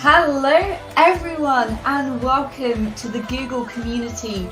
Hello everyone and welcome to the Google community,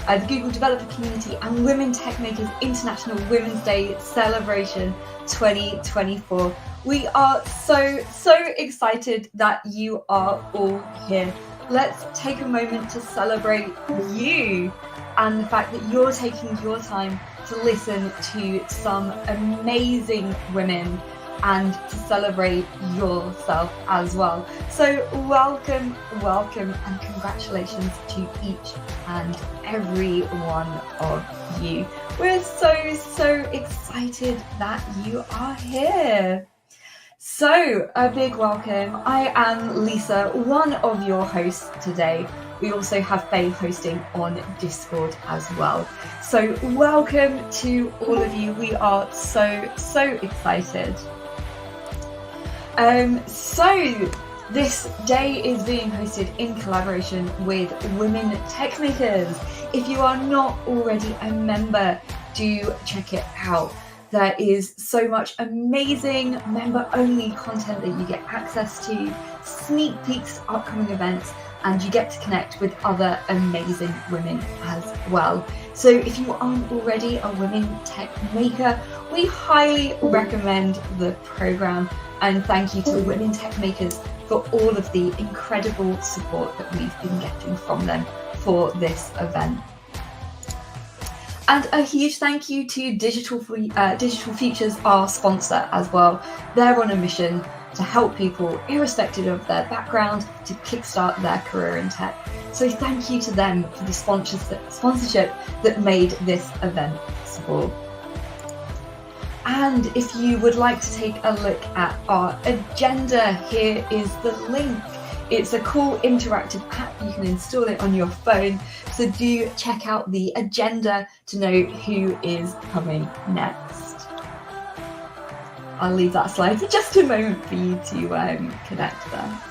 the Google developer community and Women TechMakers International Women's Day celebration 2024. We are so excited that you are all here. Let's take a moment to celebrate you and the fact that you're taking your time to listen to some amazing women and to celebrate yourself as well. So welcome and congratulations to each and every one of you. We're so excited that you are here. So a big welcome. I am Lisa, one of your hosts today. We also have Faye hosting on Discord as well. So welcome to all of you. We are so excited. So this day is being hosted in collaboration with Women TechMakers. If you are not already a member, do check it out. There is so much amazing member-only content that you get access to, sneak peeks to upcoming events, and you get to connect with other amazing women as well. So if you aren't already a Women Tech Maker, we highly recommend the program. And thank you to the Women Tech Makers for all of the incredible support that we've been getting from them for this event. And a huge thank you to Digital Futures, our sponsor as well. They're on a mission to help people, irrespective of their background, to kickstart their career in tech. So thank you to them for the sponsorship that made this event possible. And if you would like to take a look at our agenda, here is the link. It's a cool interactive app. You can install it on your phone. So do check out the agenda to know who is coming next. I'll leave that slide for just a moment for you to connect there.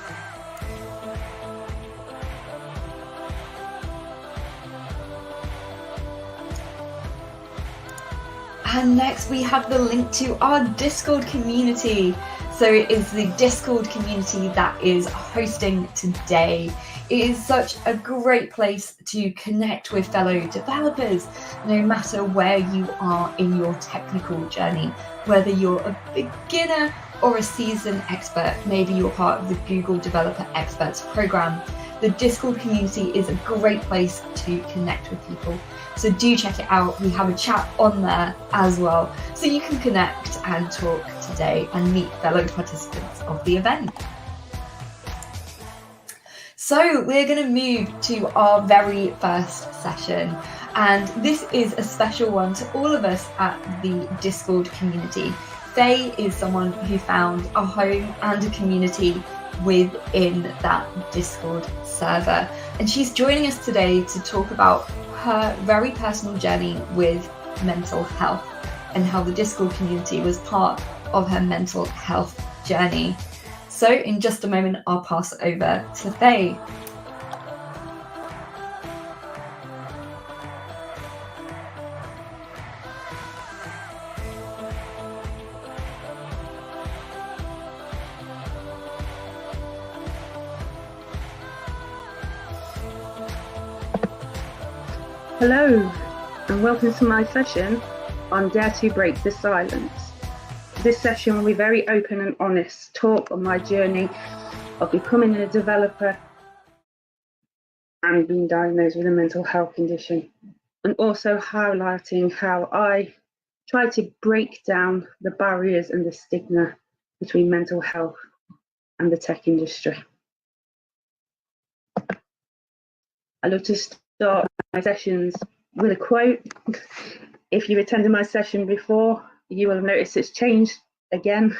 And next we have the link to our Discord community. So it is the Discord community that is hosting today. It is such a great place to connect with fellow developers, no matter where you are in your technical journey, whether you're a beginner or a seasoned expert, maybe you're part of the Google Developer Experts program. The Discord community is a great place to connect with people. So do check it out. We have a chat on there as well. So you can connect and talk today and meet fellow participants of the event. So we're going to move to our very first session. And this is a special one to all of us at the Discord community. Faye is someone who found a home and a community within that Discord server. And she's joining us today to talk about her very personal journey with mental health and how the Discord community was part of her mental health journey. So in just a moment, I'll pass it over to Faye. Hello, and welcome to my session on Dare to Break the Silence. This session will be very open and honest talk on my journey of becoming a developer and being diagnosed with a mental health condition, and also highlighting how I try to break down the barriers and the stigma between mental health and the tech industry. I love to start my sessions with a quote. If you attended my session before, you will have noticed it's changed again.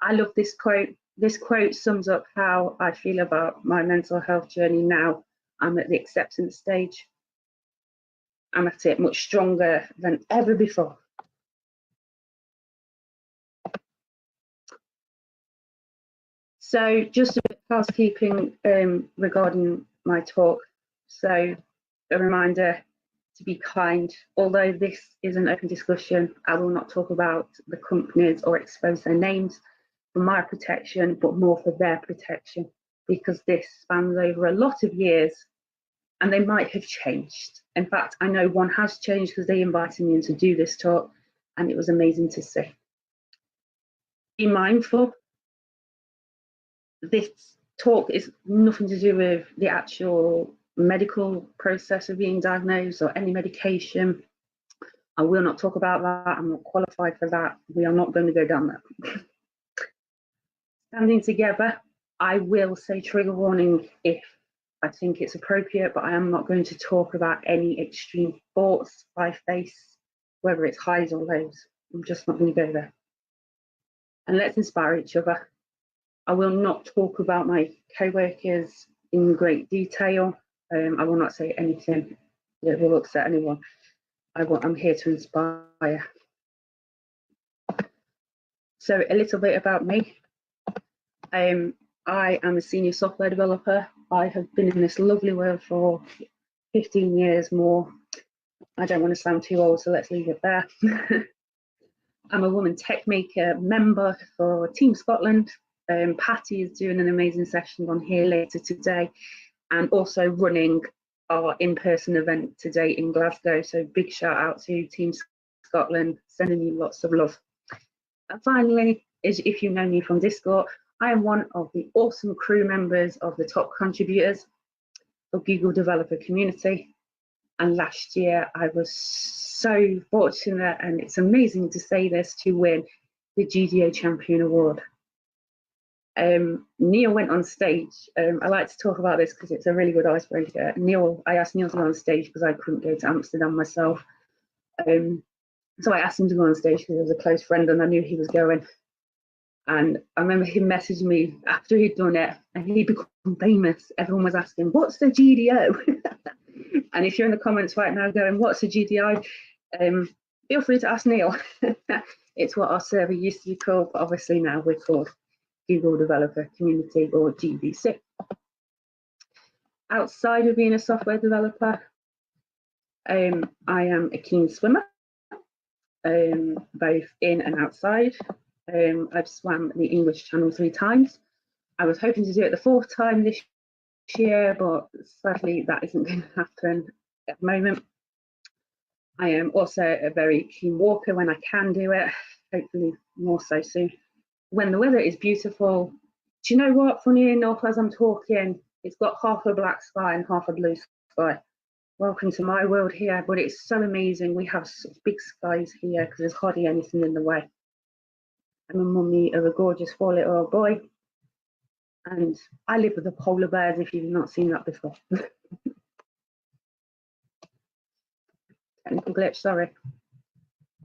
I love this quote. This quote sums up how I feel about my mental health journey now. I'm at the acceptance stage. I'm at it much stronger than ever before. So just a bit of housekeeping regarding my talk. So a reminder to be kind. Although this is an open discussion, I will not talk about the companies or expose their names for my protection, but more for their protection, because this spans over a lot of years and they might have changed. In fact, I know one has changed because they invited me in to do this talk and it was amazing to see. Be mindful, this talk is nothing to do with the actual medical process of being diagnosed or any medication. I will not talk about that. I'm not qualified for that. We are not going to go down that. Standing together, I will say trigger warning if I think it's appropriate, but I am not going to talk about any extreme thoughts I face, whether it's highs or lows. I'm just not going to go there. And let's inspire each other. I will not talk about my co-workers in great detail. I will not say anything that will upset anyone. I'm here to inspire. So a little bit about me. I am a senior software developer. I have been in this lovely world for 15 years more. I don't want to sound too old, so let's leave it there. I'm a Woman TechMaker member for Team Scotland. Patty is doing an amazing session on here later today, and also running our in-person event today in Glasgow. So big shout out to Team Scotland, sending you lots of love. And finally, if you know me from Discord, I am one of the awesome crew members of the top contributors of Google Developer Community. And last year, I was so fortunate, and it's amazing to say this, to win the GDO Champion Award. Neil went on stage. I like to talk about this because it's a really good icebreaker. I asked Neil to go on stage because I couldn't go to Amsterdam myself. So I asked him to go on stage because he was a close friend and I knew he was going. And I remember him messaging me after he'd done it and he'd become famous. Everyone was asking, what's the GDO? And if you're in the comments right now going, what's the GDO? Feel free to ask Neil. It's what our server used to be called, but obviously now we're called Google Developer Community, or GDC. Outside of being a software developer, I am a keen swimmer, both in and outside. I've swam the English Channel 3 times. I was hoping to do it the 4th time this year, but sadly that isn't going to happen at the moment. I am also a very keen walker when I can do it, hopefully more so soon. When the weather is beautiful, do you know what? Funny enough, as I'm talking, it's got half a black sky and half a blue sky. Welcome to my world here, but it's so amazing. We have such big skies here because there's hardly anything in the way. I'm a mummy of a gorgeous 4-year-old boy, and I live with the polar bears if you've not seen that before. Technical glitch, sorry.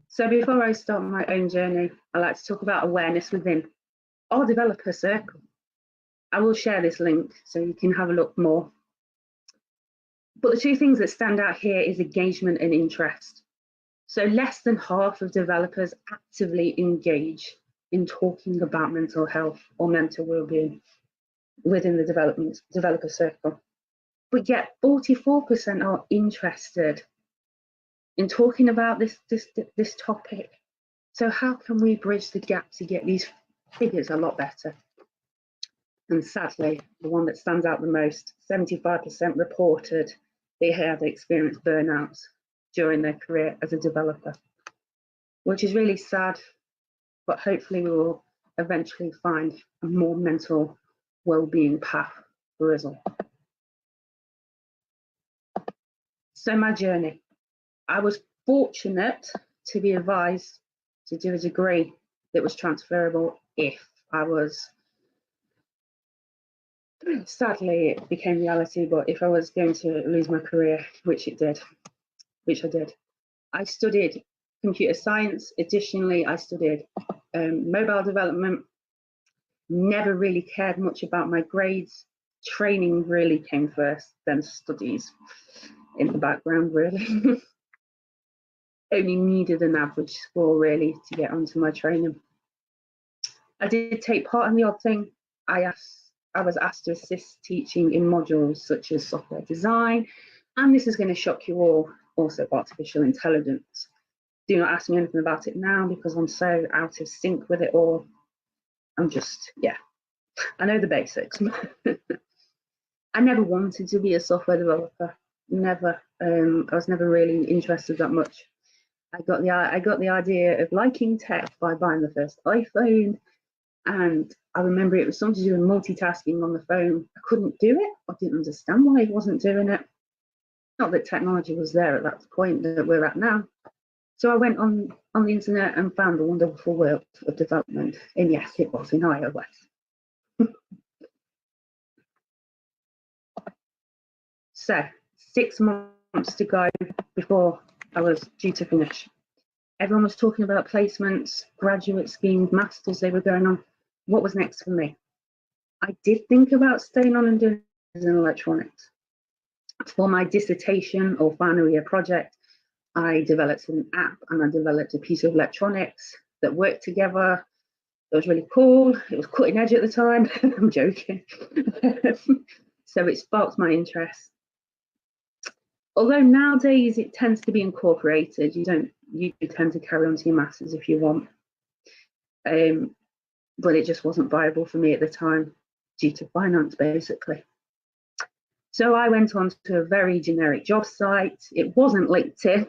So before I start my own journey, I like to talk about awareness within our developer circle. I will share this link so you can have a look more. But the two things that stand out here is engagement and interest. So less than half of developers actively engage in talking about mental health or mental well-being within the developer circle. But yet 44% are interested in talking about this topic. So how can we bridge the gap to get these figures a lot better? And sadly, the one that stands out the most, 75% reported they had experienced burnouts during their career as a developer, which is really sad, but hopefully we will eventually find a more mental well-being path for us all. So my journey. I was fortunate to be advised to do a degree that was transferable if I was, sadly it became reality, but if I was going to lose my career, which I did. I studied computer science. Additionally, I studied mobile development. Never really cared much about my grades. Training really came first, then studies in the background really. Only needed an average score really to get onto my training. I did take part in the odd thing. I was asked to assist teaching in modules such as software design, and this is going to shock you all, also artificial intelligence. Do not ask me anything about it now because I'm so out of sync with it all. I'm just, yeah, I know the basics. I never wanted to be a software developer. Never. I was never really interested that much. I got the idea of liking tech by buying the first iPhone, and I remember it was something to do with multitasking on the phone. I couldn't do it. I didn't understand why I wasn't doing it. Not that technology was there at that point that we're at now. So I went on the internet and found a wonderful world of development. And yes, it was in iOS. So 6 months to go before I was due to finish. Everyone was talking about placements, graduate schemes, masters they were going on. What was next for me? I did think about staying on and doing in electronics. For my dissertation or final year project, I developed an app and I developed a piece of electronics that worked together. It was really cool. It was cutting edge at the time. I'm joking. So it sparked my interest. Although nowadays it tends to be incorporated, you tend to carry on to your masters if you want. But it just wasn't viable for me at the time due to finance, basically. So I went on to a very generic job site. It wasn't LinkedIn,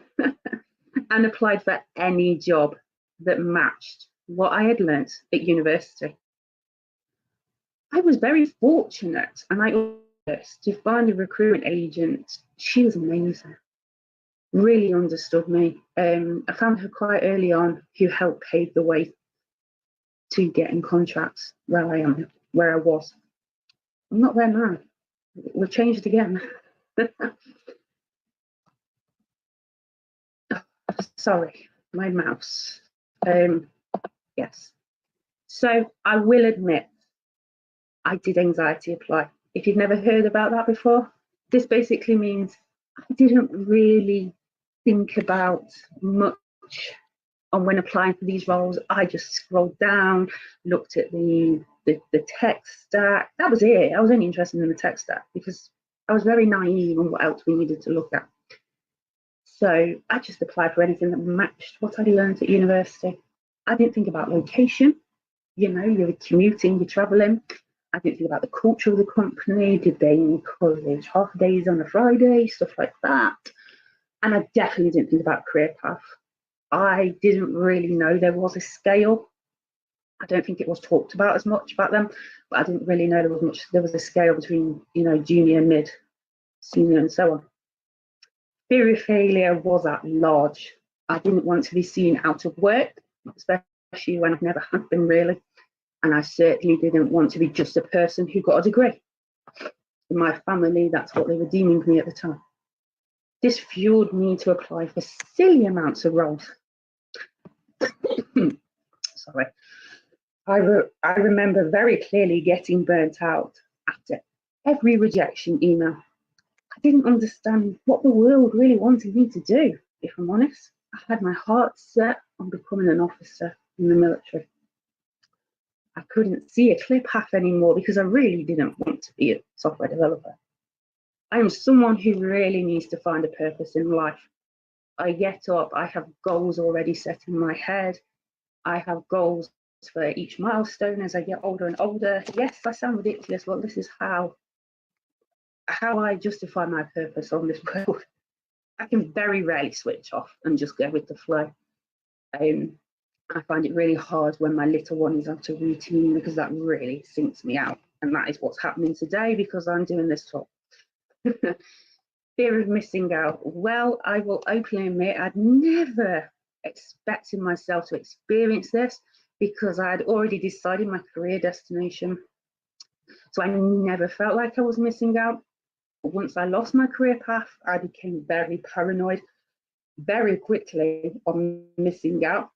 and applied for any job that matched what I had learnt at university. I was very fortunate, and I to find a recruitment agent. She was amazing, really understood me. I found her quite early on, who helped pave the way to getting contracts where I was. I'm not there now. We've changed again. Sorry, my mouse. Yes. So I will admit, I did anxiety apply. If you've never heard about that before, this basically means I didn't really think about much on when applying for these roles. I just scrolled down, looked at the tech stack. That was it. I was only interested in the tech stack because I was very naive on what else we needed to look at. So I just applied for anything that matched what I learned at university. I didn't think about location. You know, you're commuting, you're traveling. I didn't think about the culture of the company. Did they encourage half days on a Friday, stuff like that? And I definitely didn't think about career path. I didn't really know there was a scale. I don't think it was talked about as much back then, but I didn't really know there was a scale between, junior, mid, senior, and so on. Fear of failure was at large. I didn't want to be seen out of work, especially when I've never had been really. And I certainly didn't want to be just a person who got a degree. In my family, that's what they were deeming me at the time. This fueled me to apply for silly amounts of roles. Sorry. I remember very clearly getting burnt out after every rejection email. I didn't understand what the world really wanted me to do, if I'm honest. I had my heart set on becoming an officer in the military. I couldn't see a clear path anymore because I really didn't want to be a software developer. I am someone who really needs to find a purpose in life. I get up, I have goals already set in my head. I have goals for each milestone as I get older and older. Yes, I sound ridiculous, but this is how I justify my purpose on this world. I can very rarely switch off and just go with the flow. I find it really hard when my little one is out of routine because that really sinks me out. And that is what's happening today because I'm doing this talk. Fear of missing out. Well, I will openly admit I'd never expected myself to experience this because I had already decided my career destination. So I never felt like I was missing out. But once I lost my career path, I became very paranoid very quickly on missing out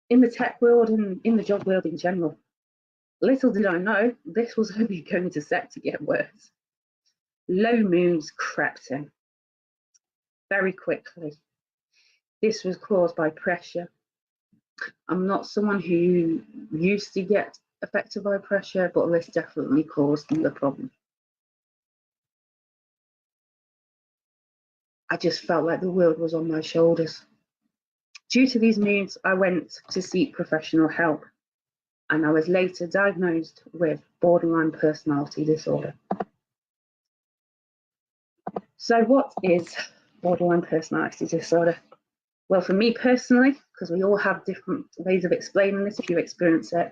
in the tech world and in the job world in general. Little did I know, this was only going to set to get worse. Low moods crept in very quickly. This was caused by pressure. I'm not someone who used to get affected by pressure, but this definitely caused the problem. I just felt like the world was on my shoulders. Due to these moods, I went to seek professional help. and I was later diagnosed with borderline personality disorder. So what is borderline personality disorder? Well, for me personally, because we all have different ways of explaining this if you experience it,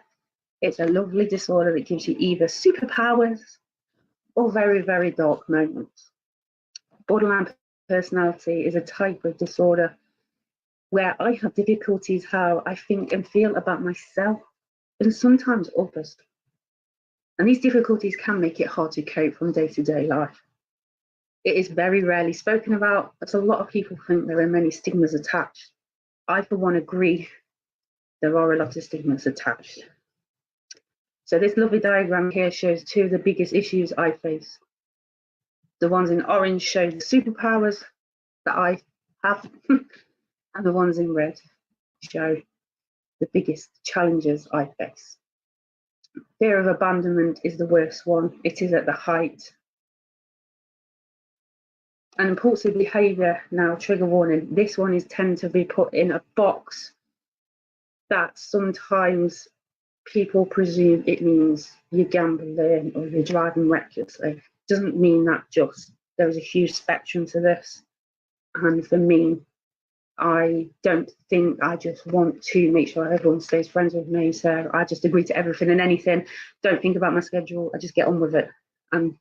it's a lovely disorder that gives you either superpowers or very, very dark moments. Borderline personality is a type of disorder where I have difficulties how I think and feel about myself and sometimes others. And these difficulties can make it hard to cope from day-to-day life. It is very rarely spoken about, as a lot of people think there are many stigmas attached. I, for one, agree there are a lot of stigmas attached. So this lovely diagram here shows two of the biggest issues I face. The ones in orange show the superpowers that I have, and the ones in red show the biggest challenges I face. Fear of abandonment is the worst one. It is at the height. And impulsive behaviour, now trigger warning, this one is tend to be put in a box that sometimes people presume it means you're gambling or you're driving recklessly. Doesn't mean that just. There's a huge spectrum to this. And for me, I don't think I just want to make sure everyone stays friends with me. So I just agree to everything and anything. Don't think about my schedule. I just get on with it and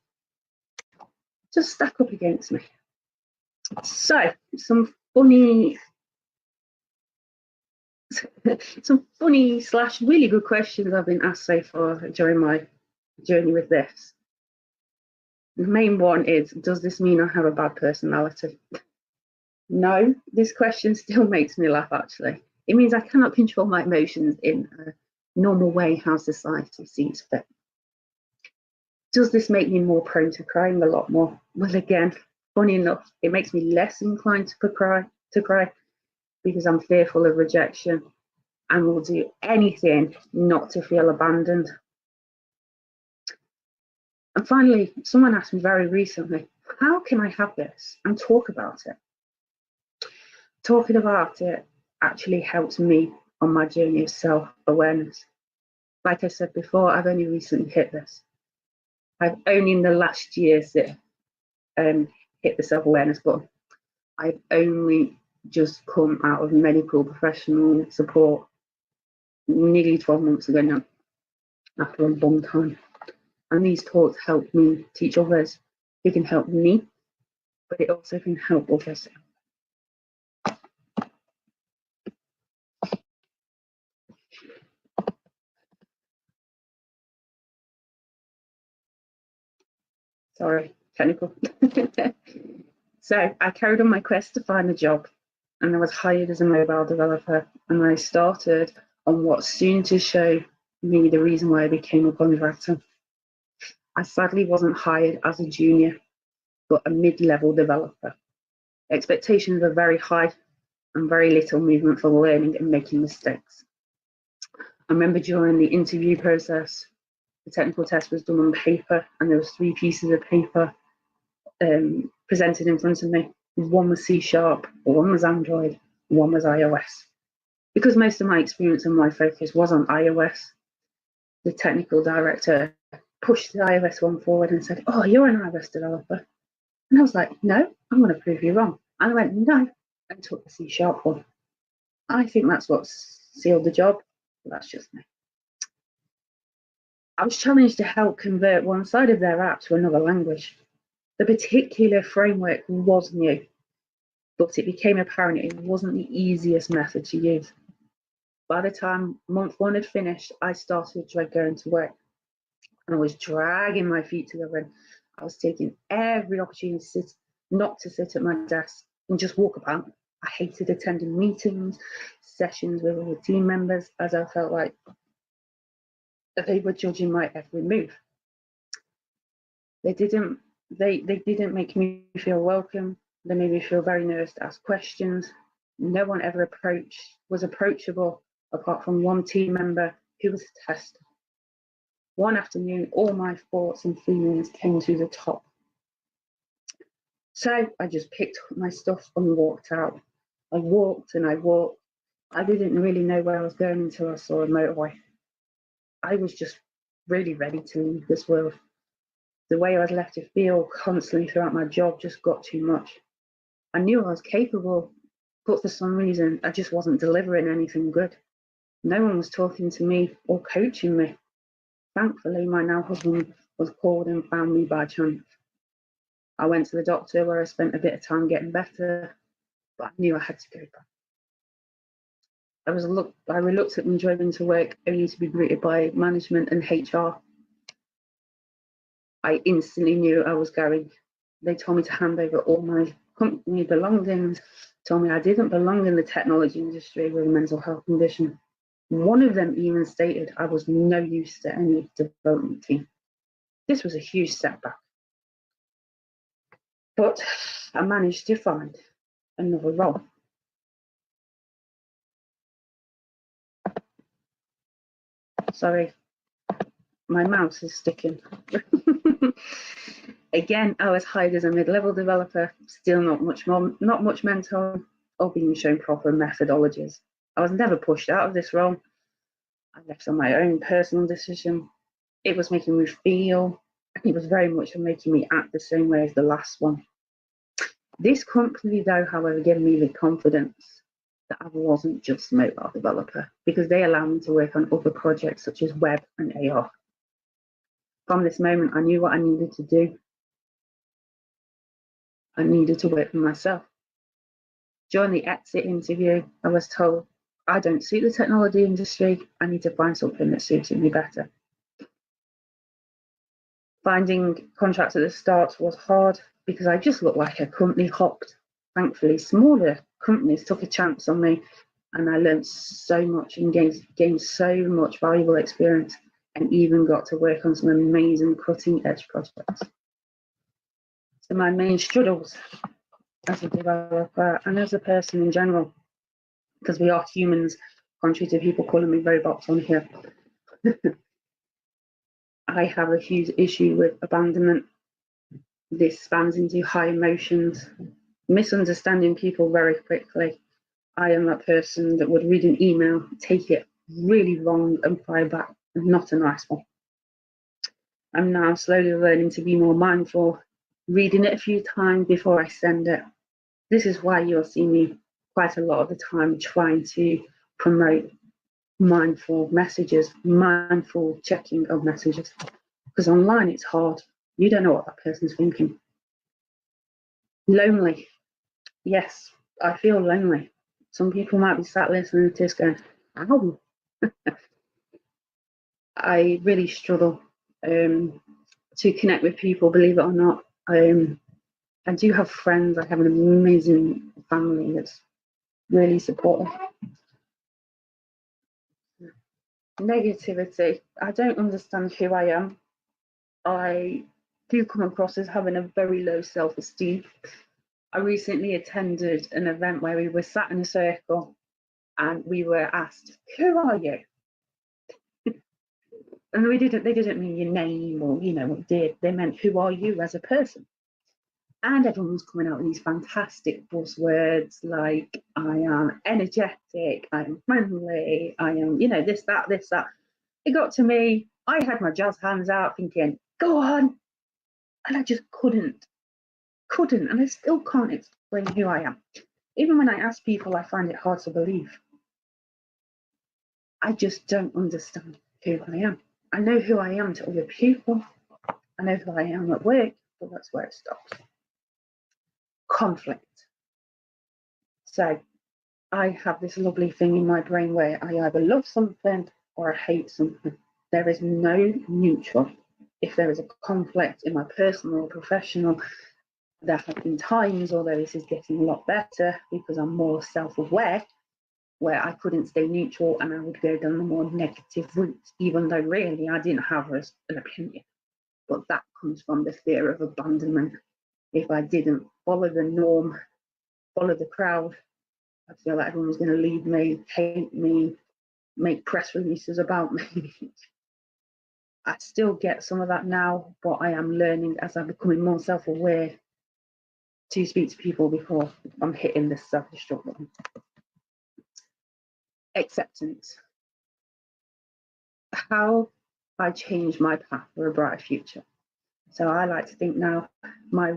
just stack up against me. So some funny / really good questions I've been asked so far during my journey with this. The main one is, does this mean I have a bad personality? No, this question still makes me laugh, actually. It means I cannot control my emotions in a normal way how society sees fit. Does this make me more prone to crying? A lot more. Well, again, funny enough, it makes me less inclined to cry because I'm fearful of rejection and will do anything not to feel abandoned. And finally, someone asked me very recently, how can I have this and talk about it? Talking about it actually helps me on my journey of self-awareness. Like I said before, I've only recently hit this. I've only in the last years hit the self-awareness button. I've only just come out of medical professional support nearly 12 months ago now, after a long time. And these talks help me teach others. It can help me, but it also can help others. Sorry, technical. So I carried on my quest to find a job, and I was hired as a mobile developer, and I started on what's soon to show me the reason why I became a contractor. I sadly wasn't hired as a junior, but a mid-level developer. Expectations were very high and very little movement for learning and making mistakes. I remember during the interview process, the technical test was done on paper, and there was 3 pieces of paper presented in front of me. One was C#, one was Android, one was iOS. Because most of my experience and my focus was on iOS, the technical director pushed the iOS one forward and said, "Oh, you're an iOS developer." And I was like, "No, I'm going to prove you wrong." And I went, "No," and took the C# one. I think that's what sealed the job. That's just me. I was challenged to help convert one side of their app to another language. The particular framework was new, but it became apparent it wasn't the easiest method to use. By the time month 1 had finished, I started going to work, and I was dragging my feet together. I was taking every opportunity not to sit at my desk and just walk about. I hated attending meetings, sessions with other team members, as I felt like they were judging my every move. They didn't make me feel welcome. They made me feel very nervous to ask questions. No one ever was approachable apart from one team member who was a tester. One afternoon, all my thoughts and feelings came to the top. So I just picked up my stuff and walked out. I walked and I walked. I didn't really know where I was going until I saw a motorway. I was just really ready to leave this world. The way I was left to feel constantly throughout my job just got too much. I knew I was capable, but for some reason, I just wasn't delivering anything good. No one was talking to me or coaching me. Thankfully, my now husband was called and found me by chance. I went to the doctor where I spent a bit of time getting better, but I knew I had to go back. I reluctantly drove into work only to be greeted by management and HR. I instantly knew I was going. They told me to hand over all my company belongings, told me I didn't belong in the technology industry with a mental health condition. One of them even stated I was no use to any development team. This was a huge setback. But I managed to find another role. Sorry, my mouse is sticking. Again, I was hired as a mid-level developer, still not much mentoring or being shown proper methodologies. I was never pushed out of this role. I left on my own personal decision. It was making me feel, it was very much making me act the same way as the last one. This company, though, however, gave me the confidence that I wasn't just a mobile developer, because they allowed me to work on other projects such as web and AR. From this moment, I knew what I needed to do. I needed to work for myself. During the exit interview, I was told, I don't suit the technology industry. I need to find something that suited me better. Finding contracts at the start was hard because I just looked like a company hopped. Thankfully, smaller companies took a chance on me, and I learned so much and gained so much valuable experience, and even got to work on some amazing cutting edge projects. So my main struggles as a developer and as a person in general, because we are humans, contrary to people calling me robots on here. I have a huge issue with abandonment. This spans into high emotions, misunderstanding people very quickly. I am that person that would read an email, take it really wrong, and fire back not a nice one. I'm now slowly learning to be more mindful, reading it a few times before I send it. This is why you'll see me quite a lot of the time trying to promote mindful messages, mindful checking of messages. Because online it's hard. You don't know what that person's thinking. Lonely. Yes, I feel lonely. Some people might be sat listening to this going, ow. I really struggle to connect with people, believe it or not. I do have friends. I have an amazing family that's really supportive. Negativity. I don't understand who I am. I do come across as having a very low self-esteem. I recently attended an event where we were sat in a circle and we were asked, who are you? And they didn't mean your name or, what they meant, who are you as a person? And everyone was coming out with these fantastic buzzwords like, I am energetic, I am friendly, I am, this, that. It got to me, I had my jazz hands out thinking, go on. And I just couldn't. And I still can't explain who I am. Even when I ask people, I find it hard to believe. I just don't understand who I am. I know who I am to other people. I know who I am at work, but that's where it stops. Conflict. So I have this lovely thing in my brain where I either love something or I hate something. There is no neutral. If there is a conflict in my personal or professional, there have been times, although this is getting a lot better because I'm more self-aware, where I couldn't stay neutral and I would go down the more negative route, even though really I didn't have an opinion. But that comes from the fear of abandonment. If I didn't follow the norm, follow the crowd, I feel like everyone was going to leave me, hate me, make press releases about me. I still get some of that now, but I am learning as I'm becoming more self-aware to speak to people before I'm hitting this self-destruct button. Acceptance. how I changed my path for a brighter future. So I like to think now my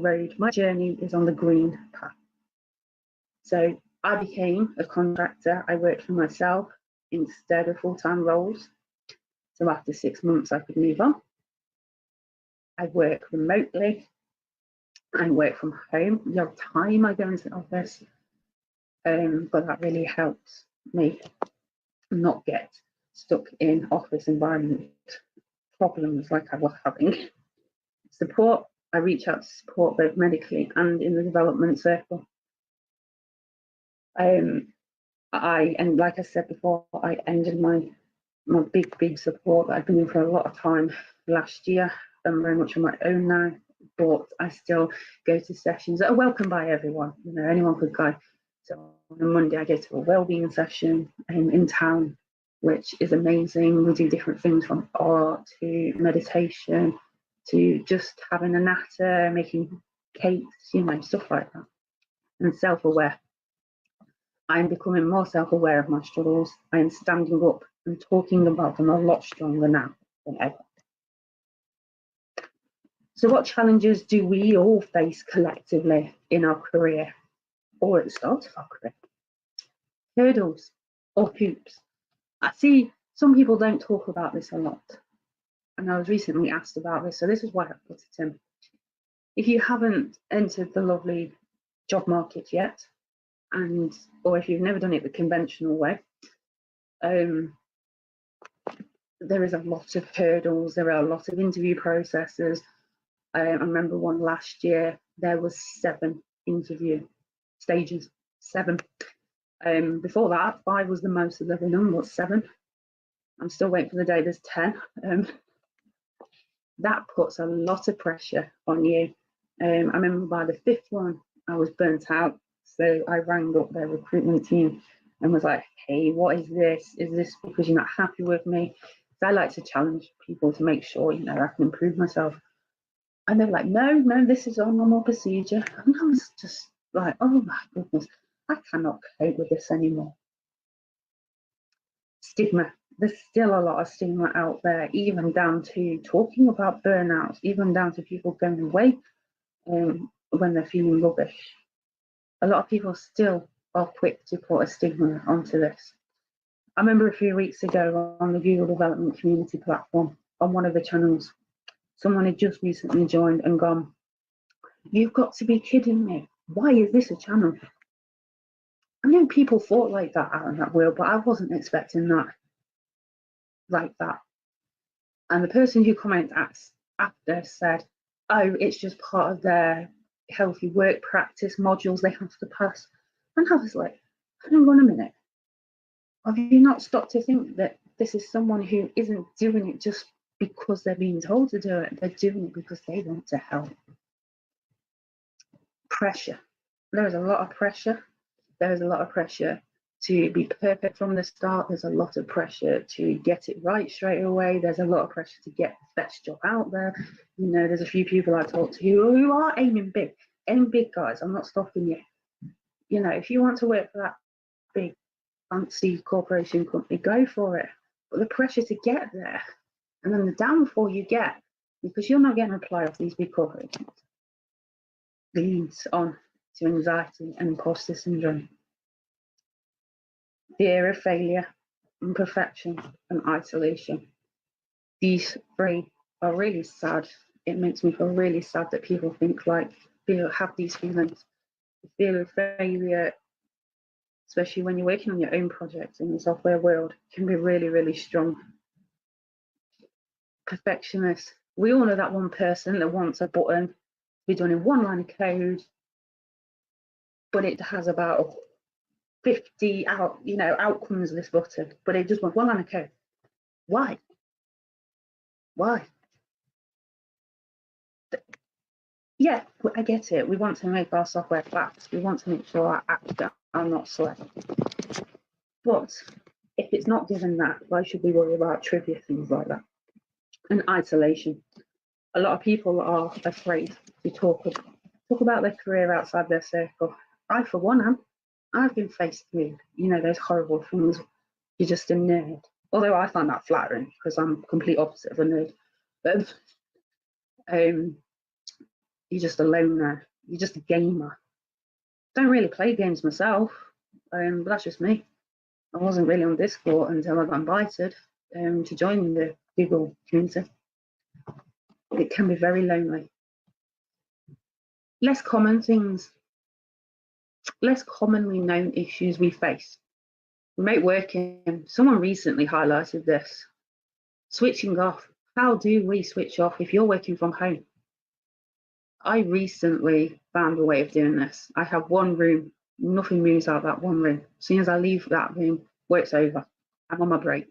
journey is on the green path. So I became a contractor. I worked for myself instead of full-time roles. So after 6 months, I could move on. I work remotely. I work from home. The odd time I go into the office, but that really helps me not get stuck in office environment problems like I was having. Support, I reach out to support both medically and in the development circle. And like I said before, I ended my big support that I've been in for a lot of time last year. I'm very much on my own now, but I still go to sessions that are welcome by everyone. You know, anyone could go. So on a Monday, I go to a wellbeing session in town, which is amazing. We do different things from art to meditation to just having a natter, making cakes, you know, stuff like that. And self-aware. I'm becoming more self-aware of my struggles. I am standing up and talking about them a lot stronger now than ever. So what challenges do we all face collectively in our career or at the start of our career? Hurdles or hoops. I see some people don't talk about this a lot. And I was recently asked about this, so this is why I put it in. If you haven't entered the lovely job market yet, or if you've never done it the conventional way, there is a lot of hurdles. There are a lot of interview processes. I remember one last year, there was 7 interview stages, 7. Before that, 5 was the most I've ever done, but 7. I'm still waiting for the day there's 10. That puts a lot of pressure on you. I remember by the 5th one, I was burnt out. So I rang up their recruitment team and was like, hey, what is this? Is this because you're not happy with me? So I like to challenge people to make sure, you know, I can improve myself. And they were like, no, this is our normal procedure. And I was just like, oh my goodness, I cannot cope with this anymore. Stigma. There's still a lot of stigma out there, even down to talking about burnouts, even down to people going away when they're feeling rubbish. A lot of people still are quick to put a stigma onto this. I remember a few weeks ago on the Google Development Community platform, on one of the channels, someone had just recently joined and gone, you've got to be kidding me. Why is this a channel? I know people thought like that out in that world, but I wasn't expecting that like that. And the person who commented after said, oh, it's just part of their healthy work practice modules they have to pass. And I was like, hang on a minute. Have you not stopped to think that this is someone who isn't doing it just because they're being told to do it? They're doing it because they want to help. Pressure. There is a lot of pressure. There is a lot of pressure to be perfect from the start. There's a lot of pressure to get it right straight away. There's a lot of pressure to get the best job out there. You know, there's a few people I talk to who are aiming big. Aim big, guys. I'm not stopping you. You know, if you want to work for that big fancy corporation company, go for it. But the pressure to get there, and then the downfall you get, because you're not getting a reply off these big corporations, leads on to anxiety and imposter syndrome. Fear of failure, imperfection, and isolation. These 3 are really sad. It makes me feel really sad that people have these feelings. The fear of failure, especially when you're working on your own project in the software world, can be really, really strong. Perfectionist. We all know that one person that wants a button to be done in 1 line of code, but it has about 50 outcomes of this button, but it just wants 1 line of code. Why? Yeah, I get it. We want to make our software fast. We want to make sure our apps are not slow. But if it's not given that, why should we worry about trivia things like that? And isolation. A lot of people are afraid to talk about their career outside their circle. I, for one, am. I've been faced with, those horrible things. You're just a nerd. although I find that flattering because I'm complete opposite of a nerd. But you're just a loner. You're just a gamer. Don't really play games myself, but that's just me. I wasn't really on Discord until I got invited to join the Google community. It can be very lonely. Less common things, less commonly known issues we face. Remote working, someone recently highlighted this. Switching off. How do we switch off if you're working from home? I recently found a way of doing this. I have one room, nothing moves out of that one room. As soon as I leave that room, work's over. I'm on my break.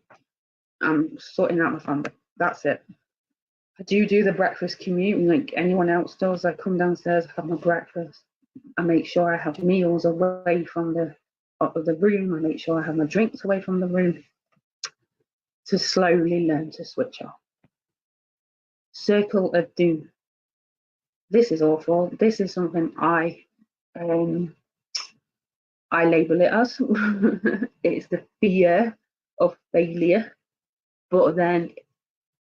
I'm sorting out my family. That's it. I do the breakfast commute like anyone else does. I come downstairs, have my breakfast. I make sure I have meals away from the room. I make sure I have my drinks away from the room to slowly learn to switch off. Circle of doom. This is awful. This is something I label it as. It's the fear of failure, but then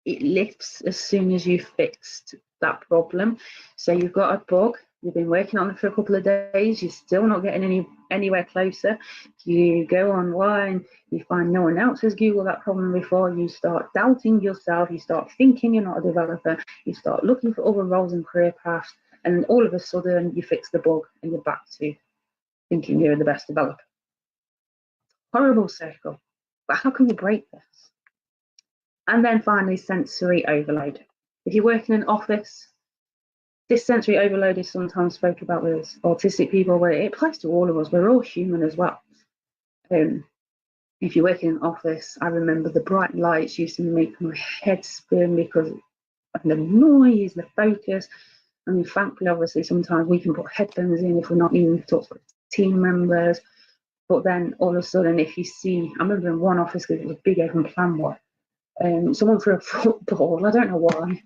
it lifts as soon as you've fixed that problem. So you've got a bug, you've been working on it for a couple of days, you're still not getting anywhere closer. You go online, you find no one else has Googled that problem before, you start doubting yourself, you start thinking you're not a developer, you start looking for other roles and career paths, and all of a sudden you fix the bug and you're back to thinking you're the best developer. Horrible circle. But how can we break this? And then finally, sensory overload. If you work in an office, this sensory overload is sometimes spoken about with autistic people, where it applies to all of us. We're all human as well. If you work in an office, I remember the bright lights used to make my head spin because of the noise, the focus. I mean, thankfully, obviously, sometimes we can put headphones in if we're not needing to talk to team members. But then all of a sudden, if you see, I remember in one office, because it was a big open plan one, someone threw a football, I don't know why,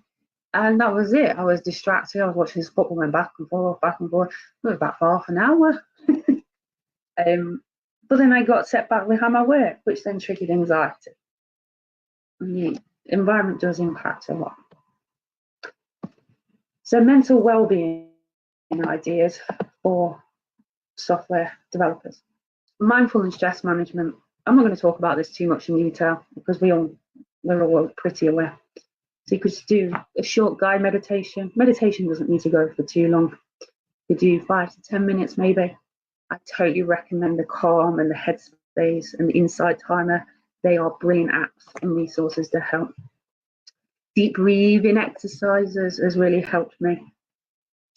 and that was it. I was distracted. I was watching this football going back and forth. It was about half an hour. But then I got set back behind my work, which then triggered anxiety. And the environment does impact a lot. So mental well-being ideas for software developers. Mindful and stress management. I'm not going to talk about this too much in detail because we're all pretty aware. So you could do a short guide meditation. Meditation doesn't need to go for too long. You do 5 to 10 minutes maybe. I totally recommend the Calm and the Headspace and the Insight Timer. They are brilliant apps and resources to help. Deep breathing exercises has really helped me.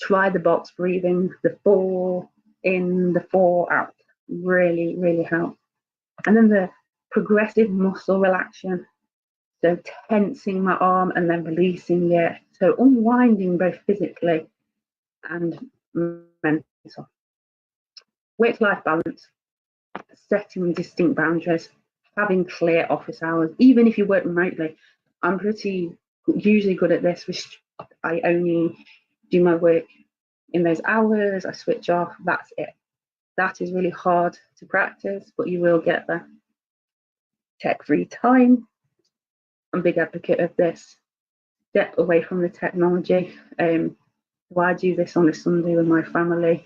Try the box breathing, the 4 in, the 4 out. Really, really help. And then the progressive muscle relaxation. So tensing my arm and then releasing it. So unwinding both physically and mental. Work-life balance. Setting distinct boundaries. Having clear office hours. Even if you work remotely. I'm usually good at this. I only do my work in those hours. I switch off. That's it. That is really hard to practice, but you will get there. Tech-free time. I'm a big advocate of this. Step away from the technology. So I do this on a Sunday with my family.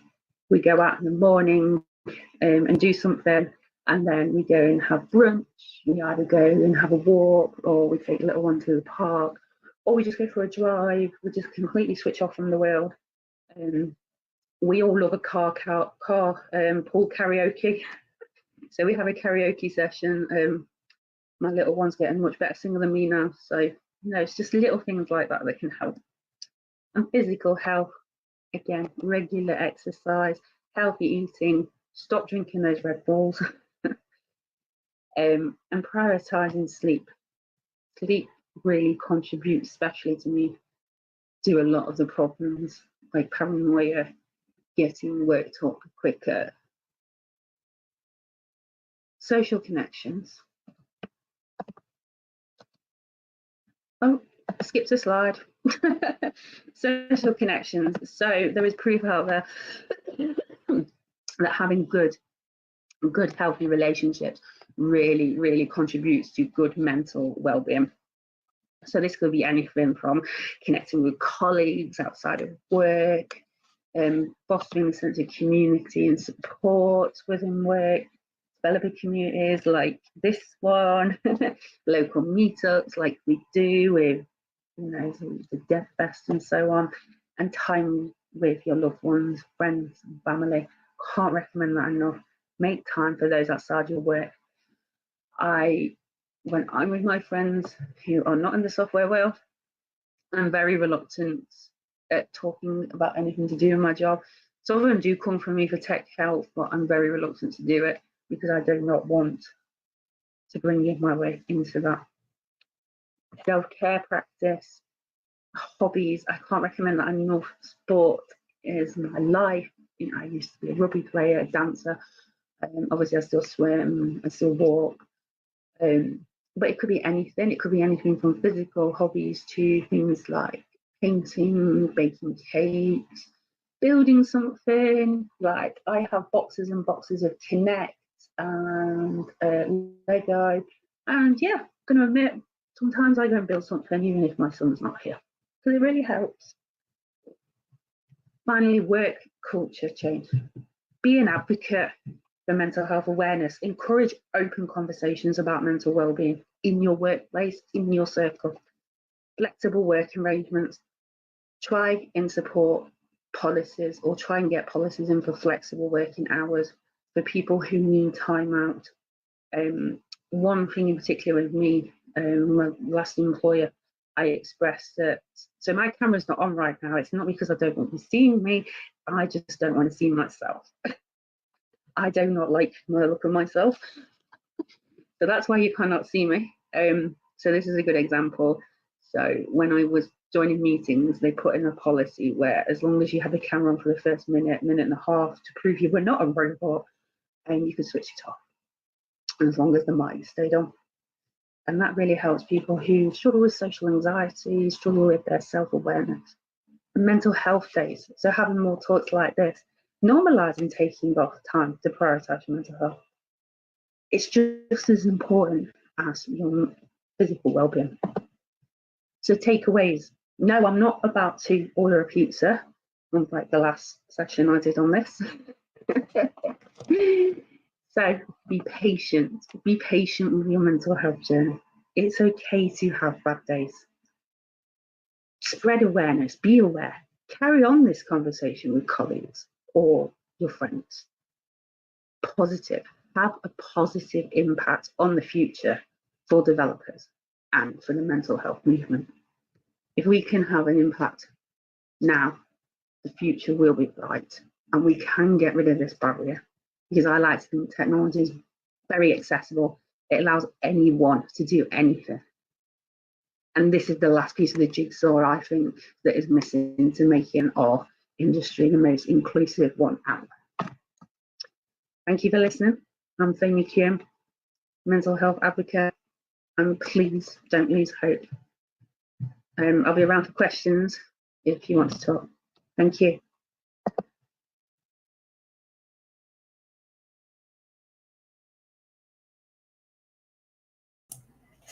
We go out in the morning and do something, and then we go and have brunch. We either go and have a walk, or we take a little one to the park, or we just go for a drive. We just completely switch off from the world. We all love a car pool karaoke. So we have a karaoke session. My little one's getting much better singer than me now. So, it's just little things like that that can help. And physical health, again, regular exercise, healthy eating, stop drinking those Red Bulls, and prioritizing sleep. Sleep really contributes, especially to me, to a lot of the problems like paranoia, getting worked up quicker. Social connections. Oh, I skipped a slide. Social connections. So there is proof out there that having good healthy relationships really, really contributes to good mental well-being. So this could be anything from connecting with colleagues outside of work, fostering a sense of community and support within work, developing communities like this one, local meetups like we do with, the Dev Fest and so on, and time with your loved ones, friends, and family. Can't recommend that enough. Make time for those outside your work. When I'm with my friends who are not in the software world, I'm very reluctant at talking about anything to do with my job. Some of them do come from me for tech help, but I'm very reluctant to do it because I do not want to bring in my way into that. Self-care practice, hobbies, I can't recommend that enough. Sport is my life. I used to be a rugby player, a dancer. Obviously, I still swim, I still walk. But it could be anything. It could be anything from physical hobbies to things like painting, baking cakes, building something. Like I have boxes and boxes of Connect and Lego. And yeah, I'm going to admit, sometimes I go and build something even if my son's not here, because it really helps. Finally, work culture change. Be an advocate for mental health awareness. Encourage open conversations about mental well-being in your workplace, in your circle. Flexible work arrangements. Try and support policies, or try and get policies in for flexible working hours for people who need time out. One thing in particular with me, my last employer, I expressed that, so my camera's not on right now. It's not because I don't want you seeing me, I just don't want to see myself. I do not like the look of myself. So that's why you cannot see me. So this is a good example. So when I was joining meetings, they put in a policy where as long as you had the camera on for the first minute, minute and a half to prove you were not a robot, and you could switch it off, as long as the mic stayed on. And that really helps people who struggle with social anxiety, struggle with their self-awareness. And mental health days. So having more talks like this, normalising taking off time to prioritise your mental health. It's just as important as your physical well-being. So takeaways. No, I'm not about to order a pizza, unlike the last session I did on this. So be patient. Be patient with your mental health journey. It's okay to have bad days. Spread awareness. Be aware. Carry on this conversation with colleagues or your friends. Positive. Have a positive impact on the future for developers and for the mental health movement. If we can have an impact now, the future will be bright and we can get rid of this barrier, because I like to think technology is very accessible. It allows anyone to do anything. And this is the last piece of the jigsaw, I think, that is missing to making our industry the most inclusive one out there. Thank you for listening. I'm Faye Lisa, mental health advocate, and please don't lose hope. I'll be around for questions if you want to talk. Thank you.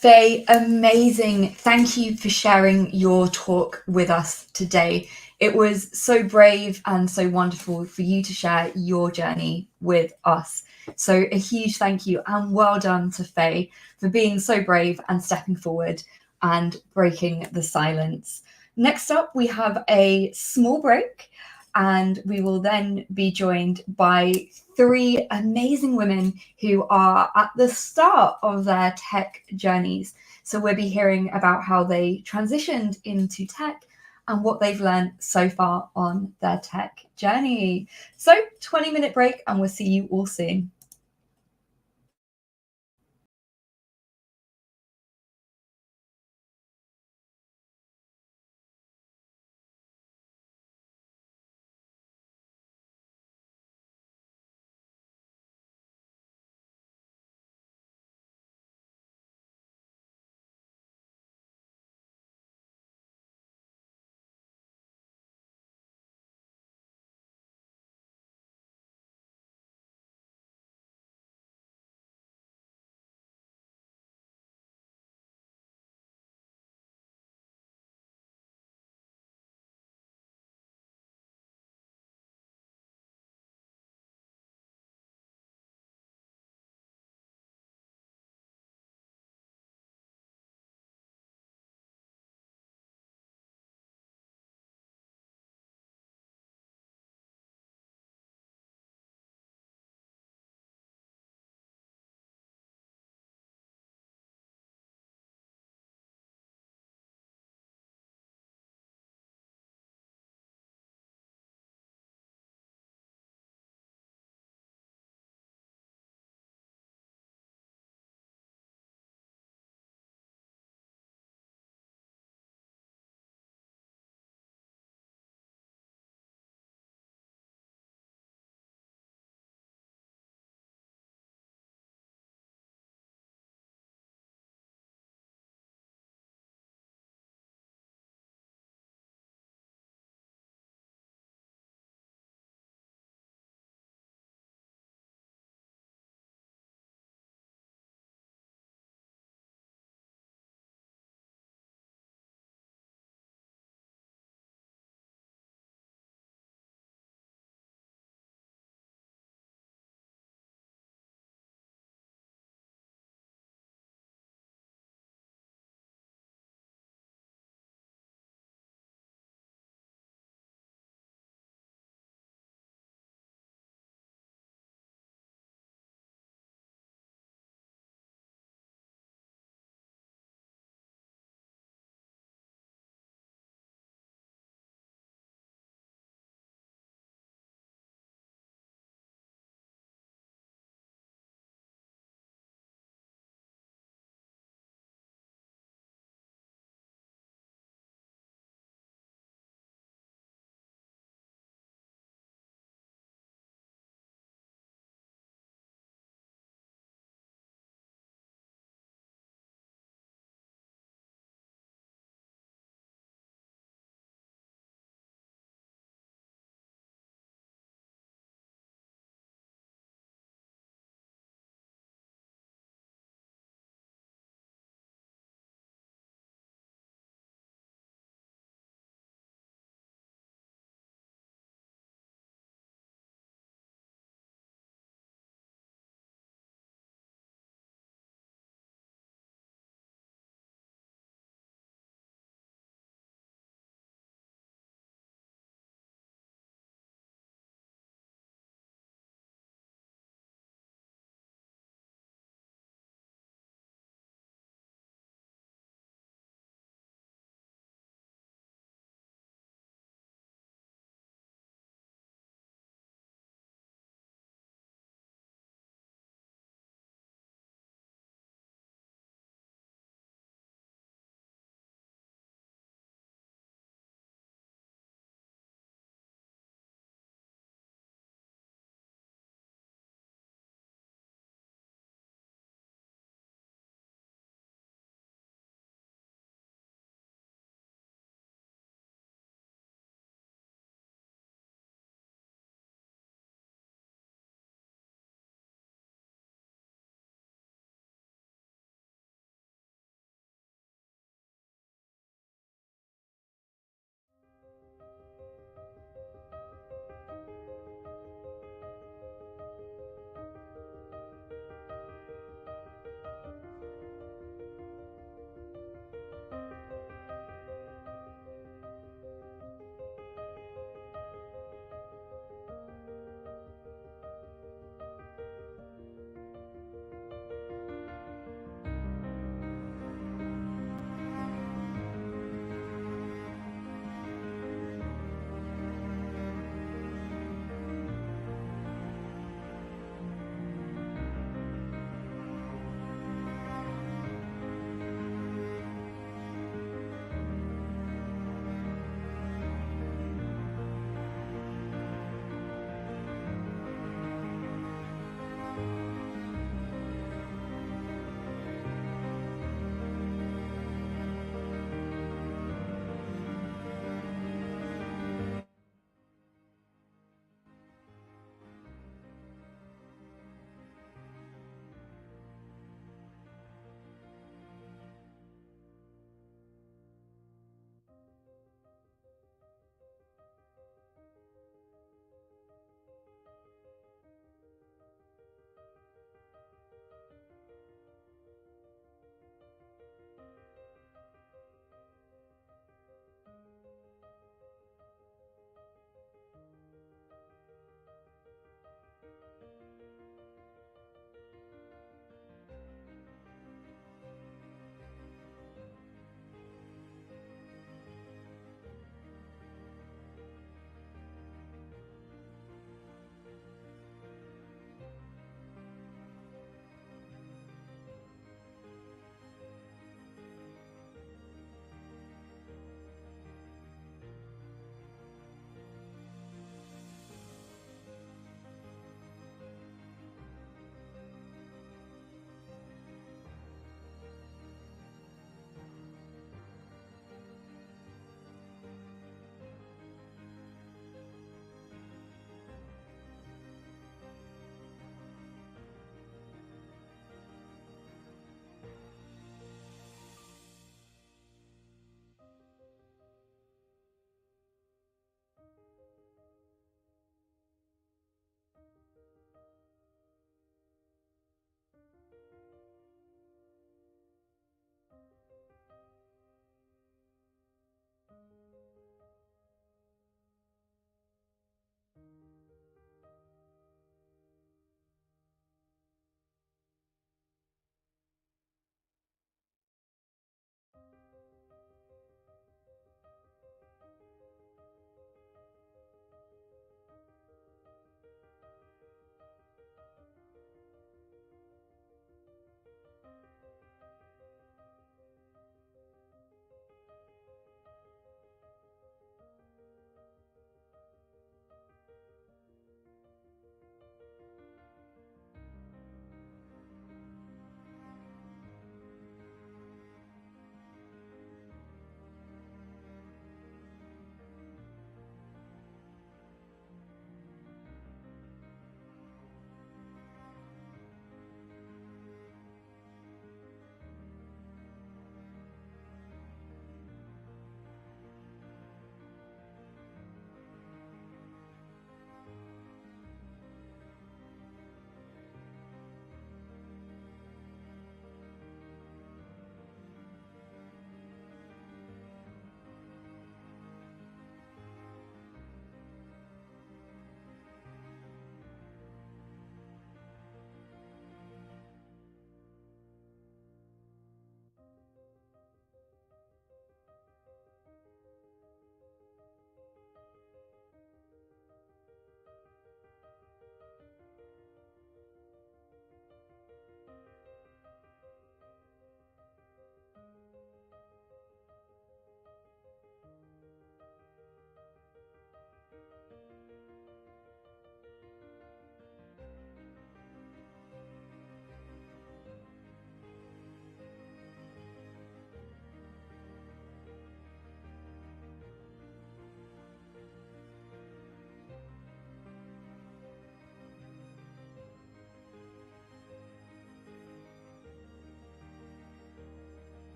Faye, amazing. Thank you for sharing your talk with us today. It was so brave and so wonderful for you to share your journey with us. So a huge thank you and well done to Faye for being so brave and stepping forward and breaking the silence. Next up, we have a small break, and we will then be joined by three amazing women who are at the start of their tech journeys. So we'll be hearing about how they transitioned into tech and what they've learned so far on their tech journey. So 20-minute break, and we'll see you all soon.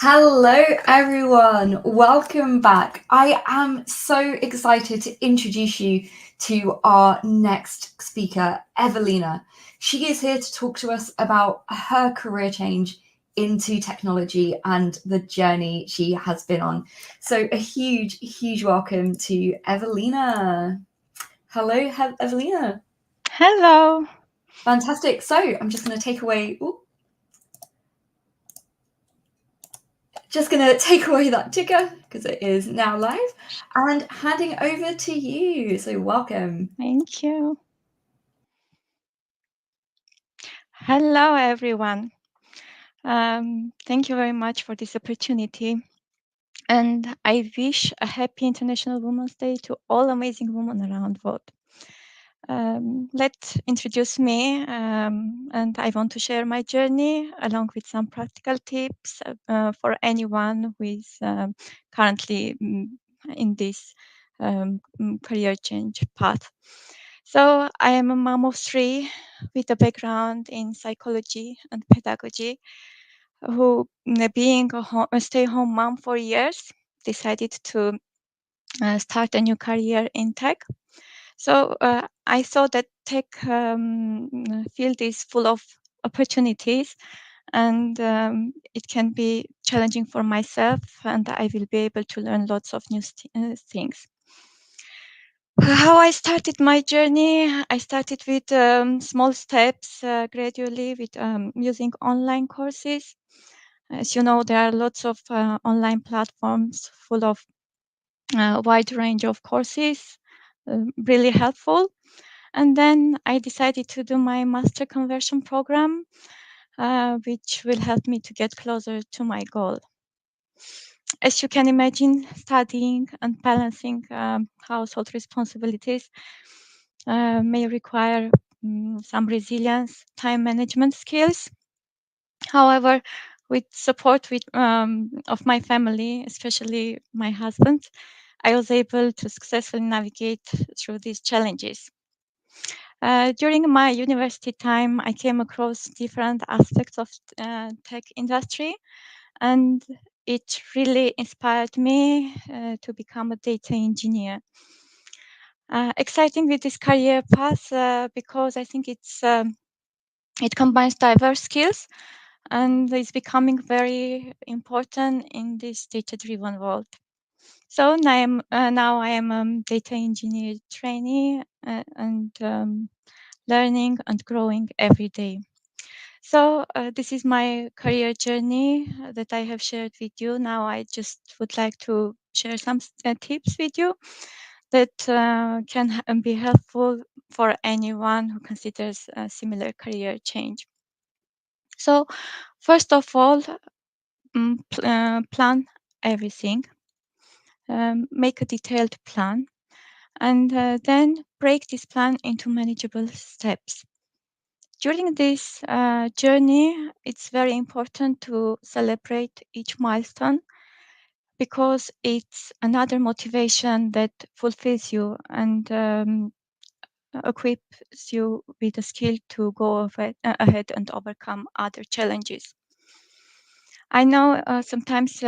Hello, everyone. Welcome back. I am so excited to introduce you to our next speaker, Evelina. She is here to talk to us about her career change into technology and the journey she has been on. So, a huge welcome to Evelina. Hello, Evelina. Hello. Fantastic. So, I'm just going to take away. Just going to take away that ticker because it is now live and handing over to you. So welcome. Thank you. Hello, everyone. Thank you very much for this opportunity. And I wish a happy International Women's Day to all amazing women around the world. Let's introduce me, and I want to share my journey along with some practical tips for anyone who is currently in this career change path. So I am a mom of three with a background in psychology and pedagogy, who, being a stay-home mom for years, decided to start a new career in tech. So I saw that tech field is full of opportunities, and it can be challenging for myself, and I will be able to learn lots of new things. How I started my journey, I started with small steps, gradually with using online courses. As you know, there are lots of online platforms full of a wide range of courses, really helpful. And then I decided to do my master conversion program, which will help me to get closer to my goal. As you can imagine, studying and balancing household responsibilities may require some resilience, time management skills. However, with support of my family, especially my husband, I was able to successfully navigate through these challenges. During my university time, I came across different aspects of tech industry, and it really inspired me to become a data engineer. Exciting with this career path because I think it combines diverse skills and is becoming very important in this data-driven world. So now I am a data engineer trainee and learning and growing every day. So this is my career journey that I have shared with you. Now I just would like to share some tips with you that can be helpful for anyone who considers a similar career change. So first of all, plan everything. Make a detailed plan, and then break this plan into manageable steps. During this journey, it's very important to celebrate each milestone because it's another motivation that fulfills you and equips you with the skill to go ahead and overcome other challenges. I know sometimes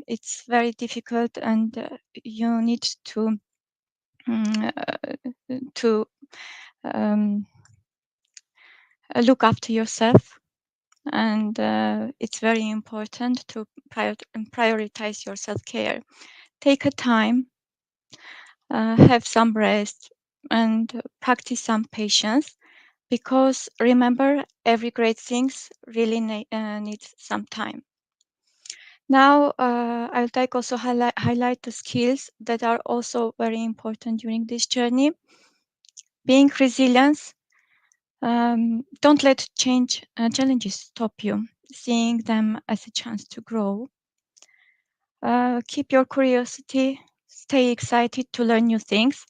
it's very difficult, and you need to to um, look after yourself, and it's very important to prioritize your self-care. Take a time, have some rest, and practice some patience, because remember, every great things really needs some time. Now, I would like also highlight the skills that are also very important during this journey. Being resilient. Don't let challenges stop you. Seeing them as a chance to grow. Keep your curiosity. Stay excited to learn new things.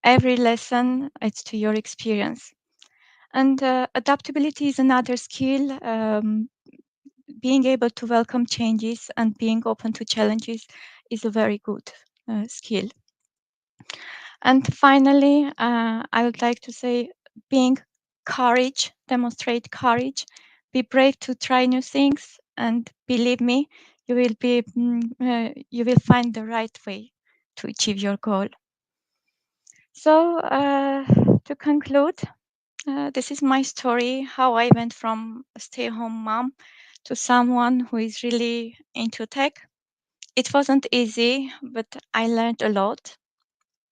Every lesson adds to your experience. And adaptability is another skill. Being able to welcome changes and being open to challenges is a very good skill. And finally, I would like to say, demonstrate courage, be brave to try new things, and believe me, you will find the right way to achieve your goal. So to conclude, this is my story, how I went from a stay-at-home mom to someone who is really into tech. It wasn't easy, but I learned a lot.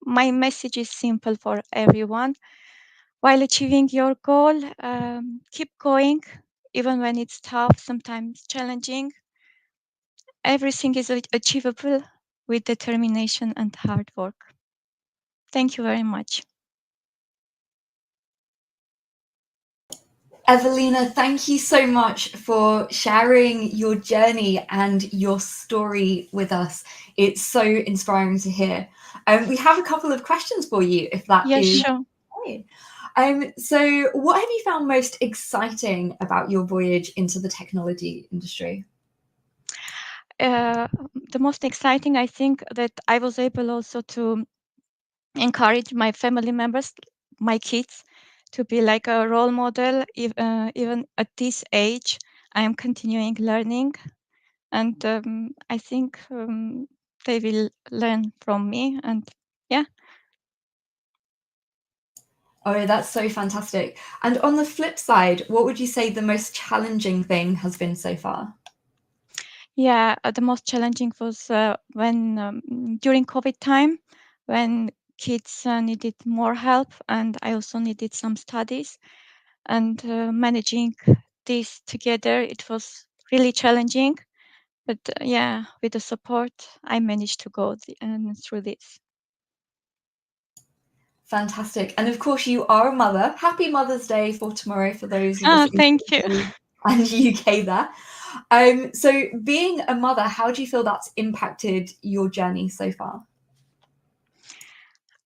My message is simple for everyone. While achieving your goal, keep going, even when it's tough, sometimes challenging. Everything is achievable with determination and hard work. Thank you very much. Evelina, thank you so much for sharing your journey and your story with us. It's so inspiring to hear. We have a couple of questions for you, if that Yes, is sure. okay. So what have you found most exciting about your voyage into the technology industry? The most exciting, I think, that I was able also to encourage my family members, my kids, to be like a role model. Even at this age, I am continuing learning, and I think they will learn from me. And yeah. Oh, that's so fantastic. And on the flip side, what would you say the most challenging thing has been so far? Yeah, the most challenging was when during COVID time, when kids needed more help, and I also needed some studies, and managing this together, it was really challenging. But yeah, with the support, I managed to go through this. Fantastic. And of course, you are a mother. Happy Mother's Day for tomorrow for those of us in Thank you. Italy and UK there. So being a mother, how do you feel that's impacted your journey so far?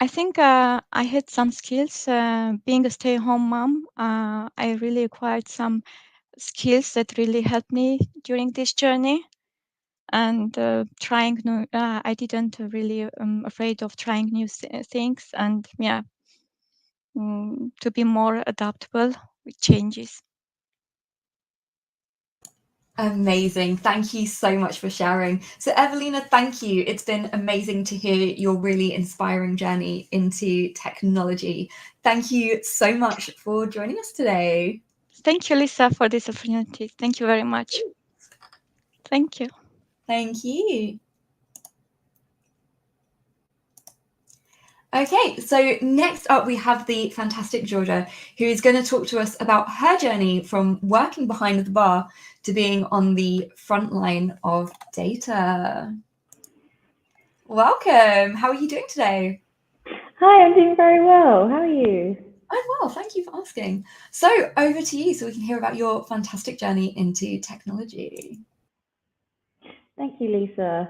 I think I had some skills. Being a stay-at-home mom, I really acquired some skills that really helped me during this journey. And trying new, I didn't really afraid of trying new things, and yeah, to be more adaptable with changes. Amazing. Thank you so much for sharing. So, Evelina, thank you. It's been amazing to hear your really inspiring journey into technology. Thank you so much for joining us today. Thank you, Lisa, for this opportunity. Thank you very much. Thank you. Thank you. Okay, so next up we have the fantastic Georgia, who is going to talk to us about her journey from working behind the bar to being on the front line of data. Welcome. How are you doing today? Hi, I'm doing very well. How are you? I'm well, thank you for asking. So over to you so we can hear about your fantastic journey into technology. Thank you, Lisa.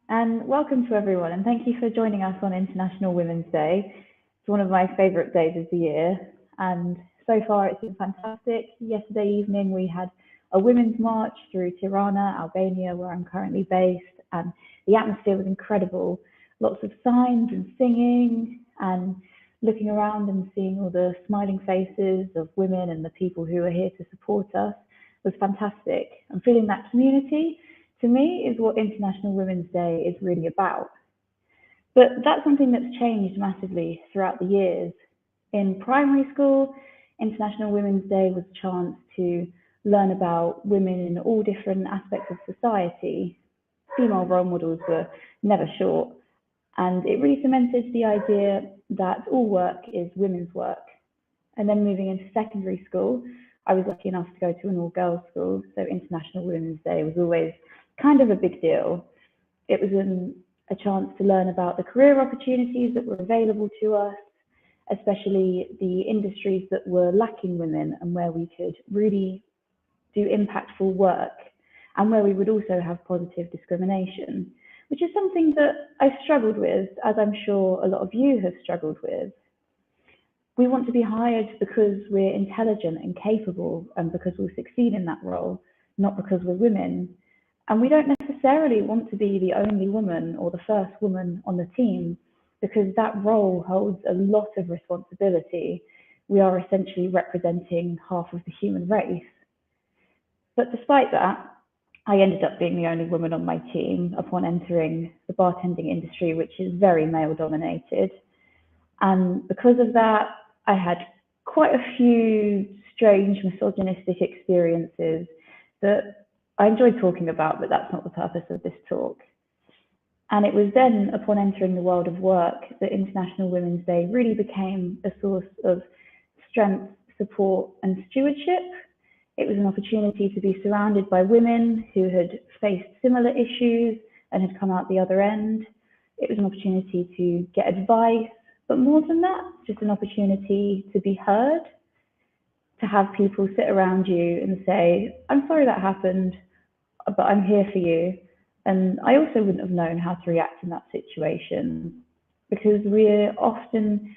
And welcome to everyone. And thank you for joining us on International Women's Day. It's one of my favourite days of the year. And so far, it's been fantastic. Yesterday evening, we had a women's march through Tirana, Albania, where I'm currently based. And the atmosphere was incredible. Lots of signs and singing, and looking around and seeing all the smiling faces of women and the people who are here to support us was fantastic. And feeling that community, to me, is what International Women's Day is really about. But that's something that's changed massively throughout the years. In primary school, International Women's Day was a chance to learn about women in all different aspects of society. Female role models were never short, and it really cemented the idea that all work is women's work. And then moving into secondary school, I was lucky enough to go to an all-girls school, so International Women's Day was always kind of a big deal. It was a chance to learn about the career opportunities that were available to us, especially the industries that were lacking women and where we could really do impactful work, and where we would also have positive discrimination, which is something that I've struggled with, as I'm sure a lot of you have struggled with. We want to be hired because we're intelligent and capable and because we'll succeed in that role, not because we're women. And we don't necessarily want to be the only woman or the first woman on the team, because that role holds a lot of responsibility. We are essentially representing half of the human race. But despite that, I ended up being the only woman on my team upon entering the bartending industry, which is very male dominated. And because of that, I had quite a few strange misogynistic experiences that I enjoyed talking about, but that's not the purpose of this talk. And it was then, upon entering the world of work, that International Women's Day really became a source of strength, support, and stewardship. It was an opportunity to be surrounded by women who had faced similar issues and had come out the other end. It was an opportunity to get advice, but more than that, just an opportunity to be heard, to have people sit around you and say, I'm sorry that happened, but I'm here for you. And I also wouldn't have known how to react in that situation, because we're often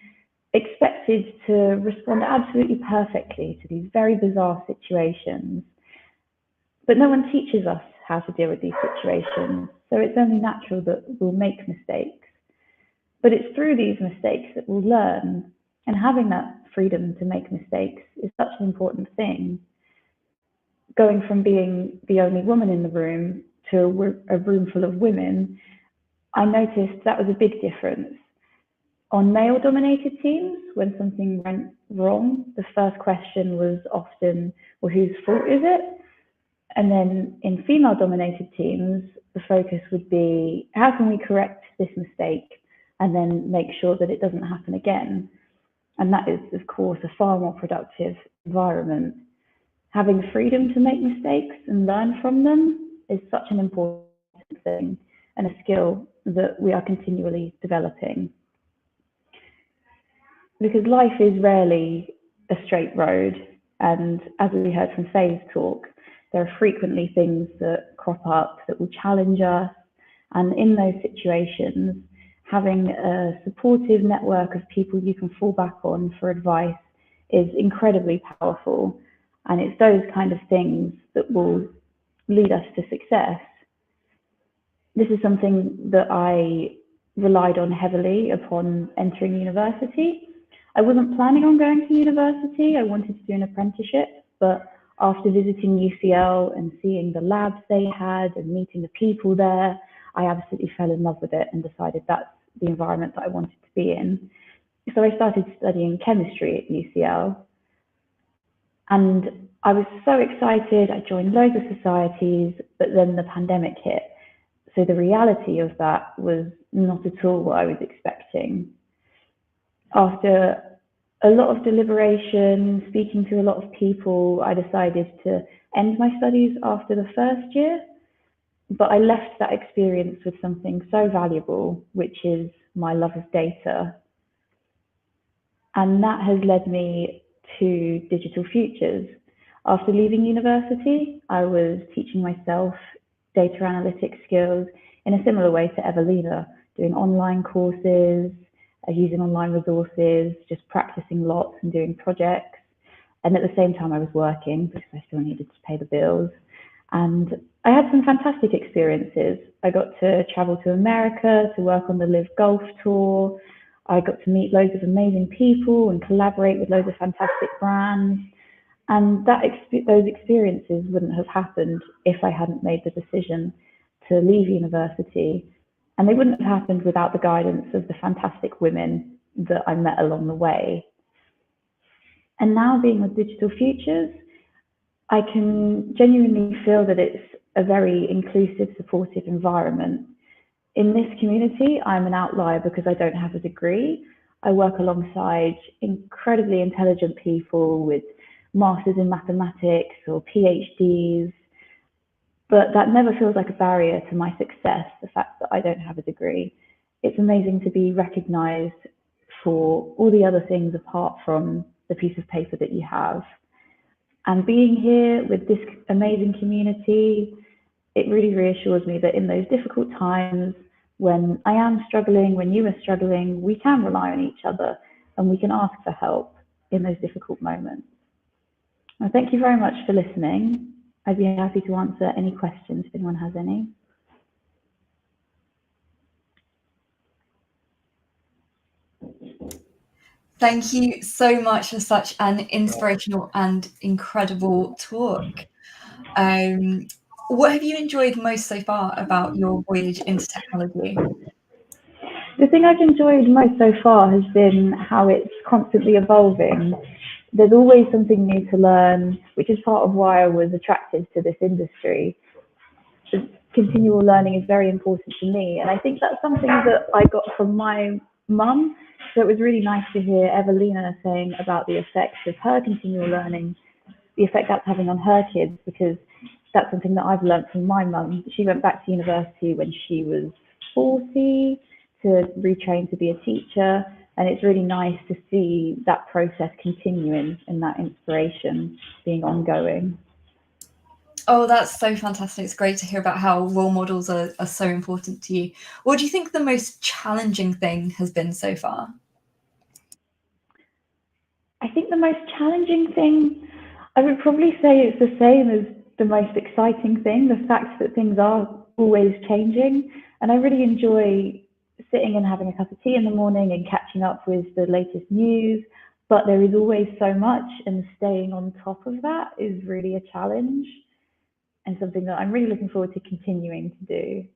expected to respond absolutely perfectly to these very bizarre situations, but no one teaches us how to deal with these situations. So it's only natural that we'll make mistakes, but it's through these mistakes that we'll learn. And having that freedom to make mistakes is such an important thing. Going from being the only woman in the room to a room full of women, I noticed that was a big difference. On male-dominated teams, when something went wrong, the first question was often, well, whose fault is it? And then in female-dominated teams, the focus would be, how can we correct this mistake and then make sure that it doesn't happen again? And that is, of course, a far more productive environment. Having freedom to make mistakes and learn from them is such an important thing and a skill that we are continually developing. Because life is rarely a straight road, and as we heard from Faye's talk, there are frequently things that crop up that will challenge us, and in those situations, having a supportive network of people you can fall back on for advice is incredibly powerful, and it's those kind of things that will lead us to success. This is something that I relied on heavily upon entering university. I wasn't planning on going to university. I wanted to do an apprenticeship, but after visiting UCL and seeing the labs they had and meeting the people there, I absolutely fell in love with it and decided that's the environment that I wanted to be in. So I started studying chemistry at UCL, and I was so excited. I joined loads of societies, but then the pandemic hit. So the reality of that was not at all what I was expecting. After a lot of deliberation, speaking to a lot of people, I decided to end my studies after the first year, but I left that experience with something so valuable, which is my love of data. And that has led me to Digital Futures. After leaving university, I was teaching myself data analytics skills in a similar way to Evelina, doing online courses, using online resources, just practicing lots and doing projects. And at the same time I was working because I still needed to pay the bills. And I had some fantastic experiences. I got to travel to America to work on the Live Golf Tour. I got to meet loads of amazing people and collaborate with loads of fantastic brands. And those experiences wouldn't have happened if I hadn't made the decision to leave university. And they wouldn't have happened without the guidance of the fantastic women that I met along the way. And now being with Digital Futures, I can genuinely feel that it's a very inclusive, supportive environment. In this community, I'm an outlier because I don't have a degree. I work alongside incredibly intelligent people with masters in mathematics or PhDs, but that never feels like a barrier to my success, the fact that I don't have a degree. It's amazing to be recognized for all the other things apart from the piece of paper that you have. And being here with this amazing community, it really reassures me that in those difficult times, when I am struggling, when you are struggling, we can rely on each other and we can ask for help in those difficult moments. Well, thank you very much for listening. I'd be happy to answer any questions if anyone has any. Thank you so much for such an inspirational and incredible talk. what have you enjoyed most so far about your voyage into technology? The thing I've enjoyed most so far has been how it's constantly evolving. There's always something new to learn, which is part of why I was attracted to this industry. Continual learning is very important to me, and I think that's something that I got from my mum. So it was really nice to hear Evelina saying about the effects of her continual learning, the effect that's having on her kids, because that's something that I've learned from my mum. She went back to university when she was 40 to retrain to be a teacher, and it's really nice to see that process continuing and that inspiration being ongoing. Oh, that's so fantastic. It's great to hear about how role models are so important to you. What do you think the most challenging thing has been so far? I think the most challenging thing, I would probably say it's the same as the most exciting thing, the fact that things are always changing. And I really enjoy sitting and having a cup of tea in the morning and catching up with the latest news. But there is always so much, and staying on top of that is really a challenge and something that I'm really looking forward to continuing to do.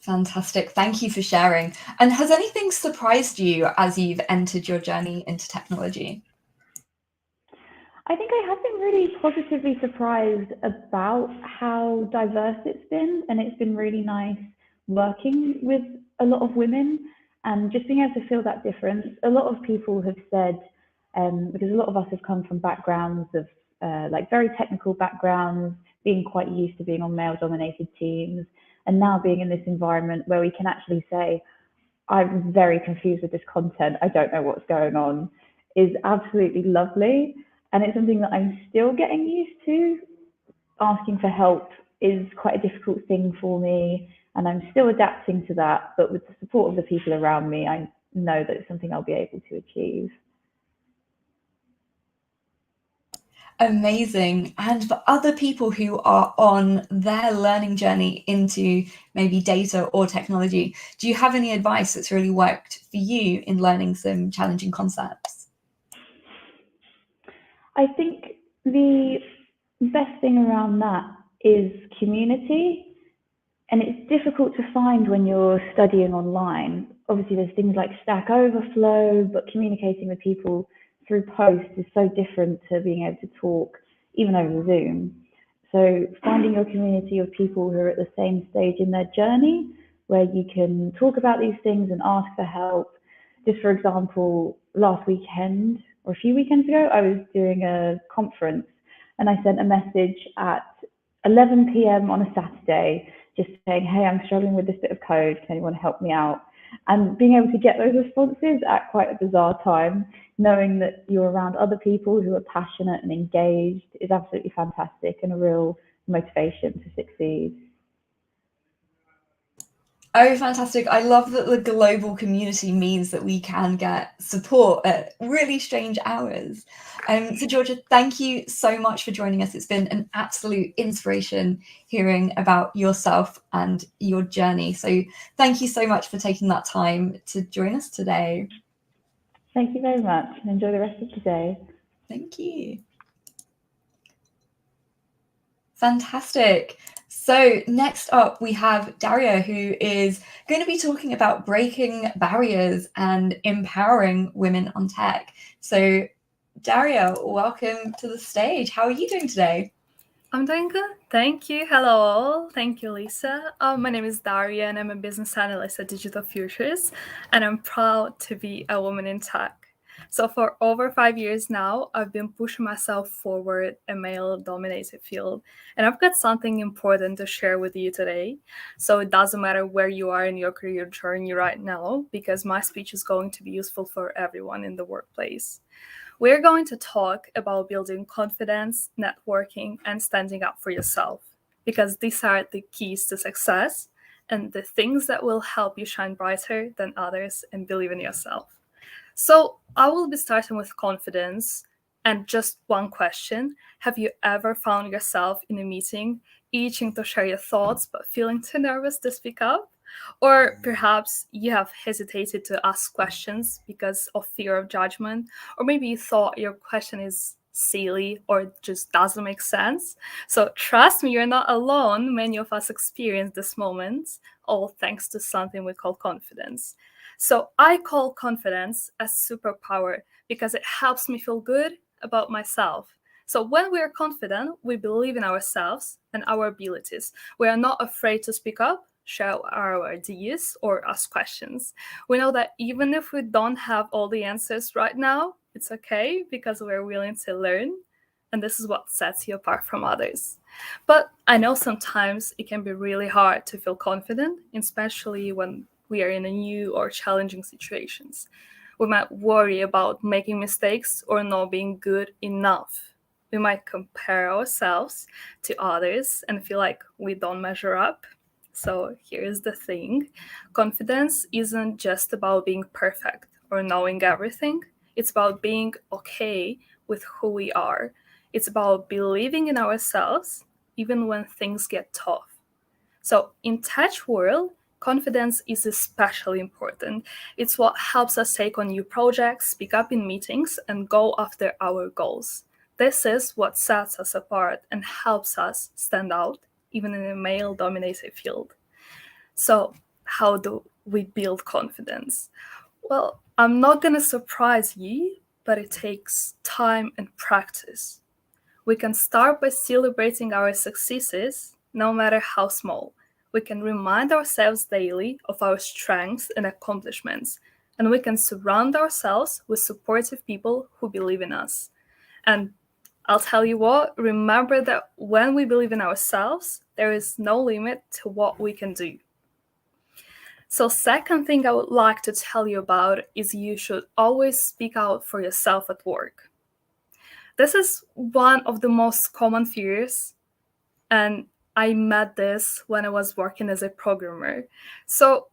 Fantastic. Thank you for sharing. And has anything surprised you as you've entered your journey into technology? I think I have been really positively surprised about how diverse it's been, and it's been really nice working with a lot of women and just being able to feel that difference. A lot of people have said, because a lot of us have come from backgrounds of like very technical backgrounds, being quite used to being on male-dominated teams, and now being in this environment where we can actually say, I'm very confused with this content, I don't know what's going on, is absolutely lovely. And it's something that I'm still getting used to. Asking for help is quite a difficult thing for me, and I'm still adapting to that. But with the support of the people around me, I know that it's something I'll be able to achieve. Amazing. And for other people who are on their learning journey into maybe data or technology, do you have any advice that's really worked for you in learning some challenging concepts? I think the best thing around that is community. And it's difficult to find when you're studying online. Obviously, there's things like Stack Overflow, but communicating with people through posts is so different to being able to talk, even over Zoom. So finding your community of people who are at the same stage in their journey, where you can talk about these things and ask for help. Just for example, last weekend or a few weekends ago, I was doing a conference and I sent a message at 11 p.m. on a Saturday, just saying, hey, I'm struggling with this bit of code, can anyone help me out? And being able to get those responses at quite a bizarre time, knowing that you're around other people who are passionate and engaged, is absolutely fantastic and a real motivation to succeed. Oh, fantastic. I love that the global community means that we can get support at really strange hours. So, Georgia, thank you so much for joining us. It's been an absolute inspiration hearing about yourself and your journey. So thank you so much for taking that time to join us today. Thank you very much, and enjoy the rest of the day. Thank you. Fantastic. So next up, we have Daria, who is going to be talking about breaking barriers and empowering women on tech. So Daria, welcome to the stage. How are you doing today? I'm doing good. Thank you. Hello all. Thank you, Lisa. My name is Daria and I'm a business analyst at Digital Futures, and I'm proud to be a woman in tech. So for over 5 years now, I've been pushing myself forward a male-dominated field, and I've got something important to share with you today. So it doesn't matter where you are in your career journey right now, because my speech is going to be useful for everyone in the workplace. We're going to talk about building confidence, networking, and standing up for yourself, because these are the keys to success and the things that will help you shine brighter than others and believe in yourself. So I will be starting with confidence and just one question. Have you ever found yourself in a meeting itching to share your thoughts but feeling too nervous to speak up? Or perhaps you have hesitated to ask questions because of fear of judgment, or maybe you thought your question is silly, or just doesn't make sense. So trust me, you're not alone. Many of us experience this moment, all thanks to something we call confidence. So I call confidence a superpower because it helps me feel good about myself. So when we are confident, we believe in ourselves and our abilities. We are not afraid to speak up, share our ideas, or ask questions. We know that even if we don't have all the answers right now, it's okay because we're willing to learn. And this is what sets you apart from others. But I know sometimes it can be really hard to feel confident, especially when we are in a new or challenging situations. We might worry about making mistakes or not being good enough. We might compare ourselves to others and feel like we don't measure up. So here's the thing: confidence isn't just about being perfect or knowing everything, it's about being okay with who we are. It's about believing in ourselves even when things get tough. So in tech world, confidence is especially important. It's what helps us take on new projects, speak up in meetings, and go after our goals. This is what sets us apart and helps us stand out, even in a male-dominated field. So how do we build confidence? Well, I'm not going to surprise you, but it takes time and practice. We can start by celebrating our successes, no matter how small. We can remind ourselves daily of our strengths and accomplishments, and we can surround ourselves with supportive people who believe in us. And I'll tell you what, remember that when we believe in ourselves, there is no limit to what we can do. So, second thing I would like to tell you about is you should always speak out for yourself at work. This is one of the most common fears, and I met this when I was working as a programmer. So,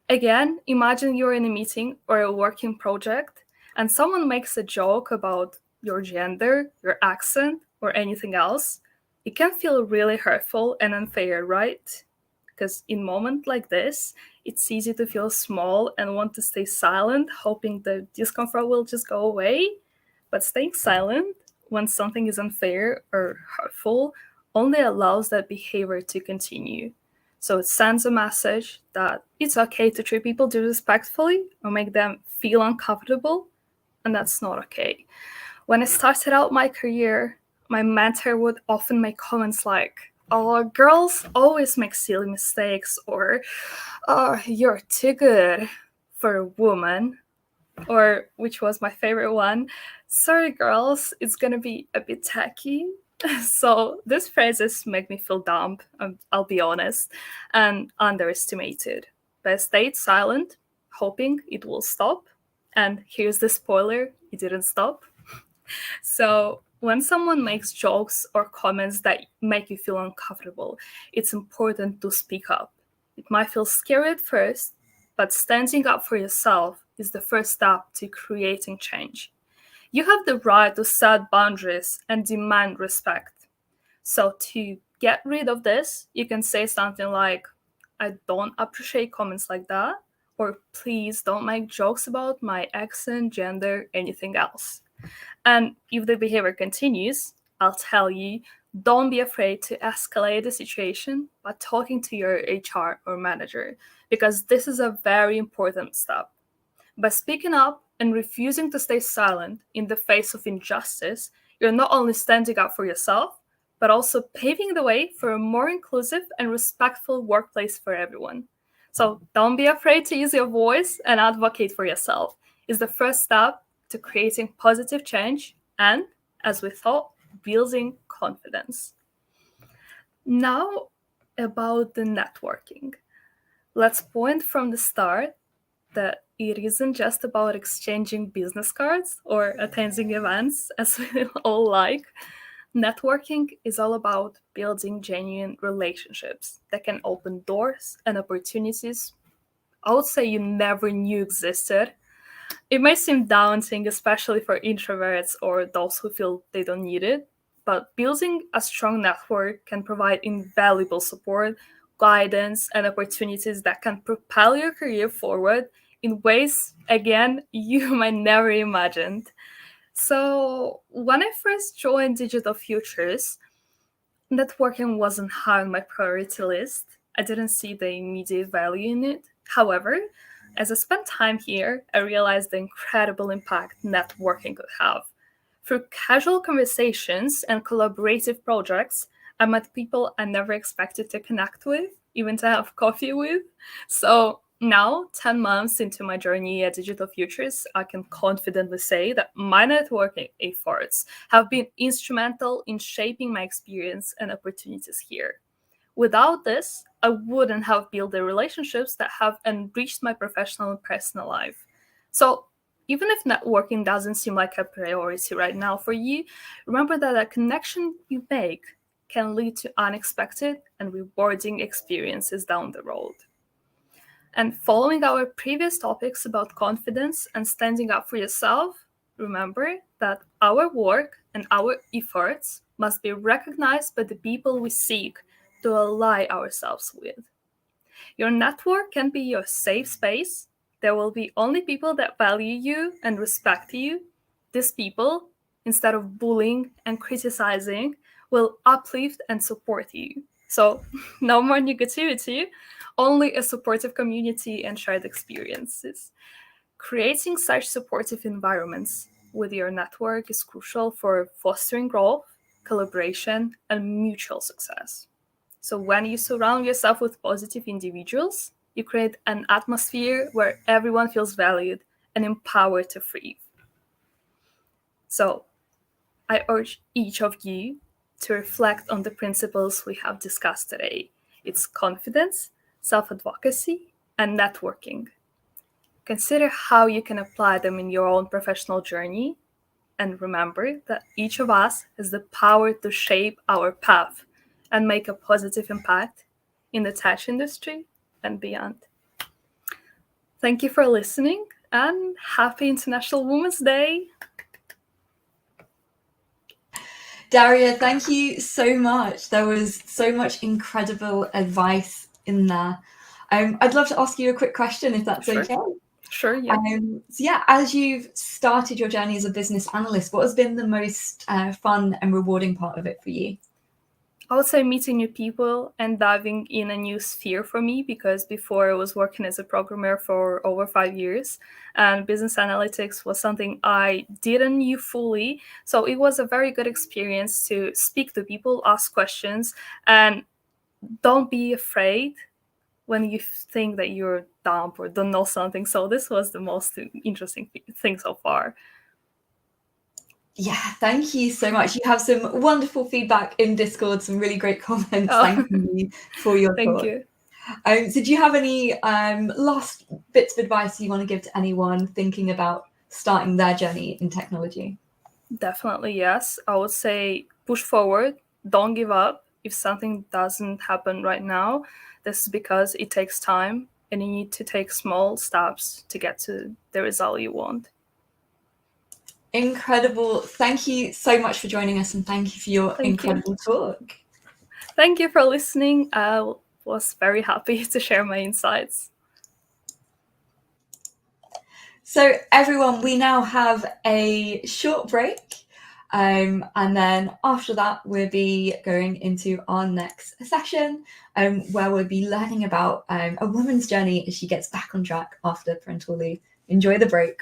again, imagine you're in a meeting or a working project, and someone makes a joke about your gender, your accent, or anything else. It can feel really hurtful and unfair, right? Because in moments like this, it's easy to feel small and want to stay silent, hoping the discomfort will just go away. But staying silent when something is unfair or hurtful only allows that behavior to continue. So it sends a message that it's okay to treat people disrespectfully or make them feel uncomfortable, and that's not okay. When I started out my career, my mentor would often make comments like, "Oh, girls always make silly mistakes," or "Oh, you're too good for a woman," or, which was my favorite one, "Sorry, girls, it's gonna be a bit tacky." So these phrases make me feel dumb, I'll be honest, and underestimated. But I stayed silent, hoping it will stop. And here's the spoiler: it didn't stop. So when someone makes jokes or comments that make you feel uncomfortable, it's important to speak up. It might feel scary at first, but standing up for yourself is the first step to creating change. You have the right to set boundaries and demand respect. So to get rid of this, you can say something like, "I don't appreciate comments like that," or "Please don't make jokes about my accent, gender, anything else." And if the behavior continues, I'll tell you, don't be afraid to escalate the situation by talking to your HR or manager, because this is a very important step. By speaking up and refusing to stay silent in the face of injustice, you're not only standing up for yourself, but also paving the way for a more inclusive and respectful workplace for everyone. So don't be afraid to use your voice and advocate for yourself. It's the first step to creating positive change and, as we thought, building confidence. Now, about the networking. Let's point from the start that it isn't just about exchanging business cards or attending events, as we all like. Networking is all about building genuine relationships that can open doors and opportunities I would say you never knew existed. It may seem daunting, especially for introverts or those who feel they don't need it, but building a strong network can provide invaluable support, guidance, and opportunities that can propel your career forward in ways, again, you might never imagined. So when I first joined Digital Futures, networking wasn't high on my priority list. I didn't see the immediate value in it. However, as I spent time here, I realized the incredible impact networking could have. Through casual conversations and collaborative projects, I met people I never expected to connect with, even to have coffee with. So now, 10 months into my journey at Digital Futures, I can confidently say that my networking efforts have been instrumental in shaping my experience and opportunities here. Without this, I wouldn't have built the relationships that have enriched my professional and personal life. So, even if networking doesn't seem like a priority right now for you, remember that a connection you make can lead to unexpected and rewarding experiences down the road. And following our previous topics about confidence and standing up for yourself, remember that our work and our efforts must be recognized by the people we seek to ally ourselves with. Your network can be your safe space. There will be only people that value you and respect you. These people, instead of bullying and criticizing, will uplift and support you. So, no more negativity, only a supportive community and shared experiences. Creating such supportive environments with your network is crucial for fostering growth, collaboration, and mutual success. So, when you surround yourself with positive individuals, you create an atmosphere where everyone feels valued and empowered to thrive. So, I urge each of you to reflect on the principles we have discussed today. It's confidence, self advocacy, and networking. Consider how you can apply them in your own professional journey, and remember that each of us has the power to shape our path and make a positive impact in the tech industry and beyond. Thank you for listening, and happy International Women's Day! Daria, thank you so much. There was so much incredible advice in there. I'd love to ask you a quick question, if that's Sure. okay. Sure, yeah. So yeah, as you've started your journey as a business analyst, what has been the most fun and rewarding part of it for you? I would say meeting new people and diving in a new sphere for me, because before I was working as a programmer for over 5 years, and business analytics was something I didn't know fully. So it was a very good experience to speak to people, ask questions, and don't be afraid when you think that you're dumb or don't know something. So this was the most interesting thing so far. Yeah, thank you so much. You have some wonderful feedback in Discord, some really great comments. Oh. Thank you for your Thank thoughts. you. So do you have any last bits of advice you want to give to anyone thinking about starting their journey in technology? Definitely, yes. I would say push forward, don't give up. If something doesn't happen right now, this is because it takes time and you need to take small steps to get to the result you want. Incredible. Thank you so much for joining us, and thank you for your incredible talk. Thank you for listening. I was very happy to share my insights. So everyone, we now have a short break. And then after that, we'll be going into our next session where we'll be learning about a woman's journey as she gets back on track after parental leave. Enjoy the break.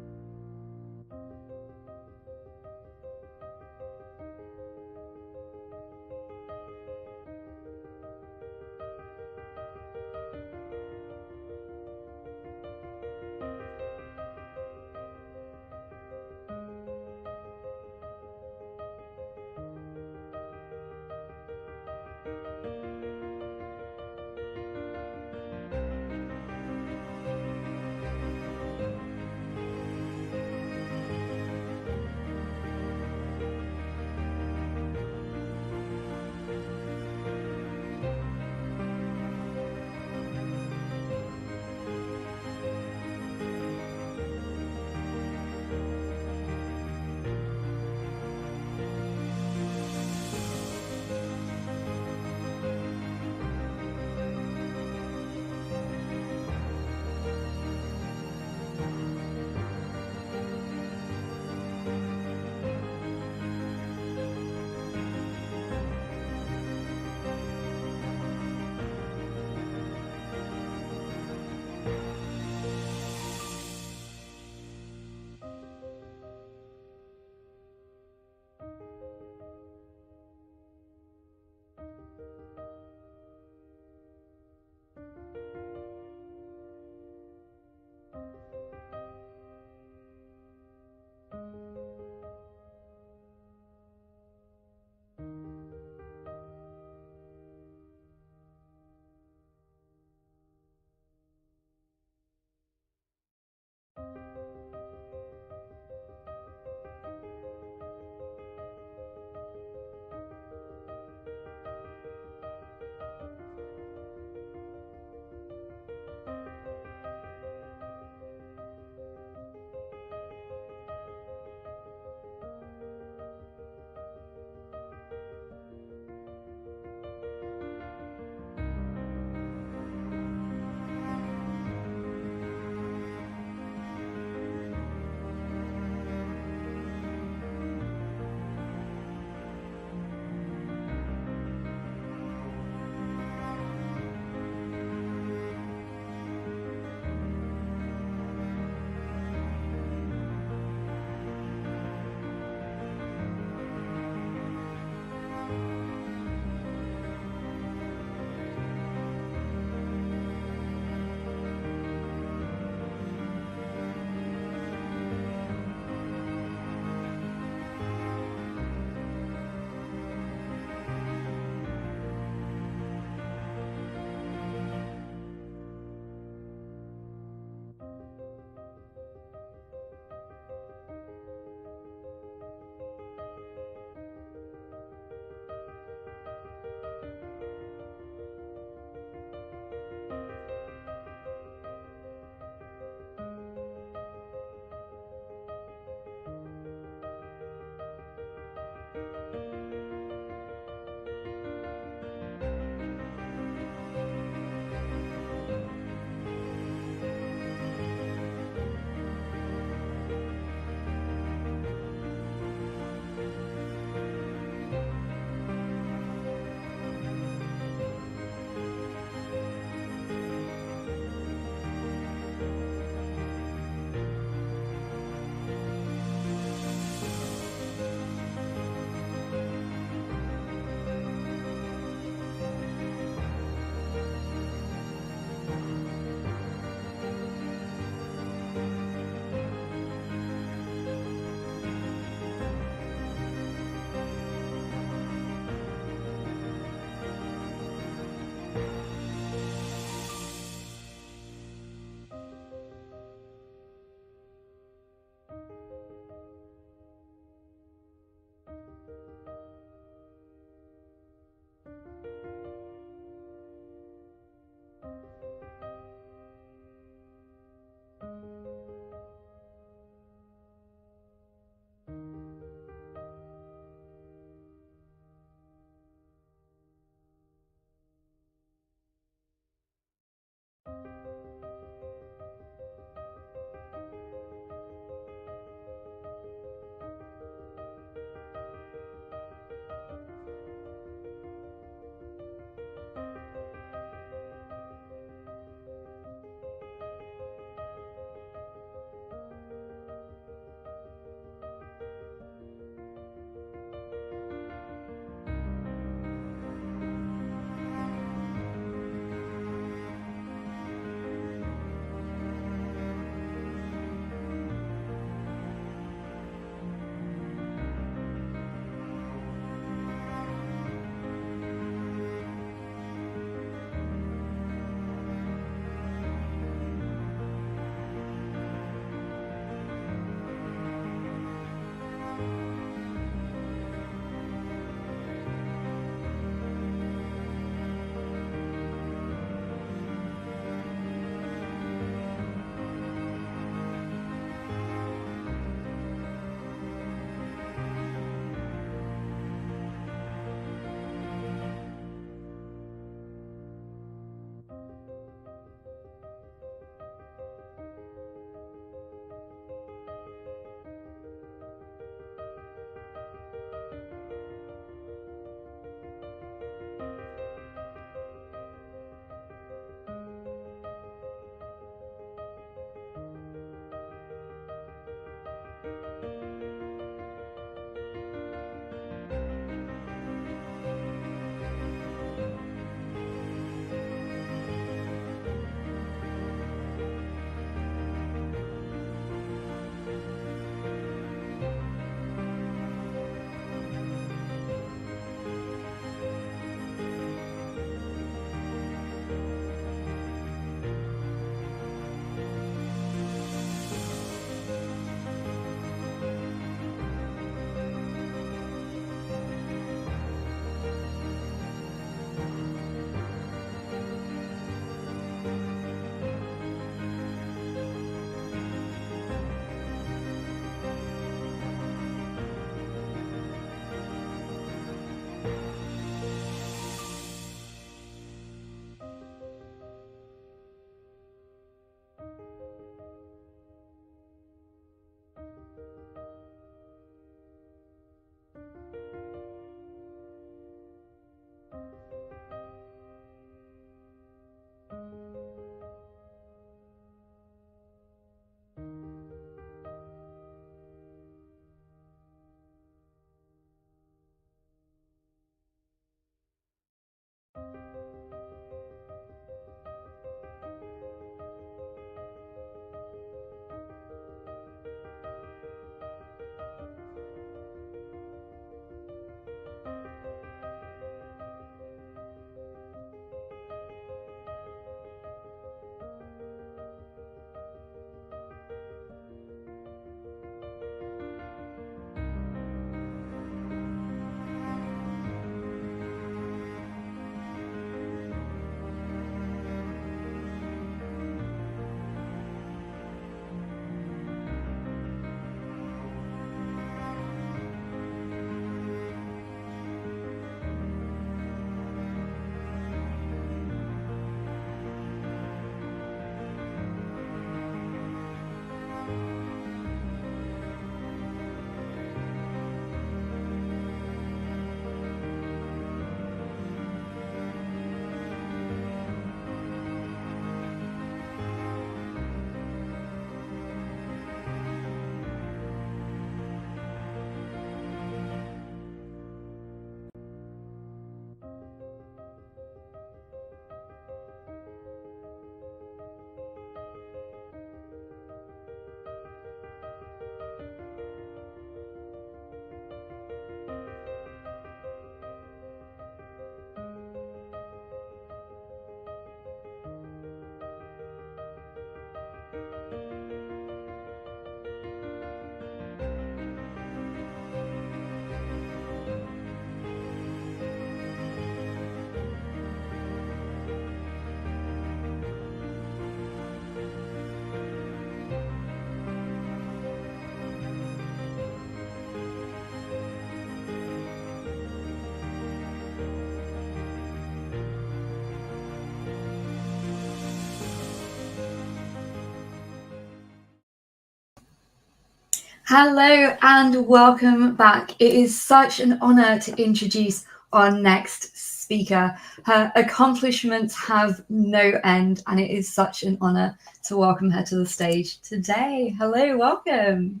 Hello and welcome back. It is such an honour to introduce our next speaker. Her accomplishments have no end, and it is such an honour to welcome her to the stage today. Hello, welcome.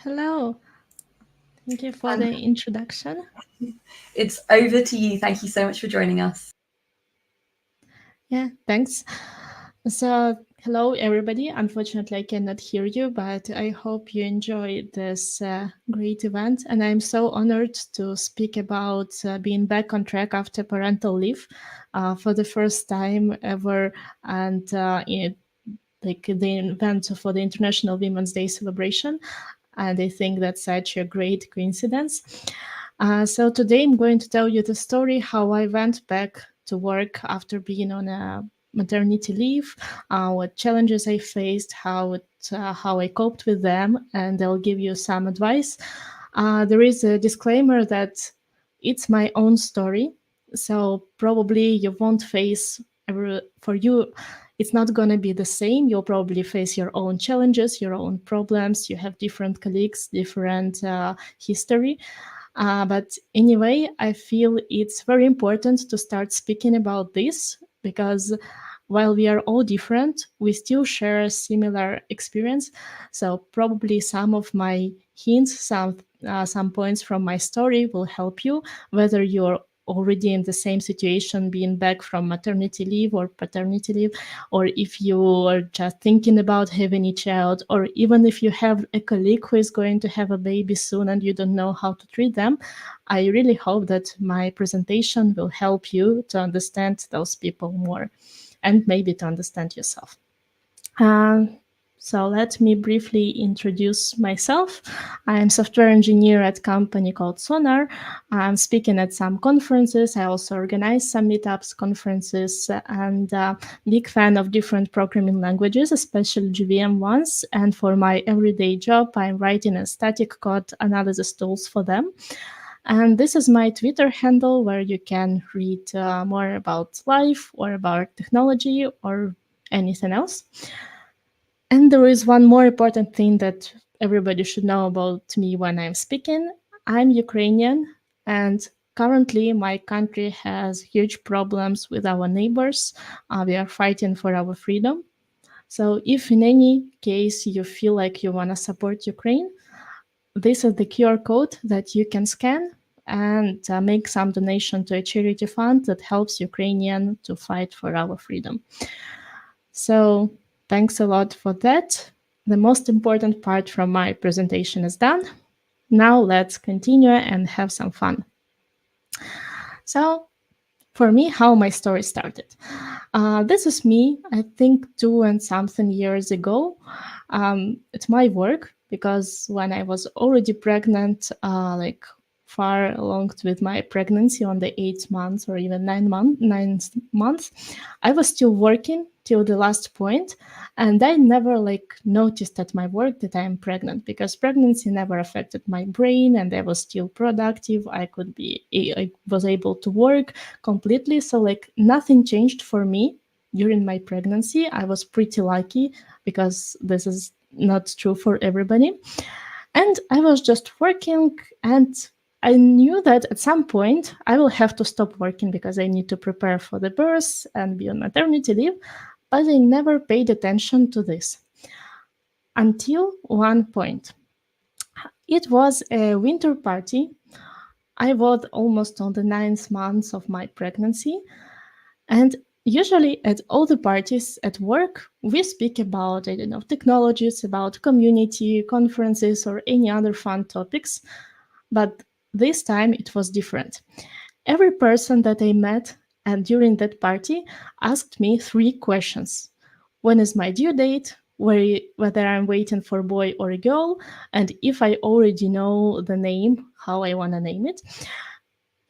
Hello. Thank you for the introduction. It's over to you. Thank you so much for joining us. Yeah, thanks. So, hello, everybody. Unfortunately, I cannot hear you, but I hope you enjoyed this great event. And I'm so honored to speak about being back on track after parental leave for the first time ever. And like the event for the International Women's Day celebration. And I think that's such a great coincidence. So today I'm going to tell you the story how I went back to work after being on a maternity leave, what challenges I faced, how I coped with them, and I'll give you some advice. There is a disclaimer that it's my own story, so probably you won't face for you. It's not going to be the same. You'll probably face your own challenges, your own problems. You have different colleagues, different history. But anyway, I feel it's very important to start speaking about this because while we are all different, we still share a similar experience. So probably some of my hints, some points from my story will help you, whether you're already in the same situation, being back from maternity leave or paternity leave, or if you are just thinking about having a child, or even if you have a colleague who is going to have a baby soon and you don't know how to treat them. I really hope that my presentation will help you to understand those people more and maybe to understand yourself. So let me briefly introduce myself. I am software engineer at a company called Sonar. I'm speaking at some conferences. I also organize some meetups, conferences, and big fan of different programming languages, especially JVM ones. And for my everyday job, I'm writing a static code analysis tools for them. And this is my Twitter handle where you can read more about life or about technology or anything else. And there is one more important thing that everybody should know about me when I'm speaking. I'm Ukrainian, and currently my country has huge problems with our neighbors. We are fighting for our freedom. So if in any case you feel like you want to support Ukraine, this is the QR code that you can scan and make some donation to a charity fund that helps Ukrainian to fight for our freedom. So thanks a lot for that. The most important part from my presentation is done. Now let's continue and have some fun. So for me, how my story started. This is me, I think 2 and something years ago. It's my work because when I was already pregnant, like far along with my pregnancy on the 8th month or even 9th month, I was still working till the last point, and I never like noticed at my work that I am pregnant because pregnancy never affected my brain, and I was still productive. I was able to work completely, so like nothing changed for me during my pregnancy. I was pretty lucky because this is not true for everybody. And I was just working, and I knew that at some point I will have to stop working because I need to prepare for the birth and be on maternity leave, but I never paid attention to this until one point. It was a winter party. I was almost on the 9th month of my pregnancy, and usually at all the parties at work, we speak about, I don't know, technologies, about community, conferences, or any other fun topics. But this time it was different. Every person that I met and during that party asked me 3 questions. When is my due date? Whether I'm waiting for a boy or a girl, and if I already know the name, how I want to name it.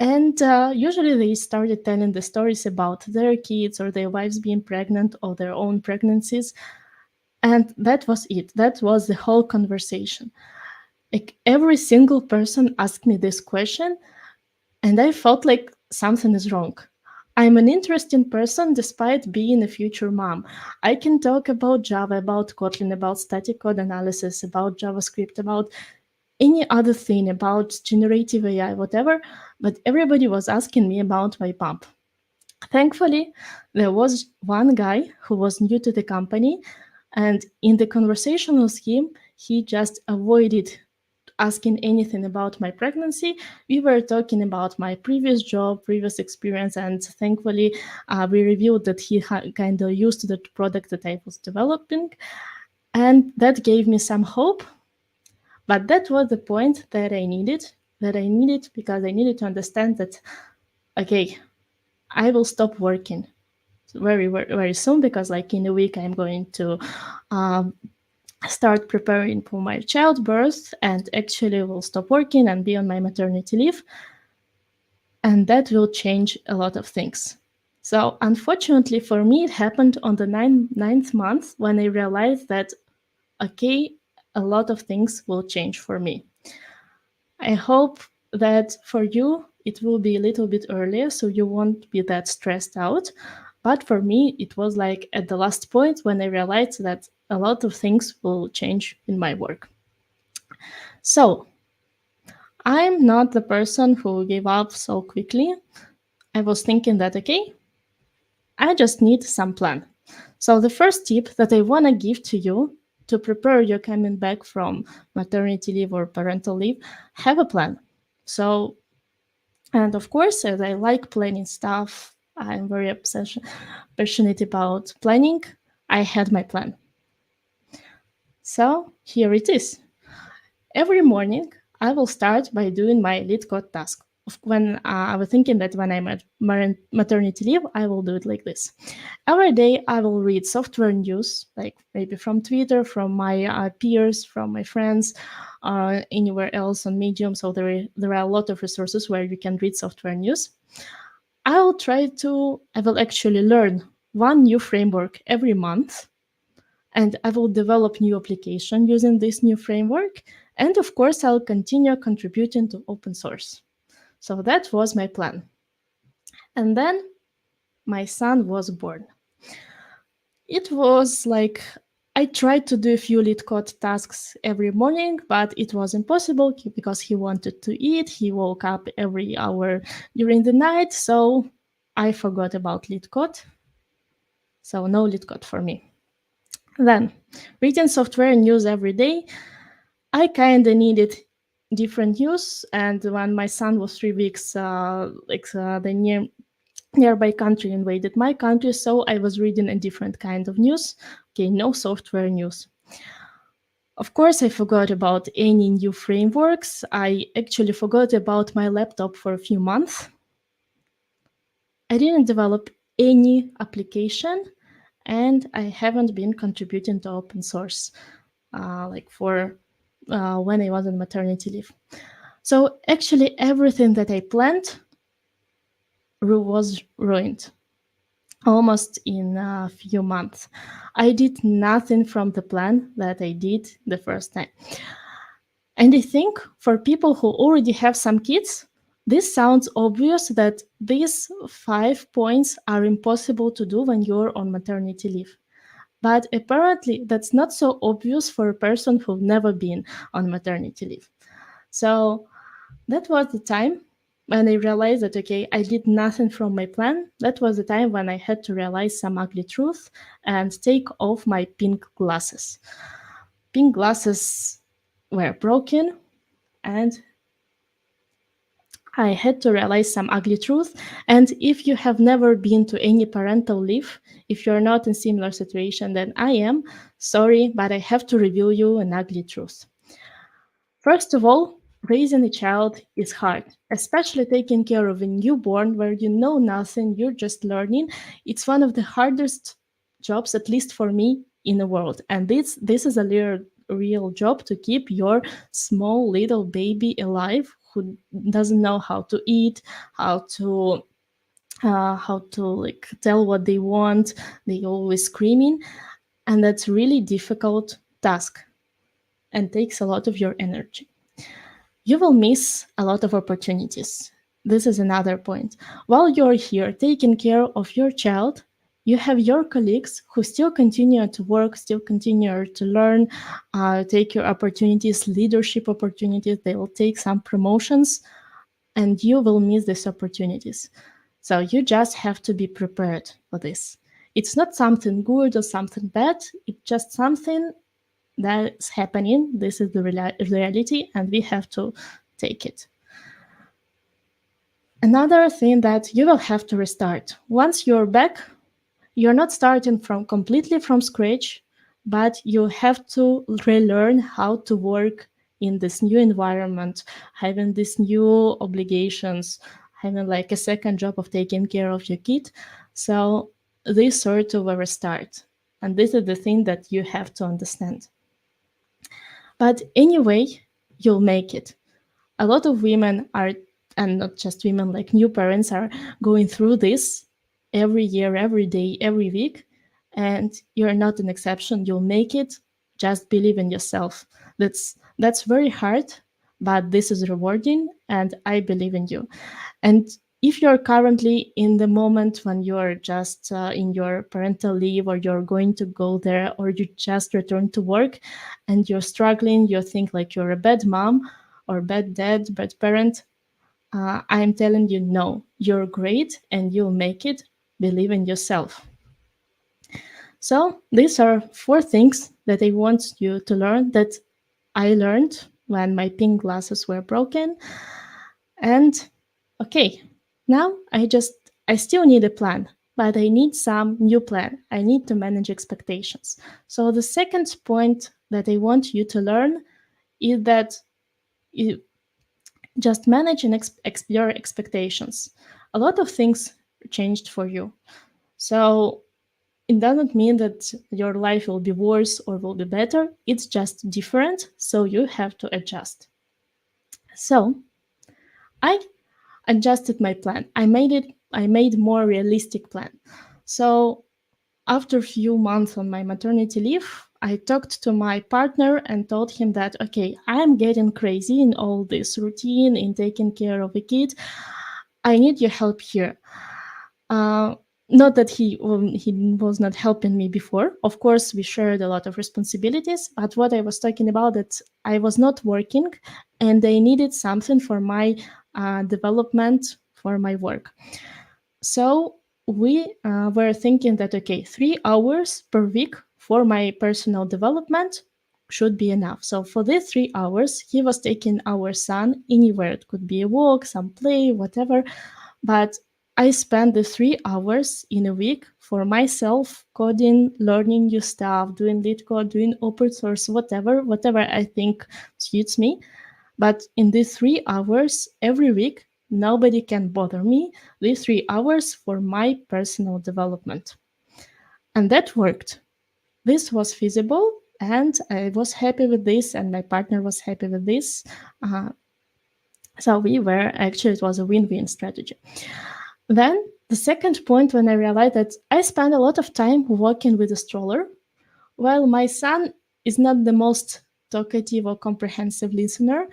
And usually they started telling the stories about their kids or their wives being pregnant or their own pregnancies. And that was it. That was the whole conversation. Like every single person asked me this question, and I felt like something is wrong. I'm an interesting person despite being a future mom. I can talk about Java, about Kotlin, about static code analysis, about JavaScript, about any other thing, about generative AI, whatever, but everybody was asking me about my pump. Thankfully, there was one guy who was new to the company, and in the conversation with him, he just avoided asking anything about my pregnancy. We were talking about my previous job, previous experience, and thankfully, we revealed that he kind of used the product that I was developing, and that gave me some hope. But that was the point that I needed. Because I needed to understand that, okay, I will stop working very soon, because like in a week I'm going to start preparing for my childbirth, and actually will stop working and be on my maternity leave, and that will change a lot of things. So unfortunately for me, it happened on the ninth month, when I realized that, okay, a lot of things will change for me. I hope that for you it will be a little bit earlier, so you won't be that stressed out. But for me, it was like at the last point when I realized that a lot of things will change in my work. So I'm not the person who gave up so quickly. I was thinking that, okay, I just need some plan. So the first tip that I want to give to you to prepare your coming back from maternity leave or parental leave, have a plan. So, and of course, as I like planning stuff, I'm very passionate about planning. I had my plan. So here it is. Every morning, I will start by doing my lead code task. When I was thinking that when I'm at maternity leave, I will do it like this. Every day, I will read software news, like maybe from Twitter, from my peers, from my friends, anywhere else on Medium. So there are a lot of resources where you can read software news. I will actually learn one new framework every month, and I will develop new application using this new framework. And of course, I'll continue contributing to open source. So that was my plan. And then my son was born. It was like I tried to do a few lead code tasks every morning, but it was impossible because he wanted to eat. He woke up every hour during the night, so I forgot about lead code. So no lead code for me. Then, reading software news every day, I kind of needed different news. And when my son was 3 weeks, the nearby country invaded my country, so I was reading a different kind of news. Okay, no software news. Of course, I forgot about any new frameworks. I actually forgot about my laptop for a few months. I didn't develop any application, and I haven't been contributing to open source for when I was on maternity leave. So actually everything that I planned was ruined almost in a few months. I did nothing from the plan that I did the first time. And I think for people who already have some kids, this sounds obvious that these 5 points are impossible to do when you're on maternity leave. But apparently that's not so obvious for a person who've never been on maternity leave. So that was the time when I realized that, okay, I did nothing from my plan. That was the time when I had to realize some ugly truth and take off my pink glasses. Pink glasses were broken, and I had to realize some ugly truth. And if you have never been to any parental leave, if you're not in similar situation than I am, sorry, but I have to reveal you an ugly truth. First of all, raising a child is hard, especially taking care of a newborn where you know nothing, you're just learning. It's one of the hardest jobs, at least for me, in the world. And this is a real job, to keep your small little baby alive who doesn't know how to eat, how to like tell what they want. They always screaming, and that's really difficult task and takes a lot of your energy. You will miss a lot of opportunities. this is another point. While you're here taking care of your child, you have your colleagues who still continue to work, still continue to learn, take your opportunities, leadership opportunities. They will take some promotions, and you will miss these opportunities. So you just have to be prepared for this. It's not something good or something bad. It's just something that's happening. This is the reality, and we have to take it. Another thing that you will have to restart. Once you're back, you're not starting from completely from scratch, but you have to relearn how to work in this new environment, having these new obligations, having like a second job of taking care of your kid. So this sort of a restart. And this is the thing that you have to understand. But anyway, you'll make it. A lot of women are, and not just women, like new parents are going through this every year, every day, every week, and you're not an exception. You'll make it. Just believe in yourself. That's very hard, but this is rewarding, and I believe in you. And if you're currently in the moment when you're just in your parental leave, or you're going to go there, or you just return to work and you're struggling, you think like you're a bad mom or bad dad, bad parent, I'm telling you, no, you're great and you'll make it. Believe in yourself. So these are 4 things that I want you to learn, that I learned when my pink glasses were broken. And okay, now I still need a plan, but I need some new plan. I need to manage expectations. So the second point that I want you to learn is that you just manage and your expectations. A lot of things changed for you. So it doesn't mean that your life will be worse or will be better. It's just different. So you have to adjust. So I adjusted my plan. I made more realistic plan. So after a few months on my maternity leave, I talked to my partner and told him that, okay, I'm getting crazy in all this routine, in taking care of a kid. I need your help here. Not that he was not helping me before. Of course, we shared a lot of responsibilities, but what I was talking about, that I was not working and I needed something for my development, for my work. So we were thinking that, okay, 3 hours per week for my personal development should be enough. So for these 3 hours, he was taking our son anywhere. It could be a walk, some play, whatever. But I spent the 3 hours in a week for myself, coding, learning new stuff, doing lead code, doing open source, whatever I think suits me. But in these 3 hours every week, nobody can bother me. These 3 hours for my personal development. And that worked. This was feasible, and I was happy with this, and my partner was happy with this. So it was a win-win strategy. Then the second point, when I realized that I spend a lot of time walking with a stroller, while my son is not the most talkative or comprehensive listener.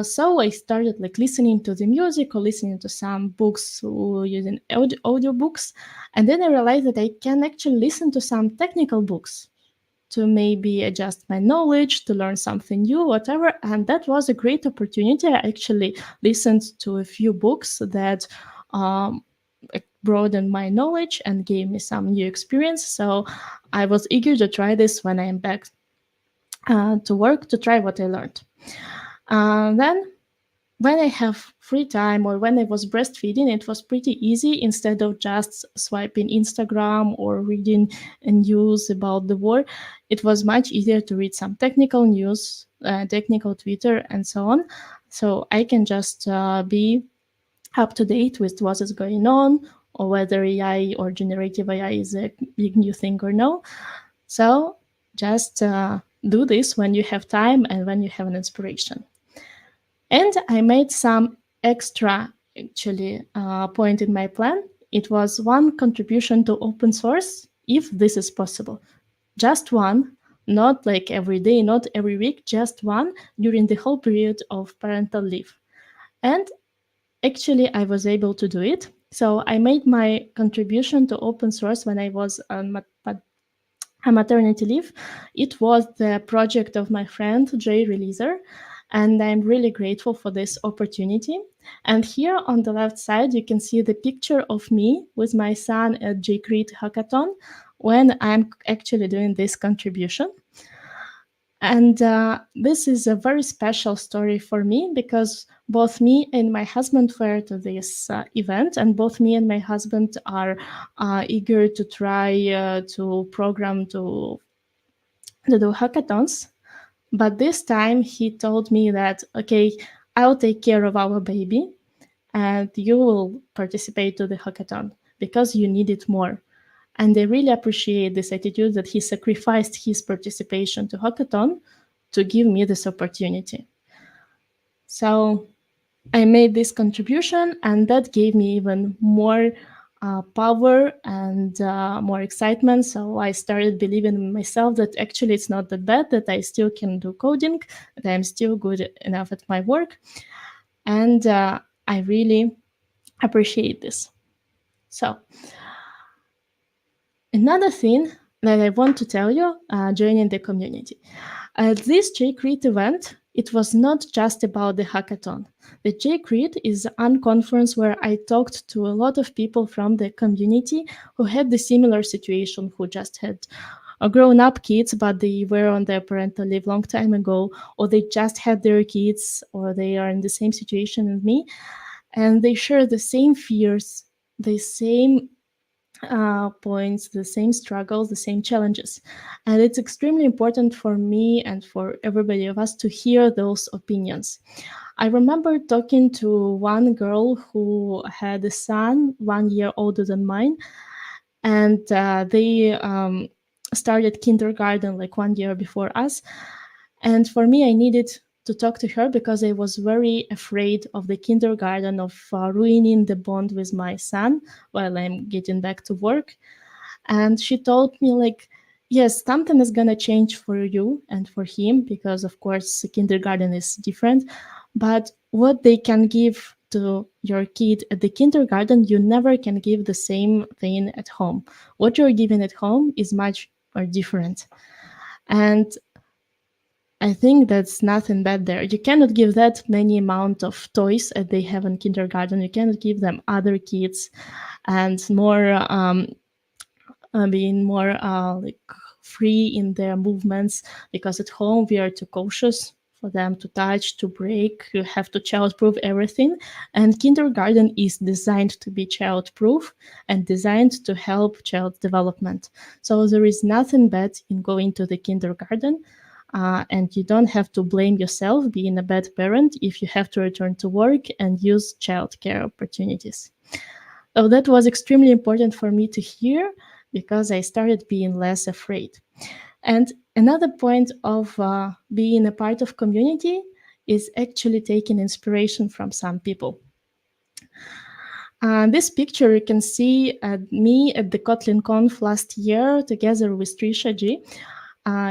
So I started like listening to the music or listening to some books using audio books. And then I realized that I can actually listen to some technical books to maybe adjust my knowledge, to learn something new, whatever. And that was a great opportunity. I actually listened to a few books that broadened my knowledge and gave me some new experience. So I was eager to try this when I am back to work, to try what I learned. Then when I have free time or when I was breastfeeding, it was pretty easy. Instead of just swiping Instagram or reading news about the war, it was much easier to read some technical news, technical Twitter, and so on. So I can just be up to date with what is going on, or whether AI or generative AI is a big new thing or no. So just do this when you have time and when you have an inspiration. And I made some extra, actually, point in my plan. It was one contribution to open source, if this is possible. Just one, not like every day, not every week, just one during the whole period of parental leave. And actually I was able to do it. So I made my contribution to open source when I was on a maternity leave. It was the project of my friend Jay Releaser, and I'm really grateful for this opportunity. And here on the left side, you can see the picture of me with my son at JCreate Hackathon when I'm actually doing this contribution. And this is a very special story for me because both me and my husband were to this event, and both me and my husband are eager to try to program to do hackathons. But this time he told me that, okay, I'll take care of our baby and you will participate to the hackathon because you need it more. And I really appreciate this attitude that he sacrificed his participation to hackathon to give me this opportunity. So I made this contribution, and that gave me even more power and more excitement. So I started believing in myself that actually it's not that bad, that I still can do coding, that I'm still good enough at my work. And I really appreciate this. So another thing that I want to tell you, joining the community. At this JCreate event, it was not just about the hackathon. The JCreate is an conference where I talked to a lot of people from the community who had the similar situation, who just had grown-up kids, but they were on their parental leave long time ago, or they just had their kids, or they are in the same situation as me, and they share the same fears, the same points, the same struggles, the same challenges. And it's extremely important for me and for everybody of us to hear those opinions. I remember talking to one girl who had a son 1 year older than mine, and they started kindergarten like 1 year before us. And for me, I needed to talk to her because I was very afraid of the kindergarten, of ruining the bond with my son while I'm getting back to work. And she told me, like, yes, something is going to change for you and for him because, of course, kindergarten is different. But what they can give to your kid at the kindergarten, you never can give the same thing at home. What you're giving at home is much more different. And I think that's nothing bad there. You cannot give that many amount of toys that they have in kindergarten. You cannot give them other kids and more being more like free in their movements, because at home we are too cautious for them to touch, to break. You have to child-proof everything, and kindergarten is designed to be child-proof and designed to help child development. So there is nothing bad in going to the kindergarten. And you don't have to blame yourself being a bad parent if you have to return to work and use childcare opportunities. So that was extremely important for me to hear because I started being less afraid. And another point of being a part of community is actually taking inspiration from some people. This picture, you can see me at the Kotlin Conf last year together with Trisha G.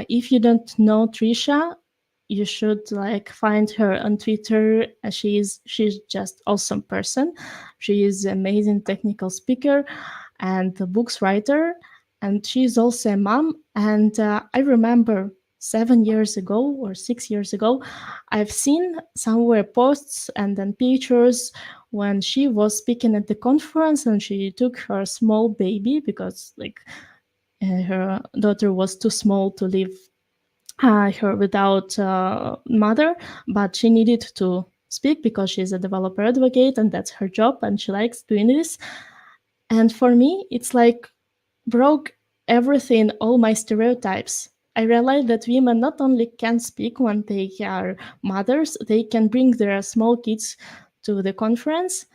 If you don't know Trisha, you should like find her on Twitter. She's just awesome person. She is an amazing technical speaker and a books writer, and she's also a mom. And I remember 7 years ago or 6 years ago, I've seen somewhere posts and then pictures when she was speaking at the conference, and she took her small baby because like her daughter was too small to leave her without mother, but she needed to speak because she's a developer advocate and that's her job and she likes doing this. And for me, it's like broke everything, all my stereotypes. I realized that women not only can speak when they are mothers, they can bring their small kids to the conference,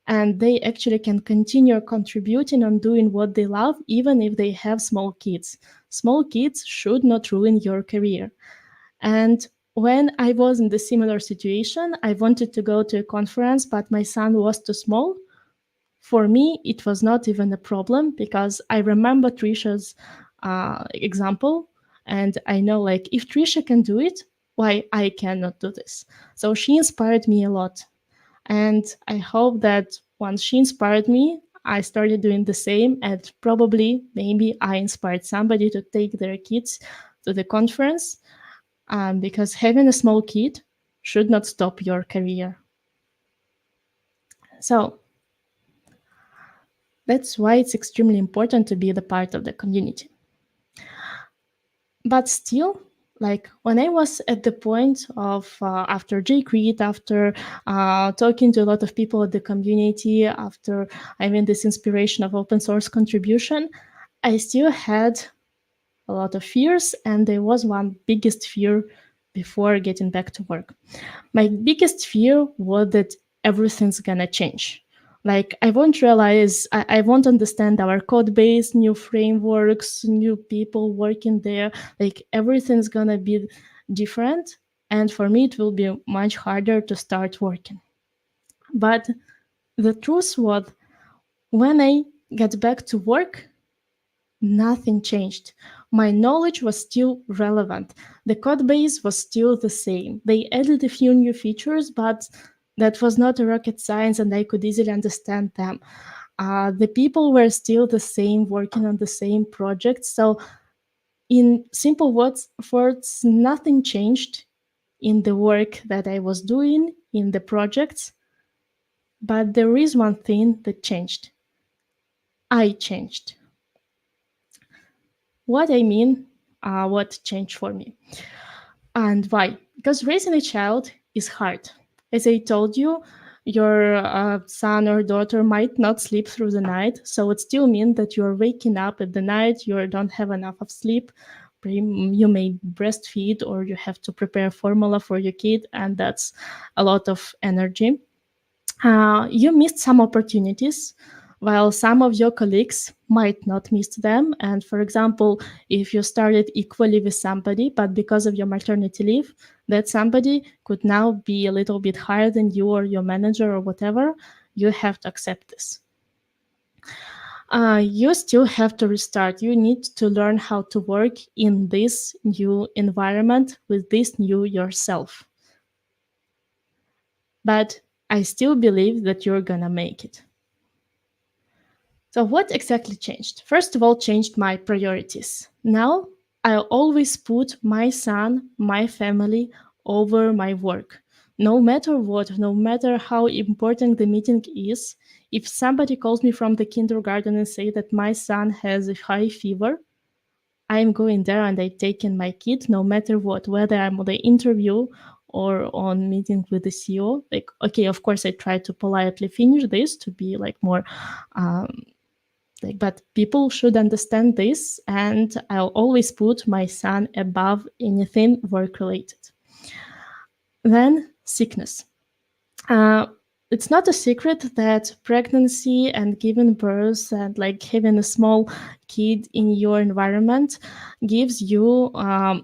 and they actually can continue contributing and doing what they love, even if they have small kids. Small kids should not ruin your career. And when I was in the similar situation, I wanted to go to a conference, but my son was too small. For me, it was not even a problem because I remember Trisha's example, and I know like if Trisha can do it, why I cannot do this? So she inspired me a lot. And I hope that once she inspired me, I started doing the same, and probably maybe I inspired somebody to take their kids to the conference, because having a small kid should not stop your career. So that's why it's extremely important to be the part of the community. But still, like when I was at the point of after JCREAT, after talking to a lot of people at the community, after having this inspiration of open source contribution, I still had a lot of fears, and there was one biggest fear before getting back to work. My biggest fear was that everything's gonna change. Like I won't realize, I won't understand our code base, new frameworks, new people working there. Like everything's gonna be different. And for me, it will be much harder to start working. But the truth was, when I got back to work, nothing changed. My knowledge was still relevant. The code base was still the same. They added a few new features, but that was not a rocket science, and I could easily understand them. The people were still the same, working on the same project. So, in simple words, nothing changed in the work that I was doing, in the projects. But there is one thing that changed. I changed. What I mean, what changed for me. And why? Because raising a child is hard. As I told you, your son or daughter might not sleep through the night, so it still means that you're waking up at the night, you don't have enough of sleep, you may breastfeed, or you have to prepare formula for your kid, and that's a lot of energy. You missed some opportunities, while some of your colleagues might not miss them. And for example, if you started equally with somebody, but because of your maternity leave, that somebody could now be a little bit higher than you or your manager or whatever, you have to accept this. You still have to restart. You need to learn how to work in this new environment with this new yourself. But I still believe that you're gonna make it. So what exactly changed? First of all, changed my priorities. Now I always put my son, my family over my work. No matter what, no matter how important the meeting is, if somebody calls me from the kindergarten and say that my son has a high fever, I'm going there and I take in my kid no matter what, whether I'm on the interview or on meeting with the CEO. Like, okay, of course I try to politely finish this to be like more but people should understand this, and I'll always put my son above anything work related. Then sickness. It's not a secret that pregnancy and giving birth and like having a small kid in your environment gives you a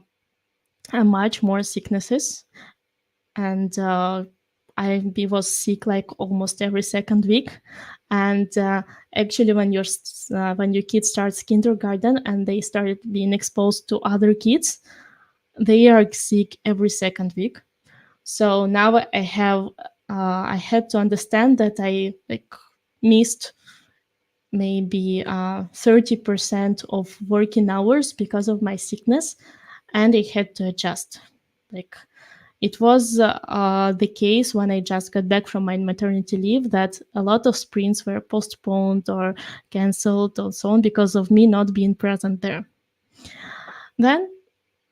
much more sicknesses. And I was sick like almost every second week. And actually, when your kid starts kindergarten and they started being exposed to other kids, they are sick every second week. So now I had to understand that I missed maybe 30% of working hours because of my sickness, and I had to adjust. It was the case when I just got back from my maternity leave that a lot of sprints were postponed or canceled and so on because of me not being present there. Then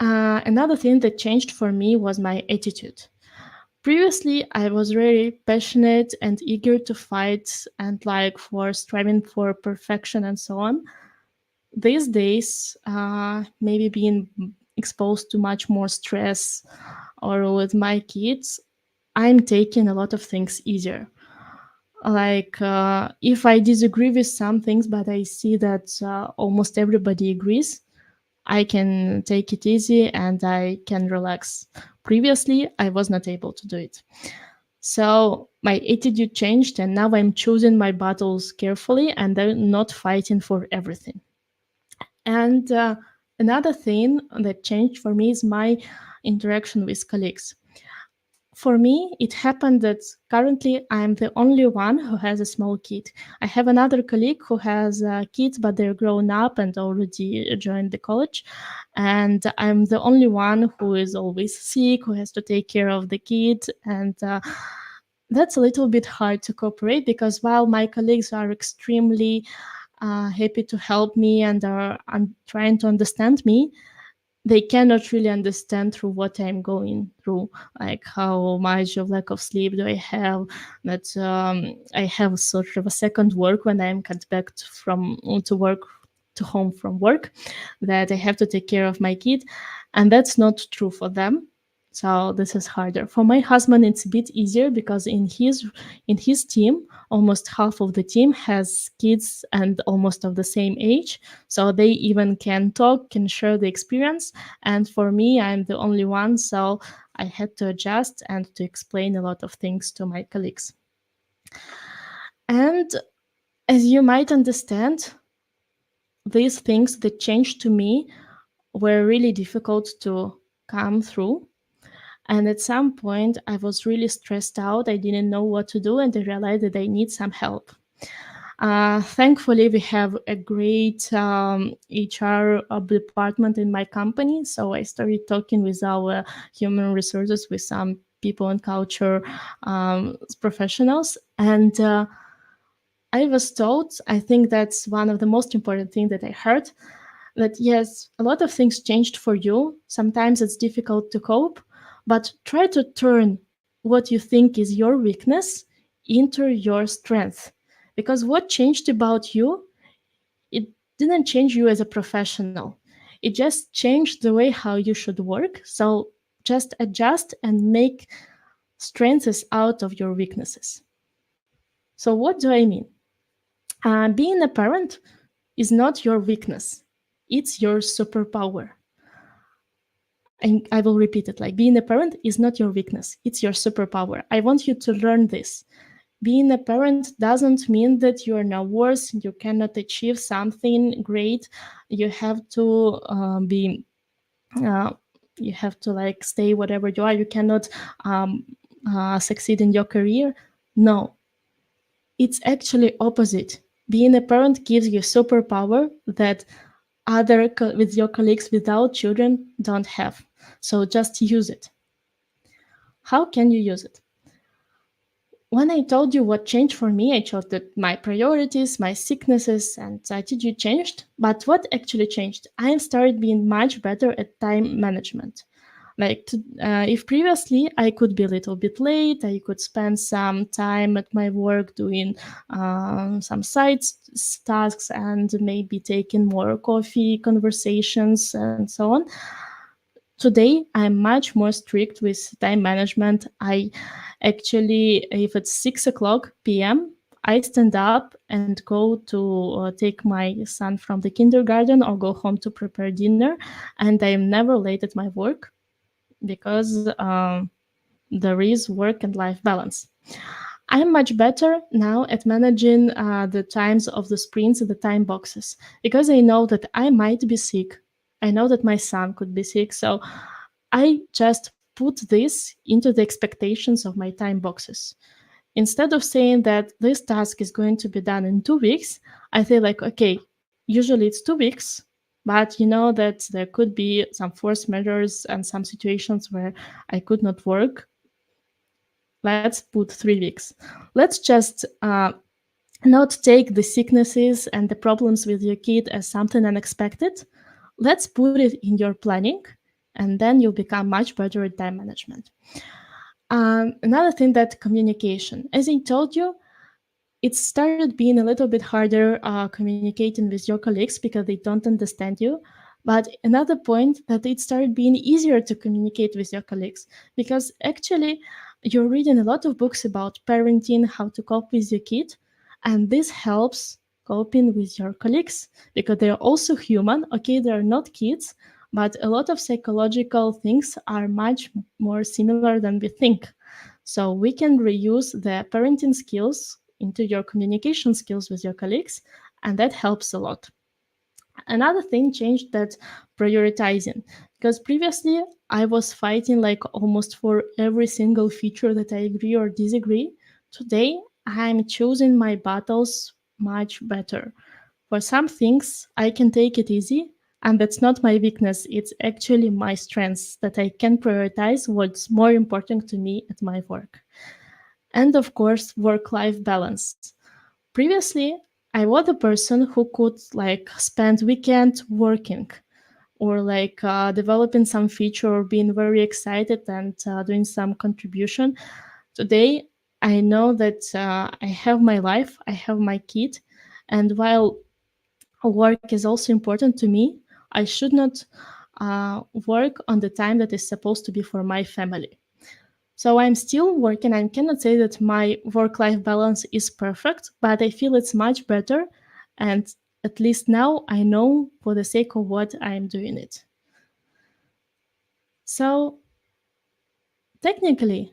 another thing that changed for me was my attitude. Previously, I was very passionate and eager to fight and for striving for perfection and so on. These days, maybe being exposed to much more stress or with my kids, I'm taking a lot of things easier. If I disagree with some things, but I see that almost everybody agrees, I can take it easy and I can relax. Previously, I was not able to do it. So my attitude changed, and now I'm choosing my battles carefully and I'm not fighting for everything. And another thing that changed for me is my interaction with colleagues. for me, it happened that currently I'm the only one who has a small kid. I have another colleague who has kids, but they're grown up and already joined the college. And I'm the only one who is always sick, who has to take care of the kid. And that's a little bit hard to cooperate, because while my colleagues are extremely happy to help me and are trying to understand me, they cannot really understand through what I'm going through, like how much of lack of sleep do I have, that I have sort of a second work when I'm cut back to home from work, that I have to take care of my kid, and that's not true for them. So this is harder. For my husband, it's a bit easier, because in his team, almost half of the team has kids and almost of the same age. So they even can talk, can share the experience. And for me, I'm the only one. So I had to adjust and to explain a lot of things to my colleagues. And as you might understand, these things that changed to me were really difficult to come through. And at some point, I was really stressed out. I didn't know what to do, and I realized that I need some help. Thankfully, we have a great HR department in my company. So I started talking with our human resources, with some people and culture professionals. And I was told, I think that's one of the most important things that I heard, that yes, a lot of things changed for you. Sometimes it's difficult to cope, but try to turn what you think is your weakness into your strength. Because what changed about you, it didn't change you as a professional. It just changed the way how you should work. So just adjust and make strengths out of your weaknesses. So what do I mean? Being a parent is not your weakness. It's your superpower. And I will repeat it, like, being a parent is not your weakness. It's your superpower. I want you to learn this. Being a parent doesn't mean that you are now worse, you cannot achieve something great. You have to you have to like stay whatever you are. You cannot succeed in your career. No, it's actually opposite. Being a parent gives you superpower that with your colleagues without children don't have. So just use it. How can you use it? When I told you what changed for me, I told that my priorities, my sicknesses, and attitude changed. But what actually changed? I started being much better at time management. If previously I could be a little bit late, I could spend some time at my work doing some side tasks and maybe taking more coffee conversations and so on. Today, I'm much more strict with time management. I actually, if it's 6 o'clock p.m., I stand up and go to take my son from the kindergarten or go home to prepare dinner. And I am never late at my work because there is work and life balance. I'm much better now at managing the times of the sprints and the time boxes, because I know that I might be sick. I know that my son could be sick. So I just put this into the expectations of my time boxes. Instead of saying that this task is going to be done in 2 weeks, I say like, okay, usually it's 2 weeks, but you know that there could be some force measures and some situations where I could not work. Let's put 3 weeks. Let's just not take the sicknesses and the problems with your kid as something unexpected. Let's put it in your planning, and then you'll become much better at time management. Another thing, that communication. As I told you, it started being a little bit harder communicating with your colleagues because they don't understand you. But another point, that it started being easier to communicate with your colleagues, because actually you're reading a lot of books about parenting, how to cope with your kid, and this helps coping with your colleagues because they're also human. Okay, they're not kids, but a lot of psychological things are much more similar than we think. So we can reuse the parenting skills into your communication skills with your colleagues, and that helps a lot. Another thing changed, that prioritizing, because previously I was fighting like almost for every single feature that I agree or disagree. Today I'm choosing my battles much better. For some things I can take it easy, and that's not my weakness, it's actually my strengths, that I can prioritize what's more important to me at my work. And of course, work-life balance. Previously, I was a person who could like spend weekend working, or like developing some feature, or being very excited and doing some contribution. Today, I know that I have my life, I have my kid, and while work is also important to me, I should not work on the time that is supposed to be for my family. So I'm still working. I cannot say that my work-life balance is perfect, but I feel it's much better. And at least now I know for the sake of what I'm doing it. So technically,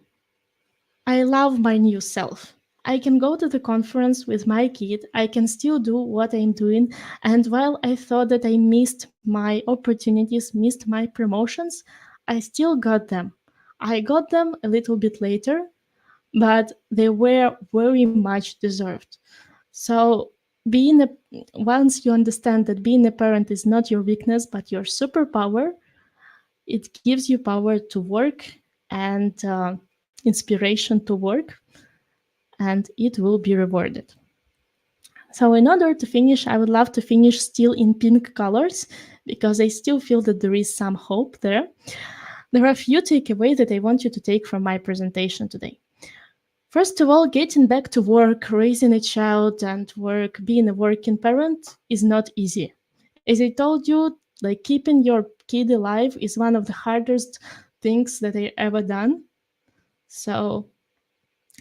I love my new self. I can go to the conference with my kid, I can still do what I'm doing. And while I thought that I missed my opportunities, missed my promotions, I still got them. I got them a little bit later, but they were very much deserved. So being a once you understand that being a parent is not your weakness but your superpower, it gives you power to work and inspiration to work, and it will be rewarded. So in order to finish, I would love to finish still in pink colors, because I still feel that there is some hope there. There are a few takeaways that I want you to take from my presentation today. First of all, getting back to work, raising a child and work, being a working parent is not easy. As I told you, like keeping your kid alive is one of the hardest things that I ever done. So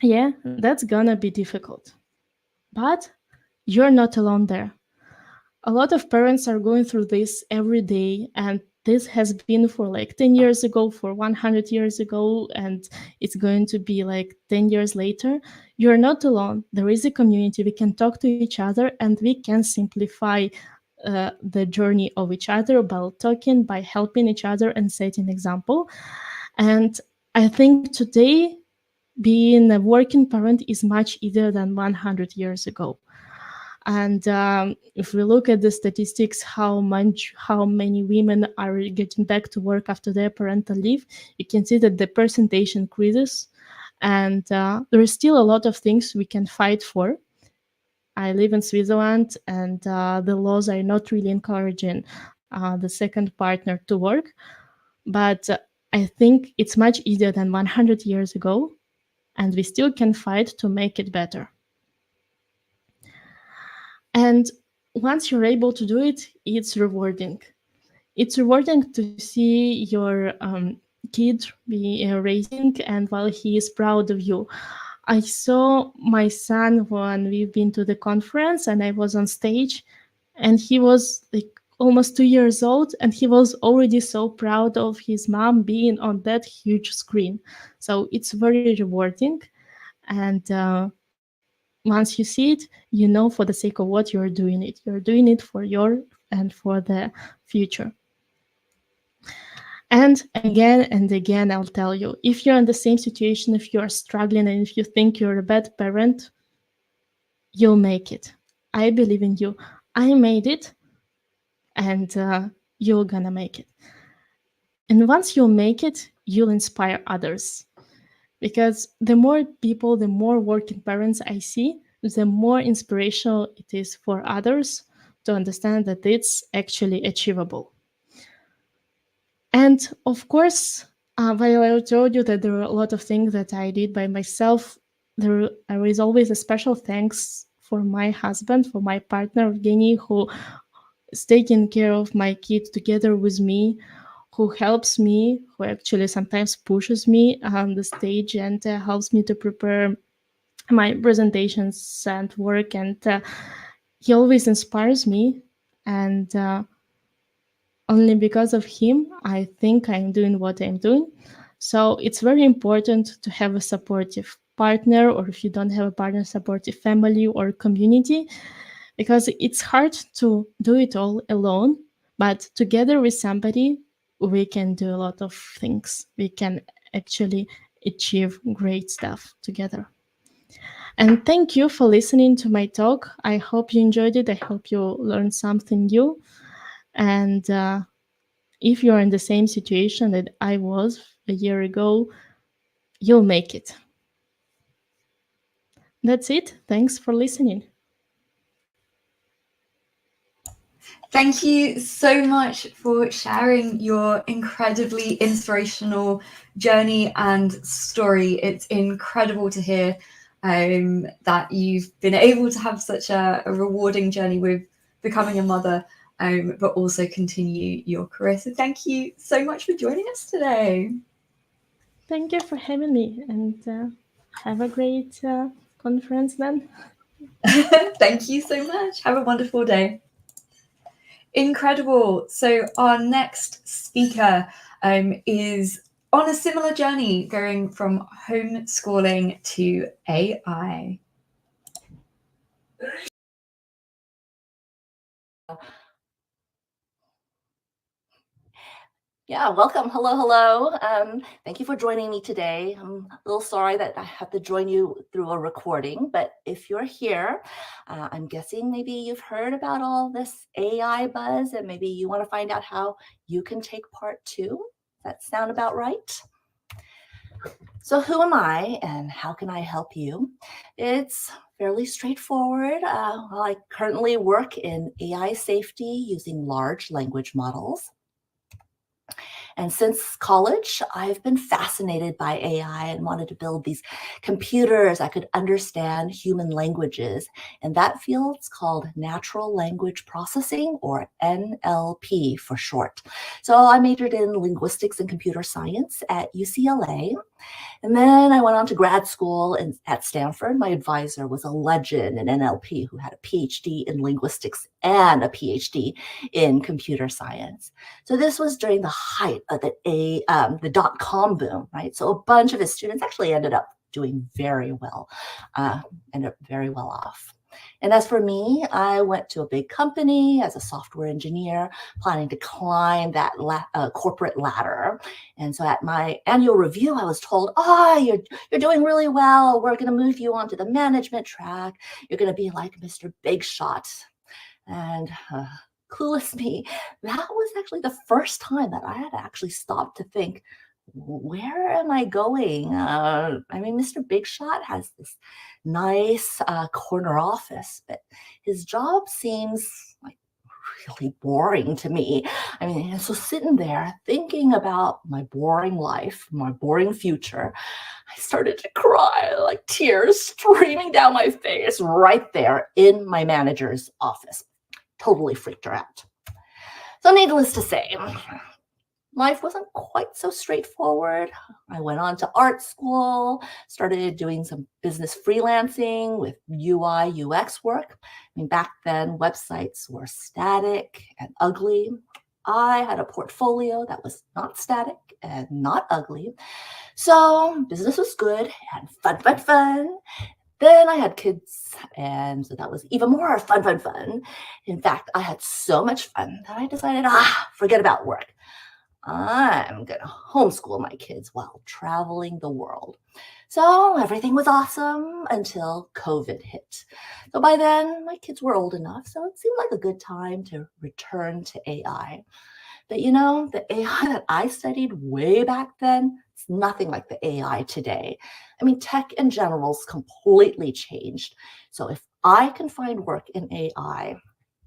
yeah, that's gonna be difficult. But you're not alone there. A lot of parents are going through this every day, and this has been for like 10 years ago, for 100 years ago, and it's going to be like 10 years later. You're not alone. There is a community. We can talk to each other, and we can simplify the journey of each other by talking, by helping each other and setting example. And I think today being a working parent is much easier than 100 years ago. And if we look at the statistics, how many women are getting back to work after their parental leave, you can see that the percentage increases. And there is still a lot of things we can fight for. I live in Switzerland, and the laws are not really encouraging the second partner to work. But I think it's much easier than 100 years ago, and we still can fight to make it better. And once you're able to do it, it's rewarding. It's rewarding to see your kid be raising, and while he is proud of you. I saw my son when we've been to the conference, and I was on stage, and he was like almost 2 years old, and he was already so proud of his mom being on that huge screen. So it's very rewarding. And once you see it, you know for the sake of what you're doing it. You're doing it for your and for the future. And again, I'll tell you, if you're in the same situation, if you're struggling and if you think you're a bad parent, you'll make it. I believe in you. I made it, and you're gonna make it. And once you'll make it, you'll inspire others. Because the more people, the more working parents I see, the more inspirational it is for others to understand that it's actually achievable. And of course, while I told you that there are a lot of things that I did by myself, there is always a special thanks for my husband, for my partner, Evgeny, who is taking care of my kid together with me, who helps me, who actually sometimes pushes me on the stage and helps me to prepare my presentations and work. And he always inspires me. And only because of him, I think I'm doing what I'm doing. So it's very important to have a supportive partner, or if you don't have a partner, supportive family or community, because it's hard to do it all alone, but together with somebody, we can do a lot of things. We can actually achieve great stuff together. And thank you for listening to my talk. I hope you enjoyed it. I hope you learned something new. And if you're in the same situation that I was a year ago, you'll make it. That's it. Thanks for listening. Thank you so much for sharing your incredibly inspirational journey and story. It's incredible to hear that you've been able to have such a rewarding journey with becoming a mother, but also continue your career. So thank you so much for joining us today. Thank you for having me, and have a great conference then. Thank you so much. Have a wonderful day. Incredible. So our next speaker is on a similar journey, going from homeschooling to AI. Yeah, welcome. Hello. Thank you for joining me today. I'm a little sorry that I have to join you through a recording, but if you're here, I'm guessing maybe you've heard about all this AI buzz and maybe you want to find out how you can take part too. Does that sound about right? So who am I and how can I help you? It's fairly straightforward. I currently work in AI safety using large language models. And since college, I've been fascinated by AI and wanted to build these computers that could understand human languages. And that field's called natural language processing, or NLP for short. So I majored in linguistics and computer science at UCLA. And then I went on to grad school at Stanford. My advisor was a legend in NLP who had a PhD in linguistics and a PhD in computer science. So this was during the height of the dot-com boom, right? So a bunch of his students actually ended up doing very well, ended up very well off. And as for me, I went to a big company as a software engineer, planning to climb that corporate ladder. And so at my annual review, I was told, oh, you're doing really well. We're going to move you onto the management track. You're going to be like Mr. Big Shot. And clueless me, that was actually the first time that I had actually stopped to think, where am I going? I mean, Mr. Big Shot has this nice corner office, but his job seems like really boring to me. I mean, and so sitting there thinking about my boring life, my boring future, I started to cry, like tears streaming down my face right there in my manager's office. Totally freaked her out. So needless to say, life wasn't quite so straightforward. I went on to art school, started doing some business freelancing with UI, UX work. I mean, back then, websites were static and ugly. I had a portfolio that was not static and not ugly. So business was good and fun. Then I had kids, and so that was even more fun. In fact, I had so much fun that I decided, forget about work. I'm going to homeschool my kids while traveling the world. So everything was awesome until COVID hit. So by then, my kids were old enough, so it seemed like a good time to return to AI. But you know, the AI that I studied way back then, it's nothing like the AI today. I mean, tech in general's completely changed. So if I can find work in AI,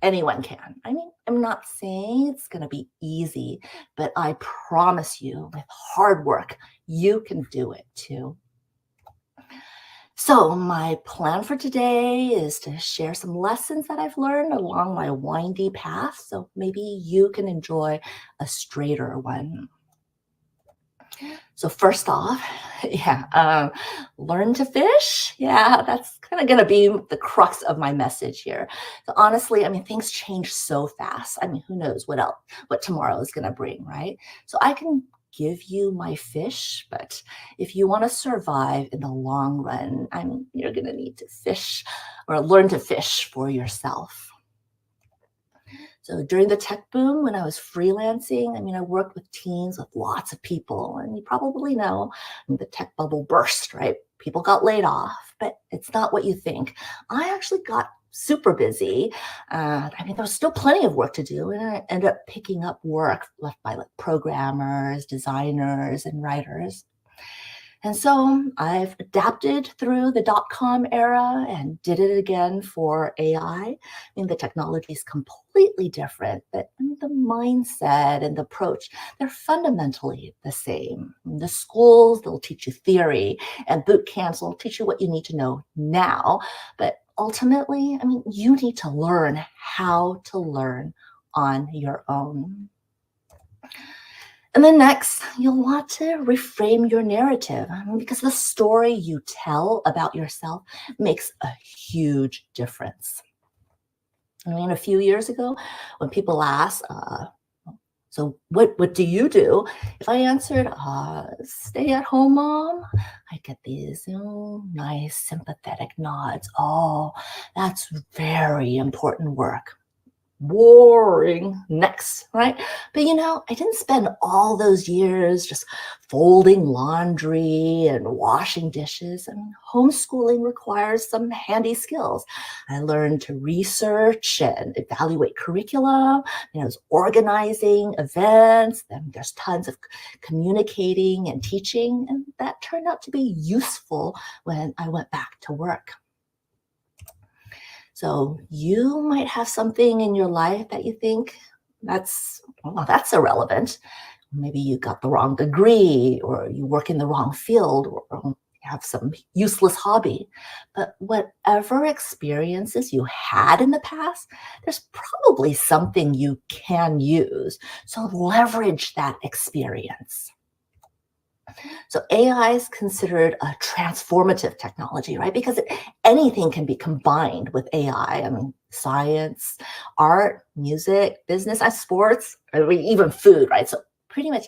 anyone can. I mean, I'm not saying it's going to be easy, but I promise you, with hard work, you can do it too. So my plan for today is to share some lessons that I've learned along my windy path, so maybe you can enjoy a straighter one. So first off, learn to fish. Yeah, that's kind of going to be the crux of my message here. So honestly, I mean, things change so fast. I mean, who knows what tomorrow is going to bring, right? So I can give you my fish, but if you want to survive in the long run, I mean, you're going to need to fish or learn to fish for yourself. So during the tech boom, when I was freelancing, I worked with teams with lots of people, and you probably know the tech bubble burst, right? People got laid off, but it's not what you think. I actually got super busy. There was still plenty of work to do, and I ended up picking up work left by programmers, designers, and writers. And so I've adapted through the .com era and did it again for AI. The technology is completely different, but the mindset and the approach, they're fundamentally the same. The schools, they'll teach you theory, and boot camps will teach you what you need to know now. But ultimately, you need to learn how to learn on your own. And then next, you'll want to reframe your narrative, because the story you tell about yourself makes a huge difference. A few years ago, when people asked, so what do you do? If I answered, stay at home mom, I get these nice sympathetic nods. Oh, that's very important work. Boring. Next, right? But I didn't spend all those years just folding laundry and washing dishes. Homeschooling requires some handy skills. I learned to research and evaluate curriculum. There's organizing events. Then there's tons of communicating and teaching, and that turned out to be useful when I went back to work. So you might have something in your life that you think that's irrelevant. Maybe you got the wrong degree, or you work in the wrong field, or you have some useless hobby. But whatever experiences you had in the past, there's probably something you can use. So leverage that experience. So AI is considered a transformative technology, right? Because anything can be combined with AI. Science, art, music, business, sports, even food, right? So pretty much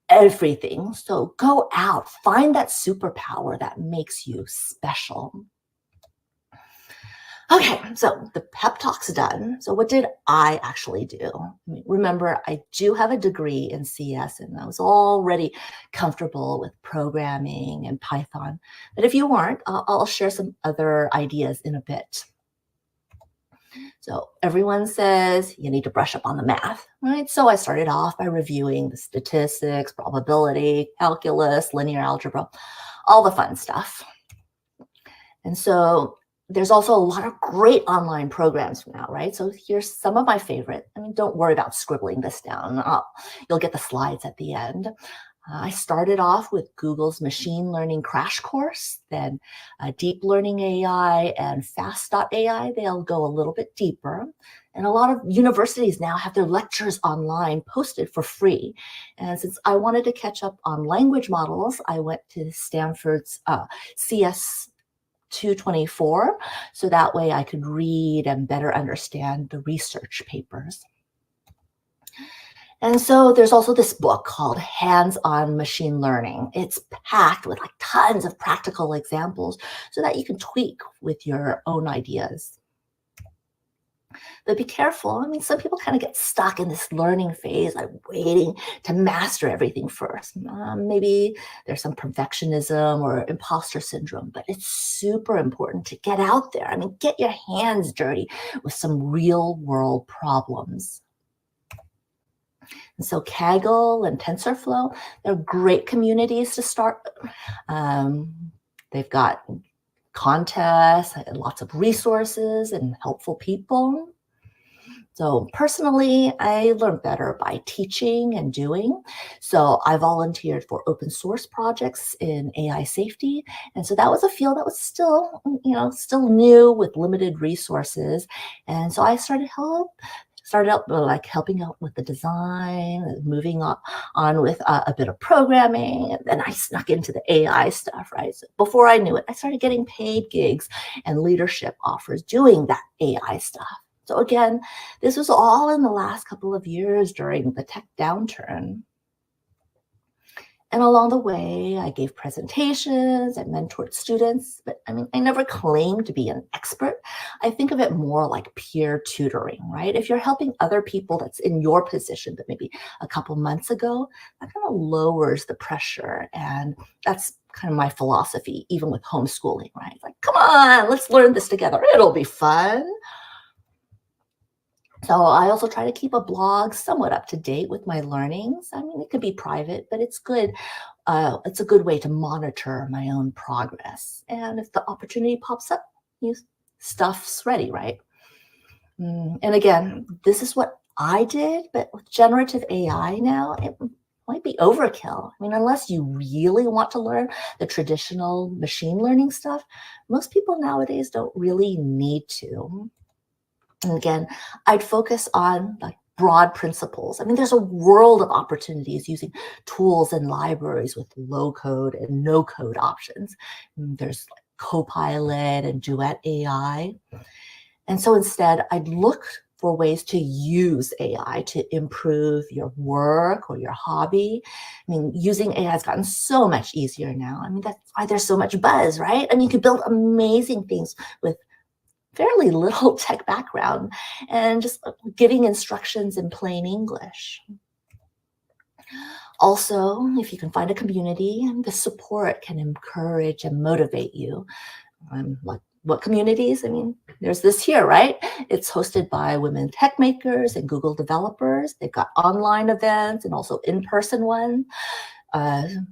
everything. So go out, find that superpower that makes you special. Okay, so the pep talk's done. So what did I actually do? Remember, I do have a degree in CS, and I was already comfortable with programming and Python. But if you weren't, I'll share some other ideas in a bit. So everyone says you need to brush up on the math, right? So I started off by reviewing the statistics, probability, calculus, linear algebra, all the fun stuff. And so there's also a lot of great online programs now, right? So here's some of my favorite. Don't worry about scribbling this down. You'll get the slides at the end. I started off with Google's machine learning crash course, then deep learning AI and fast.ai. They'll go a little bit deeper. And a lot of universities now have their lectures online posted for free. And since I wanted to catch up on language models, I went to Stanford's CS 224, so that way I could read and better understand the research papers. And so there's also this book called Hands-on Machine Learning. It's packed with tons of practical examples so that you can tweak with your own ideas. But be careful. Some people kind of get stuck in this learning phase, waiting to master everything first. Maybe there's some perfectionism or imposter syndrome, but it's super important to get out there. Get your hands dirty with some real world problems. And so Kaggle and TensorFlow, they're great communities to start. They've got contests, lots of resources, and helpful people. So personally, I learned better by teaching and doing. So I volunteered for open source projects in AI safety. And so that was a field that was still new with limited resources. And so I started out helping out with the design, moving on with a bit of programming, and then I snuck into the AI stuff, right? So before I knew it, I started getting paid gigs and leadership offers doing that AI stuff. So again, this was all in the last couple of years during the tech downturn. And along the way, I gave presentations, I mentored students, but I mean, I never claimed to be an expert. I think of it more like peer tutoring, right? If you're helping other people that's in your position, but maybe a couple months ago, that kind of lowers the pressure. And that's kind of my philosophy, even with homeschooling, right? Like, come on, let's learn this together. It'll be fun. So I also try to keep a blog somewhat up to date with my learnings. I mean, it could be private, but it's good. It's a good way to monitor my own progress. And if the opportunity pops up, stuff's ready, right? And again, this is what I did, but with generative AI now, it might be overkill. I mean, unless you really want to learn the traditional machine learning stuff, most people nowadays don't really need to. And again, I'd focus on like broad principles. I mean, there's a world of opportunities using tools and libraries with low code and no code options. There's like Copilot and Duet AI. And so instead, I'd look for ways to use AI to improve your work or your hobby. I mean, using AI has gotten so much easier now. I mean, that's why there's so much buzz, right? I mean, you can build amazing things with fairly little tech background and just giving instructions in plain English. Also, if you can find a community, the support can encourage and motivate you. Like what communities? I mean, there's this here, right? It's hosted by women tech makers and Google developers. They've got online events and also in-person ones.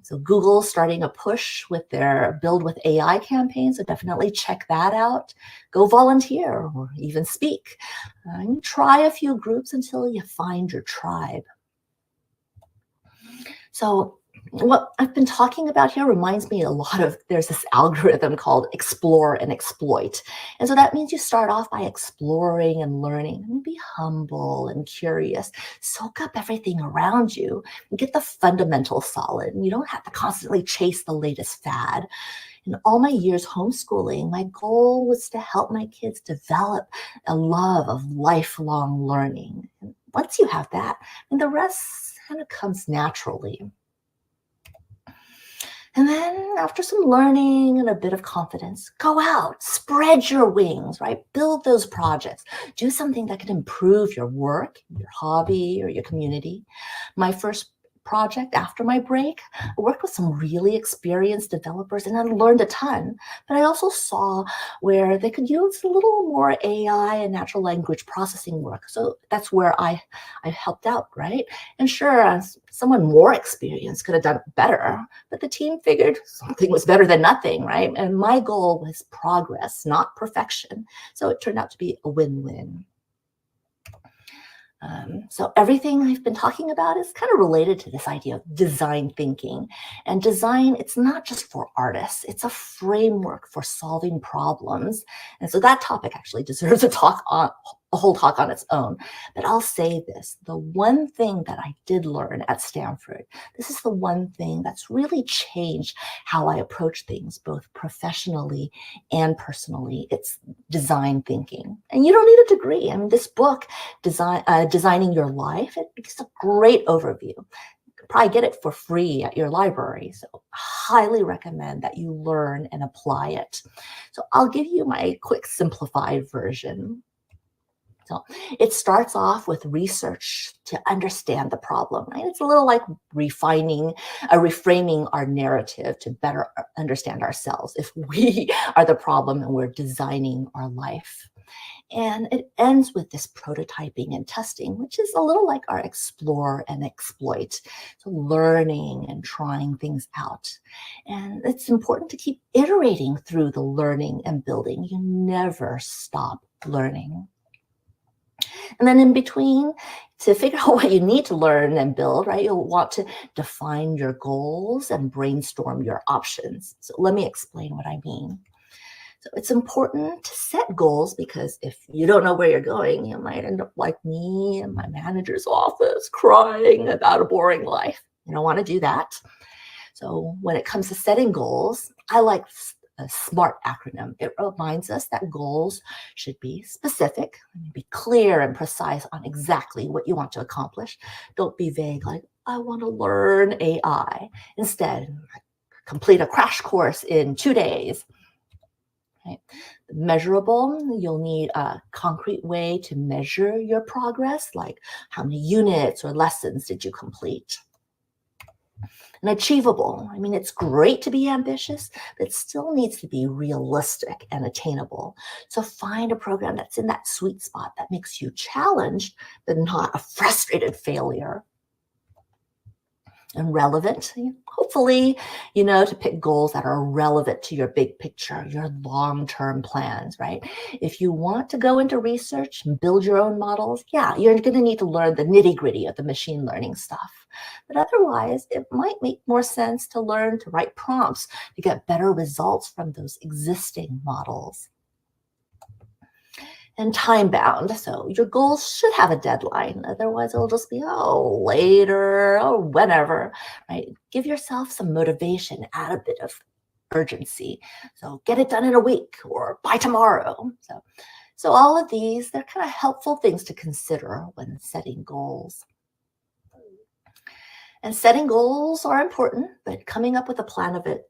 So Google's starting a push with their Build with AI campaign, so definitely check that out. Go volunteer or even speak. Try a few groups until you find your tribe. So what I've been talking about here reminds me a lot of, there's this algorithm called explore and exploit. And so that means you start off by exploring and learning, and be humble and curious, soak up everything around you, and get the fundamentals solid. And you don't have to constantly chase the latest fad. In all my years homeschooling, my goal was to help my kids develop a love of lifelong learning. And once you have that, and the rest kind of comes naturally. And then after some learning and a bit of confidence, go out, spread your wings, right? Build those projects. Do something that can improve your work, your hobby, or your community. My first project after my break, I worked with some really experienced developers and I learned a ton, but I also saw where they could use a little more AI and natural language processing work. So that's where I helped out, right? And sure, someone more experienced could have done it better, but the team figured something was better than nothing, right? And my goal was progress, not perfection. So it turned out to be a win-win. So everything I've been talking about is kind of related to this idea of design thinking. And design, it's not just for artists, it's a framework for solving problems. And so that topic actually deserves a whole talk on its own. But I'll say this, the one thing that I did learn at Stanford, this is the one thing that's really changed how I approach things, both professionally and personally. It's design thinking. And you don't need a degree. I mean, this book, Designing Your Life, it's a great overview. You can probably get it for free at your library. So highly recommend that you learn and apply it. So I'll give you my quick simplified version. So it starts off with research to understand the problem, right? It's a little like reframing our narrative to better understand ourselves if we are the problem and we're designing our life. And it ends with this prototyping and testing, which is a little like our explore and exploit. So learning and trying things out. And it's important to keep iterating through the learning and building. You never stop learning. And then in between, to figure out what you need to learn and build, right, you'll want to define your goals and brainstorm your options. So let me explain what I mean. So it's important to set goals because if you don't know where you're going, you might end up like me in my manager's office crying about a boring life. You don't want to do that. So when it comes to setting goals, I like a SMART acronym. It reminds us that goals should be specific, be clear and precise on exactly what you want to accomplish. Don't be vague like, I want to learn AI. Instead, complete a crash course in 2 days. Right? Measurable, you'll need a concrete way to measure your progress, like how many units or lessons did you complete. And achievable, I mean, it's great to be ambitious, but it still needs to be realistic and attainable. So find a program that's in that sweet spot that makes you challenged, but not a frustrated failure. And relevant, hopefully, to pick goals that are relevant to your big picture, your long-term plans, right? If you want to go into research and build your own models, yeah, you're going to need to learn the nitty-gritty of the machine learning stuff. But otherwise, it might make more sense to learn to write prompts to get better results from those existing models. And time bound. So your goals should have a deadline. Otherwise, it'll just be, oh, later, oh, whenever, right? Give yourself some motivation, add a bit of urgency. So get it done in a week or by tomorrow. So all of these, they're kind of helpful things to consider when setting goals. And setting goals are important, but coming up with a plan of it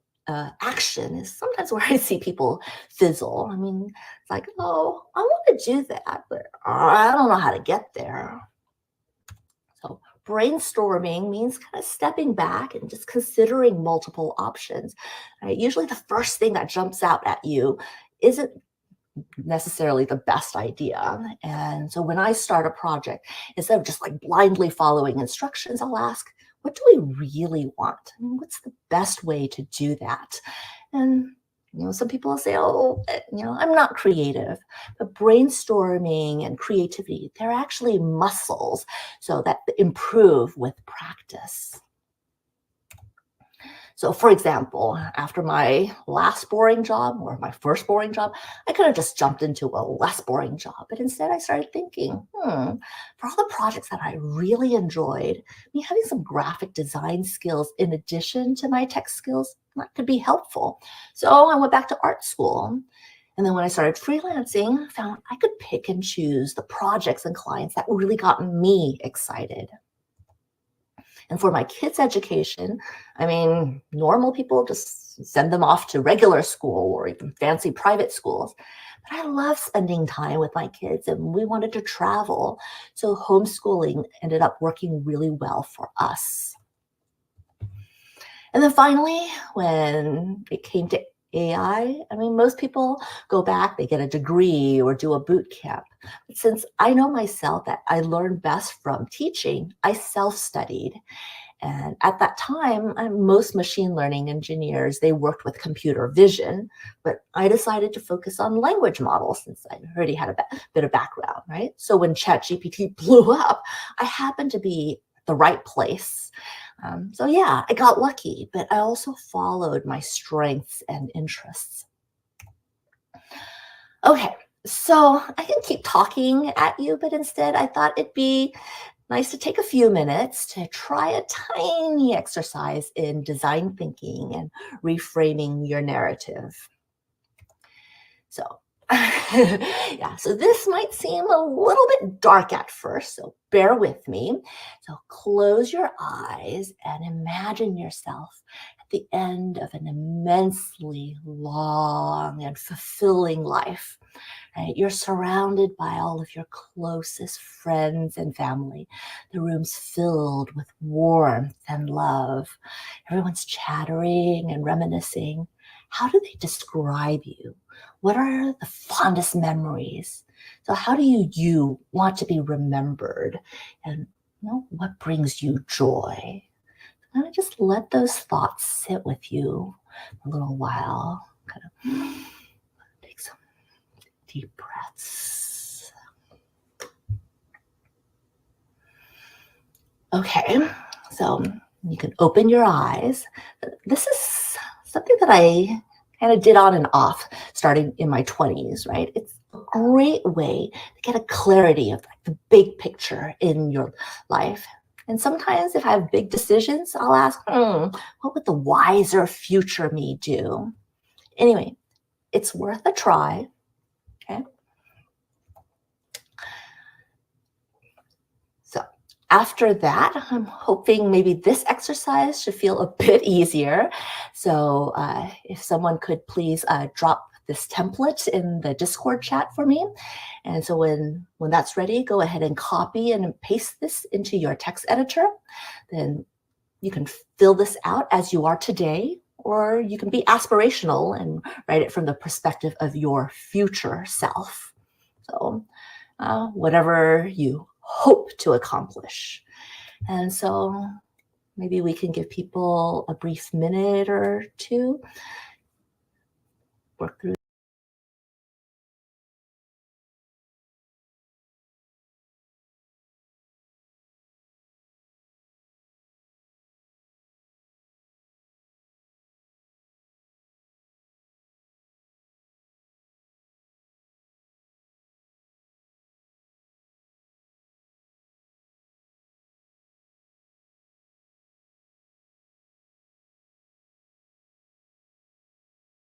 action is sometimes where I see people fizzle. I mean, it's like, oh, I want to do that, but I don't know how to get there. So brainstorming means kind of stepping back and just considering multiple options. Right? Usually the first thing that jumps out at you isn't necessarily the best idea. And so when I start a project, instead of just like blindly following instructions, I'll ask, what do we really want? I mean, what's the best way to do that? And some people will say, oh, I'm not creative. But brainstorming and creativity, they're actually muscles so that improve with practice. So for example, after my last boring job or my first boring job, I could have just jumped into a less boring job. But instead I started thinking, for all the projects that I really enjoyed, me having some graphic design skills in addition to my tech skills, that could be helpful. So I went back to art school. And then when I started freelancing, I found I could pick and choose the projects and clients that really got me excited. And for my kids' education, I mean, normal people just send them off to regular school or even fancy private schools. But I love spending time with my kids and we wanted to travel. So homeschooling ended up working really well for us. And then finally, when it came to AI, I mean, most people go back, they get a degree or do a boot camp. But since I know myself that I learn best from teaching, I self-studied. And at that time, most machine learning engineers, they worked with computer vision, but I decided to focus on language models since I already had a bit of background, right? So when ChatGPT blew up, I happened to be at the right place. So yeah, I got lucky, but I also followed my strengths and interests. Okay, so I can keep talking at you, but instead I thought it'd be nice to take a few minutes to try a tiny exercise in design thinking and reframing your narrative. So yeah, so this might seem a little bit dark at first, so bear with me. So close your eyes and imagine yourself at the end of an immensely long and fulfilling life. Right? You're surrounded by all of your closest friends and family. The room's filled with warmth and love. Everyone's chattering and reminiscing. How do they describe you? What are the fondest memories? So how do you want to be remembered? And what brings you joy? Kind of just let those thoughts sit with you for a little while. Kind of take some deep breaths. Okay, so you can open your eyes. This is something that I kind of did on and off starting in my 20s, right? It's a great way to get a clarity of the big picture in your life. And sometimes if I have big decisions, I'll ask, what would the wiser future me do? Anyway, it's worth a try, okay? So After that, I'm hoping maybe this exercise should feel a bit easier. So if someone could please drop this template in the Discord chat for me. And so when that's ready, go ahead and copy and paste this into your text editor. Then you can fill this out as you are today, or you can be aspirational and write it from the perspective of your future self. So whatever you hope to accomplish. And so maybe we can give people a brief minute or two, work through.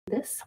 This.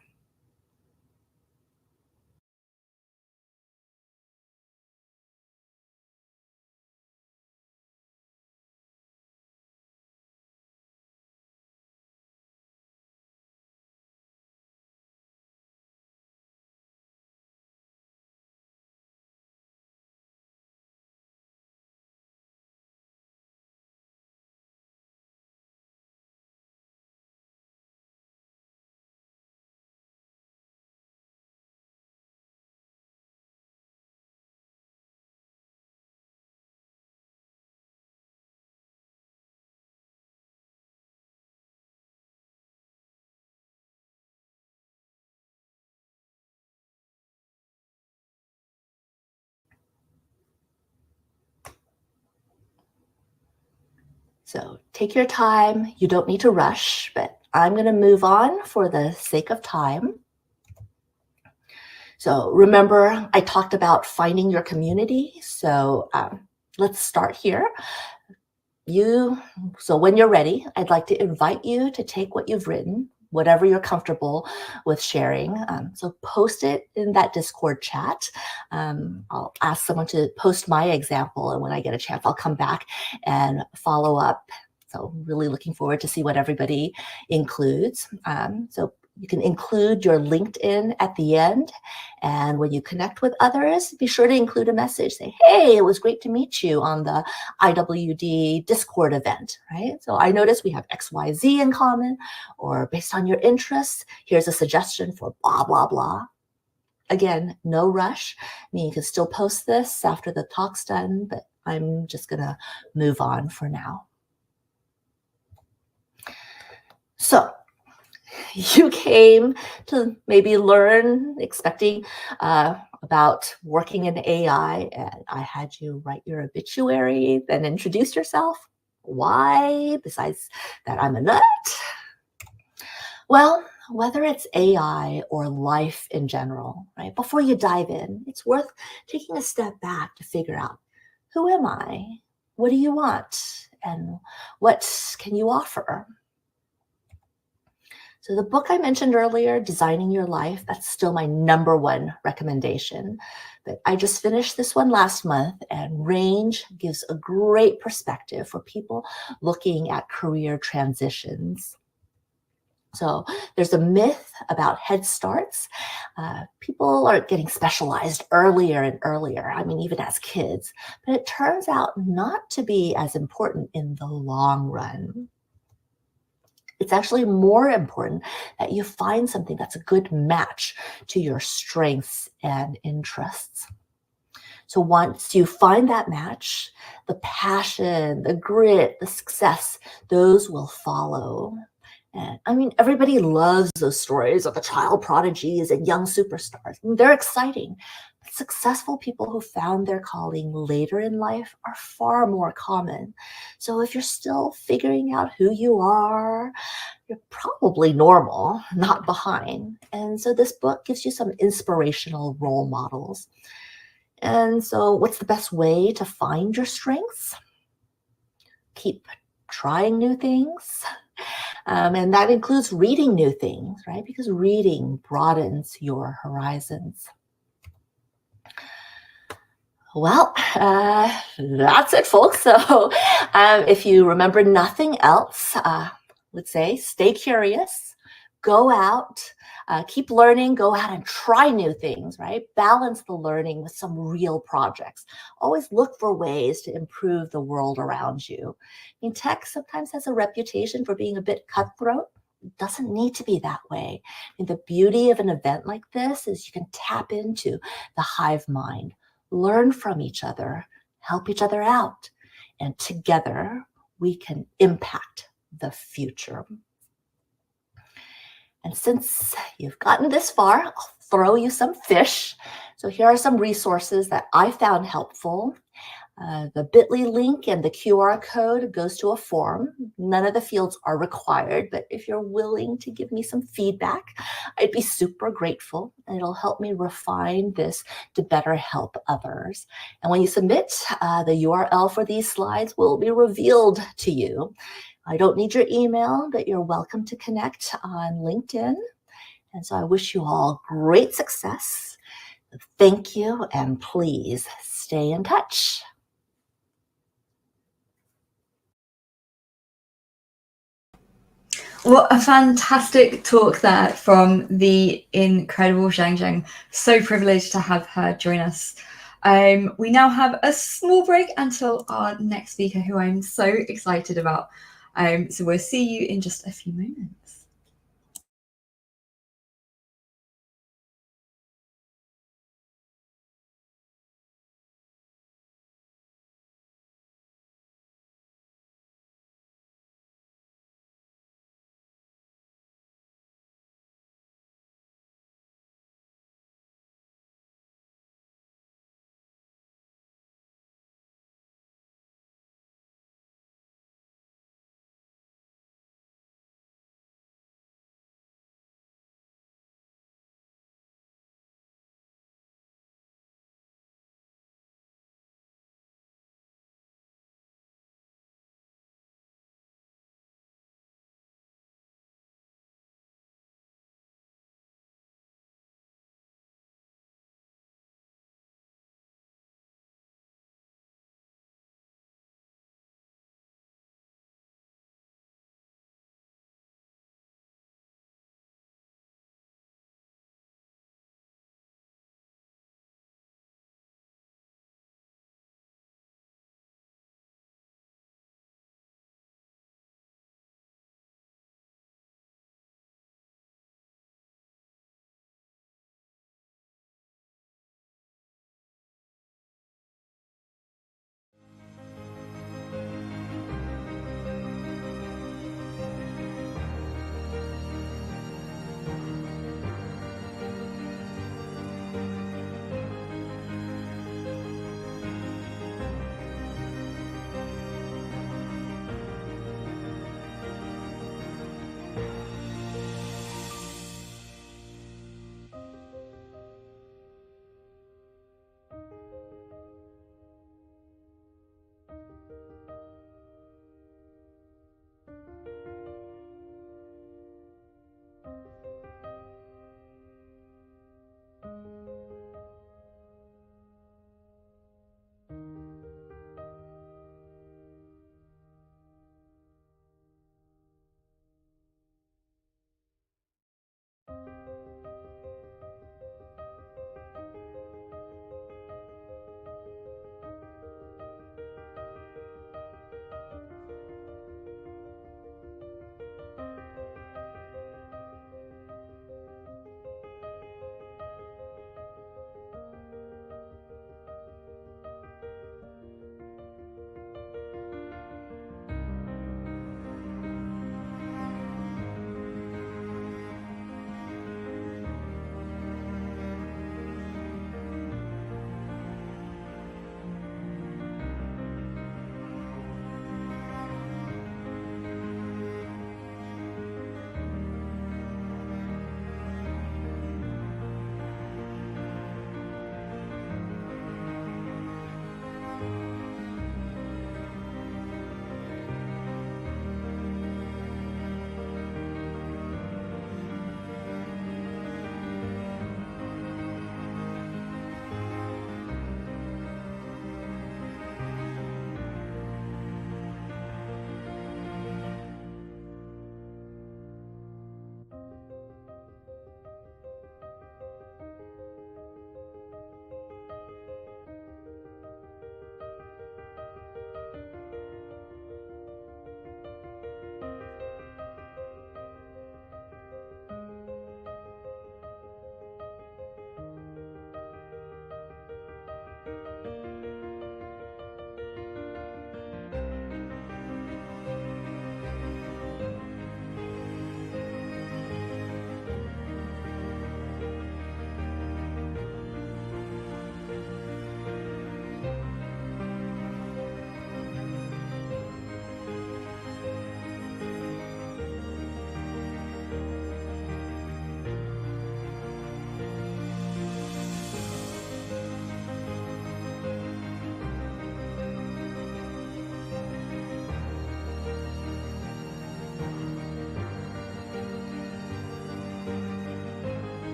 So take your time. You don't need to rush, but I'm going to move on for the sake of time. So remember, I talked about finding your community. So let's start here. So when you're ready, I'd like to invite you to take what you've written, whatever you're comfortable with sharing. So post it in that Discord chat. I'll ask someone to post my example, and when I get a chance, I'll come back and follow up. So really looking forward to see what everybody includes. So you can include your LinkedIn at the end. And when you connect with others, be sure to include a message. Say, hey, it was great to meet you on the IWD Discord event, right? So I noticed we have XYZ in common, or based on your interests, here's a suggestion for blah, blah, blah. Again, no rush. I mean, you can still post this after the talk's done, but I'm just gonna move on for now. So you came to maybe learn, expecting about working in AI, and I had you write your obituary, then introduce yourself. Why, besides that I'm a nut? Well, whether it's AI or life in general, right? Before you dive in, it's worth taking a step back to figure out, who am I? What do you want? And what can you offer? So the book I mentioned earlier, Designing Your Life, that's still my #1 recommendation. But I just finished this one last month, and Range gives a great perspective for people looking at career transitions. So there's a myth about head starts. People are getting specialized earlier and earlier, I mean, even as kids. But it turns out not to be as important in the long run. It's actually more important that you find something that's a good match to your strengths and interests. So once you find that match, the passion, the grit, the success, those will follow. And I mean, everybody loves those stories of the child prodigies and young superstars. They're exciting. But successful people who found their calling later in life are far more common. So if you're still figuring out who you are, you're probably normal, not behind. And so this book gives you some inspirational role models. And so what's the best way to find your strengths? Keep trying new things. And that includes reading new things, right? Because reading broadens your horizons. Well, that's it, folks. So if you remember nothing else, let's say stay curious, go out, keep learning, go out and try new things, right? Balance the learning with some real projects. Always look for ways to improve the world around you. I mean, tech sometimes has a reputation for being a bit cutthroat. It doesn't need to be that way. I mean, the beauty of an event like this is you can tap into the hive mind, learn from each other, help each other out, and together we can impact the future. And since you've gotten this far, I'll throw you some fish. So here are some resources that I found helpful. The bit.ly link and the QR code goes to a form. None of the fields are required, but if you're willing to give me some feedback, I'd be super grateful, and it'll help me refine this to better help others. And when you submit, the URL for these slides will be revealed to you. I don't need your email, but you're welcome to connect on LinkedIn. And so I wish you all great success. Thank you, and please stay in touch. What a fantastic talk there from the incredible Zhang Zhang. So privileged to have her join us. We now have a small break until our next speaker, who I'm so excited about. So we'll see you in just a few moments.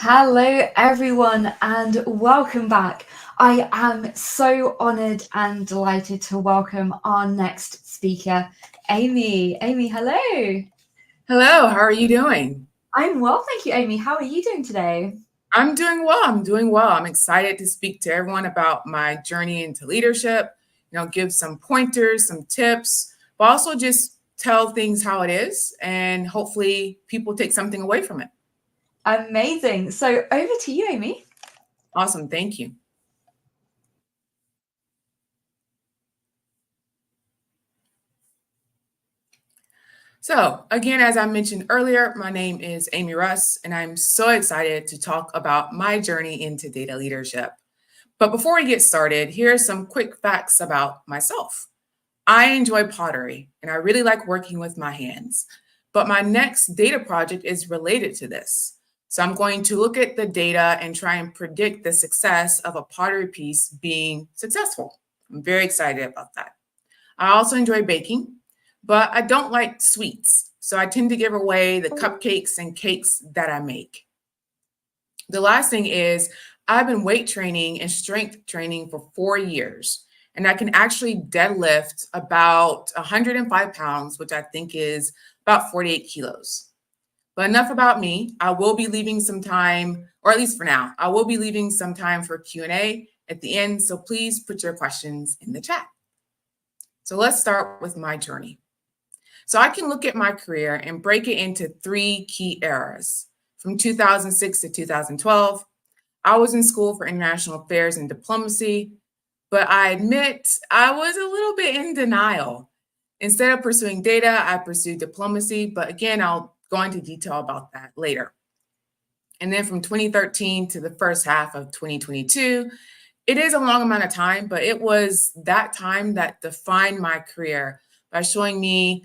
Hello, everyone, and welcome back. I am so honoured and delighted to welcome our next speaker, Amy. Amy, hello. Hello, how are you doing? I'm well, thank you, Amy. How are you doing today? I'm doing well. I'm excited to speak to everyone about my journey into leadership, give some pointers, some tips, but also just tell things how it is, and hopefully people take something away from it. Amazing. So over to you, Amy. Awesome. Thank you. So again, as I mentioned earlier, my name is Amy Russ, and I'm so excited to talk about my journey into data leadership. But before we get started, here are some quick facts about myself. I enjoy pottery, and I really like working with my hands. But my next data project is related to this. So I'm going to look at the data and try and predict the success of a pottery piece being successful. I'm very excited about that. I also enjoy baking, but I don't like sweets. So I tend to give away the cupcakes and cakes that I make. The last thing is I've been weight training and strength training for 4 years, and I can actually deadlift about 105 pounds, which I think is about 48 kilos. But enough about me. I will be leaving some time, or at least for now, I will be leaving some time for Q&A at the end. So please put your questions in the chat. So let's start with my journey. So I can look at my career and break it into 3 key eras. From 2006 to 2012, I was in school for international affairs and diplomacy, but I admit I was a little bit in denial. Instead of pursuing data, I pursued diplomacy, but again, I'll go into detail about that later. And then from 2013 to the first half of 2022, it is a long amount of time, but it was that time that defined my career by showing me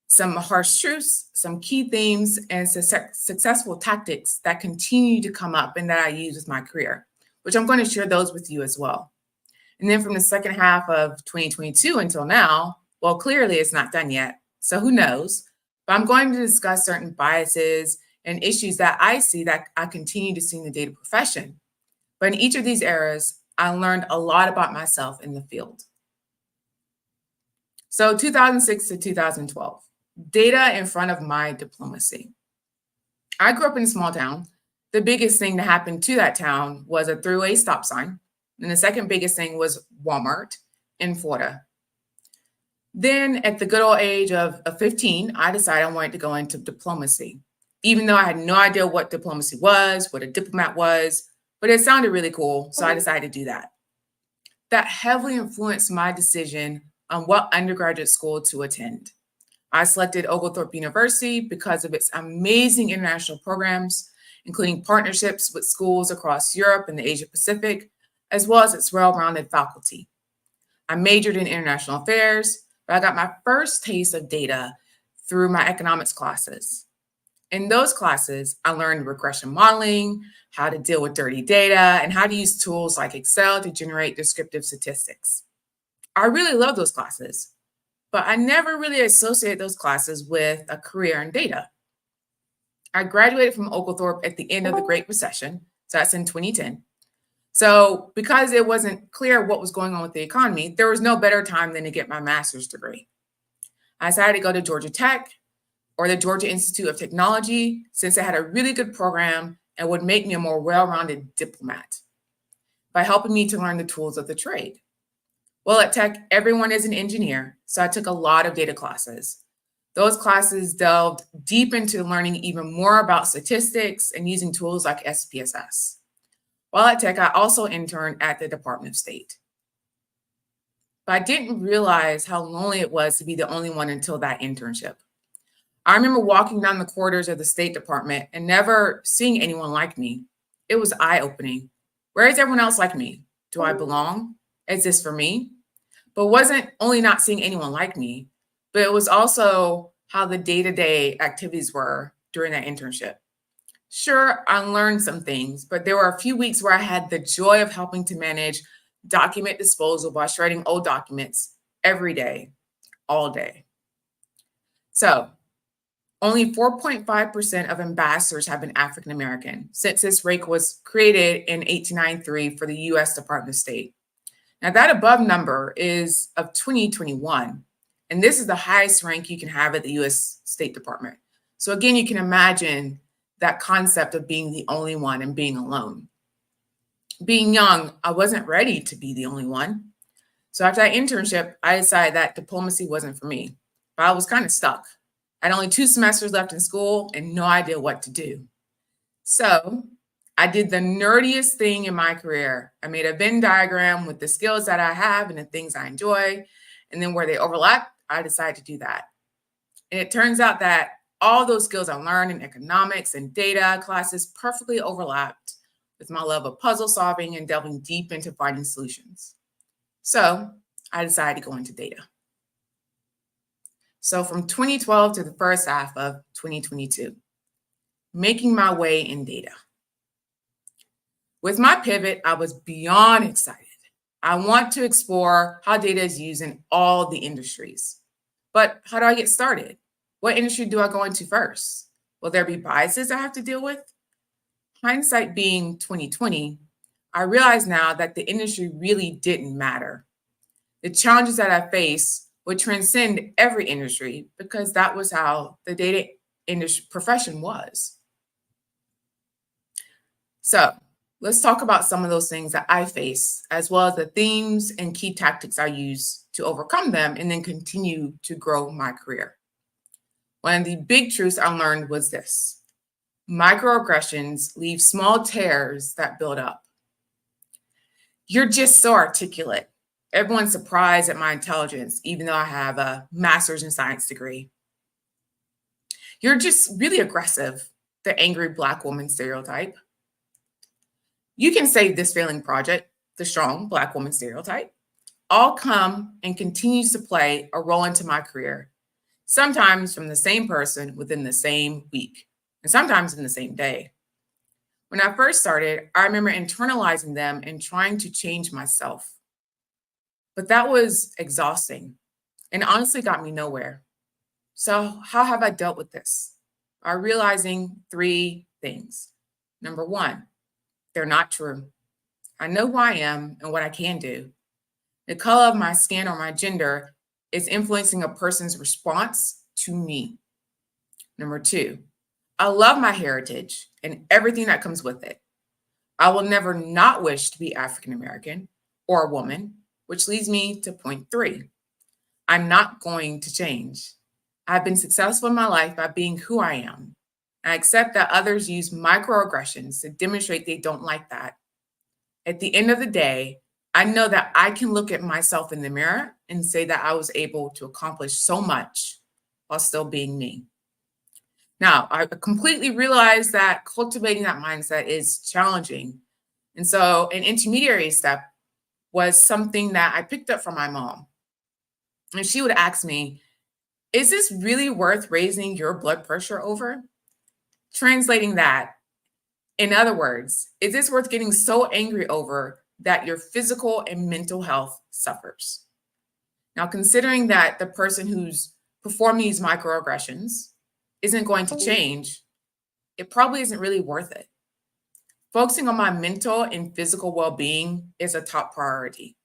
some harsh truths, some key themes, and successful tactics that continue to come up and that I use with my career, which I'm going to share those with you as well. And then from the second half of 2022 until now, well, clearly it's not done yet, so who knows? But I'm going to discuss certain biases and issues that I see that I continue to see in the data profession. But in each of these eras, I learned a lot about myself in the field. So 2006 to 2012. Data in front of my diplomacy. I grew up in a small town. The biggest thing that happened to that town was a throughway stop sign. And the second biggest thing was Walmart in Florida. Then at the good old age of 15, I decided I wanted to go into diplomacy, even though I had no idea what diplomacy was, what a diplomat was, but it sounded really cool. So I decided to do that. That heavily influenced my decision on what undergraduate school to attend. I selected Oglethorpe University because of its amazing international programs, including partnerships with schools across Europe and the Asia Pacific, as well as its well-rounded faculty. I majored in international affairs, but I got my first taste of data through my economics classes. In those classes, I learned regression modeling, how to deal with dirty data, and how to use tools like Excel to generate descriptive statistics. I really love those classes, but I never really associated those classes with a career in data. I graduated from Oglethorpe at the end of the Great Recession, so that's in 2010. So because it wasn't clear what was going on with the economy, there was no better time than to get my master's degree. I decided to go to Georgia Tech or the Georgia Institute of Technology since it had a really good program and would make me a more well-rounded diplomat by helping me to learn the tools of the trade. Well, at Tech, everyone is an engineer, so I took a lot of data classes. Those classes delved deep into learning even more about statistics and using tools like SPSS. While at Tech, I also interned at the Department of State. But I didn't realize how lonely it was to be the only one until that internship. I remember walking down the corridors of the State Department and never seeing anyone like me. It was eye-opening. Where is everyone else like me? Do I belong? Is this for me? But wasn't only not seeing anyone like me, but it was also how the day-to-day activities were during that internship. Sure, I learned some things, but there were a few weeks where I had the joy of helping to manage document disposal by shredding old documents every day, all day. So Only 4.5% of ambassadors have been African American since this rank was created in 1893 for the US Department of State. Now, that above number is of 2021, and this is the highest rank you can have at the US State Department. So again, you can imagine that concept of being the only one and being alone. Being young, I wasn't ready to be the only one. So after that internship, I decided that diplomacy wasn't for me, but I was kind of stuck. I had only 2 semesters left in school and no idea what to do. So I did the nerdiest thing in my career. I made a Venn diagram with the skills that I have and the things I enjoy. And then where they overlap, I decided to do that. And it turns out that all those skills I learned in economics and data classes perfectly overlapped with my love of puzzle solving and delving deep into finding solutions. So I decided to go into data. So from 2012 to the first half of 2022, making my way in data. With my pivot, I was beyond excited. I want to explore how data is used in all the industries. But how do I get started? What industry do I go into first? Will there be biases I have to deal with? Hindsight being 2020, I realize now that the industry really didn't matter. The challenges that I face would transcend every industry because that was how the data industry profession was. So let's talk about some of those things that I face, as well as the themes and key tactics I use to overcome them and then continue to grow my career. One of the big truths I learned was this: microaggressions leave small tears that build up. You're just so articulate. Everyone's surprised at my intelligence, even though I have a master's in science degree. You're just really aggressive, the angry Black woman stereotype. You can save this failing project, the strong Black woman stereotype, all come and continues to play a role into my career, sometimes from the same person within the same week, and sometimes in the same day. When I first started, I remember internalizing them and trying to change myself. But that was exhausting and honestly got me nowhere. So how have I dealt with this? By realizing 3 things. Number 1, they're not true. I know who I am and what I can do. The color of my skin or my gender is influencing a person's response to me. Number 2, I love my heritage and everything that comes with it. I will never not wish to be African American or a woman, which leads me to point 3. I'm not going to change. I've been successful in my life by being who I am. I accept that others use microaggressions to demonstrate they don't like that. At the end of the day, I know that I can look at myself in the mirror and say that I was able to accomplish so much while still being me. Now, I completely realize that cultivating that mindset is challenging. And so an intermediary step was something that I picked up from my mom. And she would ask me, is this really worth raising your blood pressure over? Translating that, in other words, is this worth getting so angry over that your physical and mental health suffers? Now, considering that the person who's performing these microaggressions isn't going to change, it probably isn't really worth it. Focusing on my mental and physical well-being is a top priority.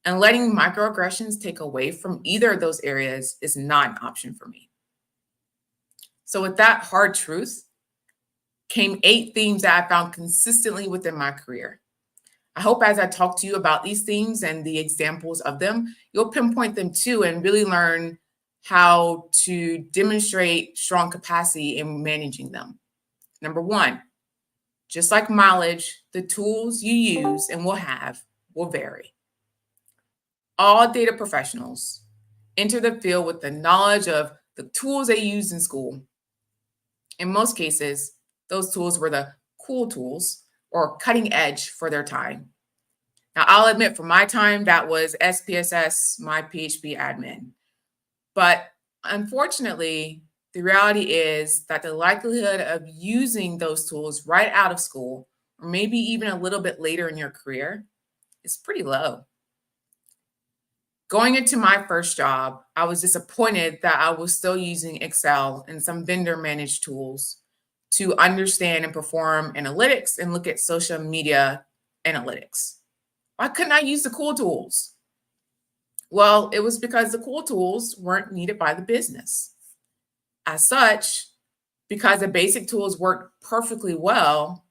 And letting microaggressions take away from either of those areas is not an option for me. So with that hard truth came 8 themes that I found consistently within my career. I hope as I talk to you about these themes and the examples of them, you'll pinpoint them too and really learn how to demonstrate strong capacity in managing them. Number 1, just like mileage, the tools you use and will have will vary. All data professionals enter the field with the knowledge of the tools they used in school. In most cases, those tools were the cool tools or cutting edge for their time. Now, I'll admit for my time, that was SPSS, my PHP admin. But unfortunately, the reality is that the likelihood of using those tools right out of school, or maybe even a little bit later in your career, is pretty low. Going into my first job, I was disappointed that I was still using Excel and some vendor managed tools to understand and perform analytics and look at social media analytics. Why couldn't I use the cool tools? Well, it was because the cool tools weren't needed by the business. As such, because the basic tools worked perfectly well,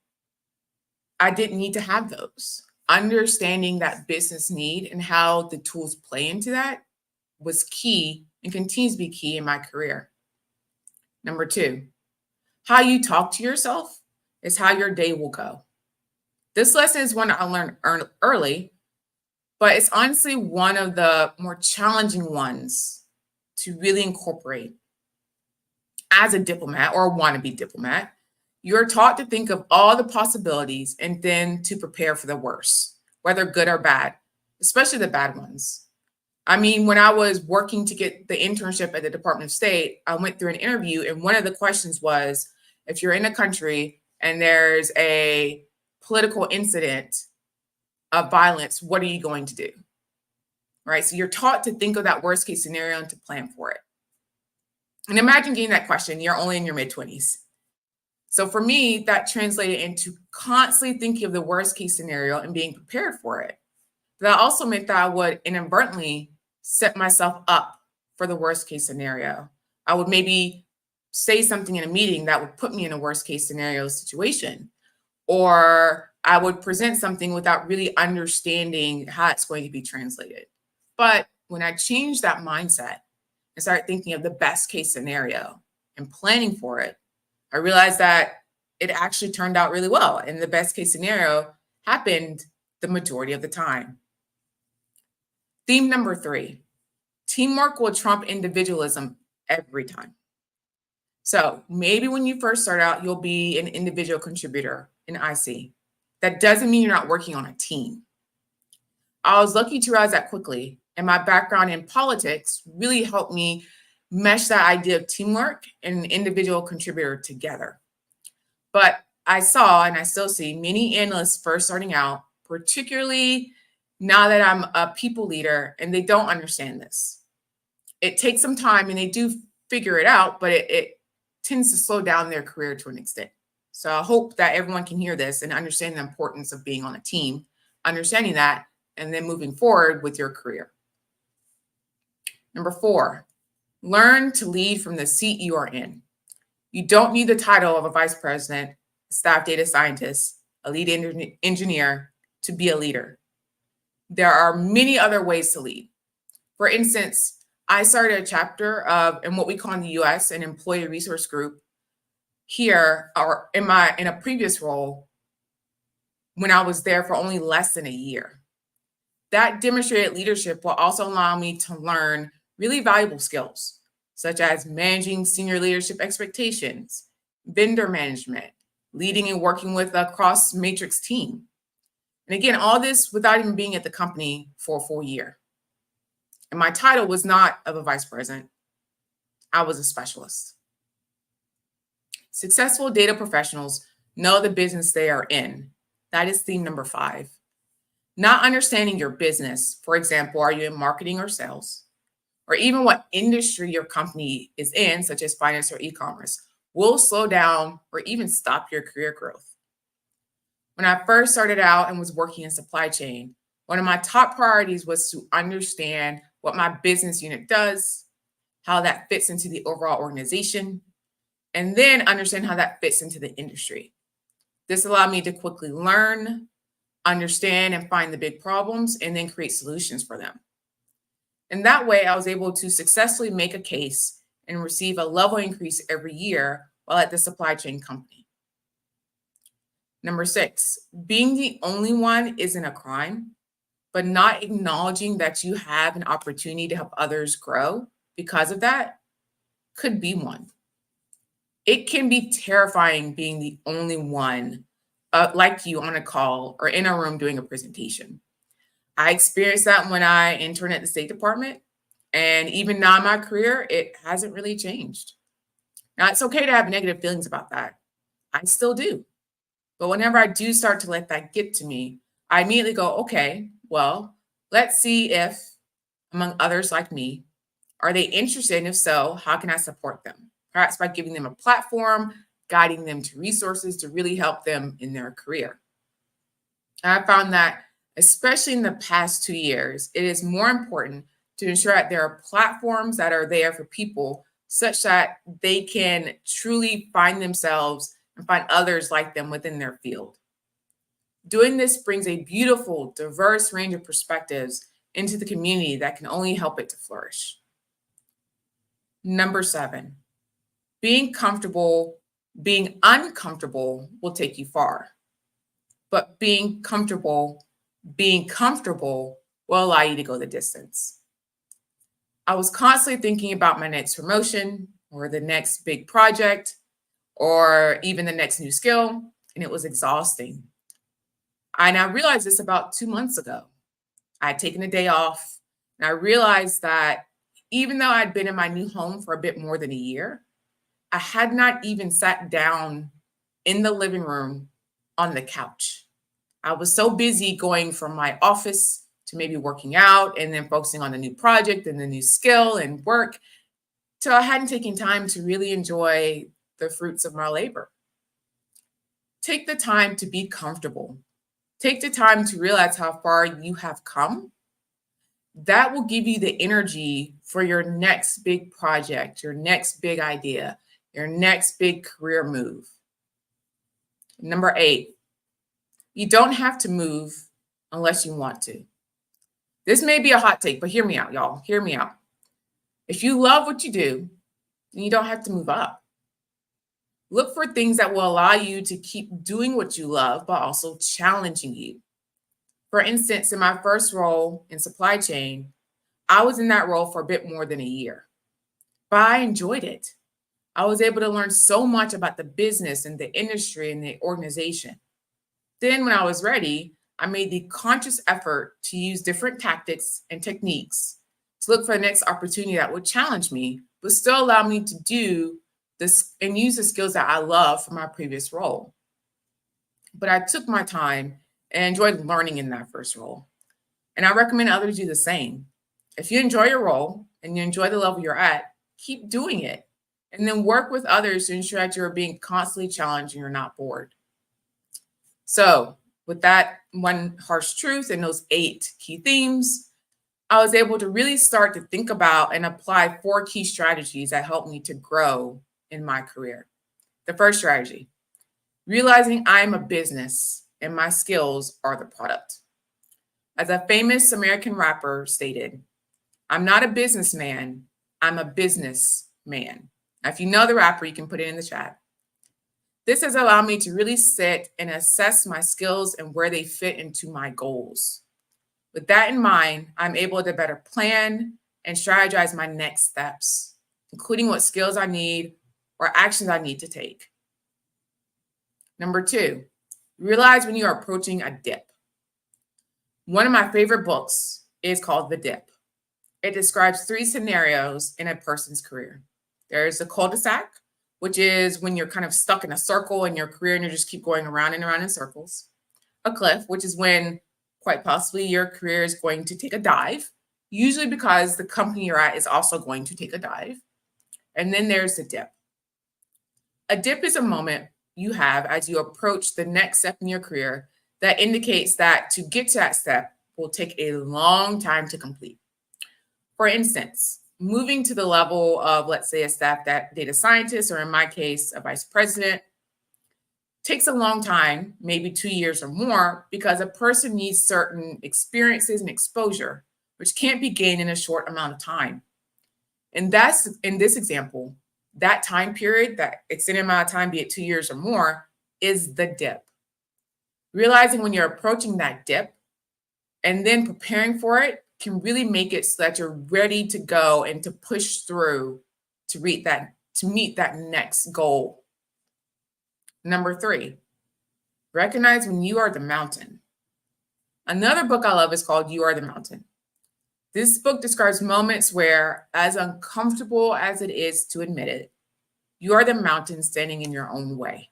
I didn't need to have those. Understanding that business need and how the tools play into that was key and continues to be key in my career. Number 2, how you talk to yourself is how your day will go. This lesson is one I learned early, but it's honestly one of the more challenging ones to really incorporate. As a diplomat or a wannabe diplomat, you're taught to think of all the possibilities and then to prepare for the worst, whether good or bad, especially the bad ones. I mean, when I was working to get the internship at the Department of State, I went through an interview, and one of the questions was, if you're in a country and there's a political incident of violence, what are you going to do? Right? So you're taught to think of that worst case scenario and to plan for it. And imagine getting that question, you're only in your mid-20s. So for me, that translated into constantly thinking of the worst case scenario and being prepared for it. But that also meant that I would inadvertently set myself up for the worst case scenario. I would maybe say something in a meeting that would put me in a worst case scenario situation, or I would present something without really understanding how it's going to be translated. But when I changed that mindset and started thinking of the best case scenario and planning for it, I realized that it actually turned out really well. And the best case scenario happened the majority of the time. Theme number 3, teamwork will trump individualism every time. So maybe when you first start out, you'll be an individual contributor in IC. That doesn't mean you're not working on a team. I was lucky to realize that quickly, and my background in politics really helped me mesh that idea of teamwork and individual contributor together. But I saw, and I still see, many analysts first starting out, particularly now that I'm a people leader, and they don't understand this. It takes some time, and they do figure it out, but it tends to slow down their career to an extent. So I hope that everyone can hear this and understand the importance of being on a team, understanding that, and then moving forward with your career. Number 4, learn to lead from the seat you are in. You don't need the title of a vice president, a staff data scientist, a lead engineer to be a leader. There are many other ways to lead. For instance, I started a chapter of, in what we call in the US, an employee resource group here, or in a previous role when I was there for only less than a year. That demonstrated leadership will also allow me to learn really valuable skills, such as managing senior leadership expectations, vendor management, leading and working with a cross-matrix team. And again, all this without even being at the company for a full year. And my title was not of a vice president. I was a specialist. Successful data professionals know the business they are in. That is theme number 5. Not understanding your business, for example, are you in marketing or sales, or even what industry your company is in, such as finance or e-commerce, will slow down or even stop your career growth. When I first started out and was working in supply chain, one of my top priorities was to understand what my business unit does, how that fits into the overall organization, and then understand how that fits into the industry. This allowed me to quickly learn, understand, and find the big problems, and then create solutions for them. And that way, I was able to successfully make a case and receive a level increase every year while at the supply chain company. Number 6, being the only one isn't a crime, but not acknowledging that you have an opportunity to help others grow because of that could be one. It can be terrifying being the only one like you on a call or in a room doing a presentation. I experienced that when I interned at the State Department, and even now in my career, it hasn't really changed. Now, it's okay to have negative feelings about that. I still do. But whenever I do start to let that get to me, I immediately go, okay, well, let's see if among others like me? Are they interested? And if so, how can I support them? Perhaps by giving them a platform, guiding them to resources to really help them in their career. And I found that, especially in the past 2 years, it is more important to ensure that there are platforms that are there for people such that they can truly find themselves and find others like them within their field. Doing this brings a beautiful, diverse range of perspectives into the community that can only help it to flourish. Number 7, being uncomfortable will take you far. But being comfortable will allow you to go the distance. I was constantly thinking about my next promotion or the next big project or even the next new skill, and it was exhausting. And I realized this about 2 months ago. I had taken a day off, and I realized that even though I'd been in my new home for a bit more than a year, I had not even sat down in the living room on the couch. I was so busy going from my office to maybe working out and then focusing on the new project and the new skill and work, till I hadn't taken time to really enjoy the fruits of my labor. Take the time to be comfortable. Take the time to realize how far you have come. That will give you the energy for your next big project, your next big idea, your next big career move. Number 8, you don't have to move unless you want to. This may be a hot take, but hear me out, y'all. Hear me out. If you love what you do, then you don't have to move up. Look for things that will allow you to keep doing what you love, but also challenging you. For instance, in my first role in supply chain, I was in that role for a bit more than a year, but I enjoyed it. I was able to learn so much about the business and the industry and the organization. Then when I was ready, I made the conscious effort to use different tactics and techniques to look for the next opportunity that would challenge me, but still allow me to do this and use the skills that I love from my previous role. But I took my time and enjoyed learning in that first role. And I recommend others do the same. If you enjoy your role and you enjoy the level you're at, keep doing it. And then work with others to ensure that you're being constantly challenged and you're not bored. So with that one harsh truth and those 8 key themes, I was able to really start to think about and apply 4 key strategies that helped me to grow in my career. The first strategy, realizing I'm a business and my skills are the product. As a famous American rapper stated, I'm not a businessman, I'm a businessman. Now, if you know the rapper, you can put it in the chat. This has allowed me to really sit and assess my skills and where they fit into my goals. With that in mind, I'm able to better plan and strategize my next steps, including what skills I need or actions I need to take. Number 2, realize when you are approaching a dip. One of my favorite books is called The Dip. It describes 3 scenarios in a person's career. There's a cul-de-sac, which is when you're kind of stuck in a circle in your career and you just keep going around and around in circles. A cliff, which is when quite possibly your career is going to take a dive, usually because the company you're at is also going to take a dive. And then there's the dip. A dip is a moment you have as you approach the next step in your career that indicates that to get to that step will take a long time to complete. For instance, moving to the level of, let's say, a staff data scientist, or in my case, a vice president, takes a long time, maybe 2 years or more, because a person needs certain experiences and exposure, which can't be gained in a short amount of time. And that's, in this example, that time period, that extended amount of time, be it 2 years or more, is the dip. Realizing when you're approaching that dip and then preparing for it can really make it so that you're ready to go and to push through to meet that next goal. Number 3, recognize when you are the mountain. Another book I love is called You Are the Mountain. This book describes moments where, as uncomfortable as it is to admit it, you are the mountain standing in your own way.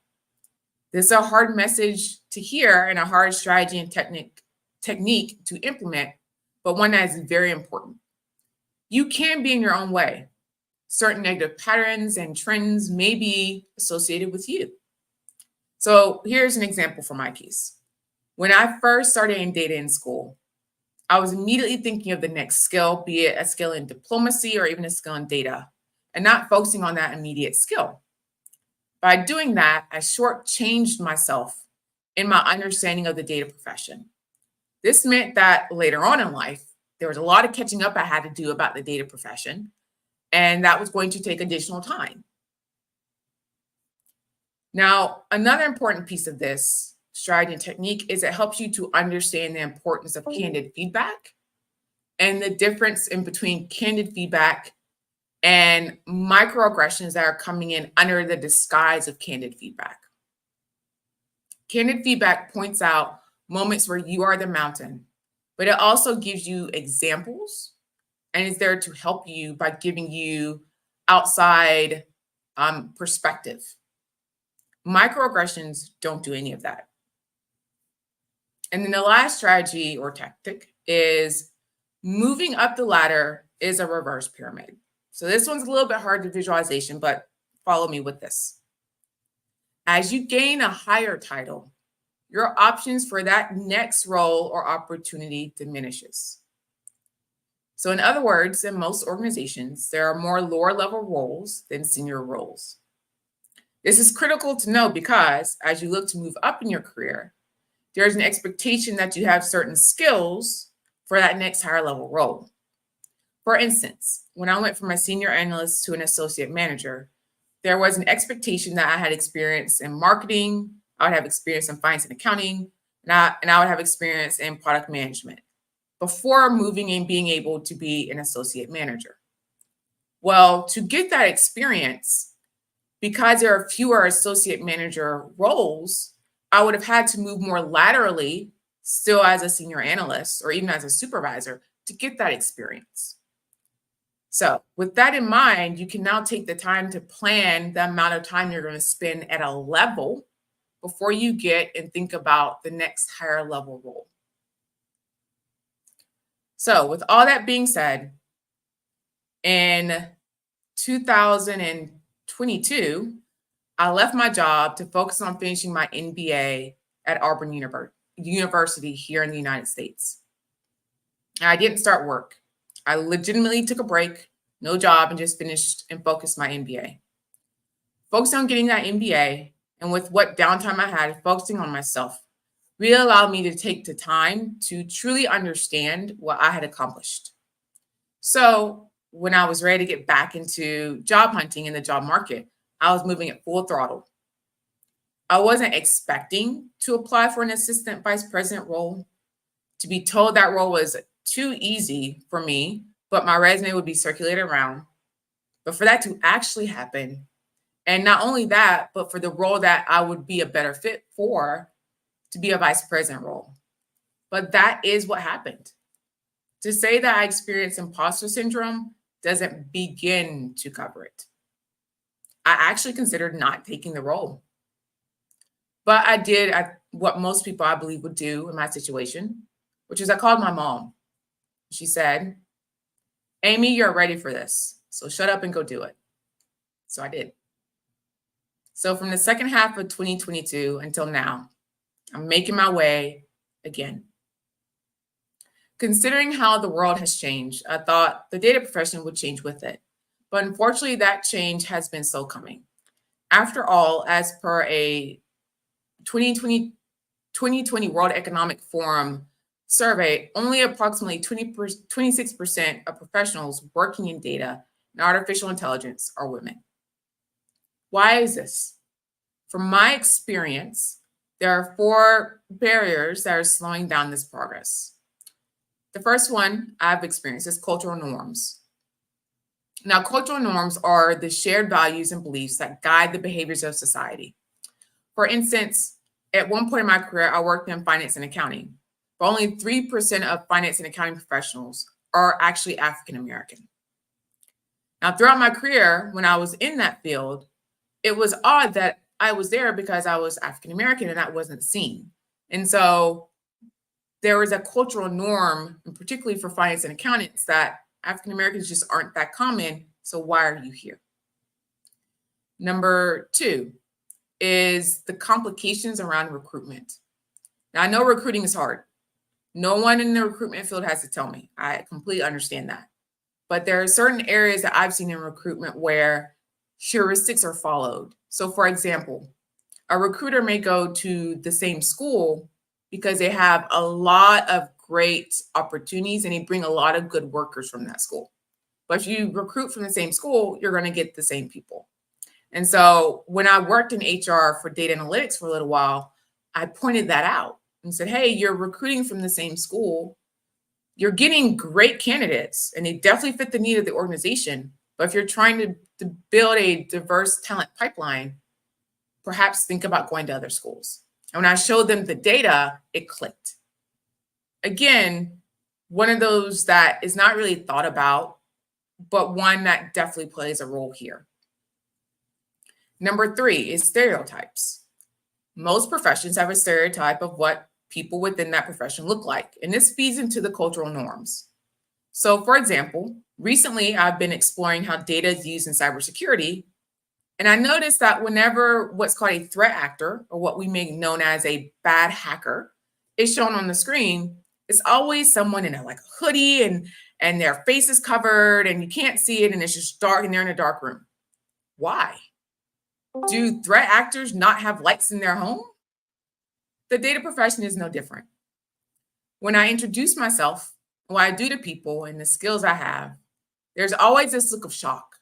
This is a hard message to hear and a hard strategy and technique to implement, but one that is very important. you can be in your own way. Certain negative patterns and trends may be associated with you. So here's an example for my case. When I first started in data in school, I was immediately thinking of the next skill, be it a skill in diplomacy or even a skill in data, and not focusing on that immediate skill. By doing that, I shortchanged myself in my understanding of the data profession. This meant that later on in life, there was a lot of catching up I had to do about the data profession, and that was going to take additional time. Now, another important piece of this strategy and technique is it helps you to understand the importance of candid feedback and the difference in between candid feedback and microaggressions that are coming in under the disguise of candid feedback. Candid feedback points out moments where you are the mountain, but it also gives you examples and is there to help you by giving you outside perspective. Microaggressions don't do any of that. And then the last strategy or tactic is moving up the ladder is a reverse pyramid. So this one's a little bit hard to visualization, but follow me with this. As you gain a higher title, your options for that next role or opportunity diminishes. So in other words, in most organizations, there are more lower level roles than senior roles. This is critical to know because as you look to move up in your career, there's an expectation that you have certain skills for that next higher level role. For instance, when I went from a senior analyst to an associate manager, there was an expectation that I had experience in marketing, I would have experience in finance and accounting, and I would have experience in product management before moving and being able to be an associate manager. Well, to get that experience, because there are fewer associate manager roles, I would have had to move more laterally, still as a senior analyst or even as a supervisor, to get that experience. So with that in mind, you can now take the time to plan the amount of time you're going to spend at a level before you get and think about the next higher level role. So with all that being said, in 2022, I left my job to focus on finishing my MBA at Auburn University here in the United States. I didn't start work. I legitimately took a break, no job, and just finished and focused my MBA. Focusing on getting that MBA and with what downtime I had, focusing on myself really allowed me to take the time to truly understand what I had accomplished. So when I was ready to get back into job hunting in the job market, I was moving at full throttle. I wasn't expecting to apply for an assistant vice president role, to be told that role was too easy for me, but my resume would be circulated around. But for that to actually happen, and not only that, but for the role that I would be a better fit for to be a vice president role. But that is what happened. To say that I experienced imposter syndrome doesn't begin to cover it. I actually considered not taking the role. But I did what most people I believe would do in my situation, which is I called my mom. She said, "Amy, you're ready for this. So shut up and go do it." So I did. So from the second half of 2022 until now, I'm making my way again. Considering how the world has changed, I thought the data profession would change with it. But unfortunately, that change has been slow coming. After all, as per a 2020 World Economic Forum survey, only approximately 26% of professionals working in data and artificial intelligence are women. Why is this? From my experience, there are 4 barriers that are slowing down this progress. The first one I've experienced is cultural norms. Now, cultural norms are the shared values and beliefs that guide the behaviors of society. For instance, at one point in my career, I worked in finance and accounting, but only 3% of finance and accounting professionals are actually African American. Now, throughout my career, when I was in that field, it was odd that I was there because I was African American and that wasn't seen. And so there was a cultural norm, and particularly for finance and accountants, that African Americans just aren't that common, so why are you here? Number 2 is the complications around recruitment. Now, I know recruiting is hard. No one in the recruitment field has to tell me. I completely understand that. But there are certain areas that I've seen in recruitment where heuristics are followed. So for example, a recruiter may go to the same school because they have a lot of great opportunities and they bring a lot of good workers from that school. But if you recruit from the same school, you're going to get the same people. And so when I worked in HR for data analytics for a little while, I pointed that out and said, hey, you're recruiting from the same school. You're getting great candidates and they definitely fit the need of the organization. But if you're trying to build a diverse talent pipeline, perhaps think about going to other schools. And when I showed them the data, it clicked. Again, one of those that is not really thought about, but one that definitely plays a role here. Number 3 is stereotypes. Most professions have a stereotype of what people within that profession look like, and this feeds into the cultural norms. So for example, recently I've been exploring how data is used in cybersecurity, and I noticed that whenever what's called a threat actor, or what we may know as a bad hacker, is shown on the screen, it's always someone in a hoodie and their face is covered and you can't see it and it's just dark and they're in a dark room. Why? Do threat actors not have lights in their home? The data profession is no different. When I introduce myself, what I do to people and the skills I have, there's always this look of shock.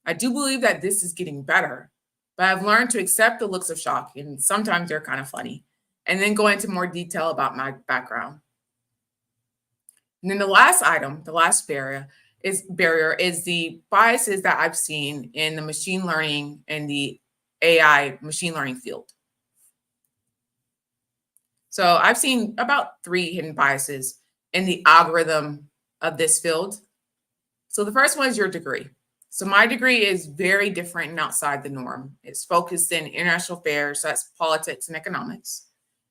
I do believe that this is getting better, but I've learned to accept the looks of shock, and sometimes they're kind of funny, and then go into more detail about my background. And then the last item, the last barrier is the biases that I've seen in the machine learning and the AI machine learning field. So I've seen about 3 hidden biases in the algorithm of this field. So the first one is your degree. So my degree is very different and outside the norm. It's focused in international affairs, so that's politics and economics,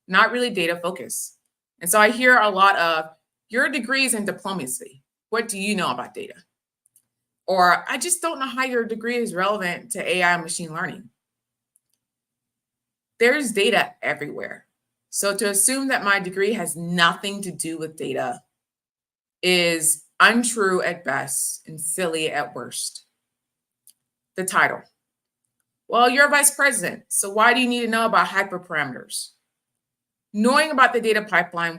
not really data focused. And so I hear a lot of, your degree is in diplomacy. What do you know about data? Or I just don't know how your degree is relevant to AI and machine learning. There's data everywhere. So to assume that my degree has nothing to do with data is untrue at best and silly at worst. The title. Well, you're a vice president, so why do you need to know about hyperparameters? Knowing about the data pipeline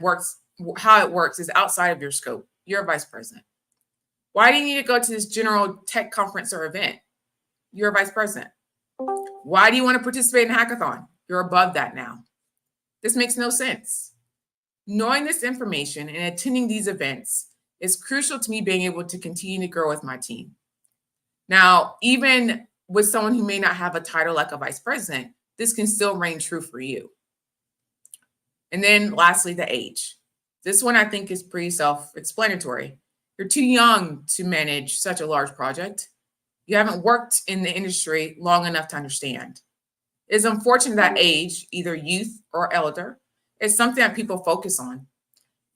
how it works is outside of your scope. You're a vice president. Why do you need to go to this general tech conference or event? You're a vice president. Why do you want to participate in a hackathon? You're above that now. This makes no sense. Knowing this information and attending these events is crucial to me being able to continue to grow with my team. Now, even with someone who may not have a title like a vice president, this can still reign true for you. And then lastly, the age. This one I think is pretty self-explanatory. You're too young to manage such a large project. You haven't worked in the industry long enough to understand. It's unfortunate that age, either youth or elder, is something that people focus on.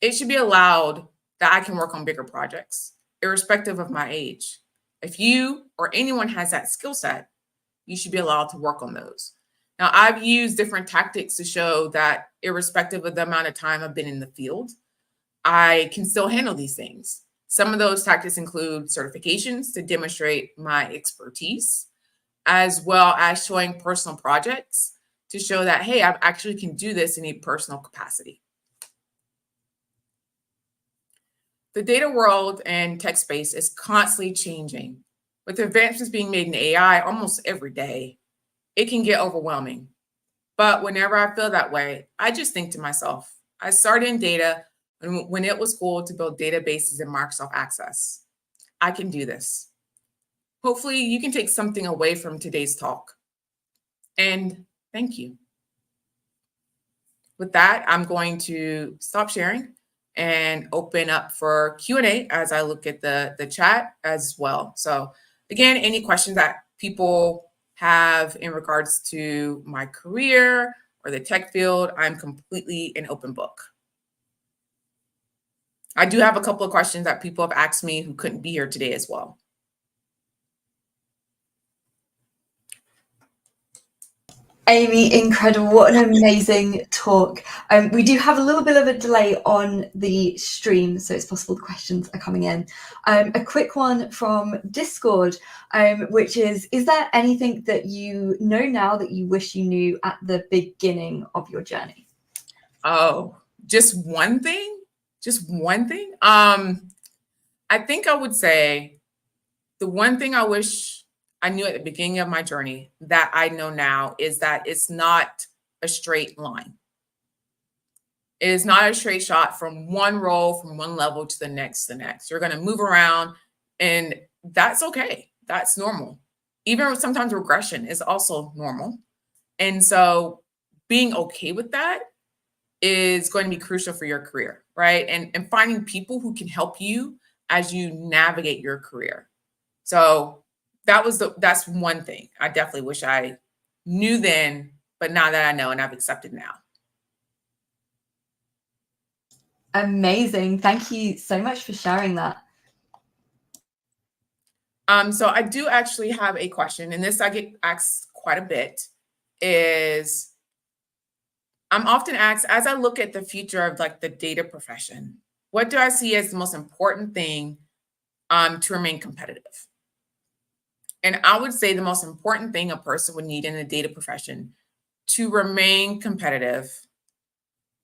It should be allowed that I can work on bigger projects, irrespective of my age. If you or anyone has that skill set, you should be allowed to work on those. Now, I've used different tactics to show that irrespective of the amount of time I've been in the field, I can still handle these things. Some of those tactics include certifications to demonstrate my expertise, as well as showing personal projects to show that, hey, I actually can do this in a personal capacity. The data world and tech space is constantly changing. With advancements being made in AI almost every day, it can get overwhelming. But whenever I feel that way, I just think to myself, I started in data when it was cool to build databases in Microsoft Access. I can do this. Hopefully you can take something away from today's talk. And thank you. With that, I'm going to stop sharing and open up for Q&A as I look at the chat as well. So again, any questions that people have in regards to my career or the tech field, I'm completely an open book. I do have a couple of questions that people have asked me who couldn't be here today as well. Amy, incredible. What an amazing talk. We do have a little bit of a delay on the stream, so it's possible the questions are coming in. A quick one from Discord, which is there anything that you know now that you wish you knew at the beginning of your journey? Oh, just one thing? Just one thing? I think I would say the one thing I wish I knew at the beginning of my journey that I know now is that it's not a straight line. It is not a straight shot from one role, from one level to the next. You're going to move around, and that's okay. That's normal. Even sometimes regression is also normal. And so being okay with that is going to be crucial for your career, right? And finding people who can help you as you navigate your career. So that's one thing I definitely wish I knew then, but now that I know and I've accepted now. Amazing. Thank you so much for sharing that. So I do actually have a question, and this I get asked quite a bit, is I'm often asked, as I look at the future of like the data profession, what do I see as the most important thing to remain competitive? And I would say the most important thing a person would need in the data profession to remain competitive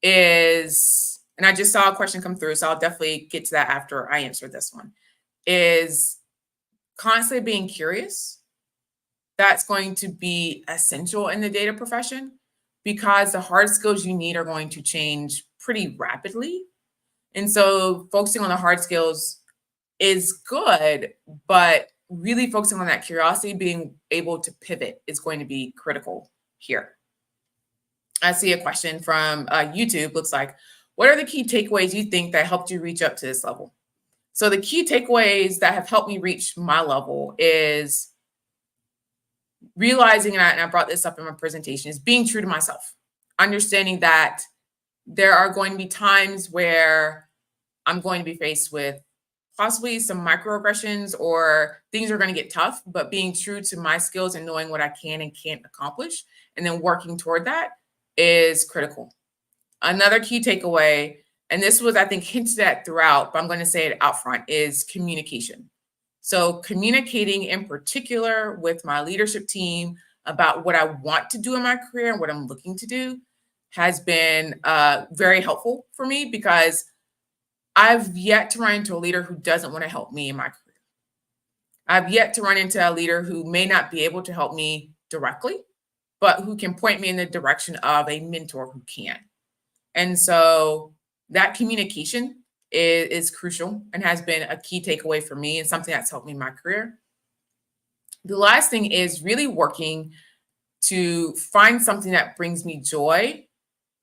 is, and I just saw a question come through, so I'll definitely get to that after I answer this one, is constantly being curious. That's going to be essential in the data profession because the hard skills you need are going to change pretty rapidly. And so focusing on the hard skills is good, but really focusing on that curiosity, being able to pivot is going to be critical here. I see a question from YouTube. Looks like, what are the key takeaways you think that helped you reach up to this level? So the key takeaways that have helped me reach my level is realizing, and I brought this up in my presentation, is being true to myself, understanding that there are going to be times where I'm going to be faced with possibly some microaggressions or things are going to get tough, but being true to my skills and knowing what I can and can't accomplish and then working toward that is critical. Another key takeaway, and this was, I think, hinted at throughout, but I'm going to say it out front, is communication. So communicating in particular with my leadership team about what I want to do in my career and what I'm looking to do has been very helpful for me because I've yet to run into a leader who doesn't want to help me in my career. I've yet to run into a leader who may not be able to help me directly, but who can point me in the direction of a mentor who can. And so that communication is crucial and has been a key takeaway for me and something that's helped me in my career. The last thing is really working to find something that brings me joy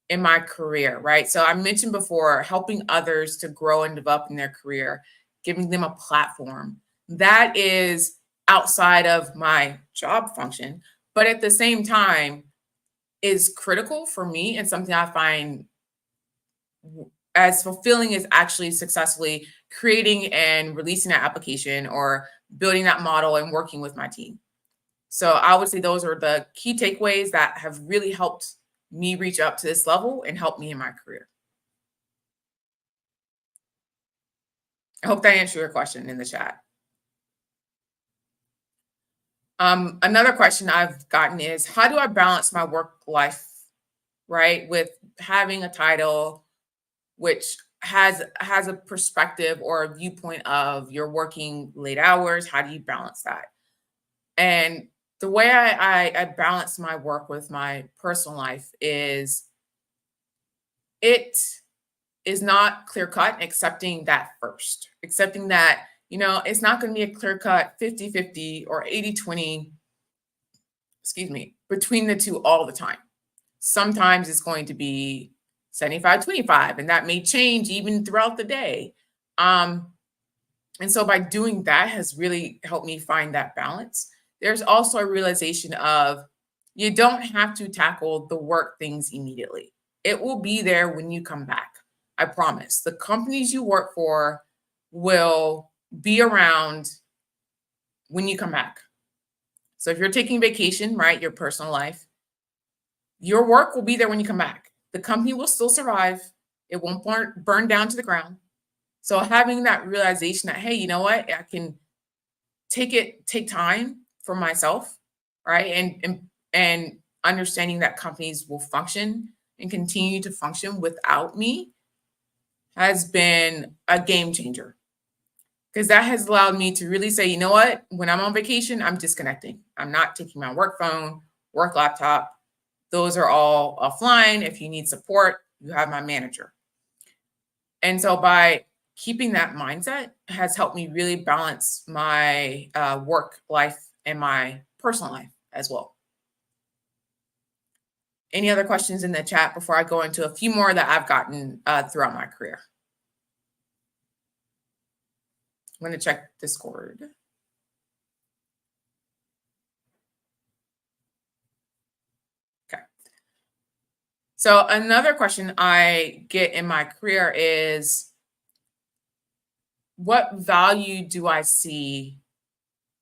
in my career, right? So I mentioned before, helping others to grow and develop in their career, giving them a platform. That is outside of my job function, but at the same time is critical for me and something I find as fulfilling as actually successfully creating and releasing that application or building that model and working with my team. So I would say those are the key takeaways that have really helped me reach up to this level and help me in my career. I hope that answered your question in the chat. Another question I've gotten is, how do I balance my work life, right, with having a title which has a perspective or a viewpoint of you're working late hours? How do you balance that? And the way I balance my work with my personal life is it is not clear cut, accepting that first, accepting that, you know, it's not going to be a clear cut 50-50 or 80-20, excuse me, between the two all the time. Sometimes it's going to be 75-25, and that may change even throughout the day. And so by doing that has really helped me find that balance. There's also a realization of you don't have to tackle the work things immediately. It will be there when you come back. I promise. The companies you work for will be around when you come back. So if you're taking vacation, right, your personal life, your work will be there when you come back. The company will still survive. It won't burn down to the ground. So having that realization that, hey, you know what, I can take time for myself, right? And understanding that companies will function and continue to function without me has been a game changer. Because that has allowed me to really say, you know what, when I'm on vacation, I'm disconnecting. I'm not taking my work phone, work laptop. Those are all offline. If you need support, you have my manager. And so by keeping that mindset has helped me really balance my work life and my personal life as well. Any other questions in the chat before I go into a few more that I've gotten throughout my career? I'm going to check Discord. Okay. So another question I get in my career is, what value do I see,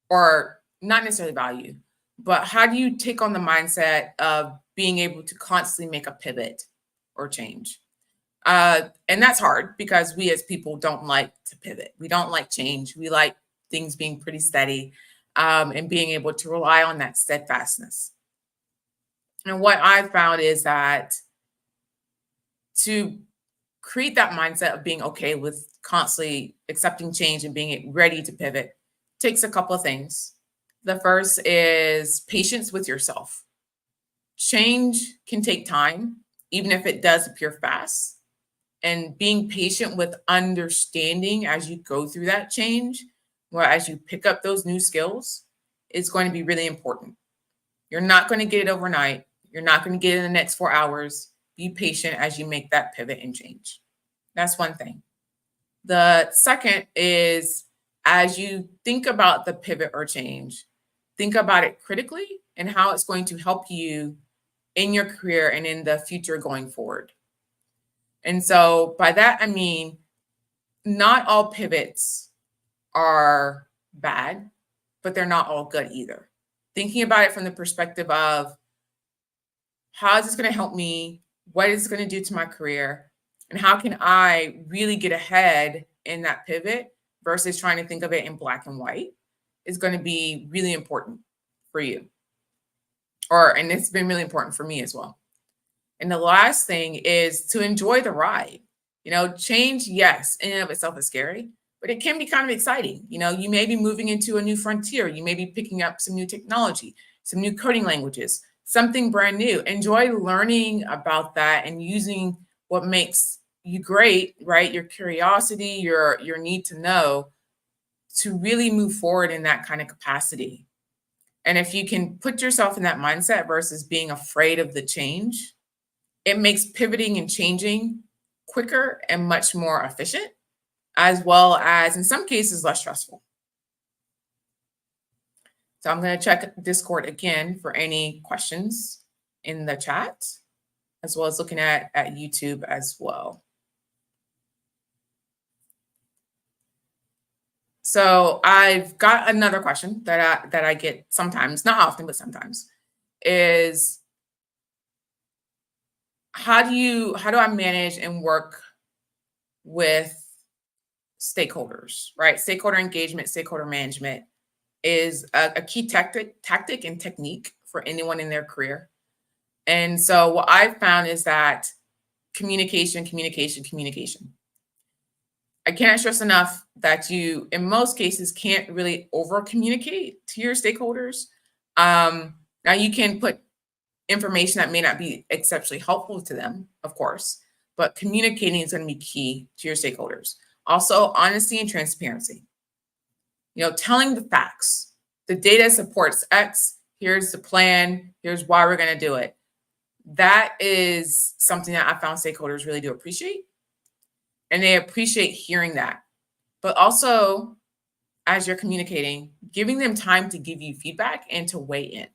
or not necessarily value, but how do you take on the mindset of being able to constantly make a pivot or change? And that's hard because we as people don't like to pivot. We don't like change. We like things being pretty steady and being able to rely on that steadfastness. And what I've found is that to create that mindset of being okay with constantly accepting change and being ready to pivot takes a couple of things. The first is patience with yourself. Change can take time, even if it does appear fast. And being patient with understanding as you go through that change, or as you pick up those new skills, is going to be really important. You're not going to get it overnight. You're not going to get it in the next 4 hours. Be patient as you make that pivot and change. That's one thing. The second is, as you think about the pivot or change, think about it critically and how it's going to help you in your career and in the future going forward. And so by that, I mean, not all pivots are bad, but they're not all good either. Thinking about it from the perspective of, how is this going to help me? What is it going to do to my career? And how can I really get ahead in that pivot versus trying to think of it in black and white is going to be really important for you. And it's been really important for me as well. And the last thing is to enjoy the ride. Change, yes, in and of itself is scary, but it can be kind of exciting. You may be moving into a new frontier. You may be picking up some new technology, some new coding languages, something brand new. Enjoy learning about that and using what makes you great, right? Your curiosity, your need to know, to really move forward in that kind of capacity. And if you can put yourself in that mindset versus being afraid of the change, it makes pivoting and changing quicker and much more efficient, as well as, in some cases, less stressful. So I'm going to check Discord again for any questions in the chat, as well as looking at YouTube as well. So I've got another question that I get sometimes, not often, but sometimes, is, how do I manage and work with stakeholders, right? Stakeholder engagement, stakeholder management is a key tactic and technique for anyone in their career. And so what I've found is that communication. I can't stress enough that you, in most cases, can't really over communicate to your stakeholders. Now you can put information that may not be exceptionally helpful to them, of course, but communicating is going to be key to your stakeholders. Also, honesty and transparency. Telling the facts. The data supports X. Here's the plan. Here's why we're going to do it. That is something that I found stakeholders really do appreciate. And they appreciate hearing that. But also, as you're communicating, giving them time to give you feedback and to weigh in.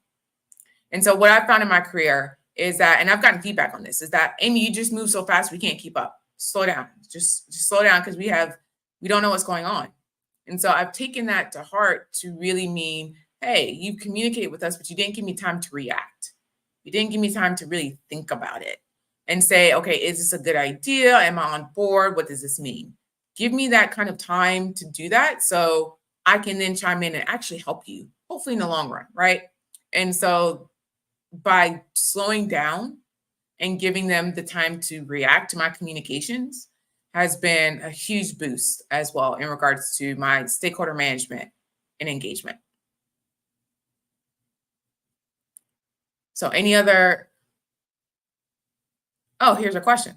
And so what I found in my career is that, and I've gotten feedback on this, is that, Amy, you just move so fast, we can't keep up. slow down, just slow down, because we don't know what's going on. And so I've taken that to heart to really mean, hey, you communicated with us, but you didn't give me time to react. You didn't give me time to really think about it and say, okay, is this a good idea? Am I on board? What does this mean? Give me that kind of time to do that so I can then chime in and actually help you, hopefully in the long run, right? And so by slowing down and giving them the time to react to my communications has been a huge boost as well in regards to my stakeholder management and engagement. So any other, oh, here's a question.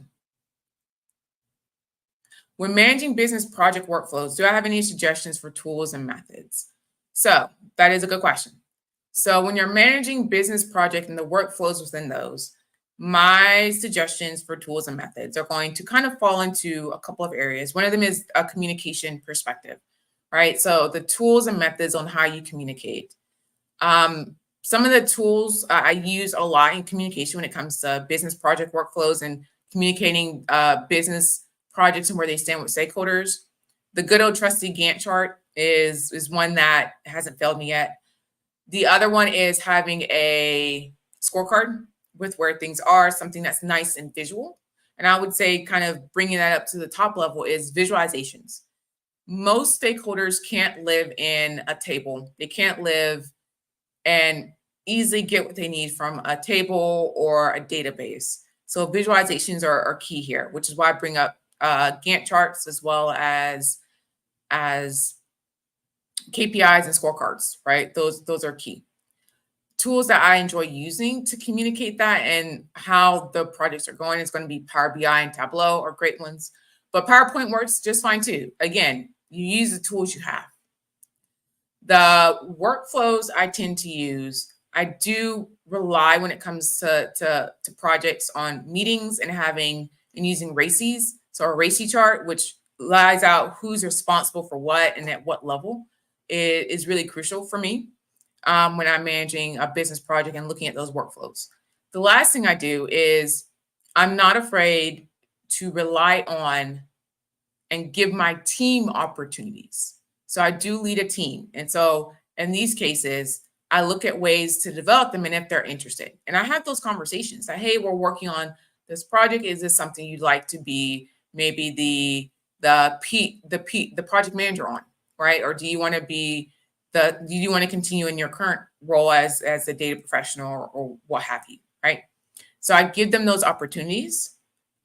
When managing business project workflows, do I have any suggestions for tools and methods? So that is a good question. So when you're managing business project and the workflows within those, my suggestions for tools and methods are going to kind of fall into a couple of areas. One of them is a communication perspective, right? So the tools and methods on how you communicate. Some of the tools I use a lot in communication when it comes to business project workflows and communicating business projects and where they stand with stakeholders. The good old trusty Gantt chart is one that hasn't failed me yet. The other one is having a scorecard with where things are, something that's nice and visual. And I would say kind of bringing that up to the top level is visualizations. Most stakeholders can't live in a table. They can't live and easily get what they need from a table or a database. So visualizations are key here, which is why I bring up Gantt charts as well as KPIs and scorecards, right? Those are key. Tools that I enjoy using to communicate that and how the projects are going is going to be Power BI and Tableau are great ones, but PowerPoint works just fine too. Again, you use the tools you have. The workflows I tend to use, I do rely when it comes to projects on meetings and using RACIs. So a RACI chart, which lays out who's responsible for what and at what level, is really crucial for me when I'm managing a business project and looking at those workflows. The last thing I do is I'm not afraid to rely on and give my team opportunities. So I do lead a team. And so in these cases, I look at ways to develop them and if they're interested. And I have those conversations that, hey, we're working on this project. Is this something you'd like to be maybe the project manager on, right? Or do you want to continue in your current role as a data professional or what have you, right? So I give them those opportunities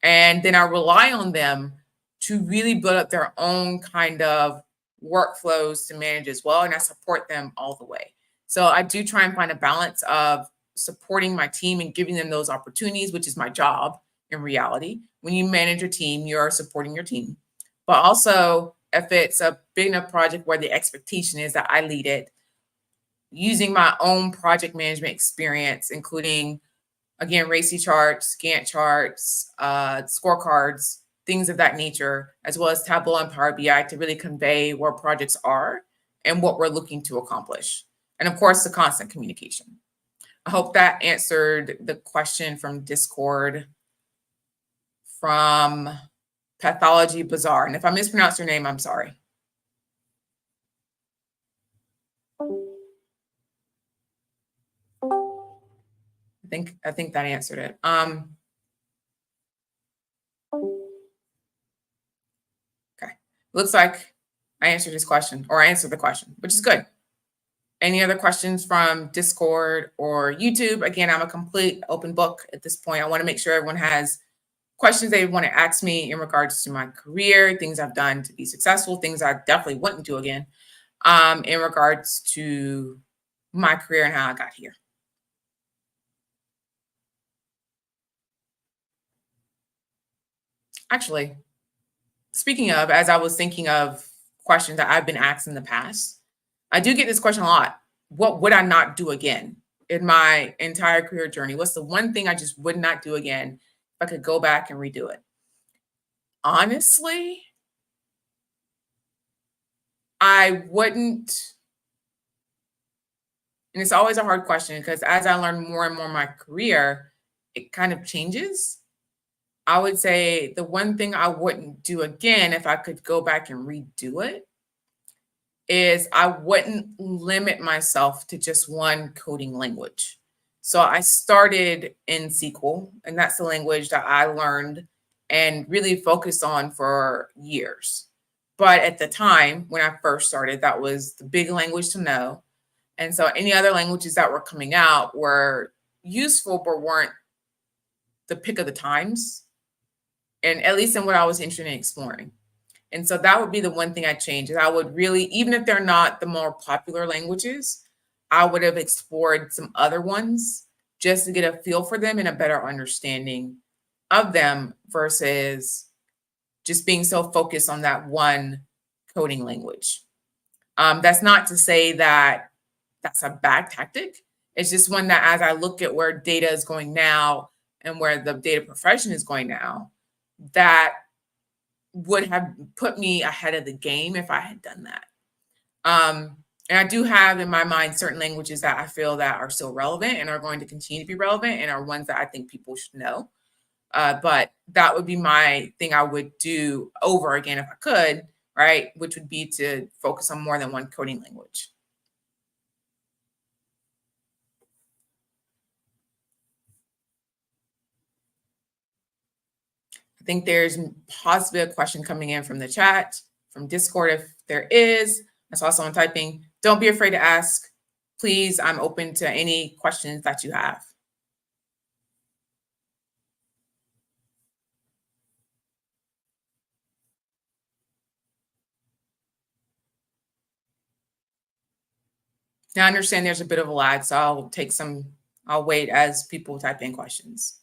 and then I rely on them to really build up their own kind of workflows to manage as well. And I support them all the way. So I do try and find a balance of supporting my team and giving them those opportunities, which is my job in reality. When you manage a team, you're supporting your team. But also, if it's a big enough project where the expectation is that I lead it, using my own project management experience, including, again, RACI charts, Gantt charts, scorecards, things of that nature, as well as Tableau and Power BI to really convey where projects are and what we're looking to accomplish. And of course, the constant communication. I hope that answered the question from Discord from Pathology Bazaar. And if I mispronounced your name, I'm sorry. I think that answered it. Okay, looks like I answered his question, or I answered the question, which is good. Any other questions from Discord or YouTube? Again, I'm a complete open book at this point. I want to make sure everyone has questions they want to ask me in regards to my career, things I've done to be successful, things I definitely wouldn't do again, in regards to my career and how I got here. Actually, speaking of, as I was thinking of questions that I've been asked in the past, I do get this question a lot. What would I not do again in my entire career journey? What's the one thing I just would not do again if I could go back and redo it? Honestly, I wouldn't. And it's always a hard question because as I learn more and more in my career, it kind of changes. I would say the one thing I wouldn't do again if I could go back and redo it is I wouldn't limit myself to just one coding language. So I started in SQL, and that's the language that I learned and really focused on for years. But at the time when I first started, that was the big language to know. And so any other languages that were coming out were useful, but weren't the pick of the times. And at least in what I was interested in exploring. And so that would be the one thing I'd change is I would really, even if they're not the more popular languages, I would have explored some other ones just to get a feel for them and a better understanding of them versus just being so focused on that one coding language. That's not to say that that's a bad tactic. It's just one that as I look at where data is going now and where the data profession is going now, that would have put me ahead of the game if I had done that. And I do have in my mind certain languages that I feel that are still relevant and are going to continue to be relevant and are ones that I think people should know. But that would be my thing I would do over again if I could, right? Which would be to focus on more than one coding language. I think there's possibly a question coming in from the chat, from Discord if there is. I saw someone typing. Don't be afraid to ask. Please, I'm open to any questions that you have. Now I understand there's a bit of a lag, so I'll wait as people type in questions.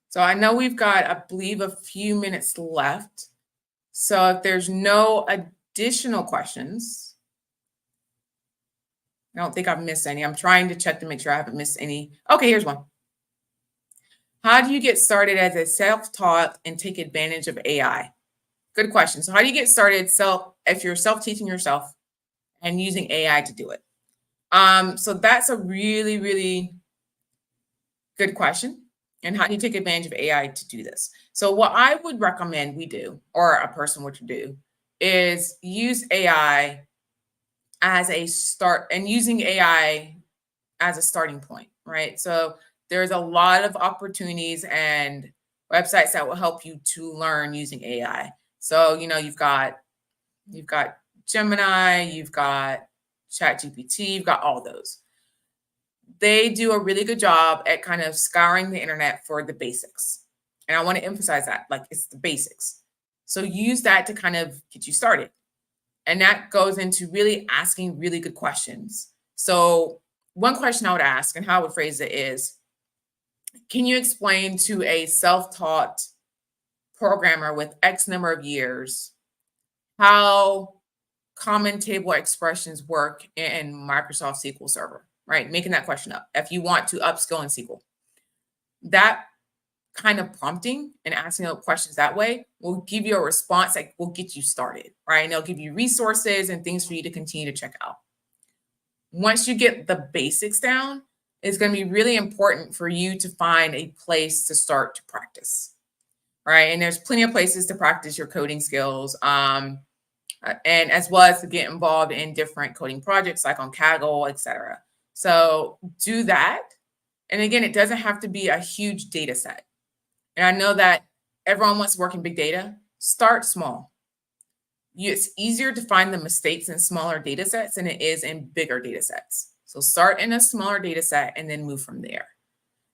So I know we've got, I believe, a few minutes left. So if there's no additional questions, I don't think I've missed any. I'm trying to check to make sure I haven't missed any. Okay, here's one. How do you get started as a self-taught and take advantage of AI? Good question. So how do you get started if you're self-teaching yourself and using AI to do it? So that's a really, really good question. And how do you take advantage of AI to do this? So what I would recommend we do, or a person would do, is use AI as a start and using AI as a starting point, right? So there's a lot of opportunities and websites that will help you to learn using AI. So, you've got Gemini, you've got ChatGPT, you've got all those. They do a really good job at kind of scouring the internet for the basics. And I want to emphasize that, like, it's the basics. So use that to kind of get you started. And that goes into really asking really good questions. So one question I would ask and how I would phrase it is, can you explain to a self-taught programmer with X number of years how common table expressions work in Microsoft SQL Server, right? Making that question up if you want to upskill in SQL. That kind of prompting and asking questions that way will give you a response that will get you started, right? And they'll give you resources and things for you to continue to check out. Once you get the basics down, it's going to be really important for you to find a place to start to practice, right? And there's plenty of places to practice your coding skills, and as well as to get involved in different coding projects like on Kaggle, etc. So do that. And again, it doesn't have to be a huge data set. And I know that everyone wants to work in big data. Start small. It's easier to find the mistakes in smaller data sets than it is in bigger data sets. So start in a smaller data set and then move from there.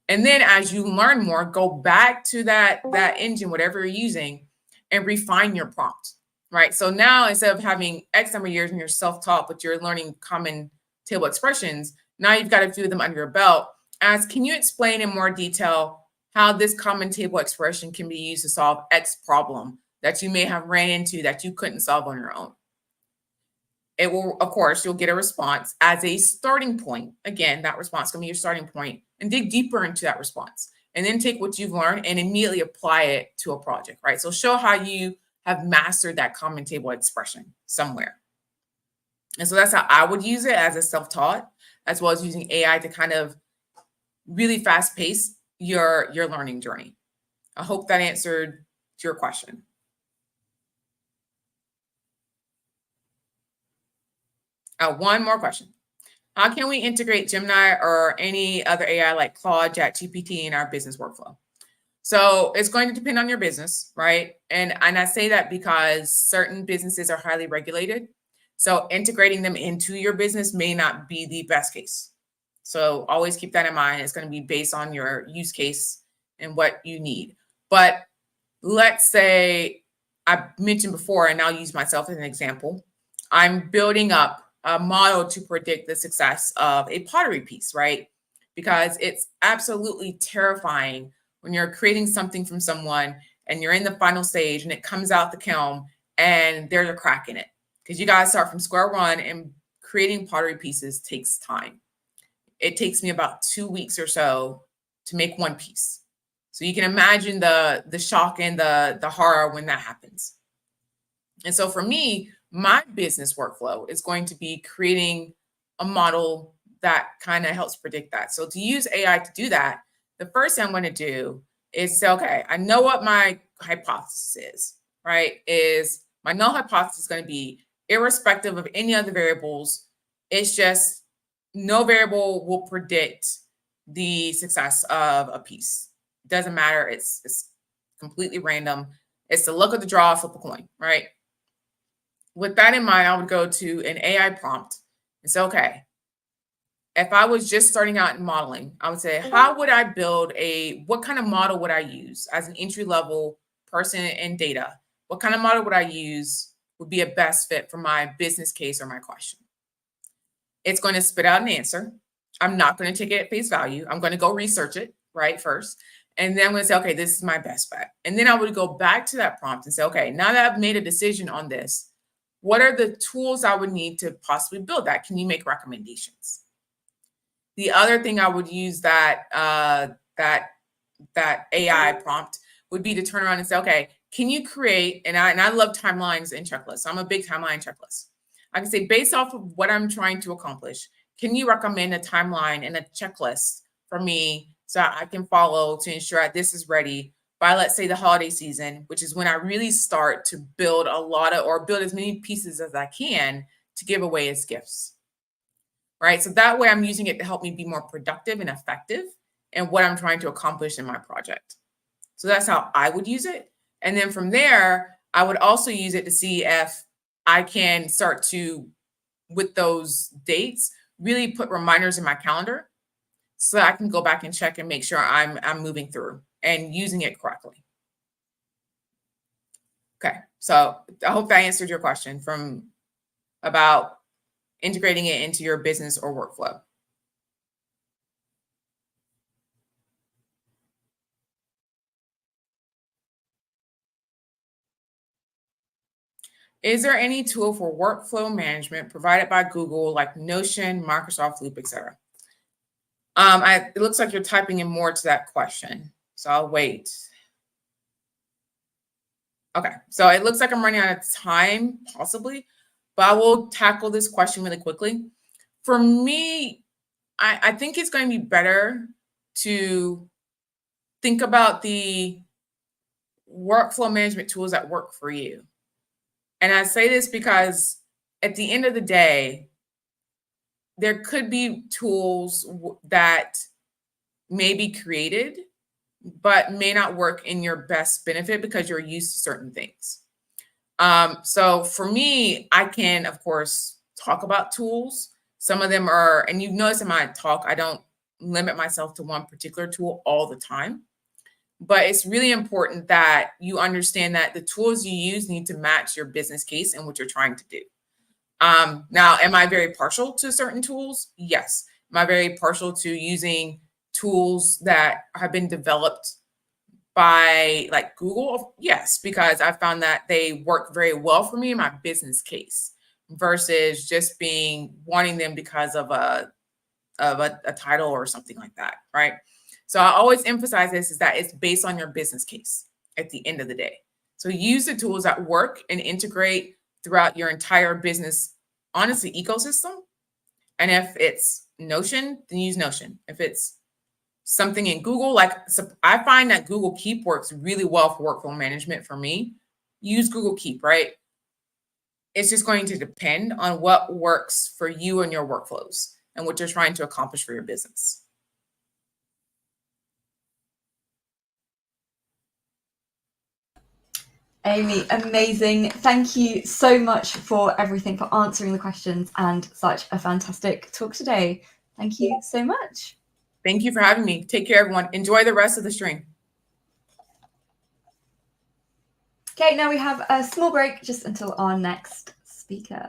And then as you learn more, go back to that engine, whatever you're using, and refine your prompt, right? So now instead of having X number of years and you're self-taught, but you're learning common table expressions, now you've got a few of them under your belt. Can you explain in more detail how this common table expression can be used to solve X problem that you may have ran into that you couldn't solve on your own? it will, of course, you'll get a response as a starting point. Again, that response is going to be your starting point, and dig deeper into that response. And then take what you've learned and immediately apply it to a project, right? So show how you have mastered that common table expression somewhere. And so that's how I would use it as a self-taught, as well as using AI to kind of really fast pace your learning journey. I hope that answered your question. One more question. How can we integrate Gemini or any other AI like Claude, ChatGPT in our business workflow? So it's going to depend on your business, right? And I say that because certain businesses are highly regulated. So integrating them into your business may not be the best case. So always keep that in mind. It's going to be based on your use case and what you need. But let's say I mentioned before, and I'll use myself as an example. I'm building up a model to predict the success of a pottery piece, right? Because it's absolutely terrifying when you're creating something from someone and you're in the final stage and it comes out the kiln and there's a crack in it. Because you got to start from square one, and creating pottery pieces takes time. It takes me about 2 weeks or so to make one piece. So you can imagine the shock and the horror when that happens. And so for me, my business workflow is going to be creating a model that kind of helps predict that. So to use AI to do that, the first thing I'm going to do is say, okay, I know what my hypothesis is, right? Is my null hypothesis is going to be irrespective of any other variables. It's just no variable will predict the success of a piece. It doesn't matter. It's completely random. It's the luck of the draw, flip a coin, right? With that in mind, I would go to an AI prompt and say, okay, if I was just starting out in modeling, I would say, how would I build what kind of model would I use as an entry-level person in data? What kind of model would I use would be a best fit for my business case or my question? It's going to spit out an answer. I'm not going to take it at face value. I'm going to go research it, right, first. And then I'm going to say, okay, this is my best bet. And then I would go back to that prompt and say, okay, now that I've made a decision on this, what are the tools I would need to possibly build that? Can you make recommendations? The other thing I would use that AI prompt would be to turn around and say, okay, can you create, and I love timelines and checklists. So I'm a big timeline checklist. I can say, based off of what I'm trying to accomplish, can you recommend a timeline and a checklist for me so I can follow to ensure that this is ready by, let's say, the holiday season, which is when I really start to build build as many pieces as I can to give away as gifts, right? So that way I'm using it to help me be more productive and effective in what I'm trying to accomplish in my project. So that's how I would use it. And then from there, I would also use it to see if I can start to, with those dates, really put reminders in my calendar so I can go back and check and make sure I'm moving through and using it correctly. Okay, so I hope that answered your question about integrating it into your business or workflow. Is there any tool for workflow management provided by Google, like Notion, Microsoft Loop, etc.? It looks like you're typing in more to that question, so I'll wait. Okay, so it looks like I'm running out of time, possibly, but I will tackle this question really quickly. For me, I think it's going to be better to think about the workflow management tools that work for you. And I say this because at the end of the day, there could be tools that may be created, but may not work in your best benefit because you're used to certain things. So for me, I can, of course, talk about tools. Some of them are, and you've noticed in my talk, I don't limit myself to one particular tool all the time. But it's really important that you understand that the tools you use need to match your business case and what you're trying to do. Now, am I very partial to certain tools? Yes. Am I very partial to using tools that have been developed by like Google? Yes, because I found that they work very well for me in my business case. versus just wanting them because of a title or something like that, right? So I always emphasize this, is that it's based on your business case at the end of the day. So use the tools that work and integrate throughout your entire business, honestly, ecosystem. And if it's Notion, then use Notion. If it's something in Google, I find that Google Keep works really well for workflow management for me. Use Google Keep, right? It's just going to depend on what works for you and your workflows and what you're trying to accomplish for your business. Amy, amazing. Thank you so much for everything, for answering the questions, and such a fantastic talk today. Thank you so much. Thank you for having me. Take care, everyone. Enjoy the rest of the stream. Okay, now we have a small break just until our next speaker.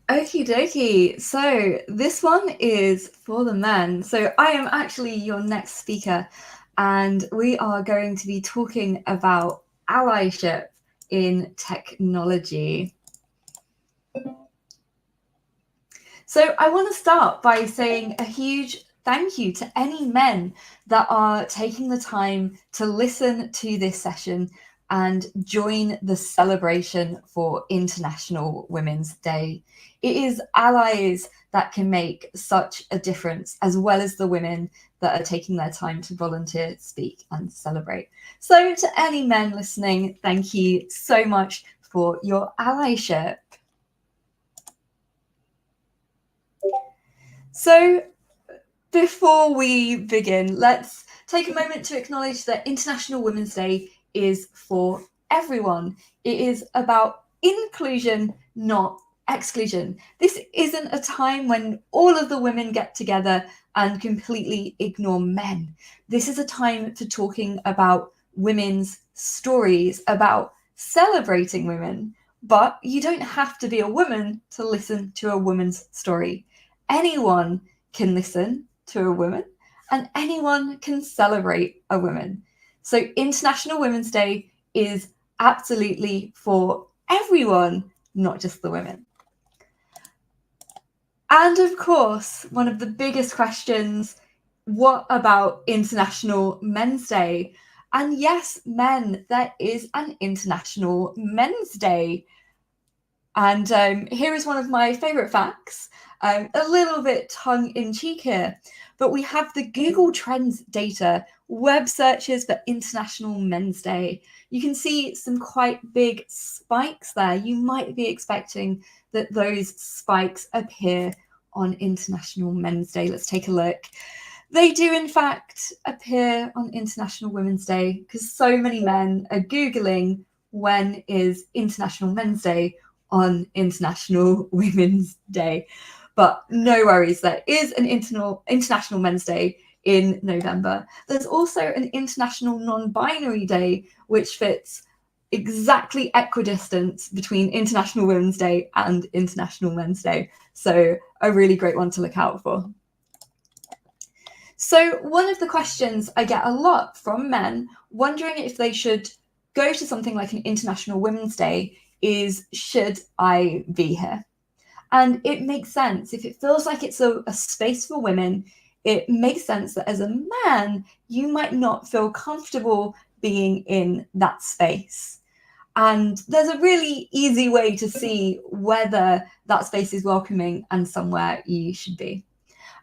Okie dokie. So this one is for the men. So I am actually your next speaker, and we are going to be talking about allyship in technology. So I want to start by saying a huge thank you to any men that are taking the time to listen to this session and join the celebration for International Women's Day. It is allies that can make such a difference, as well as the women that are taking their time to volunteer, speak, and celebrate. So to any men listening, thank you so much for your allyship. So before we begin, let's take a moment to acknowledge that International Women's Day is for everyone. It is about inclusion, not exclusion. This isn't a time when all of the women get together and completely ignore men. This is a time for talking about women's stories, about celebrating women. But you don't have to be a woman to listen to a woman's story. Anyone can listen to a woman, and anyone can celebrate a woman. So International Women's Day is absolutely for everyone, not just the women. And of course, one of the biggest questions, what about International Men's Day? And yes, men, there is an International Men's Day. And here is one of my favorite facts, a little bit tongue-in-cheek here, but we have the Google Trends data, web searches for International Men's Day. You can see some quite big spikes there. You might be expecting that those spikes appear on International Men's Day. Let's take a look. They do, in fact, appear on International Women's Day because so many men are Googling when is International Men's Day on International Women's Day. But no worries, there is an International Men's Day in November. There's also an International Non-Binary Day, which fits exactly equidistant between International Women's Day and International Men's Day. So a really great one to look out for. So one of the questions I get a lot from men wondering if they should go to something like an International Women's Day is, should I be here? And it makes sense. If it feels like it's a space for women, it makes sense that as a man, you might not feel comfortable being in that space. And there's a really easy way to see whether that space is welcoming and somewhere you should be.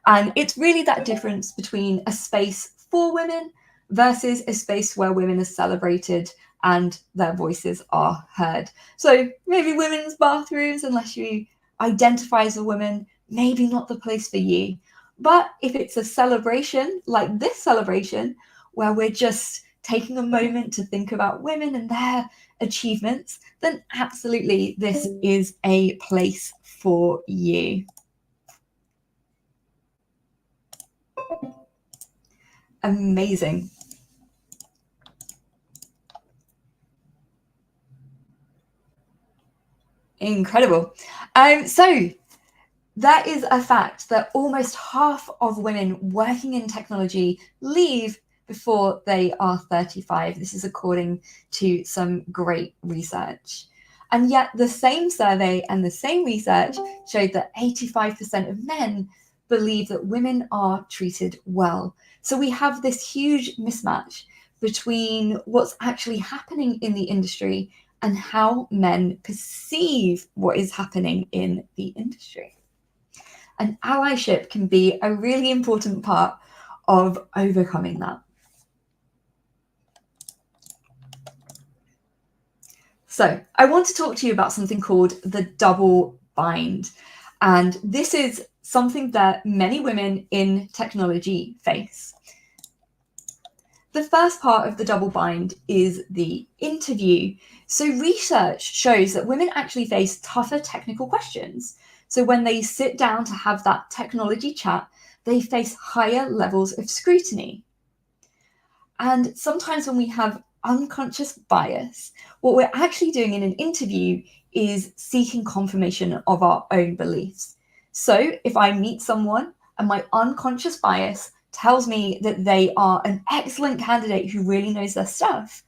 And it's really that difference between a space for women versus a space where women are celebrated and their voices are heard. So maybe women's bathrooms, unless you identify as a woman, maybe not the place for you. But if it's a celebration like this celebration, where we're just taking a moment to think about women and their achievements, then absolutely this is a place for you. Amazing. Incredible. So that is a fact that almost half of women working in technology leave before they are 35. This is according to some great research. And yet the same survey and the same research showed that 85% of men believe that women are treated well. So we have this huge mismatch between what's actually happening in the industry and how men perceive what is happening in the industry. And allyship can be a really important part of overcoming that. So I want to talk to you about something called the double bind. And this is something that many women in technology face. The first part of the double bind is the interview. So research shows that women actually face tougher technical questions. So when they sit down to have that technology chat, they face higher levels of scrutiny. And sometimes when we have unconscious bias, what we're actually doing in an interview is seeking confirmation of our own beliefs. So if I meet someone and my unconscious bias tells me that they are an excellent candidate who really knows their stuff,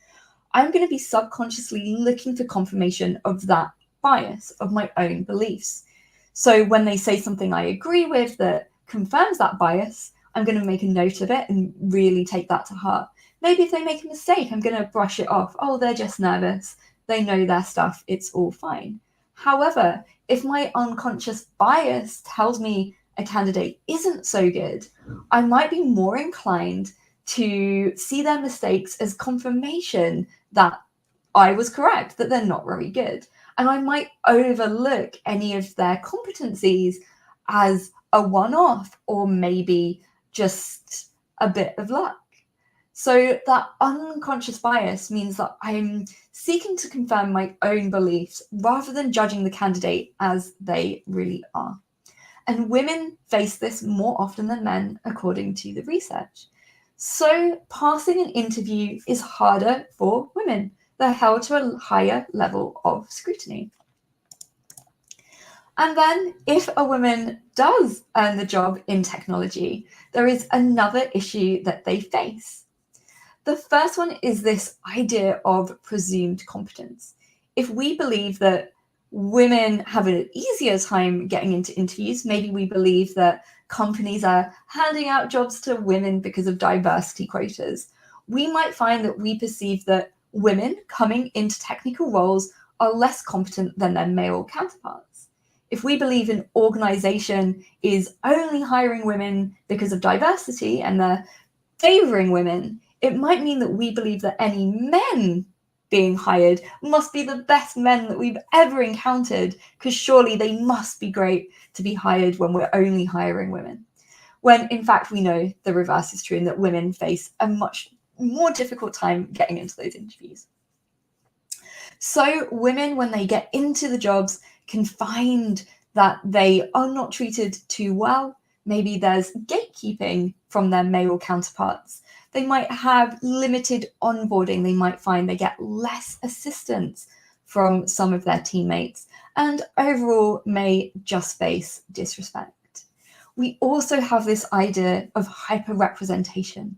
I'm going to be subconsciously looking for confirmation of that bias, of my own beliefs. So when they say something I agree with that confirms that bias, I'm going to make a note of it and really take that to heart. Maybe if they make a mistake, I'm going to brush it off. Oh, they're just nervous. They know their stuff. It's all fine. However, if my unconscious bias tells me a candidate isn't so good, I might be more inclined to see their mistakes as confirmation that I was correct, that they're not very good. And I might overlook any of their competencies as a one-off or maybe just a bit of luck. So that unconscious bias means that I'm seeking to confirm my own beliefs rather than judging the candidate as they really are. And women face this more often than men, according to the research. So passing an interview is harder for women. They're held to a higher level of scrutiny. And then if a woman does earn the job in technology, there is another issue that they face. The first one is this idea of presumed competence. If we believe that women have an easier time getting into interviews, maybe we believe that companies are handing out jobs to women because of diversity quotas, we might find that we perceive that women coming into technical roles are less competent than their male counterparts. If we believe an organization is only hiring women because of diversity and they're favoring women, it might mean that we believe that any men being hired must be the best men that we've ever encountered, because surely they must be great to be hired when we're only hiring women. When in fact we know the reverse is true and that women face a much more difficult time getting into those interviews. So women, when they get into the jobs, can find that they are not treated too well. Maybe there's gatekeeping from their male counterparts. They might have limited onboarding. They might find they get less assistance from some of their teammates and overall may just face disrespect. we also have this idea of hyperrepresentation.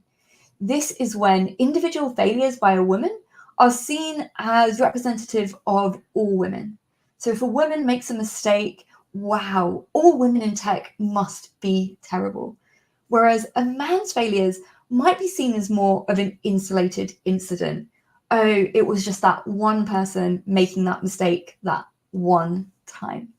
This is when individual failures by a woman are seen as representative of all women. So if a woman makes a mistake, wow, all women in tech must be terrible. Whereas a man's failures might be seen as more of an insulated incident. Oh, it was just that one person making that mistake that one time.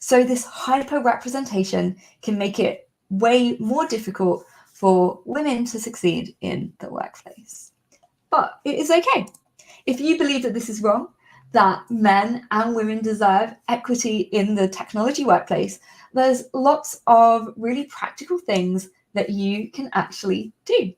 So this hyper-representation can make it way more difficult for women to succeed in the workplace. But it is okay. If you believe that this is wrong, that men and women deserve equity in the technology workplace, there's lots of really practical things that you can actually do.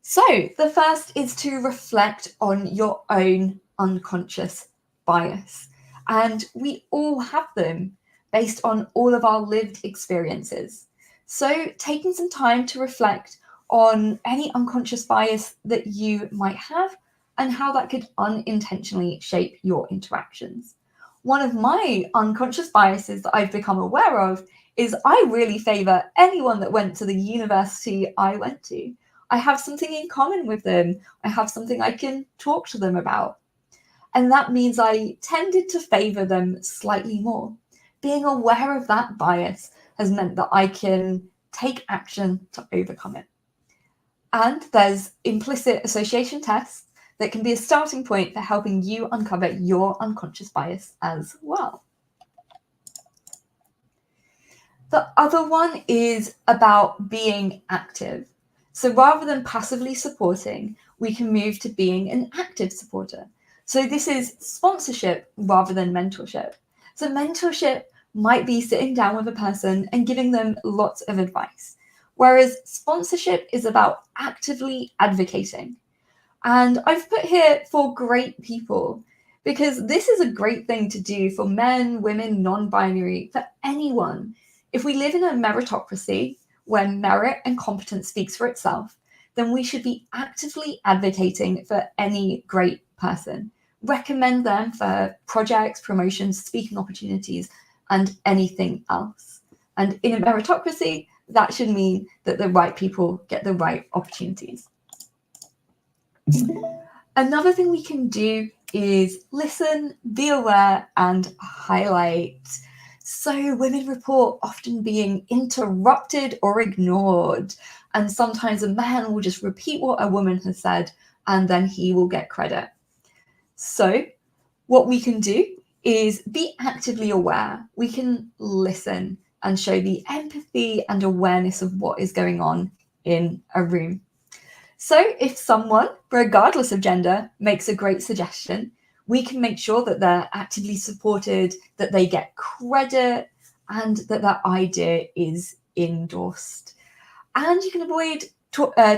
So the first is to reflect on your own unconscious bias. And we all have them based on all of our lived experiences. So taking some time to reflect on any unconscious bias that you might have and how that could unintentionally shape your interactions. One of my unconscious biases that I've become aware of is I really favor anyone that went to the university I went to. I have something in common with them. I have something I can talk to them about. And that means I tended to favor them slightly more. Being aware of that bias has meant that I can take action to overcome it. And there's implicit association tests that can be a starting point for helping you uncover your unconscious bias as well. The other one is about being active. So rather than passively supporting, we can move to being an active supporter. So this is sponsorship rather than mentorship. So mentorship might be sitting down with a person and giving them lots of advice, whereas sponsorship is about actively advocating. And I've put here for great people, because this is a great thing to do for men, women, non-binary, for anyone. If we live in a meritocracy where merit and competence speaks for itself, then we should be actively advocating for any great person. Recommend them for projects, promotions, speaking opportunities, and anything else. And in a meritocracy, that should mean that the right people get the right opportunities. Another thing we can do is listen, be aware, and highlight. So women report often being interrupted or ignored, and sometimes a man will just repeat what a woman has said and then he will get credit. So what we can do is be actively aware. We can listen and show the empathy and awareness of what is going on in a room. So if someone, regardless of gender, makes a great suggestion, we can make sure that they're actively supported, that they get credit, and that that idea is endorsed. And you can avoid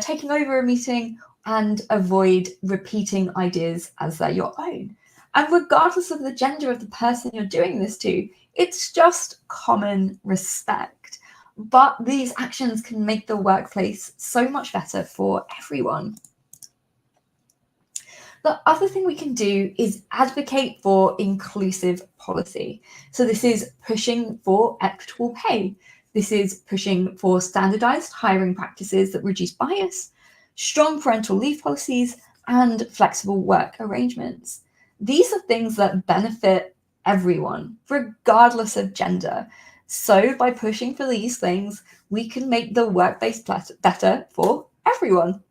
taking over a meeting and avoid repeating ideas as they're your own. And regardless of the gender of the person you're doing this to, it's just common respect. But these actions can make the workplace so much better for everyone. The other thing we can do is advocate for inclusive policy. So this is pushing for equitable pay. This is pushing for standardized hiring practices that reduce bias, strong parental leave policies, and flexible work arrangements. These are things that benefit everyone, regardless of gender. So by pushing for these things, we can make the workplace better for everyone.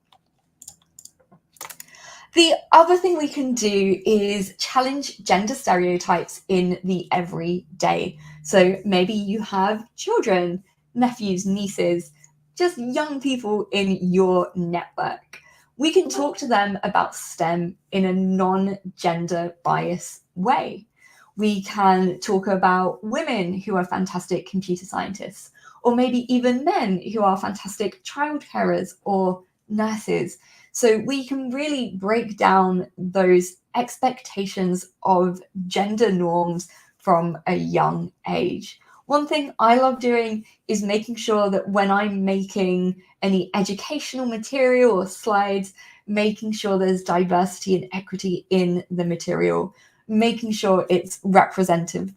The other thing we can do is challenge gender stereotypes in the everyday. So maybe you have children, nephews, nieces, just young people in your network. We can talk to them about STEM in a non-gender bias way. We can talk about women who are fantastic computer scientists, or maybe even men who are fantastic child carers or nurses. So we can really break down those expectations of gender norms from a young age. One thing I love doing is making sure that when I'm making any educational material or slides, making sure there's diversity and equity in the material, making sure it's representative.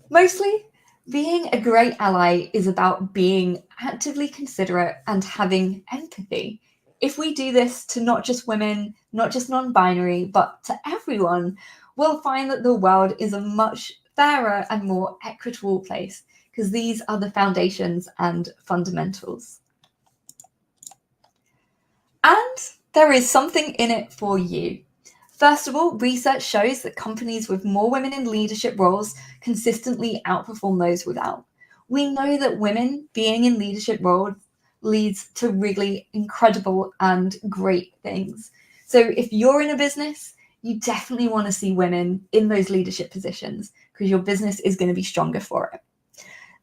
Mostly, being a great ally is about being actively considerate and having empathy. If we do this to not just women, not just non-binary, but to everyone, we'll find that the world is a much fairer and more equitable place, because these are the foundations and fundamentals. And there is something in it for you. First of all, research shows that companies with more women in leadership roles consistently outperform those without. We know that women being in leadership roles leads to really incredible and great things. So if you're in a business, you definitely want to see women in those leadership positions because your business is going to be stronger for it.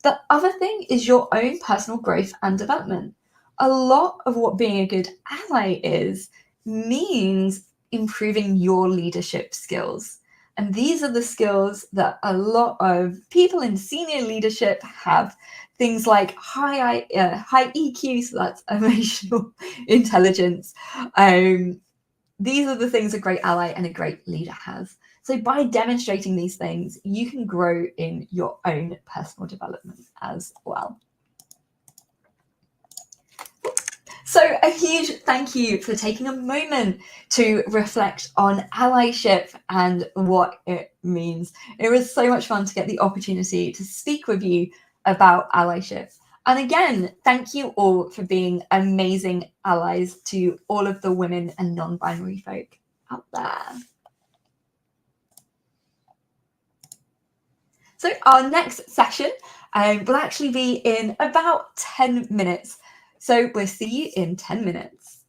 The other thing is your own personal growth and development. A lot of what being a good ally is means improving your leadership skills. And these are the skills that a lot of people in senior leadership have. Things like high EQ, so that's emotional intelligence. These are the things a great ally and a great leader has. So by demonstrating these things, you can grow in your own personal development as well. So a huge thank you for taking a moment to reflect on allyship and what it means. It was so much fun to get the opportunity to speak with you about allyship. And again, thank you all for being amazing allies to all of the women and non-binary folk out there. So our next session will actually be in about 10 minutes. So we'll see you in 10 minutes.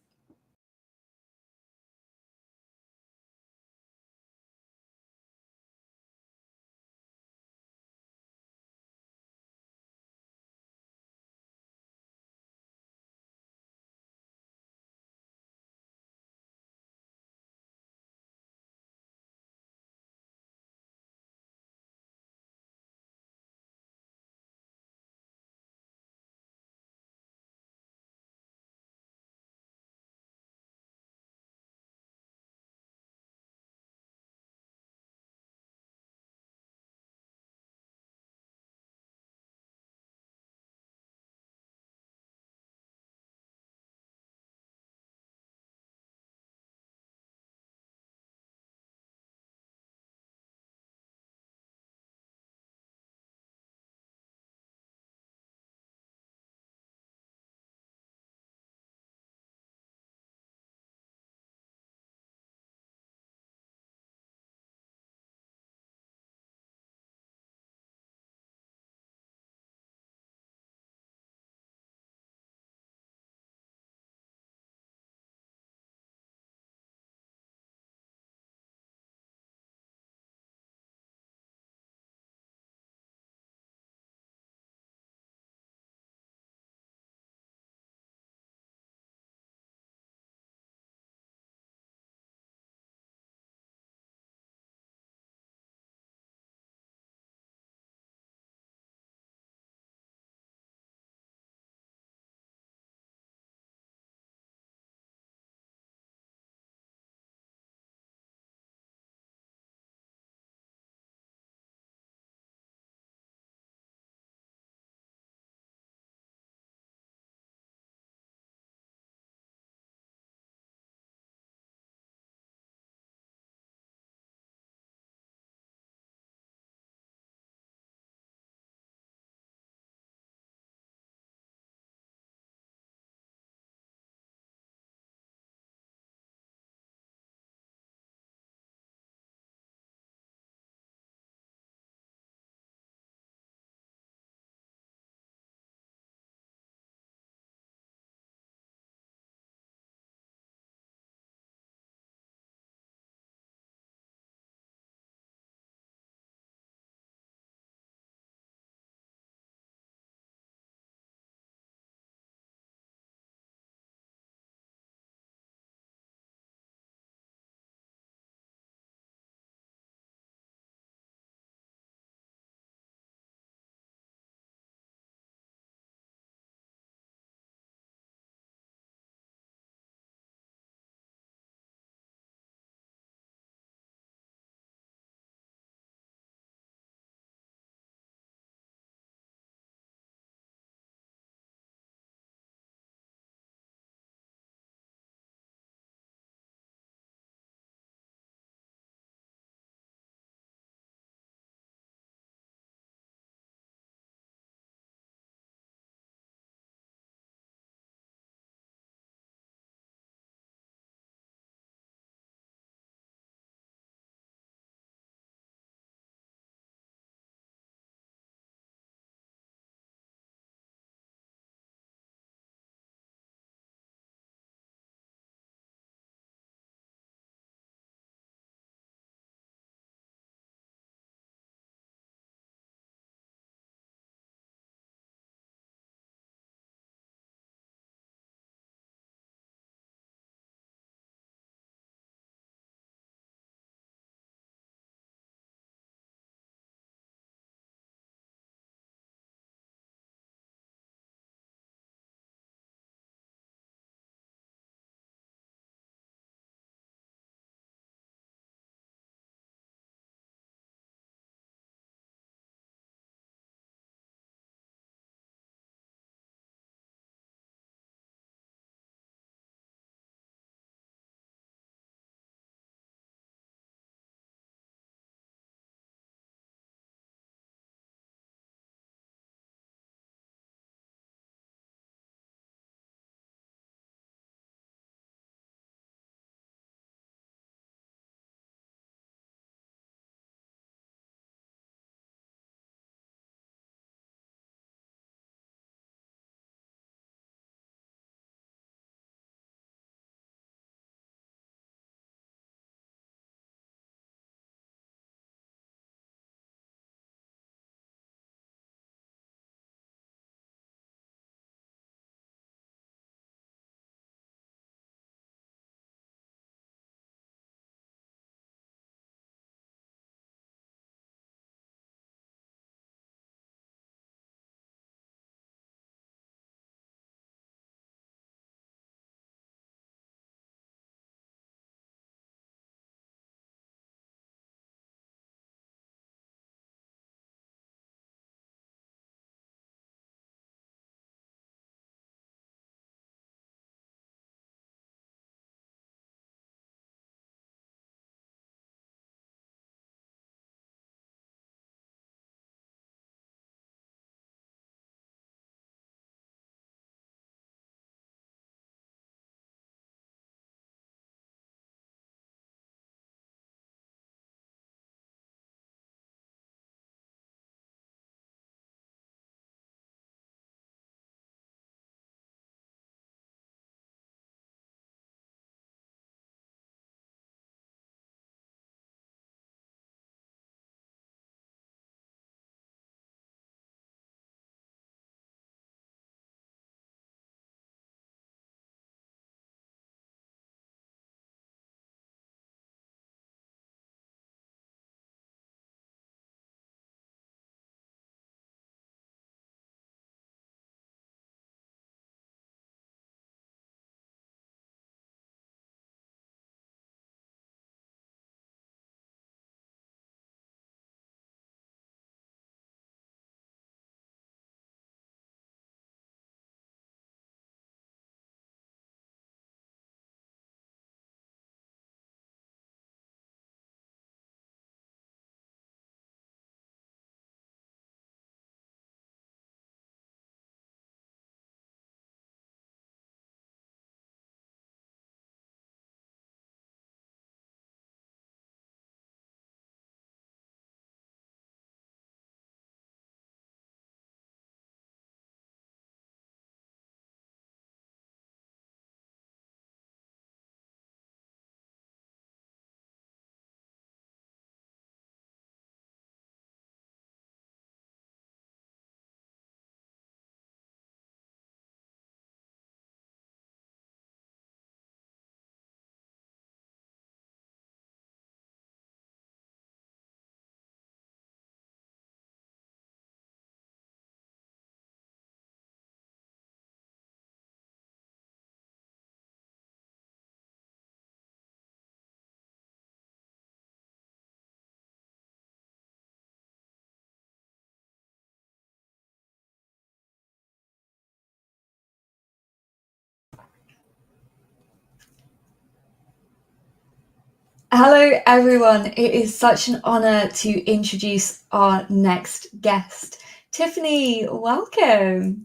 Hello, everyone. It is such an honour to introduce our next guest. Tiffany, welcome.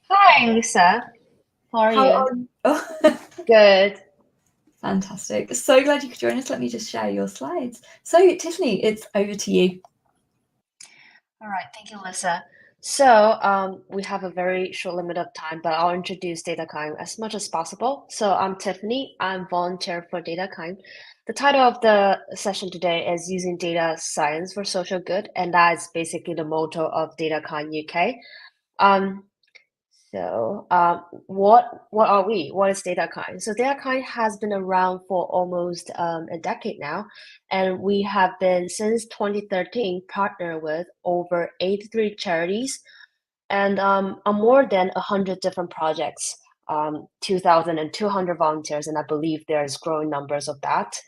Hi, Lisa. How are you? Oh, Good. fantastic. So glad you could join us. Let me just share your slides. So, Tiffany, it's over to you. All right. Thank you, Lisa. So we have a very short limit of time, but I'll introduce DataKind as much as possible. So I'm Tiffany. I'm volunteer for DataKind. The title of the session today is Using Data Science for Social Good, and that is basically the motto of DataKind UK. What are we? What is DataKind? So DataKind has been around for almost a decade now, and we have been since 2013 partnered with over 83 charities and on more than 100 different projects, 2,200 volunteers, and I believe there's growing numbers of that.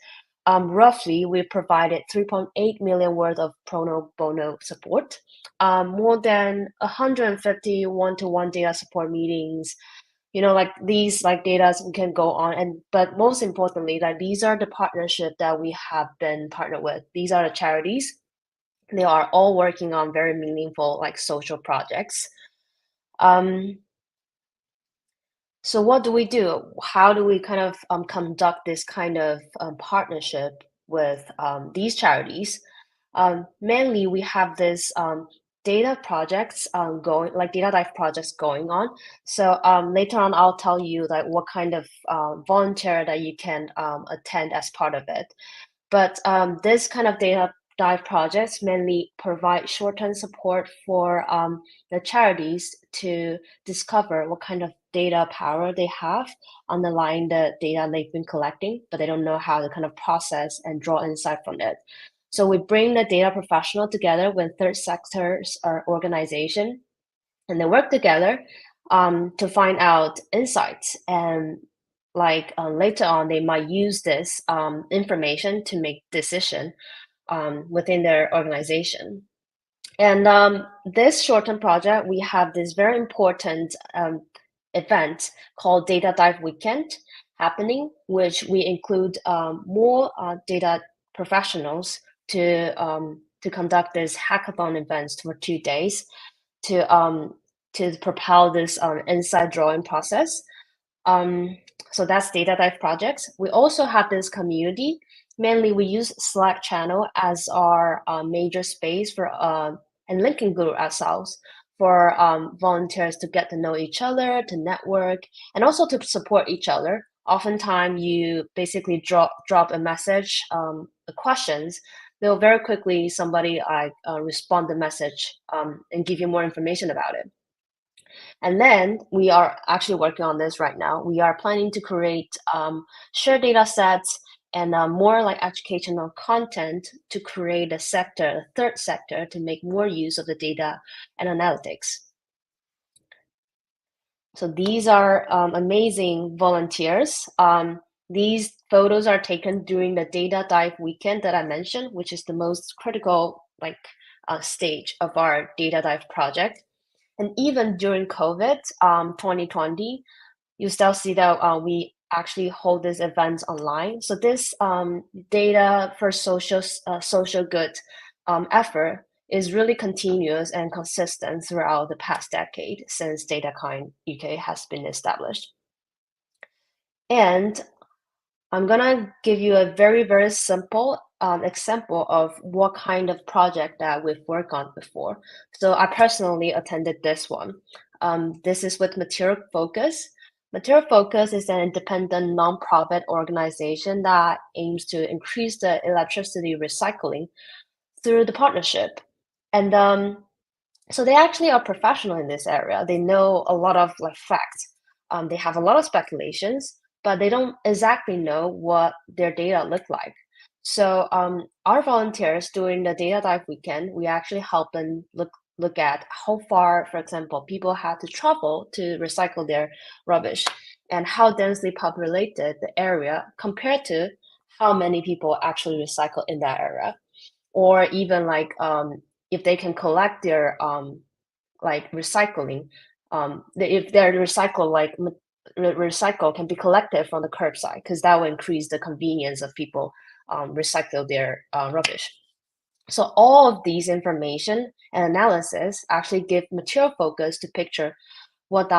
Roughly, we provided 3.8 million worth of pro bono support, more than 150 one-to-one data support meetings. Like these, like data we can go on, but most importantly, like these are the partnership that we have been partnered with. These are the charities. They are all working on very meaningful, like social projects. So what do we do? How do we kind of conduct this kind of partnership with these charities? Mainly, we have this data projects going, like data dive projects going on. So later on, I'll tell you like what kind of volunteer that you can attend as part of it. But this kind of data dive projects mainly provide short-term support for the charities to discover what kind of data power they have underlying the data they've been collecting, but they don't know how to kind of process and draw insight from it. So we bring the data professional together with third sectors or organization, and they work together to find out insights. And like later on, they might use this information to make decision within their organization. And this short-term project, we have this very important event called Data Dive Weekend happening, which we include more data professionals to conduct this hackathon events for 2 days to propel this insight drawing process. So that's data dive projects. We also have this community. Mainly, we use Slack channel as our major space for and linking group ourselves for volunteers to get to know each other, to network, and also to support each other. Oftentimes, you basically drop a message, questions. They'll very quickly somebody respond the message and give you more information about it. And then we are actually working on this right now. We are planning to create shared data sets and more like educational content to create a sector, a third sector, to make more use of the data and analytics. So these are amazing volunteers. These photos are taken during the data dive weekend that I mentioned, which is the most critical stage of our data dive project. And even during COVID 2020, you still see that we actually hold these events online. So this data for social good effort is really continuous and consistent throughout the past decade since DataKind UK has been established. And I'm gonna give you a very, very simple example of what kind of project that we've worked on before. So I personally attended this one. This is with Material Focus. Material Focus is an independent nonprofit organization that aims to increase the electricity recycling through the partnership. And so they actually are professional in this area. They know a lot of facts. They have a lot of speculations, but they don't exactly know what their data look like. So our volunteers during the data dive weekend, we actually help them look at how far, for example, people had to travel to recycle their rubbish, and how densely populated the area compared to how many people actually recycle in that area, or even if they can collect their recycling, if their recycle can be collected from the curbside, because that will increase the convenience of people recycle their rubbish. So all of these information and analysis actually give material focus to picture what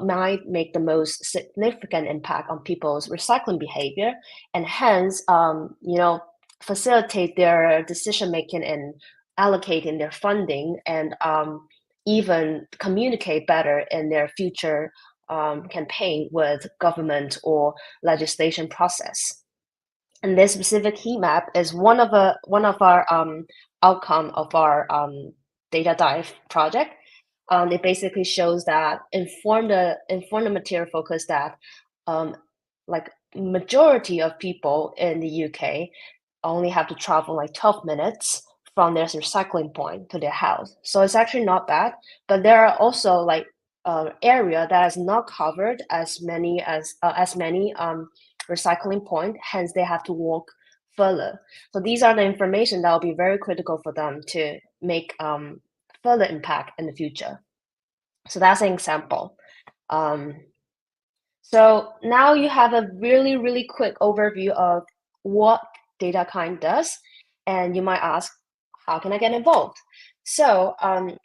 might make the most significant impact on people's recycling behavior, and hence, facilitate their decision making and allocating their funding, and even communicate better in their future campaign with government or legislation process. And this specific heat map is one of our outcome of our data dive project. It basically shows that inform the material focus that like majority of people in the UK only have to travel like 12 minutes from their recycling point to their house. So it's actually not bad, but there are also like area that is not covered as many recycling point, hence they have to walk further. So these are the information that will be very critical for them to make further impact in the future. So that's an example. So now you have a really, really quick overview of what DataKind does, and you might ask, how can I get involved? So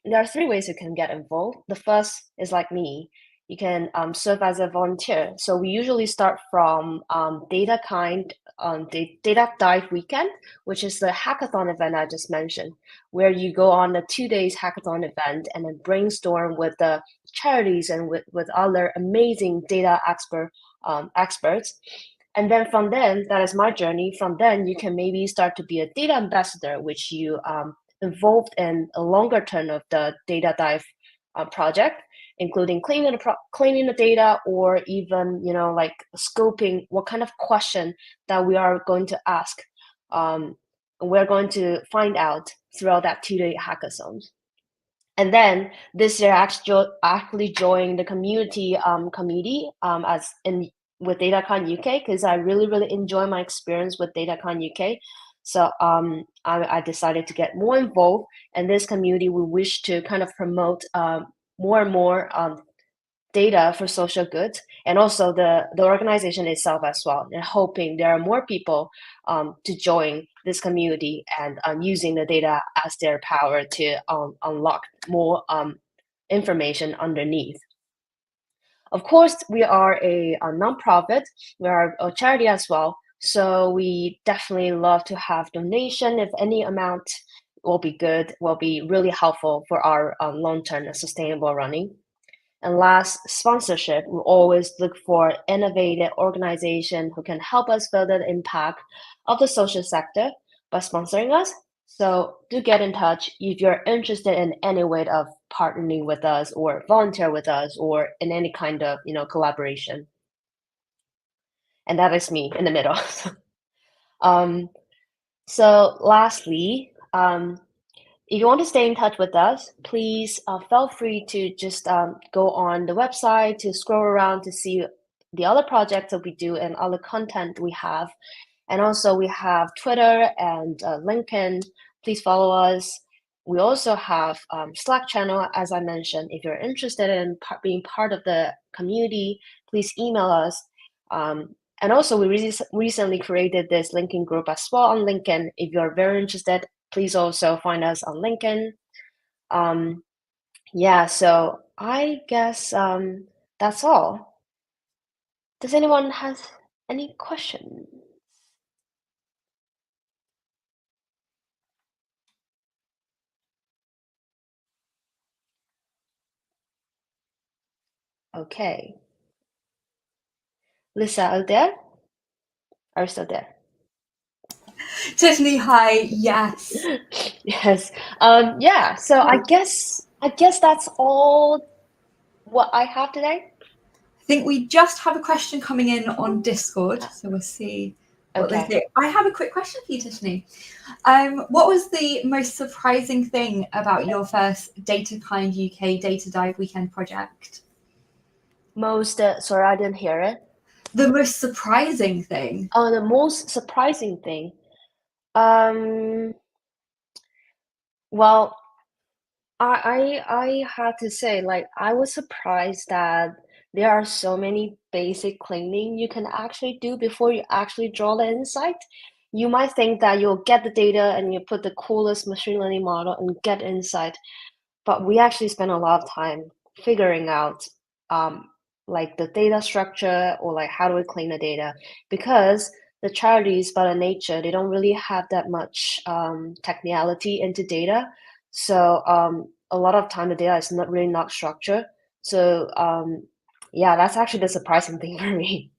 there are 3 ways you can get involved. The first is like me. You can serve as a volunteer. So we usually start from DataKind Data Dive Weekend, which is the hackathon event I just mentioned, where you go on a 2 days hackathon event and then brainstorm with the charities and with other amazing data experts. And then from then, that is my journey. From then, you can maybe start to be a data ambassador, which you involved in a longer term of the data dive project, including cleaning the data, or even like scoping what kind of question that we are going to ask. We're going to find out throughout that 2-day hackathon. And then this year, I actually joined the community committee with DataCon UK, because I really, really enjoy my experience with DataCon UK. So I decided to get more involved in this community. We wish to kind of promote more and more data for social good, and also the organization itself as well, and hoping there are more people to join this community and using the data as their power to unlock more information underneath. Of course, we are a nonprofit. We are a charity as well, so we definitely love to have donation. If any amount will be good, will be really helpful for our long-term sustainable running. And last, sponsorship. We always look for innovative organization who can help us further the impact of the social sector by sponsoring us. So do get in touch if you're interested in any way of partnering with us, or volunteer with us, or in any kind of collaboration. And that is me in the middle. So lastly, if you want to stay in touch with us, please feel free to just go on the website to scroll around to see the other projects that we do and other content we have. And also we have Twitter and LinkedIn. Please follow us. We also have Slack channel, as I mentioned. If you're interested in being part of the community, please email us. And also we recently created this linking group as well on LinkedIn. If you're very interested, please also find us on LinkedIn. Yeah, so I guess that's all. Does anyone have any questions? Okay. Lisa, are you there? Are you still there? Tiffany, hi. Yes. Yes. Yeah. So I guess that's all what I have today. I think we just have a question coming in on Discord, so we'll see what they say. I have a quick question for you, Tiffany. What was the most surprising thing about your first DataKind UK Data Dive Weekend project? Sorry, I didn't hear it. The most surprising thing. Oh, the most surprising thing. Well, I had to say, like, I was surprised that there are so many basic cleaning you can actually do before you actually draw the insight. you might think that you'll get the data and you put the coolest machine learning model and get insight, but we actually spend a lot of time figuring out like the data structure or like how do we clean the data, because the charities by their nature, they don't really have that much technicality into data. So a lot of time the data is not structured. So yeah, that's actually the surprising thing for me.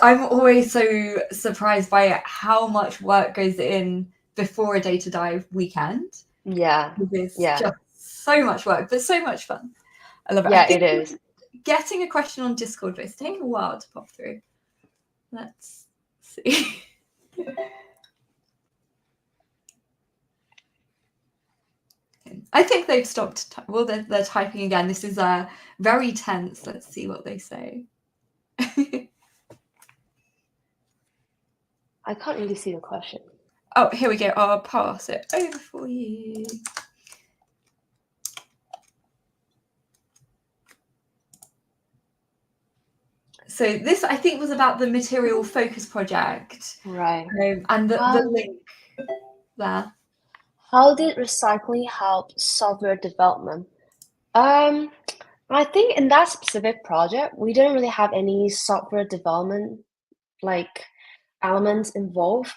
I'm always so surprised by how much work goes in before a data dive weekend. Yeah, It's yeah, just so much work, but so much fun. I love it. yeah, I think it is. getting a question on Discord, but it's taking a while to pop through. Let's see. I think they've stopped. Well, they're typing again. This is very tense. Let's see what they say. I can't really see the question. Oh, here we go. I'll pass it over for you. So this, I think, was about the material focus project, Right. and the link there. How did recycling help software development? I think in that specific project, we didn't really have any software development like elements involved.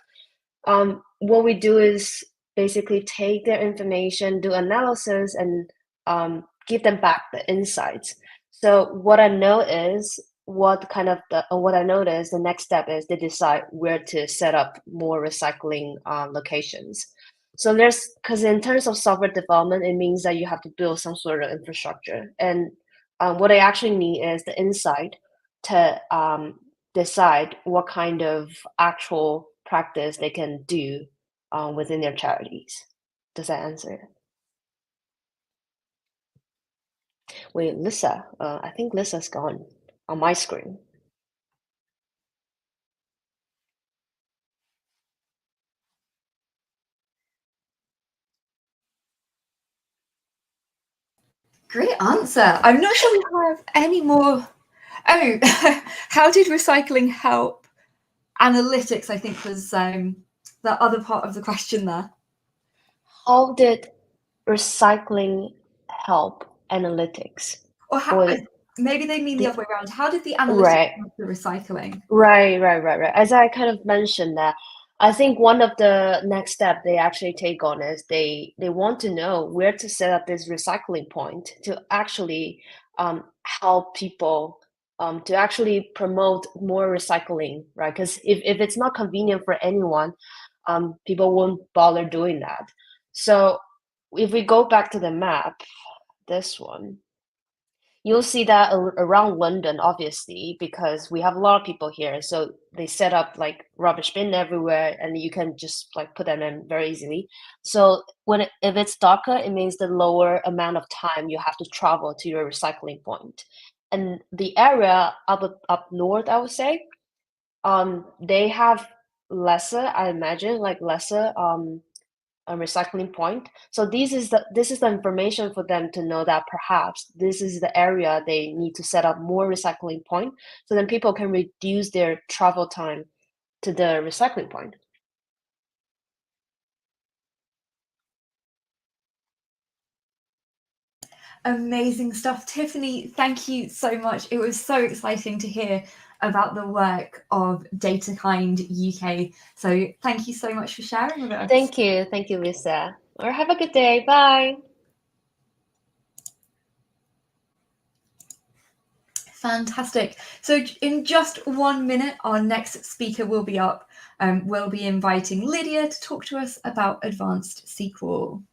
What we do is basically take their information, do analysis, and give them back the insights. So what I know is what I noticed the next step is they decide where to set up more recycling locations. So because in terms of software development, it means that you have to build some sort of infrastructure, and what I actually need is the insight to decide what kind of actual practice they can do within their charities. Does that answer it? Wait, Lisa. I think Lisa's gone on my screen. Great answer. I'm not sure we have any more. Oh, how did recycling help analytics? I think was the other part of the question there. How did recycling help analytics? Or how? Maybe they mean the other way around. How did the analytics help the recycling? Right. As I kind of mentioned that, I think one of the next step they actually take on is they want to know where to set up this recycling point to actually help people to actually promote more recycling, right? Because if it's not convenient for anyone, people won't bother doing that. So if we go back to the map, this one, you'll see that around London, obviously, because we have a lot of people here. So they set up like rubbish bin everywhere, and you can just like put them in very easily. So if it's darker, it means the lower amount of time you have to travel to your recycling point. And the area up north, I would say, they have lesser, I imagine, like lesser a recycling point. So this is the information for them to know that perhaps this is the area they need to set up more recycling point, so then people can reduce their travel time to the recycling point. Amazing stuff. Tiffany, thank you so much. It was so exciting to hear about the work of DataKind UK. So thank you so much for sharing with us. Thank you, Lisa. Or have a good day. Bye. Fantastic. So in just 1 minute, our next speaker will be up. We'll be inviting Lydia to talk to us about advanced SQL.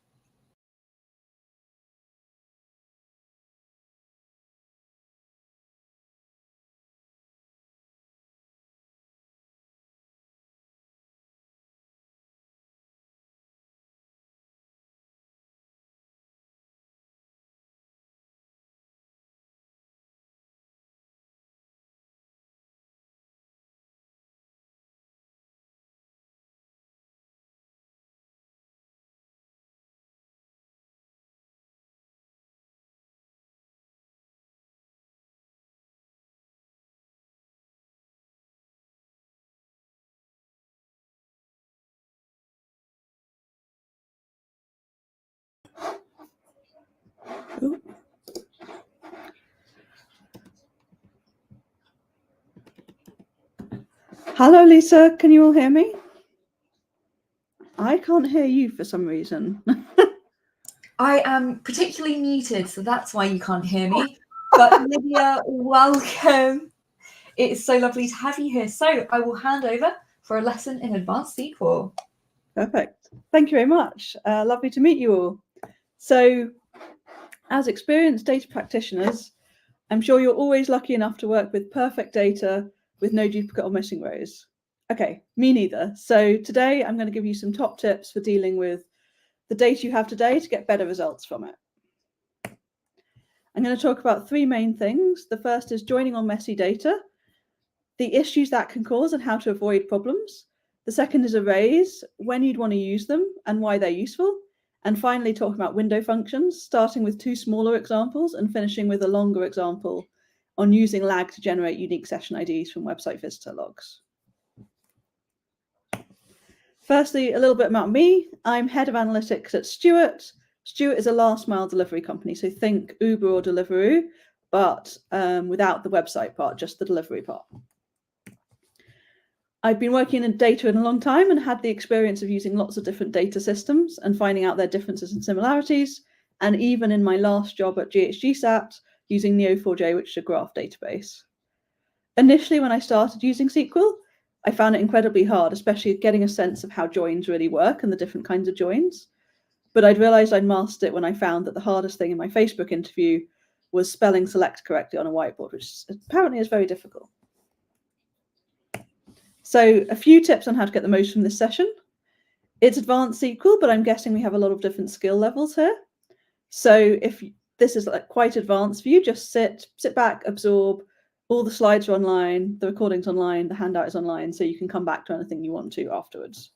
Ooh. Hello, Lisa. Can you all hear me? I can't hear you for some reason. I am particularly muted, so that's why you can't hear me. But Lydia, welcome. It is so lovely to have you here. So I will hand over for a lesson in advanced SQL. Perfect. Thank you very much. Lovely to meet you all. So, as experienced data practitioners, I'm sure you're always lucky enough to work with perfect data with no duplicate or missing rows. Okay, me neither. So today I'm going to give you some top tips for dealing with the data you have today to get better results from it. I'm going to talk about three main things. The first is joining on messy data, the issues that can cause and how to avoid problems. The second is arrays, when you'd want to use them and why they're useful. And finally, talking about window functions, starting with two smaller examples and finishing with a longer example on using lag to generate unique session IDs from website visitor logs. Firstly, a little bit about me. I'm head of analytics at Stuart. Stuart is a last mile delivery company, so think Uber or Deliveroo, but without the website part, just the delivery part. I've been working in data in a long time and had the experience of using lots of different data systems and finding out their differences and similarities. And even in my last job at GHGSat, using Neo4j, which is a graph database. Initially, when I started using SQL, I found it incredibly hard, especially getting a sense of how joins really work and the different kinds of joins. But I'd realized I'd mastered it when I found that the hardest thing in my Facebook interview was spelling select correctly on a whiteboard, which apparently is very difficult. So a few tips on how to get the most from this session. It's advanced SQL, but I'm guessing we have a lot of different skill levels here. So if this is like quite advanced for you, just sit back, absorb. All the slides are online, the recording's online, the handout is online, so you can come back to anything you want to afterwards.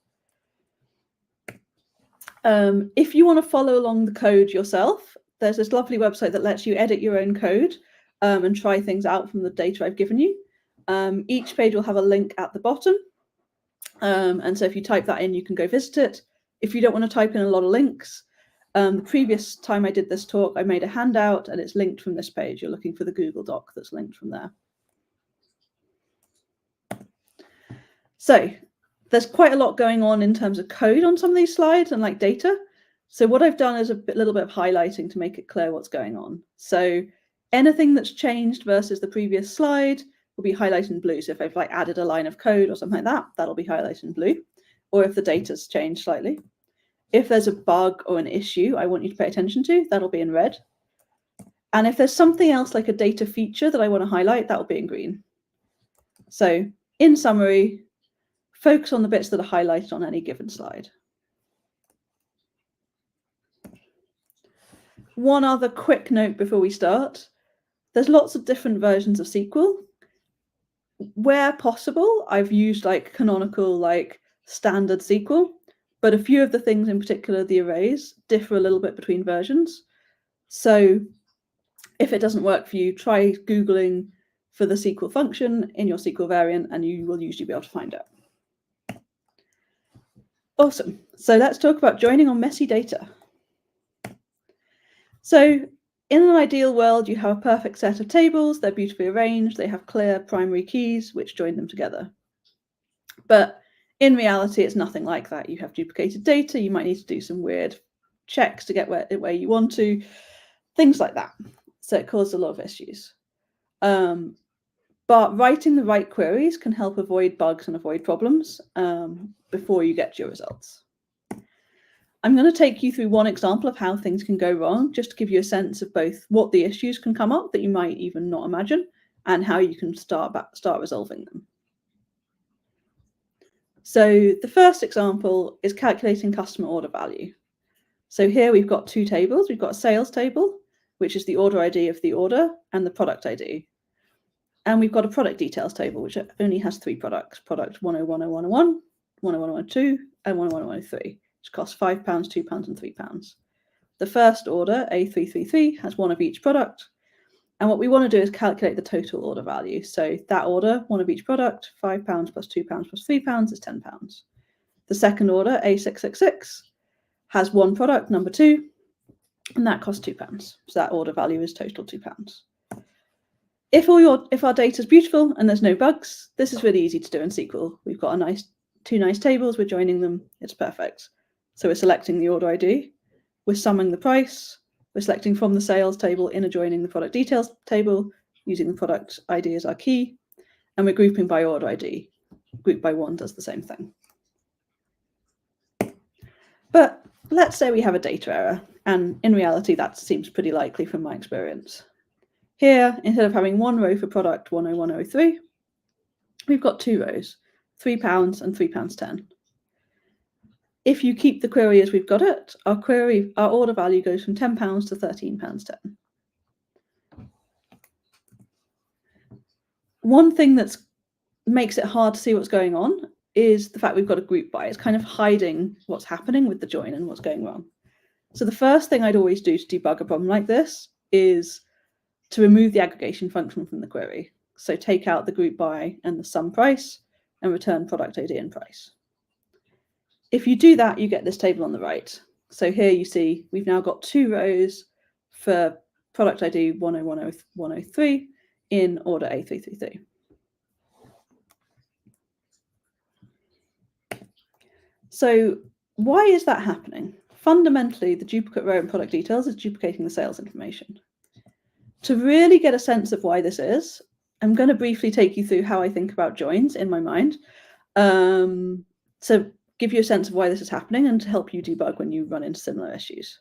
If you want to follow along the code yourself, there's this lovely website that lets you edit your own code and try things out from the data I've given you. Each page will have a link at the bottom. And so if you type that in, you can go visit it. If you don't want to type in a lot of links, the previous time I did this talk, I made a handout and it's linked from this page. You're looking for the Google Doc that's linked from there. So there's quite a lot going on in terms of code on some of these slides and like data. So what I've done is a little bit of highlighting to make it clear what's going on. So anything that's changed versus the previous slide will be highlighted in blue. So if I've like added a line of code or something like that, that'll be highlighted in blue. Or if the data's changed slightly. If there's a bug or an issue I want you to pay attention to, that'll be in red. And if there's something else like a data feature that I want to highlight, that'll be in green. So in summary, focus on the bits that are highlighted on any given slide. One other quick note before we start. There's lots of different versions of SQL. Where possible, I've used like canonical, like standard SQL, but a few of the things, in particular the arrays, differ a little bit between versions. So if it doesn't work for you, try Googling for the SQL function in your SQL variant and you will usually be able to find it. Awesome. So let's talk about joining on messy data. So in an ideal world, you have a perfect set of tables, they're beautifully arranged, they have clear primary keys which join them together. But in reality, it's nothing like that. You have duplicated data, you might need to do some weird checks to get where you want to, things like that. So it causes a lot of issues. But writing the right queries can help avoid bugs and avoid problems before you get to your results. I'm going to take you through one example of how things can go wrong, just to give you a sense of both what the issues can come up that you might even not imagine, and how you can start resolving them. So the first example is calculating customer order value. So here we've got two tables. We've got a sales table, which is the order ID of the order, and the product ID. And we've got a product details table, which only has three products, product 1010101, 10102, and 10103. Which costs £5, £2, and £3. The first order, A333, has one of each product. And what we want to do is calculate the total order value. So that order, one of each product, £5 plus £2 plus £3 is £10. The second order, A666, has one product, number 2, and that costs £2. So that order value is total £2. If our data is beautiful and there's no bugs, this is really easy to do in SQL. We've got two nice tables, we're joining them, it's perfect. So we're selecting the order ID, we're summing the price, we're selecting from the sales table, inner joining the product details table, using the product ID as our key, and we're grouping by order ID. Group by one does the same thing. But let's say we have a data error, and in reality, that seems pretty likely from my experience. Here, instead of having one row for product 10103, we've got two rows, £3 and £3.10. If you keep the query as we've got it, our order value goes from £10 to £13.10. One thing that makes it hard to see what's going on is the fact we've got a group by. It's kind of hiding what's happening with the join and what's going wrong. So the first thing I'd always do to debug a problem like this is to remove the aggregation function from the query. So take out the group by and the sum price and return product ID and price. If you do that, you get this table on the right. So here you see we've now got two rows for product ID 10103 in order A333. So why is that happening? Fundamentally, the duplicate row in product details is duplicating the sales information. To really get a sense of why this is, I'm going to briefly take you through how I think about joins in my mind. So give you a sense of why this is happening and to help you debug when you run into similar issues.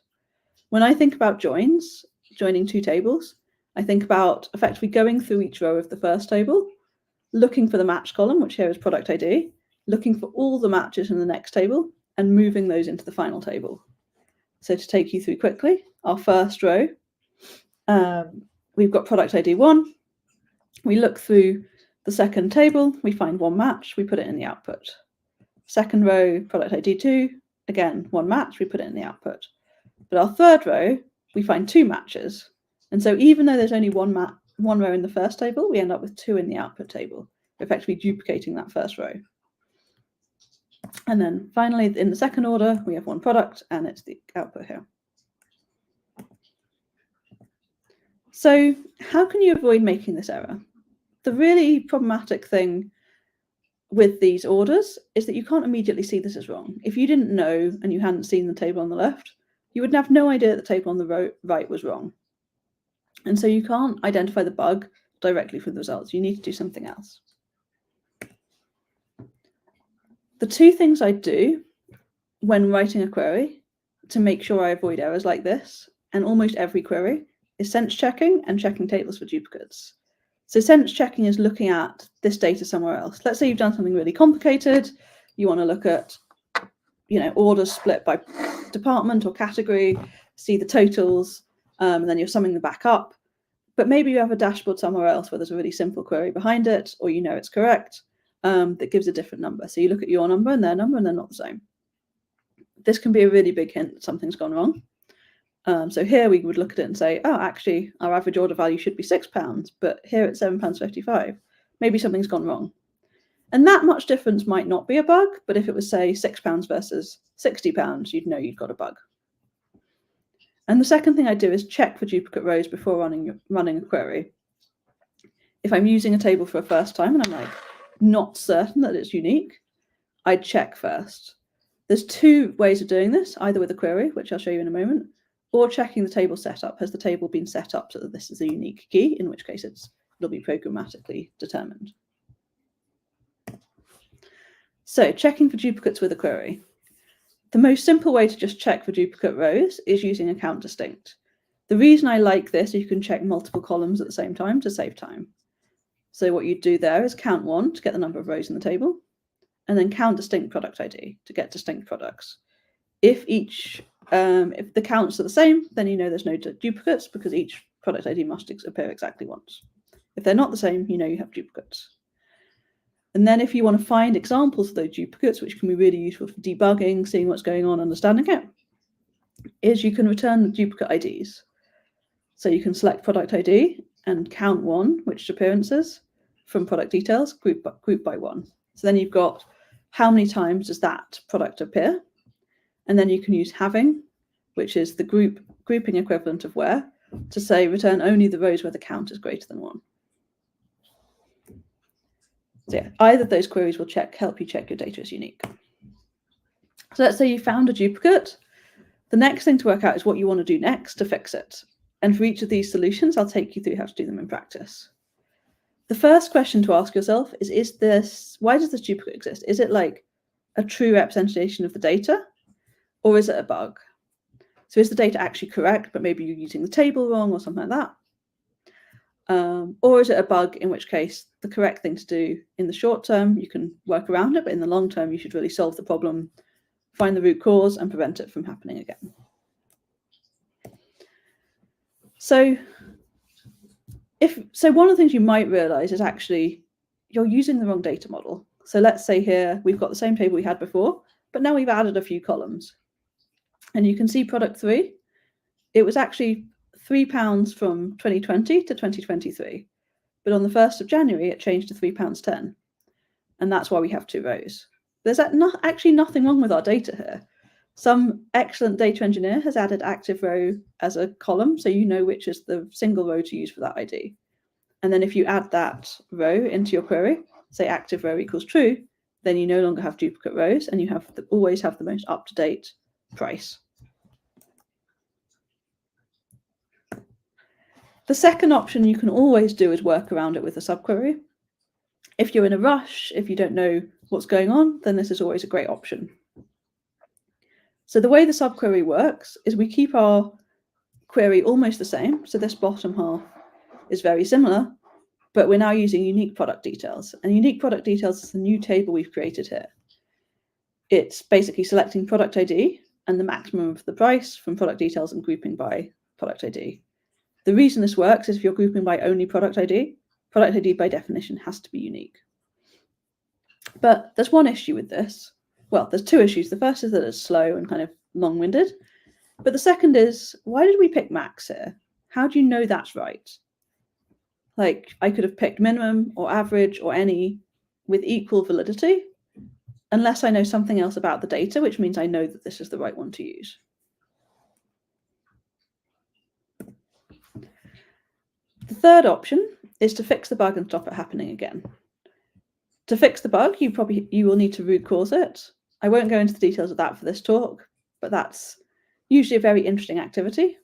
When I think about joins, joining two tables, I think about effectively going through each row of the first table, looking for the match column, which here is product ID, looking for all the matches in the next table, and moving those into the final table. So to take you through quickly, our first row, we've got product ID 1. We look through the second table, we find one match, we put it in the output. Second row, product ID 2, again, one match, we put it in the output. But our third row, we find two matches. And so even though there's only one row in the first table, we end up with two in the output table, effectively duplicating that first row. And then finally, in the second order, we have one product and it's the output here. So how can you avoid making this error? The really problematic thing with these orders is that you can't immediately see this is wrong. If you didn't know and you hadn't seen the table on the left, you would have no idea the table on the right was wrong. And so you can't identify the bug directly from the results. You need to do something else. The two things I do when writing a query to make sure I avoid errors like this, and almost every query, is sense checking and checking tables for duplicates. So sense checking is looking at this data somewhere else. Let's say you've done something really complicated. You want to look at, orders split by department or category, see the totals, and then you're summing them back up. But maybe you have a dashboard somewhere else where there's a really simple query behind it, or it's correct, that gives a different number. So you look at your number and they're not the same. This can be a really big hint that something's gone wrong. So here we would look at it and say, oh, actually, our average order value should be £6, but here it's £7.55. Maybe something's gone wrong. And that much difference might not be a bug, but if it was, say, £6 versus £60, you'd know you'd got a bug. And the second thing I do is check for duplicate rows before running a query. If I'm using a table for a first time and I'm not certain that it's unique, I'd check first. There's two ways of doing this, either with a query, which I'll show you in a moment, or checking the table setup. Has the table been set up so that this is a unique key, in which case it'll be programmatically determined. So checking for duplicates with a query. The most simple way to just check for duplicate rows is using a count distinct. The reason I like this is you can check multiple columns at the same time to save time. So what you do there is count 1 to get the number of rows in the table, and then count distinct product ID to get distinct products. If the counts are the same, then you know there's no duplicates because each product ID must appear exactly once. If they're not the same, you know you have duplicates. And then if you want to find examples of those duplicates, which can be really useful for debugging, seeing what's going on, understanding it, is you can return the duplicate IDs. So you can select product ID and count 1, which appearances from product details, group by 1. So then you've got how many times does that product appear? And then you can use having, which is the group grouping equivalent of where to say return only the rows where the count is greater than 1. So yeah, either of those queries will help you check your data is unique. So let's say you found a duplicate. The next thing to work out is what you want to do next to fix it. And for each of these solutions, I'll take you through how to do them in practice. The first question to ask yourself is why does this duplicate exist? Is it like a true representation of the data, or is it a bug? So is the data actually correct, but maybe you're using the table wrong or something like that? Or is it a bug, in which case the correct thing to do in the short term, you can work around it, but in the long term, you should really solve the problem, find the root cause and prevent it from happening again. So one of the things you might realize is actually you're using the wrong data model. So let's say here we've got the same table we had before, but now we've added a few columns. And you can see product 3, it was actually £3 from 2020 to 2023. But on the 1st of January, it changed to £3.10. And that's why we have 2 rows. There's actually nothing wrong with our data here. Some excellent data engineer has added active row as a column, so you know which is the single row to use for that ID. And then if you add that row into your query, say active row equals true, then you no longer have duplicate rows and you always have the most up-to-date price. The second option you can always do is work around it with a subquery. If you're in a rush, if you don't know what's going on, then this is always a great option. So the way the subquery works is we keep our query almost the same. So this bottom half is very similar, but we're now using unique product details. And unique product details is the new table we've created here. It's basically selecting product ID and the maximum of the price from product details and grouping by product ID. The reason this works is if you're grouping by only product ID by definition has to be unique. But there's one issue with this. Well, there's 2 issues. The first is that it's slow and kind of long-winded. But the second is, why did we pick max here? How do you know that's right? Like, I could have picked minimum or average or any with equal validity, unless I know something else about the data, which means I know that this is the right one to use. The third option is to fix the bug and stop it happening again. To fix the bug, you will need to root cause it. I won't go into the details of that for this talk, but that's usually a very interesting activity.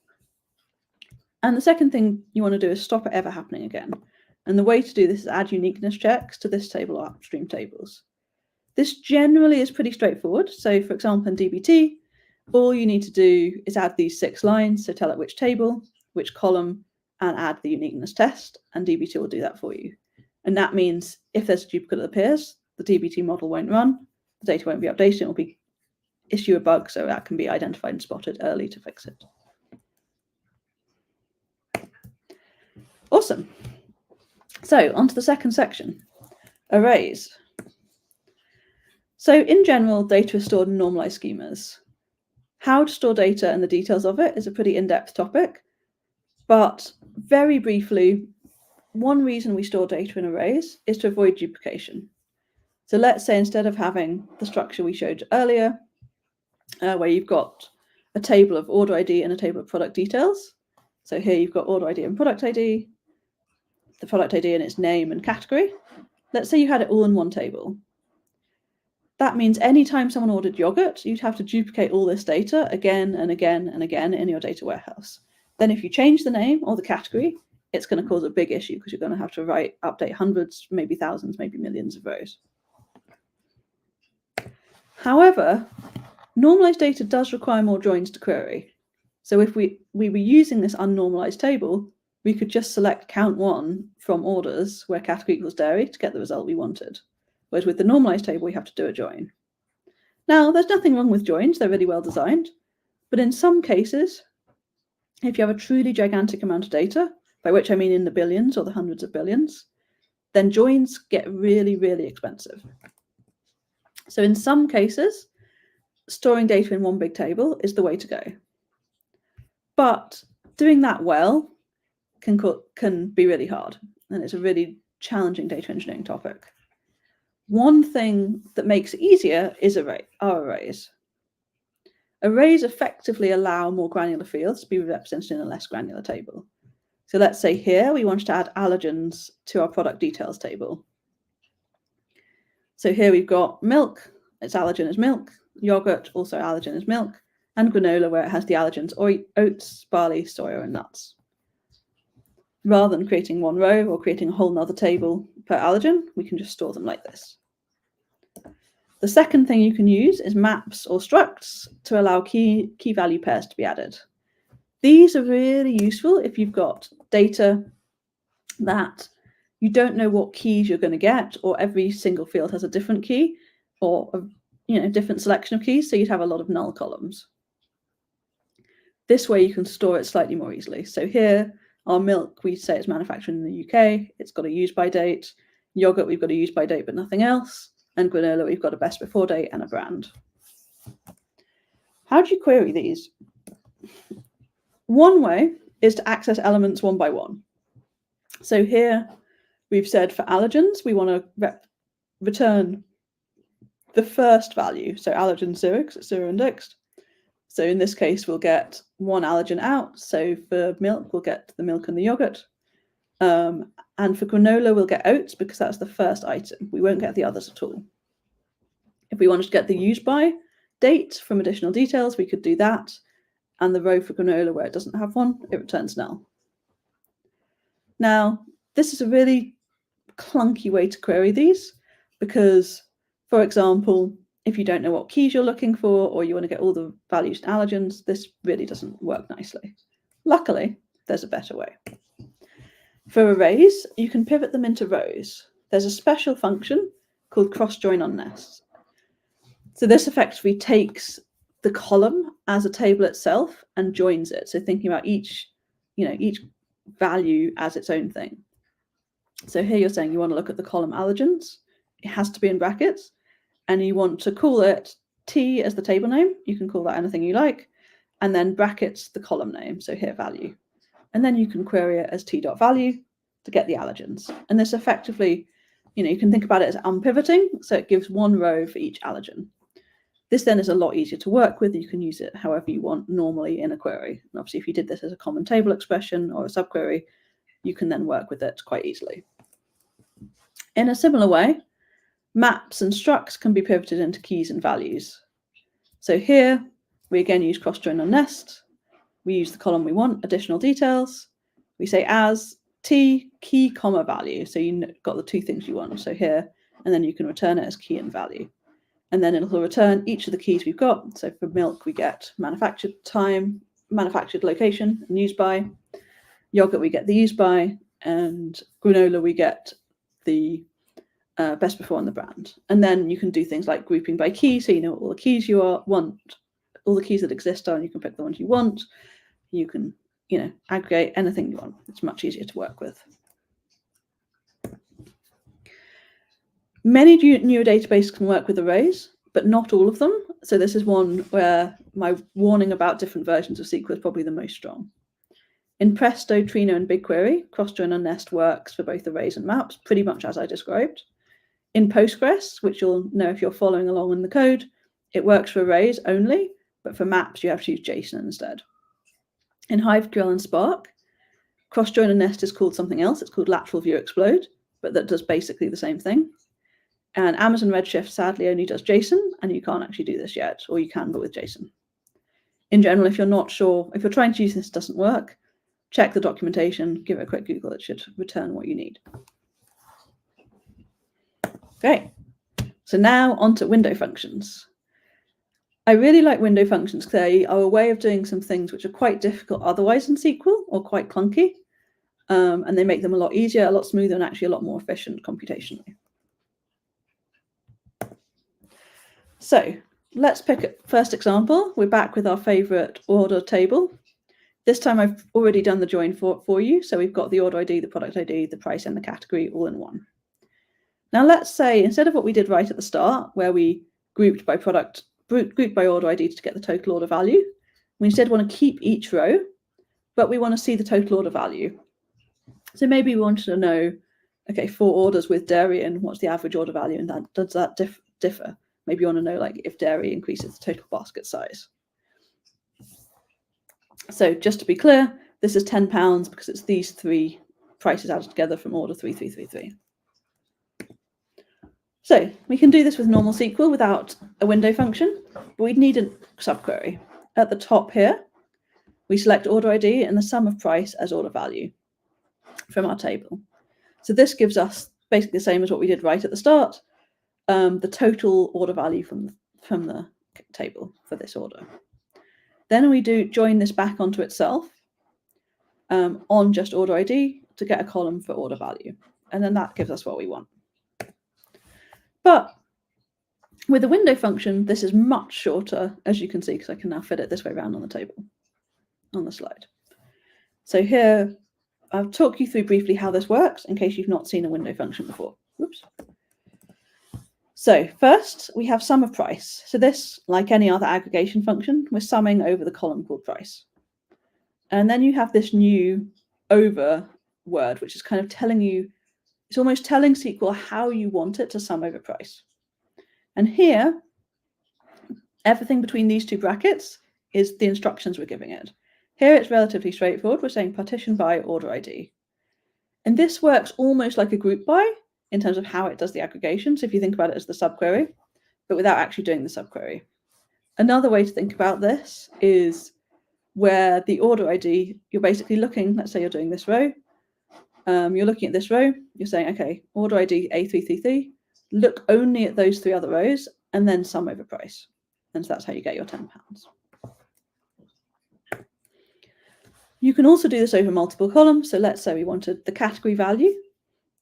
And the second thing you want to do is stop it ever happening again. And the way to do this is add uniqueness checks to this table or upstream tables. This generally is pretty straightforward. So for example, in DBT, all you need to do is add these 6 lines. So tell it which table, which column, and add the uniqueness test, and DBT will do that for you. And that means if there's a duplicate that appears, the DBT model won't run, the data won't be updated, it will issue a bug, so that can be identified and spotted early to fix it. Awesome. So on to the second section, arrays. So in general, data is stored in normalized schemas. How to store data and the details of it is a pretty in-depth topic, but very briefly, one reason we store data in arrays is to avoid duplication. So let's say instead of having the structure we showed earlier, where you've got a table of order ID and a table of product details. So here you've got order ID and product ID, the product ID and its name and category. Let's say you had it all in one table. That means anytime someone ordered yogurt, you'd have to duplicate all this data again and again and again in your data warehouse. Then if you change the name or the category, it's going to cause a big issue because you're going to have to update hundreds, maybe thousands, maybe millions of rows. However, normalized data does require more joins to query. So if we were using this unnormalized table, we could just select count 1 from orders where category equals dairy to get the result we wanted. Whereas with the normalized table, we have to do a join. Now, there's nothing wrong with joins. They're really well designed. But in some cases, if you have a truly gigantic amount of data, by which I mean in the billions or the hundreds of billions, then joins get really, really expensive. So in some cases, storing data in one big table is the way to go. But doing that well can be really hard, and it's a really challenging data engineering topic. One thing that makes it easier is our arrays. Arrays effectively allow more granular fields to be represented in a less granular table. So let's say here we wanted to add allergens to our product details table. So here we've got milk, its allergen is milk, yogurt, also allergen is milk, and granola where it has the allergens oats, barley, soya, and nuts. Rather than creating one row or creating a whole nother table per allergen, we can just store them like this. The second thing you can use is maps or structs to allow key value pairs to be added. These are really useful if you've got data that you don't know what keys you're going to get, or every single field has a different key or a different selection of keys, so you'd have a lot of null columns. This way you can store it slightly more easily. So here, our milk, we say it's manufactured in the UK, it's got a use by date. Yogurt, we've got a use by date but nothing else. And granola, we've got a best before date and a brand. How do you query these? One way is to access elements one by one. So here we've said for allergens, we want to return the first value. So allergen 0, because it's 0 indexed. So in this case, we'll get one allergen out. So for milk, we'll get the milk and the yogurt. And for granola, we'll get oats because that's the first item. We won't get the others at all. If we wanted to get the use by date from additional details, we could do that. And the row for granola where it doesn't have one, it returns null. Now, this is a really clunky way to query these because, for example, if you don't know what keys you're looking for or you want to get all the values and allergens, this really doesn't work nicely. Luckily, there's a better way. For arrays, you can pivot them into rows. There's a special function called cross-join on nests. So this effectively takes the column as a table itself and joins it. So thinking about each value as its own thing. So here you're saying you want to look at the column allergens. It has to be in brackets. And you want to call it T as the table name. You can call that anything you like. And then brackets the column name. So here value. And then you can query it as t.value to get the allergens. And this effectively, you can think about it as unpivoting. So it gives one row for each allergen. This then is a lot easier to work with. You can use it however you want normally in a query. And obviously, if you did this as a common table expression or a subquery, you can then work with it quite easily. In a similar way, maps and structs can be pivoted into keys and values. So here, we again use cross-join on nest. We use the column we want, additional details. We say as t key comma value. So you've got the two things you want. So here, and then you can return it as key and value. And then it'll return each of the keys we've got. So for milk, we get manufactured time, manufactured location, and use by. Yogurt, we get the use by. And granola, we get the best before and the brand. And then you can do things like grouping by key. So you know all the keys you want, all the keys that exist are, and you can pick the ones you want. You can, aggregate anything you want. It's much easier to work with. Many newer databases can work with arrays, but not all of them. So this is one where my warning about different versions of SQL is probably the most strong. In Presto, Trino, and BigQuery, cross-join on nest works for both arrays and maps, pretty much as I described. In Postgres, which you'll know if you're following along in the code, it works for arrays only, but for maps, you have to use JSON instead. In HiveQL and Spark, cross-join on nest is called something else. It's called lateral view explode, but that does basically the same thing. And Amazon Redshift sadly only does JSON, and you can't actually do this yet, or you can, but with JSON. In general, if you're not sure, if you're trying to use this, doesn't work, check the documentation, give it a quick Google, it should return what you need. Okay, so now onto window functions. I really like window functions because they are a way of doing some things which are quite difficult otherwise in SQL or quite clunky, and they make them a lot easier, a lot smoother, and actually a lot more efficient computationally. So let's pick a first example. We're back with our favorite order table. This time I've already done the join for you. So we've got the order ID, the product ID, the price, and the category all in one. Now let's say instead of what we did right at the start, where we grouped by product, grouped by order ID to get the total order value, we instead want to keep each row, but we want to see the total order value. So maybe we wanted to know, okay, for orders with dairy, and what's the average order value, and does that differ? Maybe you want to know, like, if dairy increases the total basket size. So just to be clear, this is £10 because it's these three prices added together from order 3333. So we can do this with normal SQL without a window function, but we'd need a subquery. At the top here, we select order ID and the sum of price as order value from our table. So this gives us basically the same as what we did right at the start, the total order value from the table for this order. Then we do join this back onto itself on just order ID to get a column for order value. And then that gives us what we want. But with the window function, this is much shorter, as you can see, because I can now fit it this way around on the table, on the slide. So here, I'll talk you through briefly how this works in case you've not seen a window function before. Oops. So first, we have sum of price. So this, like any other aggregation function, we're summing over the column called price. And then you have this new over word, which is kind of telling you, it's almost telling SQL how you want it to sum over price. And here, everything between these two brackets is the instructions we're giving it. Here it's relatively straightforward. We're saying partition by order ID. And this works almost like a group by in terms of how it does the aggregation. So if you think about it as the subquery, but without actually doing the subquery. Another way to think about this is where the order ID, you're basically looking, let's say you're doing this row, you're looking at this row, you're saying, okay, order ID A333, look only at those three other rows and then sum over price. And so that's how you get your £10. You can also do this over multiple columns. So let's say we wanted the category value.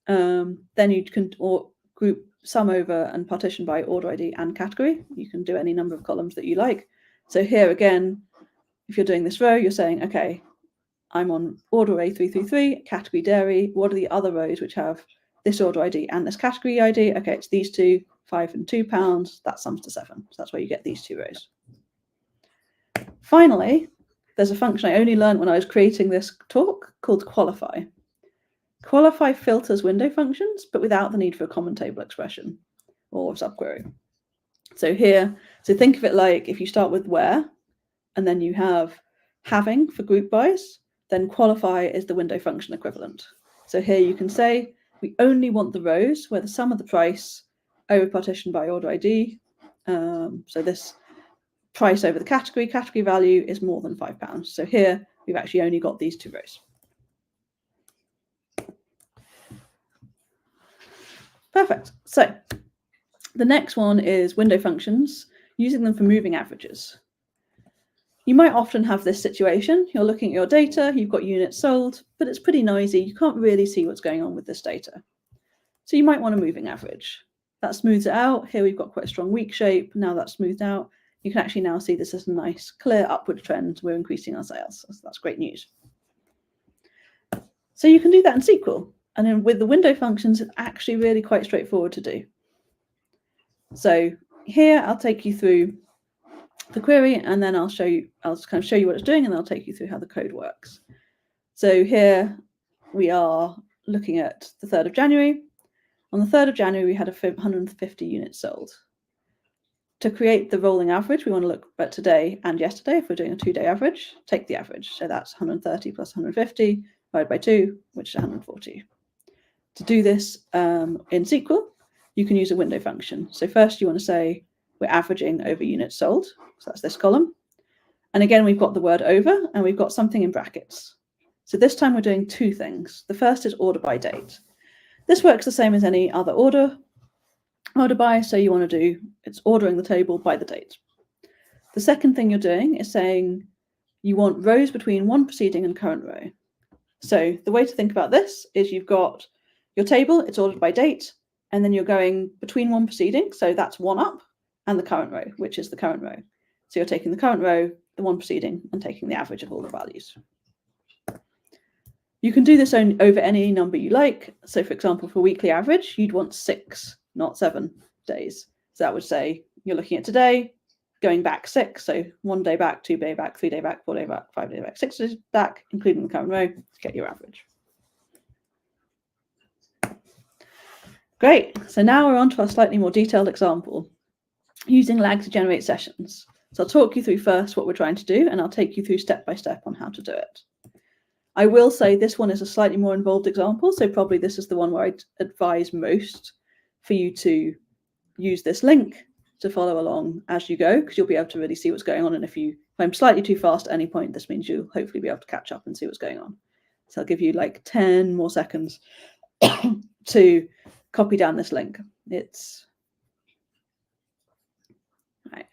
Then you can group sum over and partition by order ID and category. You can do any number of columns that you like. So here again, if you're doing this row, you're saying, okay, I'm on order A333, category dairy. What are the other rows which have this order ID and this category ID? Okay, it's these two, £5 and £2. That sums to 7. So that's where you get these two rows. Finally, there's a function I only learned when I was creating this talk called qualify. Qualify filters window functions, but without the need for a common table expression or subquery. So here, so think of it like if you start with where, and then you have having for group bys, then qualify is the window function equivalent. So here you can say, we only want the rows where the sum of the price over partition by order ID. So this price over the category value is more than £5. So here we've actually only got these two rows. Perfect. So the next one is window functions, using them for moving averages. You might often have this situation. You're looking at your data, you've got units sold, but it's pretty noisy. You can't really see what's going on with this data. So you might want a moving average. That smooths it out. Here we've got quite a strong weak shape. Now that's smoothed out. You can actually now see this as a nice, clear upward trend. We're increasing our sales. So that's great news. So you can do that in SQL. And then with the window functions, it's actually really quite straightforward to do. So here I'll take you through the query, and then I'll kind of show you what it's doing, and then I'll take you through how the code works. So here we are looking at the 3rd of January. On the 3rd of January, we had 150 units sold. To create the rolling average, we want to look at today and yesterday. If we're doing a 2-day average, take the average. So that's 130 plus 150 divided by 2, which is 140. To do this in SQL, you can use a window function. So first you want to say we're averaging over units sold. So that's this column. And again, we've got the word over and we've got something in brackets. So this time we're doing two things. The first is order by date. This works the same as any other order by. So you want to do, it's ordering the table by the date. The second thing you're doing is saying you want rows between one preceding and current row. So the way to think about this is you've got your table, it's ordered by date, and then you're going between one preceding, so that's one up, and the current row, which is the current row. So you're taking the current row, the one preceding, and taking the average of all the values. You can do this over any number you like. So for example, for weekly average, you'd want 6, not 7 days. So that would say you're looking at today, going back 6, so 1 day back, 2 day back, 3 day back, 4 day back, 5 day back, 6 days back, including the current row, to get your average. Great, so now we're on to our slightly more detailed example, using lag to generate sessions. So I'll talk you through first what we're trying to do, and I'll take you through step by step on how to do it. I will say this one is a slightly more involved example, so probably this is the one where I'd advise most for you to use this link to follow along as you go, because you'll be able to really see what's going on. And if I'm slightly too fast at any point, this means you'll hopefully be able to catch up and see what's going on. So I'll give you like 10 more seconds to copy down this link. It's right.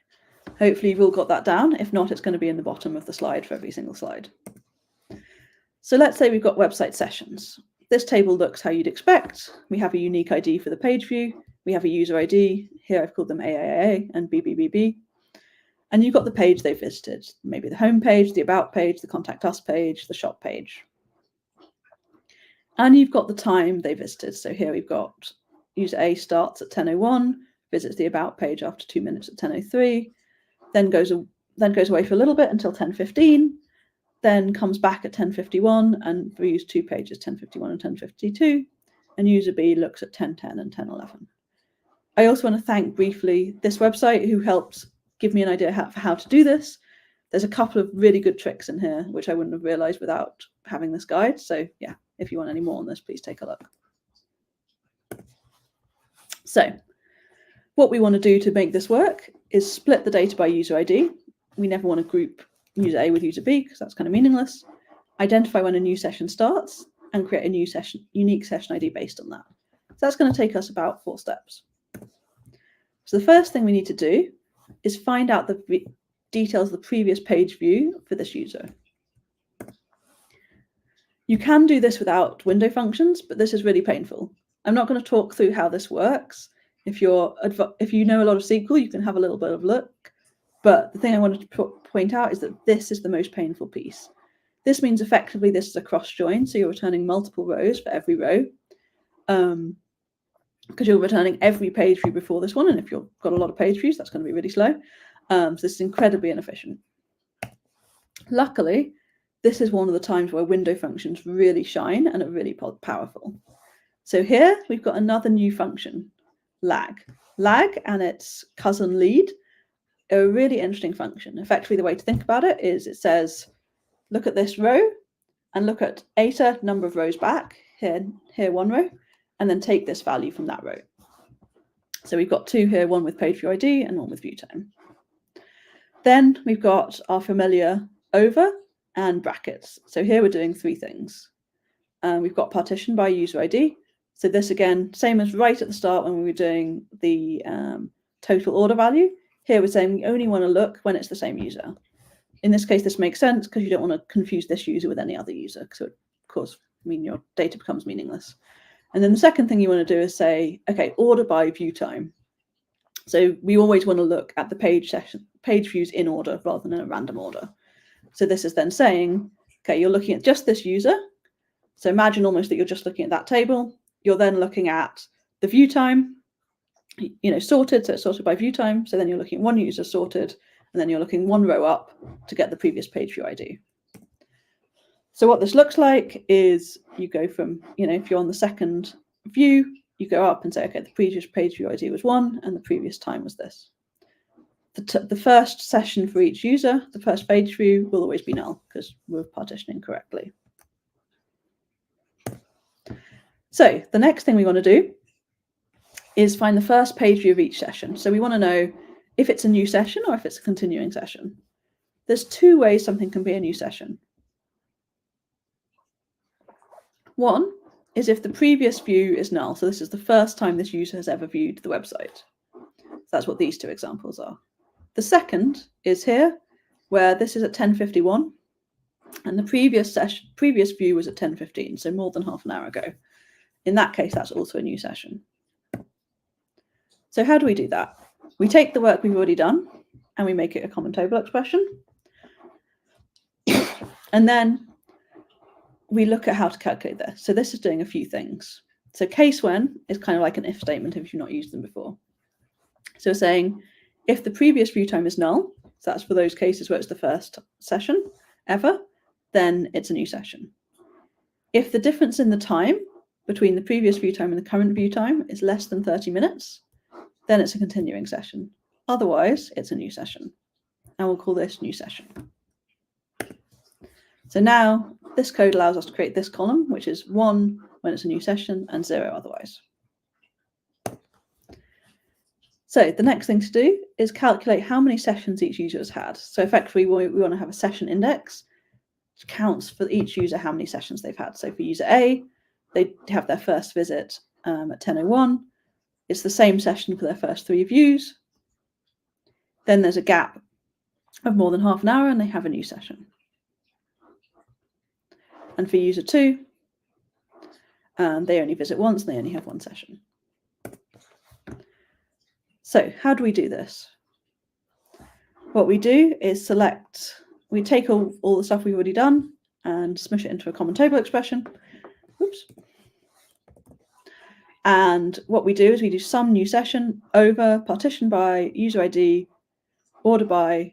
Hopefully you've all got that down. If not, it's going to be in the bottom of the slide for every single slide. So let's say we've got website sessions. This table looks how you'd expect. We have a unique ID for the page view. We have a user ID. Here I've called them AAA and BBBB. And you've got the page they visited, maybe the home page, the about page, the contact us page, the shop page. And you've got the time they visited. So here we've got user A starts at 10:01, visits the about page after 2 minutes at 10:03, then goes away for a little bit until 10:15, then comes back at 10:51 and views 2 pages, 10:51 and 10:52, and user B looks at 10:10 and 10:11. I also want to thank briefly this website who helped give me an idea for how to do this. There's a couple of really good tricks in here, which I wouldn't have realized without having this guide. So yeah, if you want any more on this, please take a look. So what we want to do to make this work is split the data by user ID. We never want to group user A with user B because that's kind of meaningless. Identify when a new session starts and create a new session, unique session ID based on that. So that's going to take us about 4 steps. So the first thing we need to do is find out the details of the previous page view for this user. You can do this without window functions, but this is really painful. I'm not going to talk through how this works. If you know a lot of SQL, you can have a little bit of look. But the thing I wanted to point out is that this is the most painful piece. This means effectively this is a cross join, so you're returning multiple rows for every row, because you're returning every page view before this one, and if you've got a lot of page views, that's going to be really slow. So this is incredibly inefficient. Luckily, this is one of the times where window functions really shine and are really powerful. So here we've got another new function, lag. Lag and its cousin lead are a really interesting function. Effectively, the way to think about it is it says, look at this row and look at eta number of rows back, here 1 row, and then take this value from that row. So we've got 2 here, one with page view ID and one with view time. Then we've got our familiar over and brackets. So here we're doing 3 things. We've got partition by user ID. So this again, same as right at the start when we were doing the total order value. Here we're saying we only want to look when it's the same user. In this case, this makes sense because you don't want to confuse this user with any other user, because it would, of course, mean your data becomes meaningless. And then the second thing you want to do is say, okay, order by view time. So we always want to look at the page views in order rather than in a random order. So this is then saying, okay, you're looking at just this user. So imagine almost that you're just looking at that table. You're then looking at the view time, sorted, so it's sorted by view time. So then you're looking at one user sorted, and then you're looking 1 row up to get the previous page view ID. So what this looks like is you go from, if you're on the second view, you go up and say, okay, the previous page view ID was 1 and the previous time was this. The first session for each user, the first page view will always be null because we're partitioning correctly. So the next thing we want to do is find the first page view of each session. So we want to know if it's a new session or if it's a continuing session. There's 2 ways something can be a new session. One is if the previous view is null. So this is the first time this user has ever viewed the website. So that's what these 2 examples are. The second is here, where this is at 10:51, and the previous view was at 10:15, so more than half an hour ago. In that case, that's also a new session. So how do we do that? We take the work we've already done and we make it a common table expression. And then we look at how to calculate this. So this is doing a few things. So case when is kind of like an if statement if you've not used them before. So saying if the previous view time is null, so that's for those cases where it's the first session ever, then it's a new session. If the difference in the time between the previous view time and the current view time is less than 30 minutes, then it's a continuing session. Otherwise, it's a new session. and we'll call this new session. So now this code allows us to create this column, which is 1 when it's a new session and 0 otherwise. So the next thing to do is calculate how many sessions each user has had. So effectively, we want to have a session index, which counts for each user how many sessions they've had. So for user A, they have their first visit at 10:01. It's the same session for their first 3 views. Then there's a gap of more than half an hour and they have a new session. And for user 2, they only visit once and they only have 1 session. So how do we do this? What we do is we take all the stuff we've already done and smush it into a common table expression. Oops. And what we do is we do sum new session over partition by user ID, order by,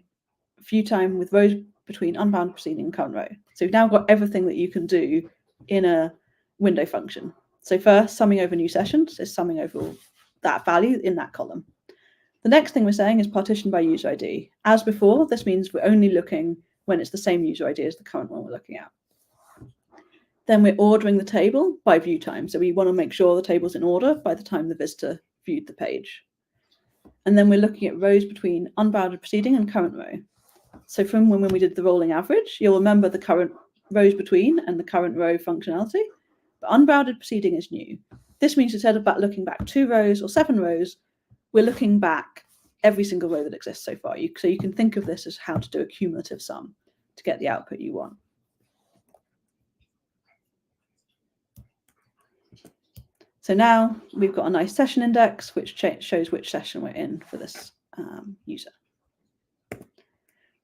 view time with rows between unbound preceding and current row. So we've now got everything that you can do in a window function. So first, summing over new sessions is summing over that value in that column. The next thing we're saying is partition by user ID. As before, this means we're only looking when it's the same user ID as the current one we're looking at. Then we're ordering the table by view time. So we want to make sure the table's in order by the time the visitor viewed the page. And then we're looking at rows between unbounded preceding and current row. So from when we did the rolling average, you'll remember the current rows between and the current row functionality. But unbounded preceding is new. This means instead of looking back 2 rows or 7 rows, we're looking back every single row that exists so far. So you can think of this as how to do a cumulative sum to get the output you want. So now we've got a nice session index, which shows which session we're in for this user.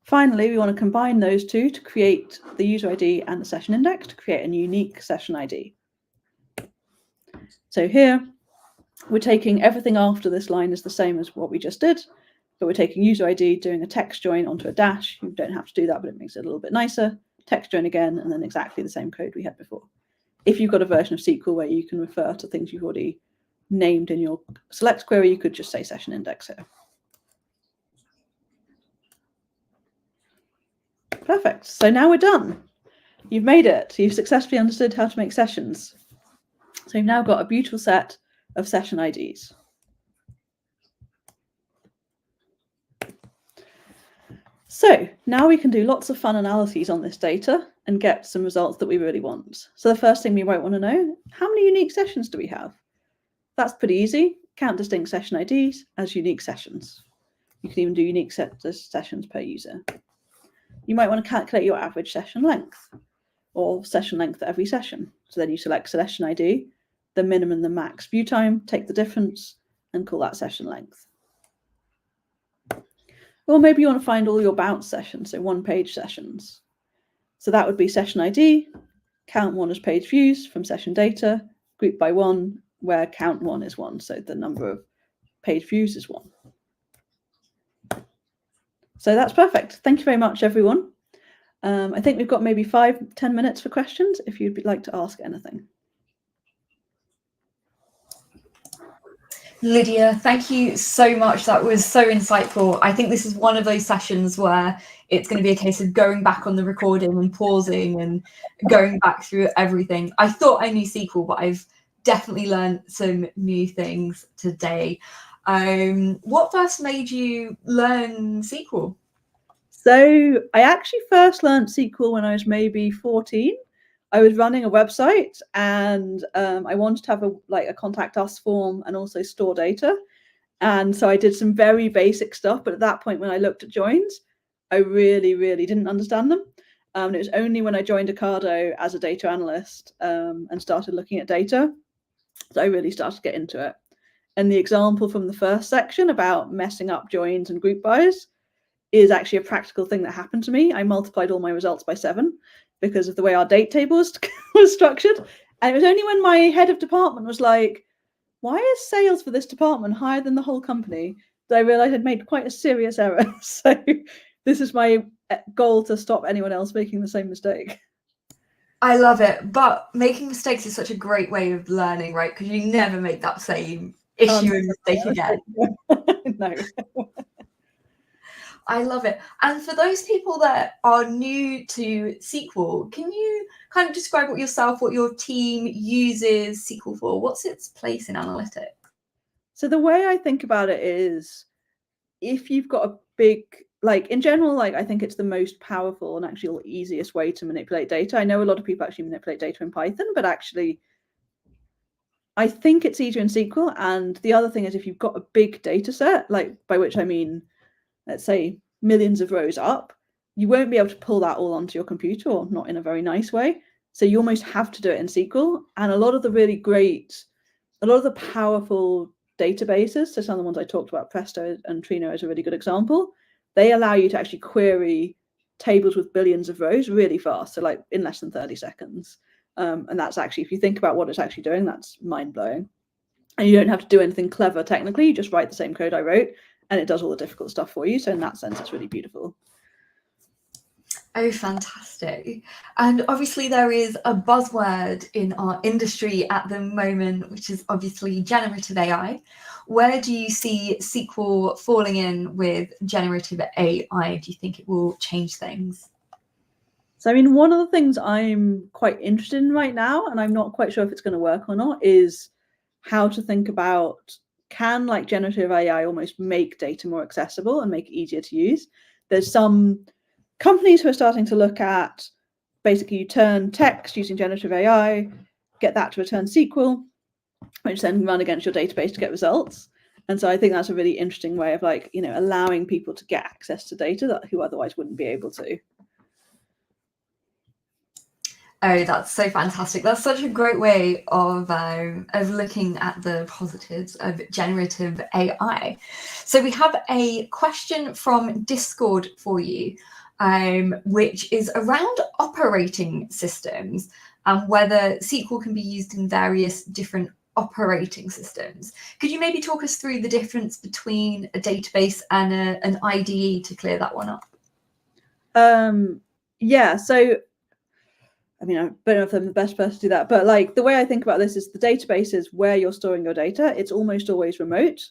Finally, we want to combine those two to create the user ID and the session index to create a unique session ID. So here, we're taking everything after this line is the same as what we just did, but we're taking user ID, doing a text join onto a dash. You don't have to do that, but it makes it a little bit nicer. Text join again, and then exactly the same code we had before. If you've got a version of SQL where you can refer to things you've already named in your select query, you could just say session index here. Perfect. So now we're done. You've made it. You've successfully understood how to make sessions. So you've now got a beautiful set of session IDs. So now we can do lots of fun analyses on this data and get some results that we really want. So the first thing we might want to know, how many unique sessions do we have? That's pretty easy. Count distinct session IDs as unique sessions. You can even do unique sessions per user. You might want to calculate your average session length or session length at every session. So then you select session ID, the minimum and the max view time, take the difference and call that session length. Or maybe you want to find all your bounce sessions, so 1-page sessions. So that would be session ID, count 1 as page views from session data, group by 1, where count 1 is 1, so the number of page views is 1. So that's perfect. Thank you very much, everyone. I think we've got maybe 5-10 minutes for questions if you'd like to ask anything. Lydia, thank you so much. That was so insightful. I think this is one of those sessions where it's going to be a case of going back on the recording and pausing and going back through everything. I thought I knew SQL, but I've definitely learned some new things today. What first made you learn SQL? So I actually first learned SQL when I was maybe 14. I was running a website and I wanted to have a contact us form and also store data. And so I did some very basic stuff. But at that point, when I looked at joins, I really, really didn't understand them. It was only when I joined Ocado as a data analyst and started looking at data that I really started to get into it. And the example from the first section about messing up joins and group bys is actually a practical thing that happened to me. I multiplied all my results by 7 because of the way our date table was structured. And it was only when my head of department was like, why is sales for this department higher than the whole company, that I realized I'd made quite a serious error. So this is my goal, to stop anyone else making the same mistake. I love it. But making mistakes is such a great way of learning, right? Because you never make that same issue and mistake again. No. I love it. And for those people that are new to SQL, can you kind of describe what your team uses SQL for? What's its place in analytics? So the way I think about it is, if you've got a big, like in general, like I think it's the most powerful and actually easiest way to manipulate data. I know a lot of people actually manipulate data in Python, but actually I think it's easier in SQL. And the other thing is, if you've got a big data set, like by which I mean, let's say millions of rows up, you won't be able to pull that all onto your computer, or not in a very nice way. So you almost have to do it in SQL. And a lot of the powerful databases, so some of the ones I talked about, Presto and Trino is a really good example, they allow you to actually query tables with billions of rows really fast, so like in less than 30 seconds. And that's actually, if you think about what it's actually doing, that's mind-blowing. And you don't have to do anything clever technically, you just write the same code I wrote and it does all the difficult stuff for you. So in that sense, it's really beautiful. Oh, fantastic. And obviously there is a buzzword in our industry at the moment, which is obviously generative AI. Where do you see SQL falling in with generative AI? Do you think it will change things? So, I mean, one of the things I'm quite interested in right now, and I'm not quite sure if it's going to work or not, is how to think about, can like generative AI almost make data more accessible and make it easier to use? There's some companies who are starting to look at, basically you turn text using generative AI, get that to return SQL, which then run against your database to get results. And so I think that's a really interesting way of like, allowing people to get access to data who otherwise wouldn't be able to. Oh, that's so fantastic. That's such a great way of looking at the positives of generative AI. So we have a question from Discord for you, which is around operating systems and whether SQL can be used in various different operating systems. Could you maybe talk us through the difference between a database and an IDE to clear that one up? Yeah, so I mean, I don't know if I'm the best person to do that, but like the way I think about this is the database is where you're storing your data. It's almost always remote.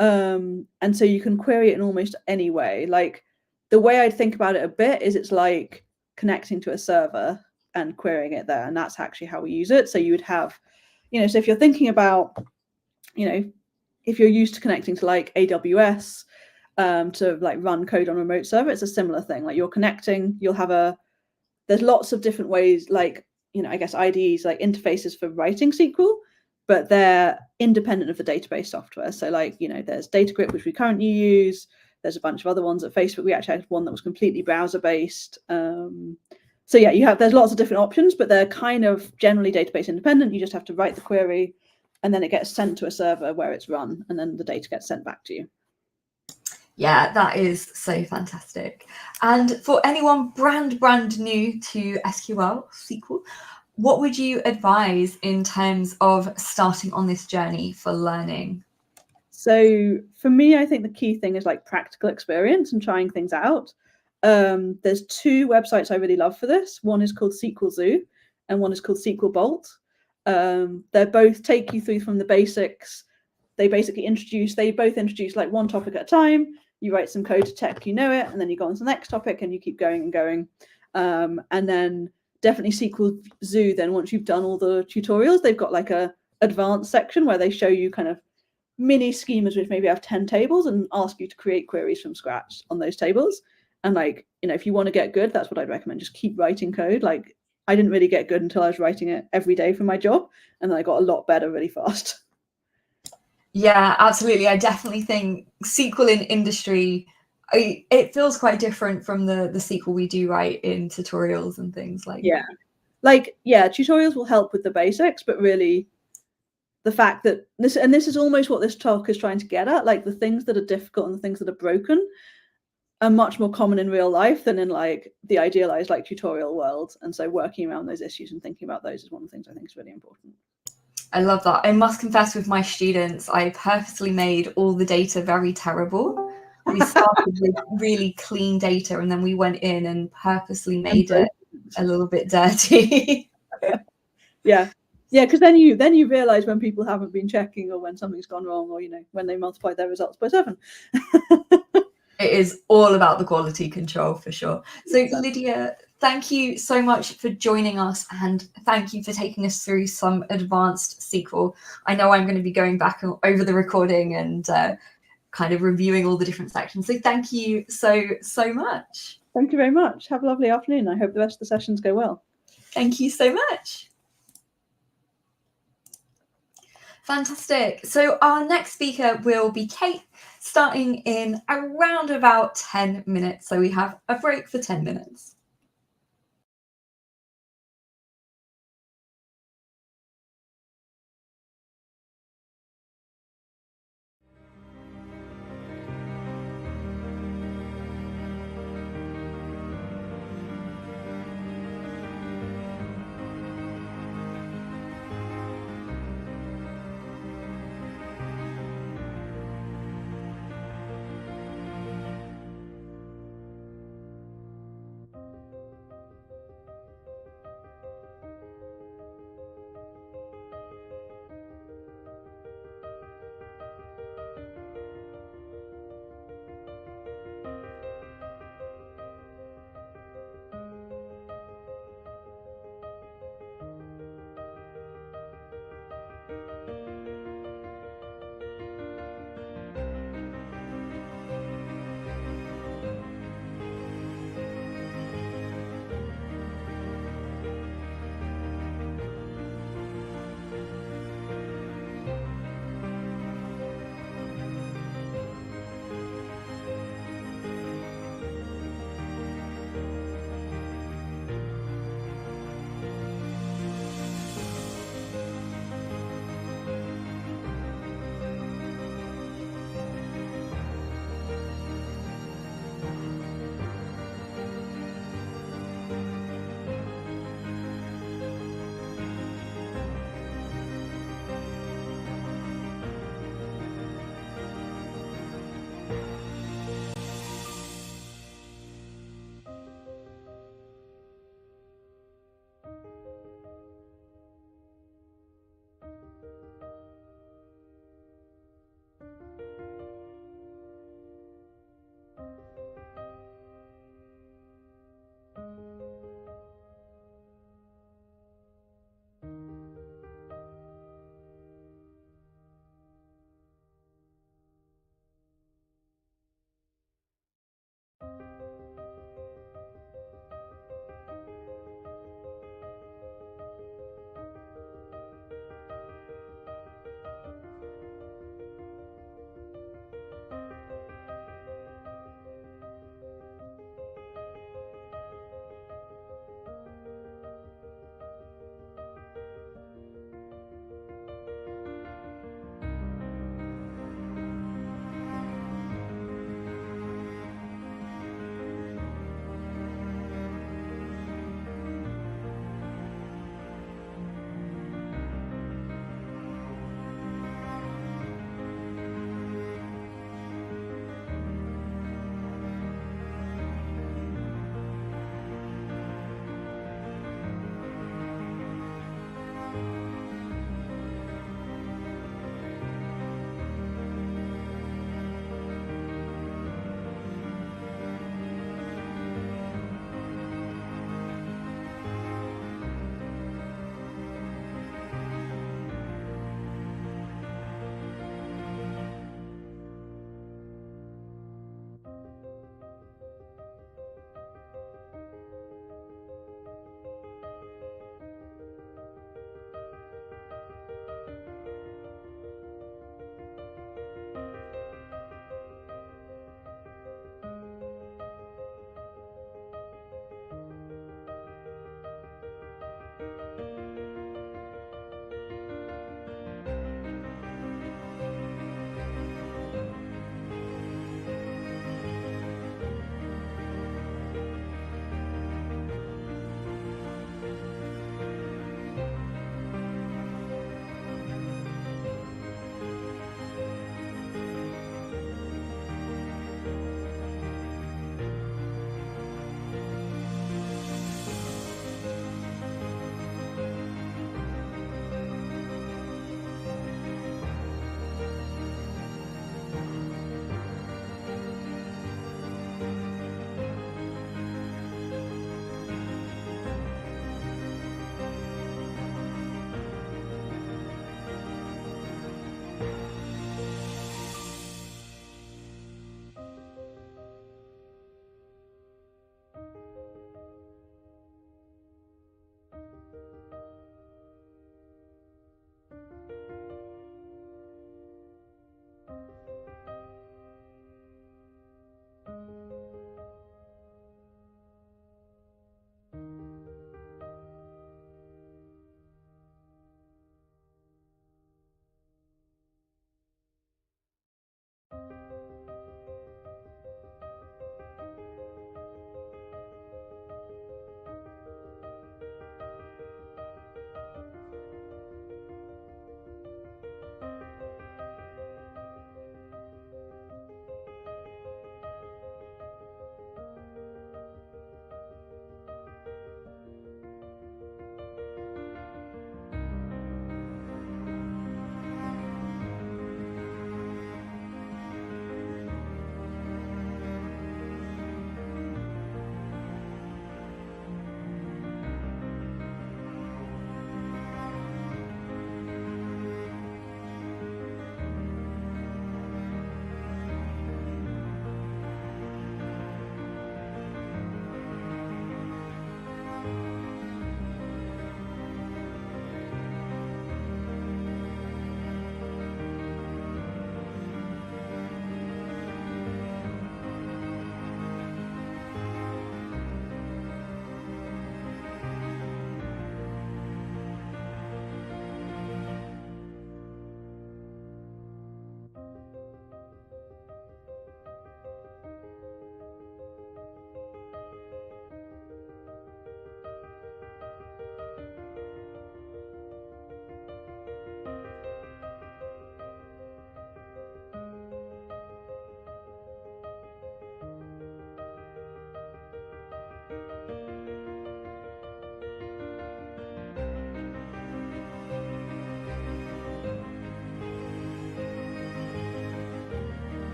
And so you can query it in almost any way. Like the way I think about it a bit is it's like connecting to a server and querying it there. And that's actually how we use it. So you would have, so if you're thinking about, if you're used to connecting to like AWS to like run code on a remote server, it's a similar thing. Like you're connecting, there's lots of different ways, like, I guess IDEs, like interfaces for writing SQL, but they're independent of the database software. So like, there's Datagrip, which we currently use. There's a bunch of other ones at Facebook. We actually had one that was completely browser-based. So yeah, there's lots of different options, but they're kind of generally database independent. You just have to write the query and then it gets sent to a server where it's run and then the data gets sent back to you. Yeah, that is so fantastic. And for anyone brand new to SQL, what would you advise in terms of starting on this journey for learning? So for me, I think the key thing is like practical experience and trying things out. There's two websites I really love for this. One is called SQL Zoo and one is called SQL Bolt. They both take you through from the basics. They both introduce like one topic at a time. You write some code to check you know it, and then you go on to the next topic and you keep going and going. And then definitely SQL Zoo, then once you've done all the tutorials, they've got like a advanced section where they show you kind of mini schemas which maybe have 10 tables and ask you to create queries from scratch on those tables. And like, if you want to get good, that's what I'd recommend. Just keep writing code. Like I didn't really get good until I was writing it every day for my job, and then I got a lot better really fast. Yeah, absolutely. I definitely think SQL in industry, it feels quite different from the SQL we do write in tutorials and things like that. Yeah, tutorials will help with the basics, but really the fact that this is almost what this talk is trying to get at, like the things that are difficult and the things that are broken are much more common in real life than in like the idealized like tutorial world. And so working around those issues and thinking about those is one of the things I think is really important. I love that. I must confess, with my students, I purposely made all the data very terrible. We started with really clean data and then we went in and purposely made it a little bit dirty. Yeah, because then you realize when people haven't been checking or when something's gone wrong or when they multiply their results by 7. It is all about the quality control for sure. So Exactly. Lydia, thank you so much for joining us, and thank you for taking us through some advanced SQL. I know I'm going to be going back over the recording and kind of reviewing all the different sections. So thank you so much. Thank you very much. Have a lovely afternoon. I hope the rest of the sessions go well. Thank you so much. Fantastic. So our next speaker will be Kate, starting in around about 10 minutes. So we have a break for 10 minutes.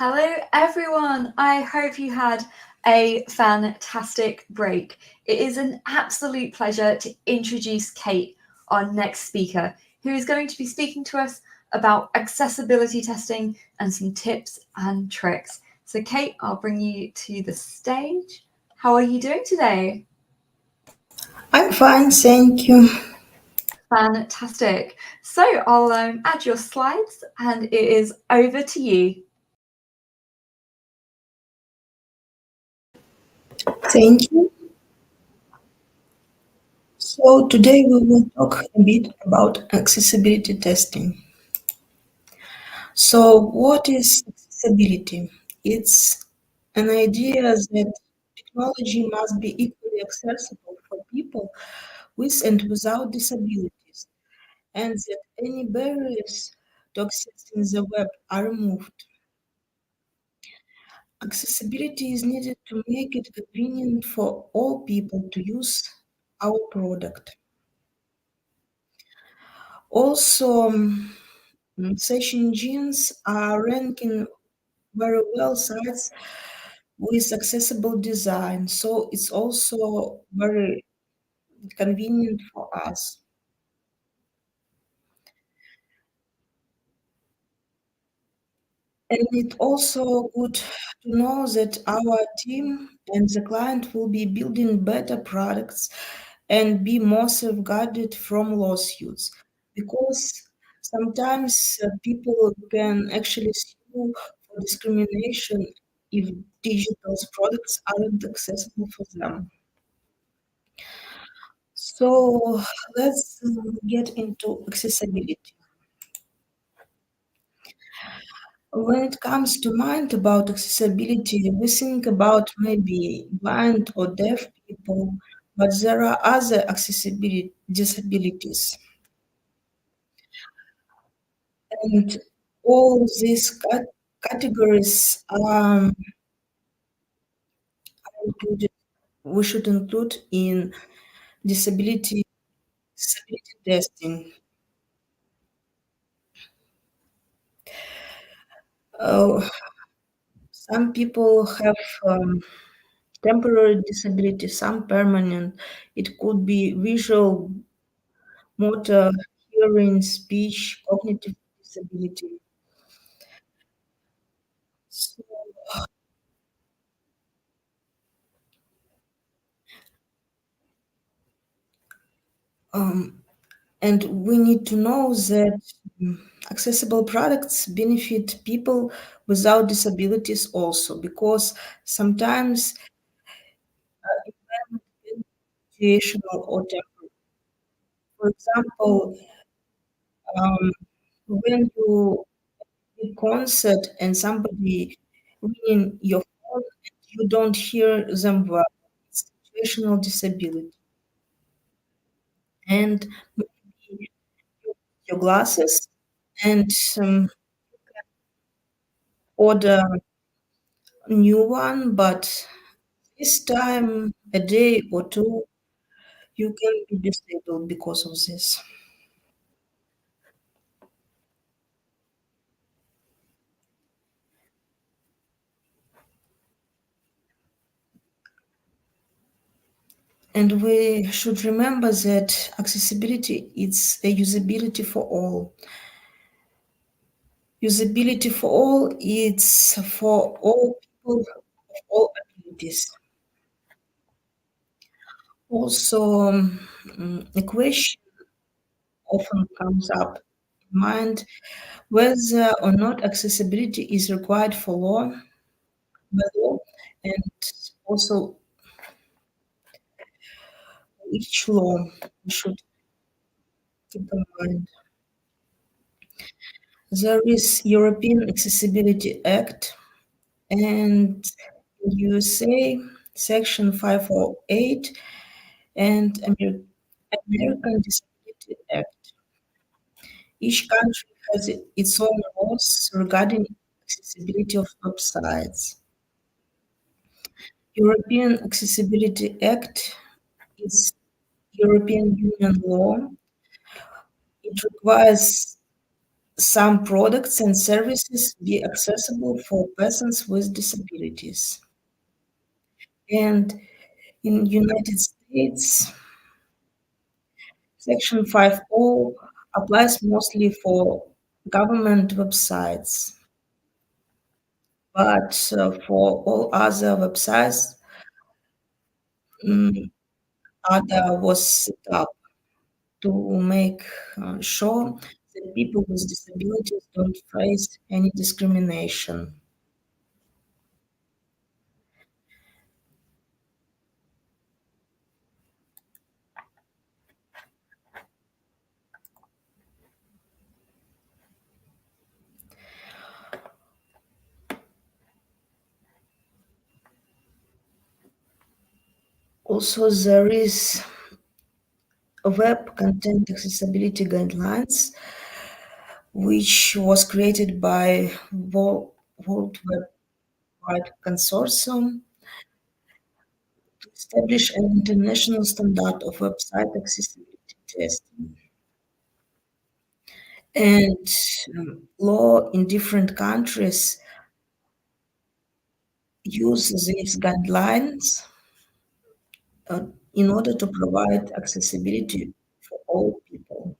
Hello, everyone. I hope you had a fantastic break. It is an absolute pleasure to introduce Kate, our next speaker, who is going to be speaking to us about accessibility testing and some tips and tricks. So, Kate, I'll bring you to the stage. How are you doing today? I'm fine, thank you. Fantastic. So, I'll add your slides and it is over to you. Thank you. So today we will talk a bit about accessibility testing. So what is accessibility? It's an idea that technology must be equally accessible for people with and without disabilities, and that any barriers to accessing the web are removed. Accessibility is needed to make it convenient for all people to use our product. Also, search engines are ranking very well sites with accessible design, so it's also very convenient for us. And it also good to know that our team and the client will be building better products and be more safeguarded from lawsuits, because sometimes people can actually sue for discrimination if digital products aren't accessible for them. So let's get into accessibility. When it comes to mind about accessibility, we think about maybe blind or deaf people, but there are other accessibility disabilities. And all these categories included, we should include in disability testing. Uh, some people have temporary disability, some permanent. It could be visual, motor, hearing, speech, cognitive disability. So, um, and we need to know that accessible products benefit people without disabilities also, because sometimes situational or temporary. For example, um, when you a concert and somebody ringing your phone and you don't hear them well, it's situational disability. And maybe your glasses and order a new one, but this time, a day or two, you can be disabled because of this. And we should remember that accessibility is a usability for all. Usability for all, it's for all people of all abilities. Also, a question often comes up in mind whether or not accessibility is required for law, by law, and also which law we should keep in mind. There is European Accessibility Act, and in USA, Section 508, and American Disability Act. Each country has its own laws regarding accessibility of websites. European Accessibility Act is European Union law. It requires some products and services be accessible for persons with disabilities. And in United States, Section 5.0 applies mostly for government websites, but for all other websites, ADA was set up to make sure that people with disabilities don't face any discrimination. Also, there is a web content accessibility guidelines, which was created by World Wide Consortium to establish an international standard of website accessibility testing. And law in different countries use these guidelines in order to provide accessibility for all people.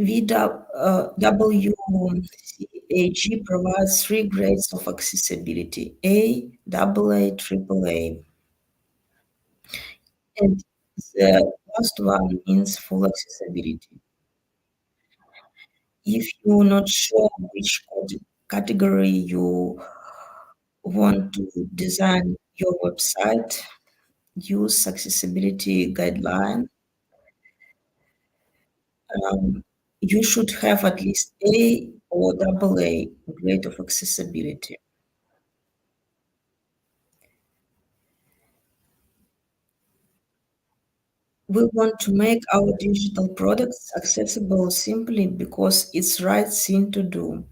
WCAG provides 3 grades of accessibility: A, AA, AAA. And the last one means full accessibility. If you're not sure which category you want to design your website, use accessibility guideline. You should have at least A or AA grade of accessibility. We want to make our digital products accessible simply because it's the right thing to do.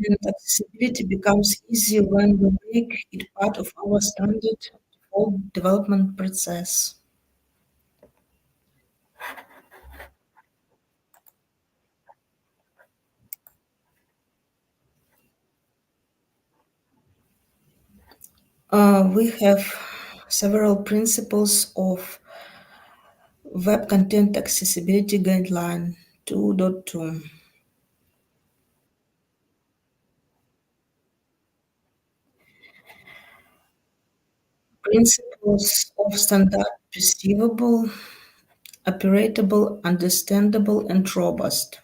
And accessibility becomes easier when we make it part of our standard default development process. We have several principles of Web Content Accessibility Guideline 2.2. Principles of standard perceivable, operatable, understandable, and robust.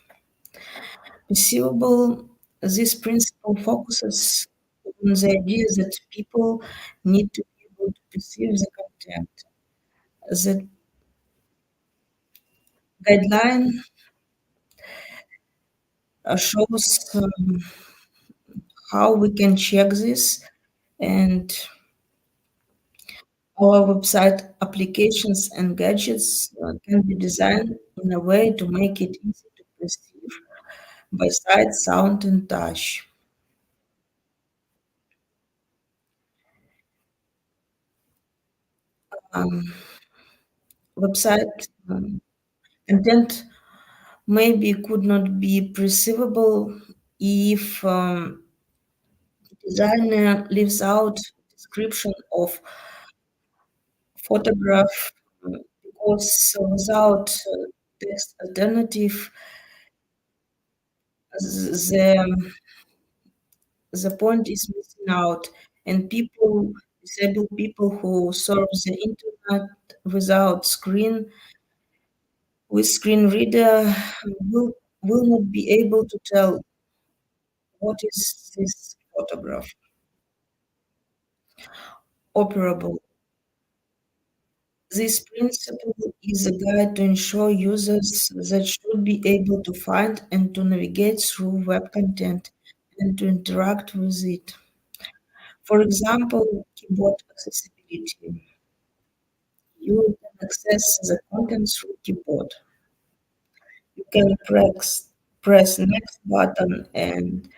Perceivable, this principle focuses on the idea that people need to be able to perceive the content. The guideline shows how we can check this, and our website applications and gadgets can be designed in a way to make it easy to perceive by sight, sound, and touch. Website content maybe could not be perceivable if designer leaves out description of photograph because without text alternative the the point is missing out, and disabled people who surf the internet without screen reader will not be able to tell what is this photograph. Operable. This principle is a guide to ensure users that should be able to find and to navigate through web content and to interact with it. For example, keyboard accessibility. You can access the content through keyboard. You can press next button and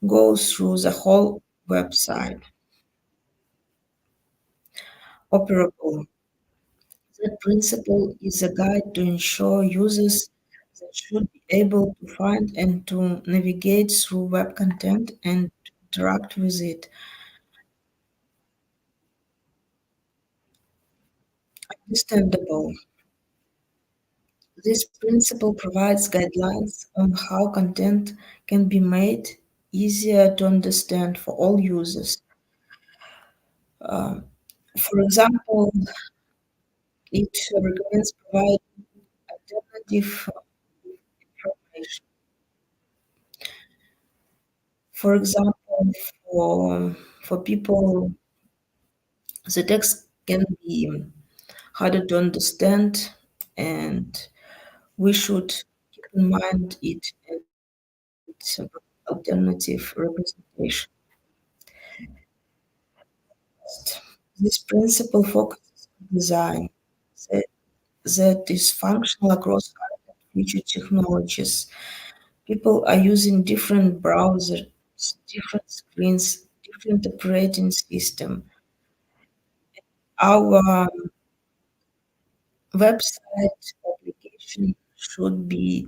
go through the whole website. operable. That principle is a guide to ensure users that should be able to find and to navigate through web content and to interact with it. Understandable. This principle provides guidelines on how content can be made easier to understand for all users. Um, for example, it recommends providing alternative information. For example, for people, the text can be harder to understand, and we should keep in mind its alternative representation. This principle focuses on design that, that is functional across current and future technologies. People are using different browsers, different screens, different operating system. Our website application should be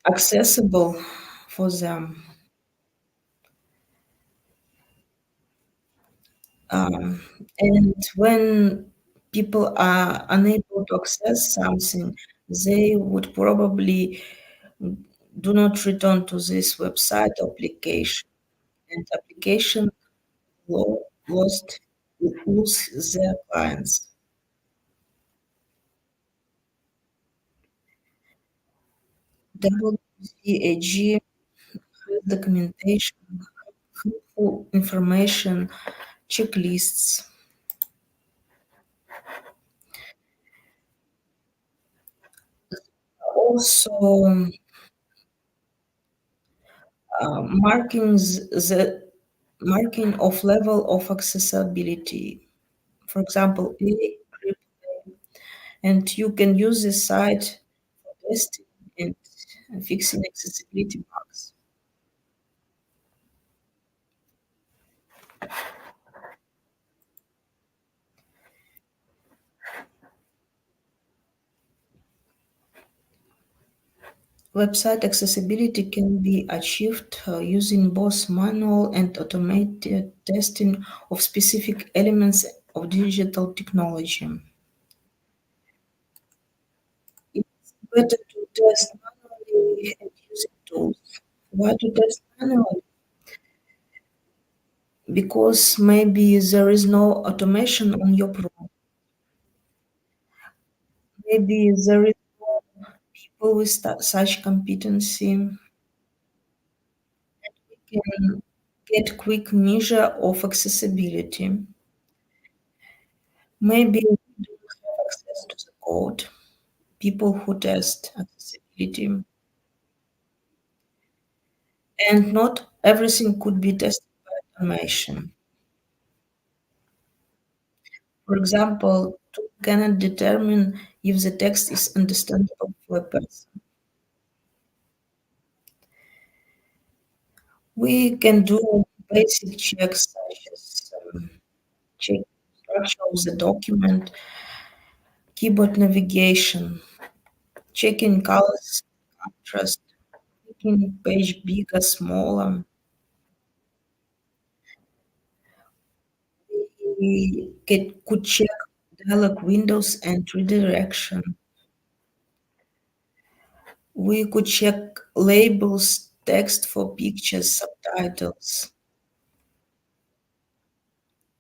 accessible for them. And when people are unable to access something, they would probably do not return to this website application, and application lost lose their clients. WCAG has documentation, helpful information, checklists. Also, marking of level of accessibility. For example, A, and you can use this site for testing and fixing accessibility bugs. Website accessibility can be achieved using both manual and automated testing of specific elements of digital technology. It's better to test manually and using tools. Why to test manually? Because maybe there is no automation on your product. Maybe there is no people with such competency, and we can get quick measure of accessibility. Maybe we don't have access to the code, people who test accessibility, and not everything could be tested by automation. For example, tool cannot determine if the text is understandable for a person. We can do basic checks such as check structure of the document, keyboard navigation, checking colors, contrast, making page bigger, smaller. Could check dialog windows and redirection. We could check labels, text for pictures, subtitles.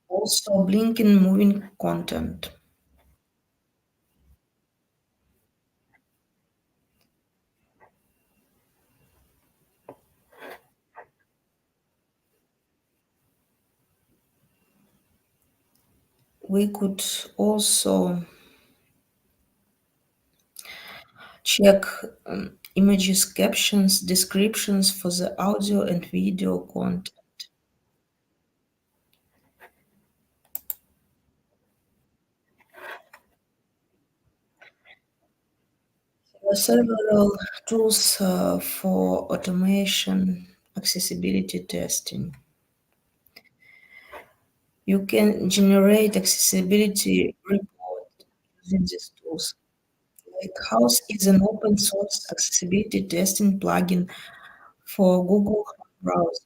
Also, blinking moving content. We could also check images, captions, descriptions for the audio and video content. There are several tools for automation accessibility testing. You can generate accessibility report using these tools. Lighthouse is an open source accessibility testing plugin for Google browser.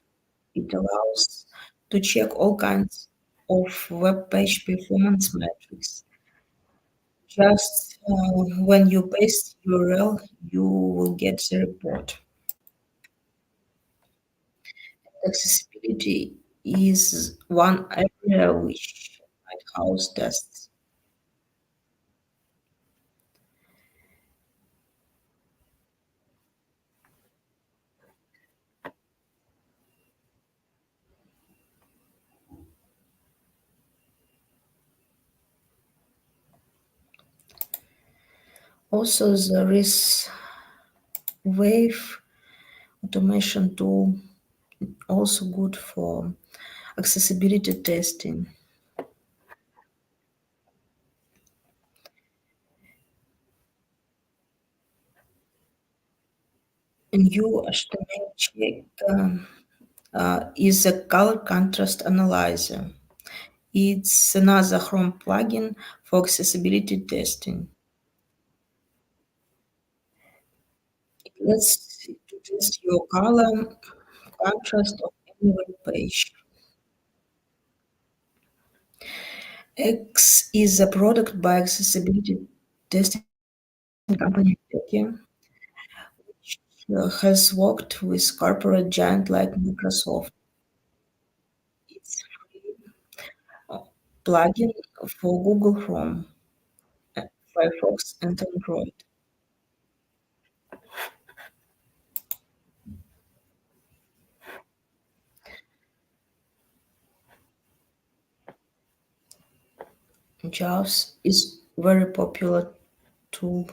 It allows to check all kinds of web page performance metrics. Just when you paste URL, you will get the report. Accessibility is one area which Lighthouse tests. Also, there is Wave automation tool, also good for accessibility testing. New HTML check is a color contrast analyzer. It's another Chrome plugin for accessibility testing. It lets you to test your color contrast of any web page. X is a product by accessibility testing company Turkey, which has worked with corporate giant like Microsoft. It's a free plugin for Google Chrome, Firefox, and Android. JAWS is very popular tool.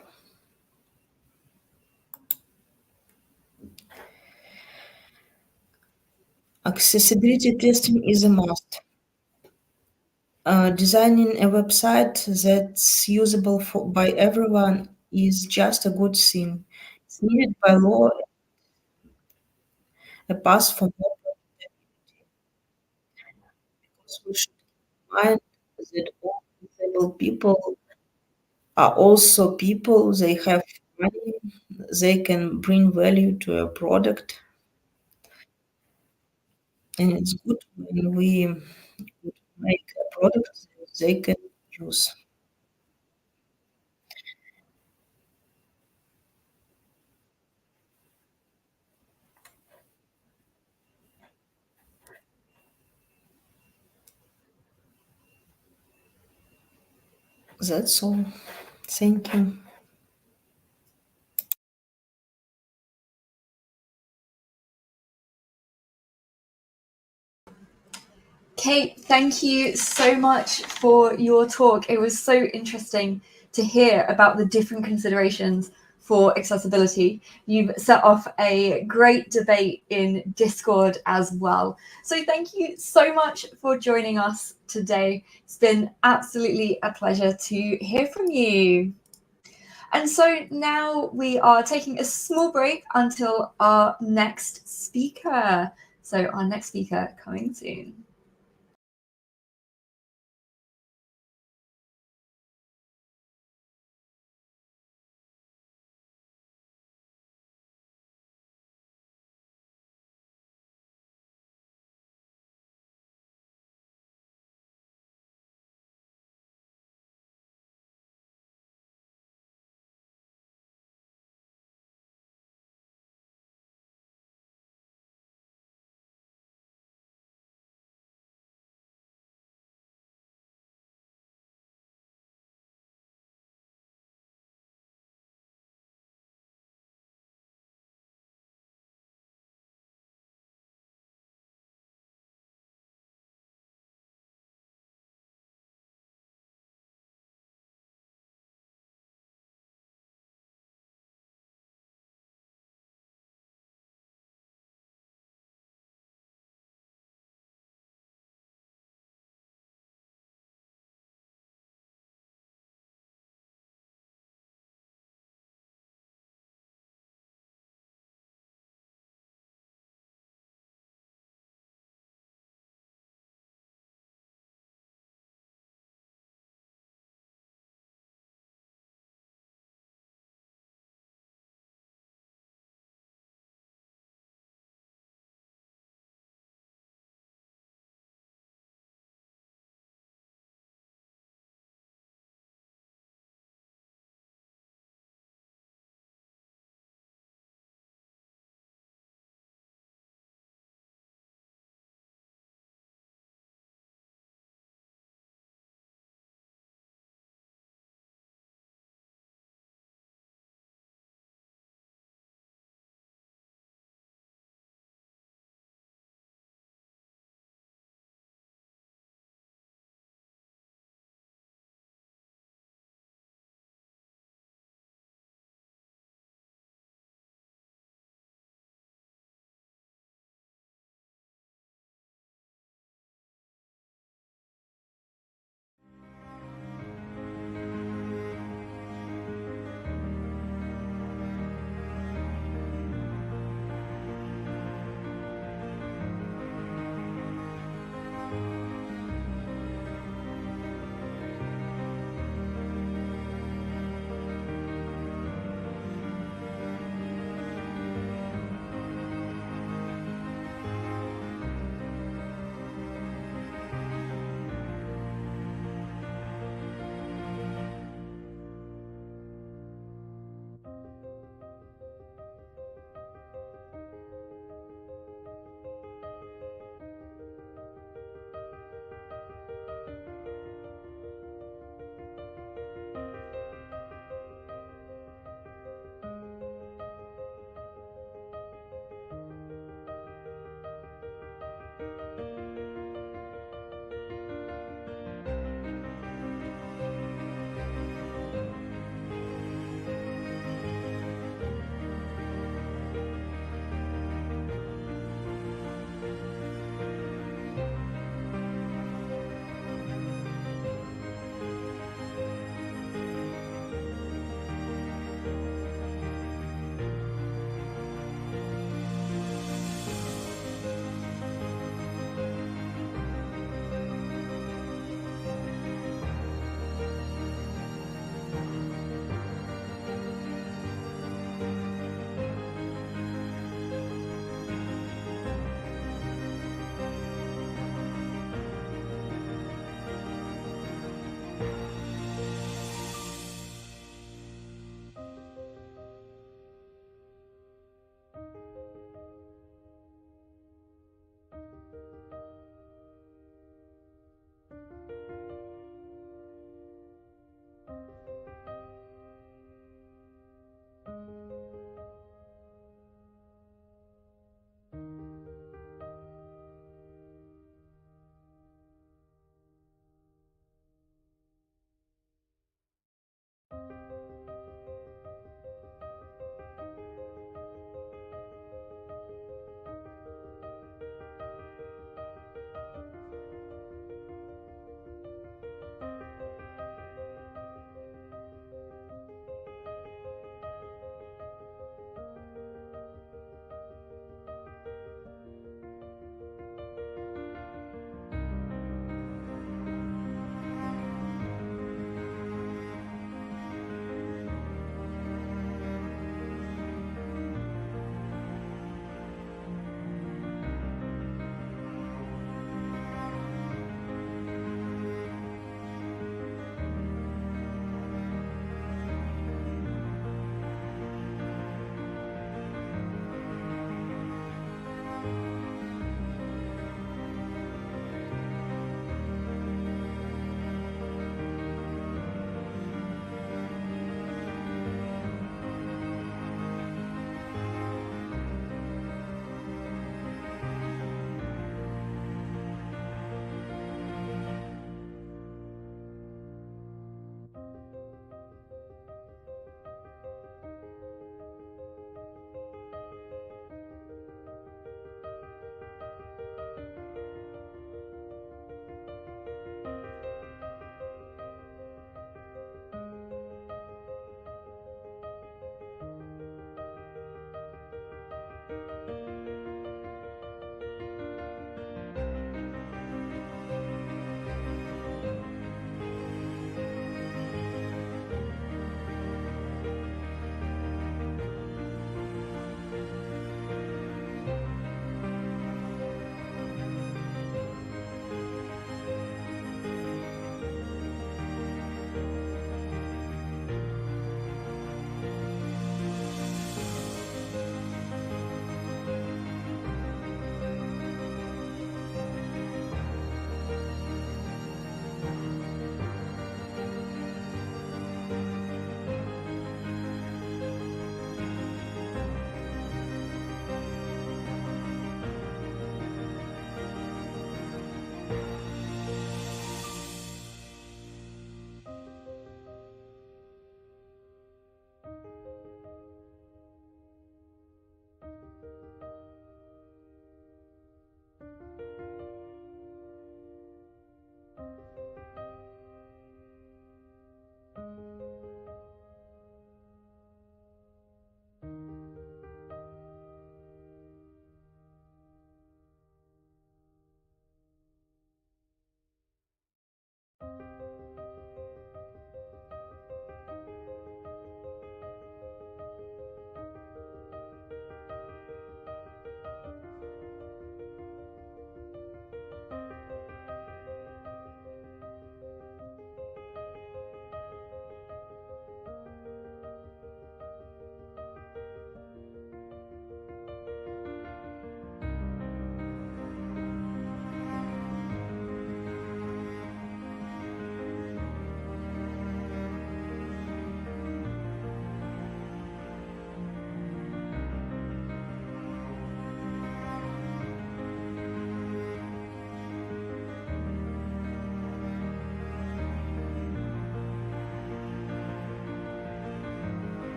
Accessibility testing is a must. Designing a website that's usable by everyone is just a good thing. It's needed by law, a pass for more because we should keep in mind that all disabled people are also people. They have money. They can bring value to a product, and it's good when we make a product that they can use. That's all. Thank you. Kate, thank you so much for your talk. It was so interesting to hear about the different considerations for accessibility. You've set off a great debate in Discord as well. So thank you so much for joining us today. It's been absolutely a pleasure to hear from you. And so now we are taking a small break until our next speaker. So our next speaker coming soon.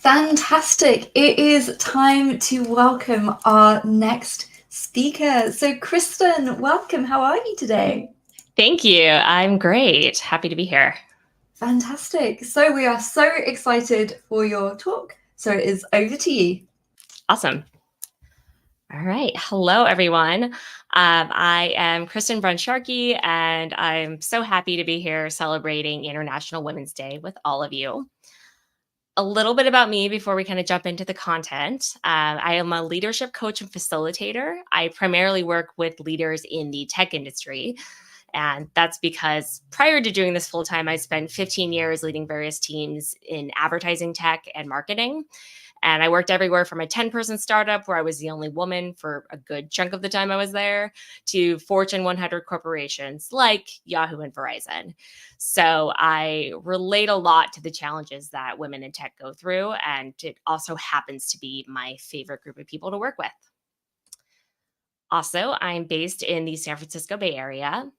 Fantastic. It is time to welcome our next speaker. So, Kristen, welcome. How are you today? Thank you. I'm great. Happy to be here. Fantastic. So, we are so excited for your talk. So, it is over to you. Awesome. All right. Hello, everyone. I am Kristen Brun-Sharkey, and I'm so happy to be here celebrating International Women's Day with all of you. A little bit about me before we kind of jump into the content. I am a leadership coach and facilitator. I primarily work with leaders in the tech industry. And that's because prior to doing this full time, I spent 15 years leading various teams in advertising, tech, and marketing. And I worked everywhere from a 10-person startup where I was the only woman for a good chunk of the time I was there to Fortune 100 corporations like Yahoo and Verizon. So I relate a lot to the challenges that women in tech go through. And it also happens to be my favorite group of people to work with. Also, I'm based in the San Francisco Bay Area,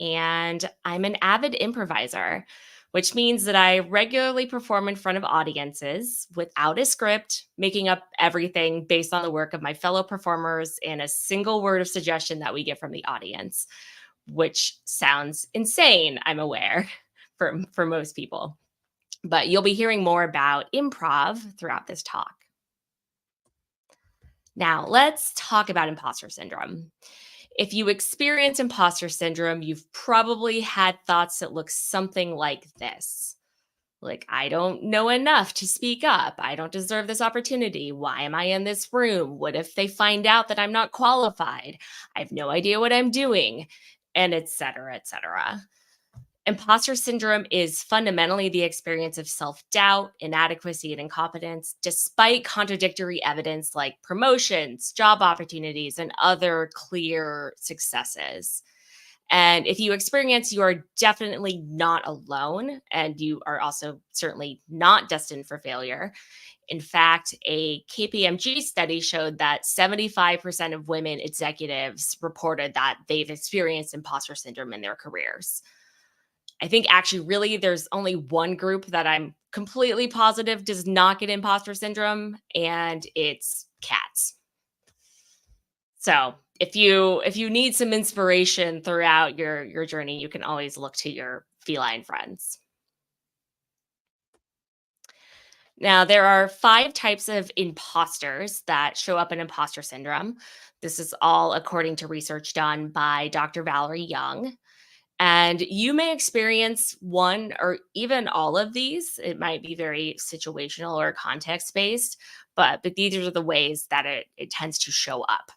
and I'm an avid improviser, which means that I regularly perform in front of audiences without a script, making up everything based on the work of my fellow performers and a single word of suggestion that we get from the audience, which sounds insane, I'm aware, for most people. But you'll be hearing more about improv throughout this talk. Now, let's talk about imposter syndrome. If you experience imposter syndrome, you've probably had thoughts that look something like this. Like, I don't know enough to speak up. I don't deserve this opportunity. Why am I in this room? What if they find out that I'm not qualified? I have no idea what I'm doing, and et cetera, et cetera. Imposter syndrome is fundamentally the experience of self-doubt, inadequacy, and incompetence, despite contradictory evidence like promotions, job opportunities, and other clear successes. And if you experience, you are definitely not alone, and you are also certainly not destined for failure. In fact, a KPMG study showed that 75% of women executives reported that they've experienced imposter syndrome in their careers. I think actually really there's only one group that I'm completely positive does not get imposter syndrome, and it's cats. So if you need some inspiration throughout your journey, you can always look to your feline friends. Now, there are 5 types of imposters that show up in imposter syndrome. This is all according to research done by Dr. Valerie Young. And you may experience one or even all of these. It might be very situational or context based, but these are the ways that it tends to show up.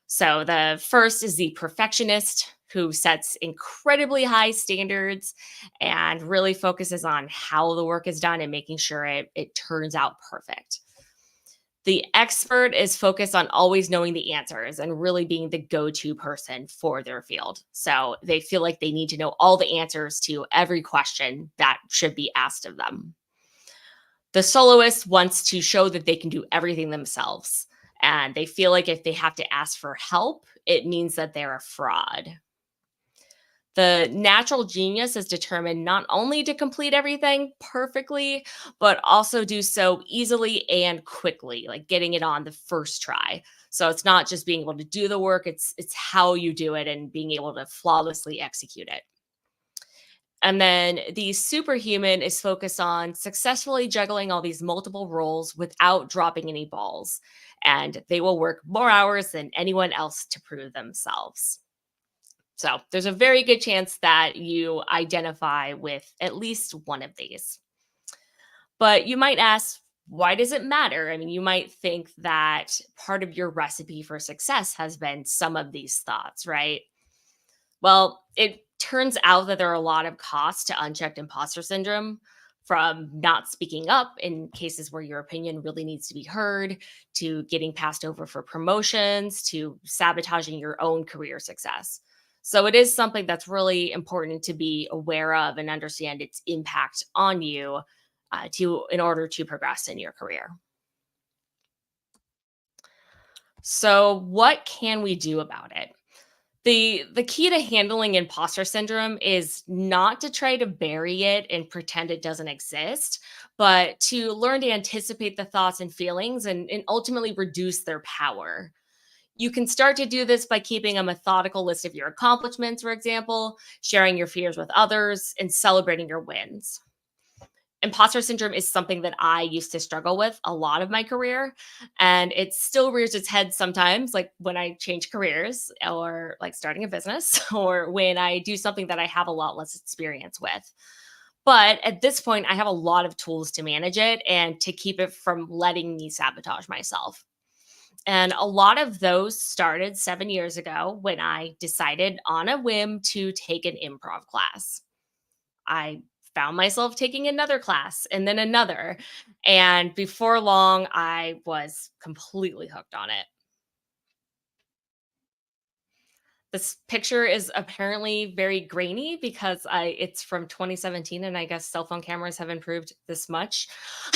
So the first is the perfectionist who sets incredibly high standards and really focuses on how the work is done and making sure it turns out perfect. The expert is focused on always knowing the answers and really being the go-to person for their field. So they feel like they need to know all the answers to every question that should be asked of them. The soloist wants to show that they can do everything themselves, and they feel like if they have to ask for help, it means that they're a fraud. The natural genius is determined not only to complete everything perfectly, but also do so easily and quickly, like getting it on the first try. So it's not just being able to do the work, it's how you do it and being able to flawlessly execute it. And then the superhuman is focused on successfully juggling all these multiple roles without dropping any balls. And they will work more hours than anyone else to prove themselves. So there's a very good chance that you identify with at least one of these. But you might ask, why does it matter? I mean, you might think that part of your recipe for success has been some of these thoughts, right? Well, it turns out that there are a lot of costs to unchecked imposter syndrome, from not speaking up in cases where your opinion really needs to be heard, to getting passed over for promotions, to sabotaging your own career success. So it is something that's really important to be aware of and understand its impact on you in order to progress in your career. So what can we do about it? The key to handling imposter syndrome is not to try to bury it and pretend it doesn't exist, but to learn to anticipate the thoughts and feelings and ultimately reduce their power. You can start to do this by keeping a methodical list of your accomplishments, for example, sharing your fears with others, and celebrating your wins. Imposter syndrome is something that I used to struggle with a lot of my career, and it still rears its head sometimes, like when I change careers or like starting a business or when I do something that I have a lot less experience with. But at this point, I have a lot of tools to manage it and to keep it from letting me sabotage myself. And a lot of those started 7 years ago when I decided on a whim to take an improv class. I found myself taking another class and then another. And before long, I was completely hooked on it. This picture is apparently very grainy because it's from 2017, and I guess cell phone cameras have improved this much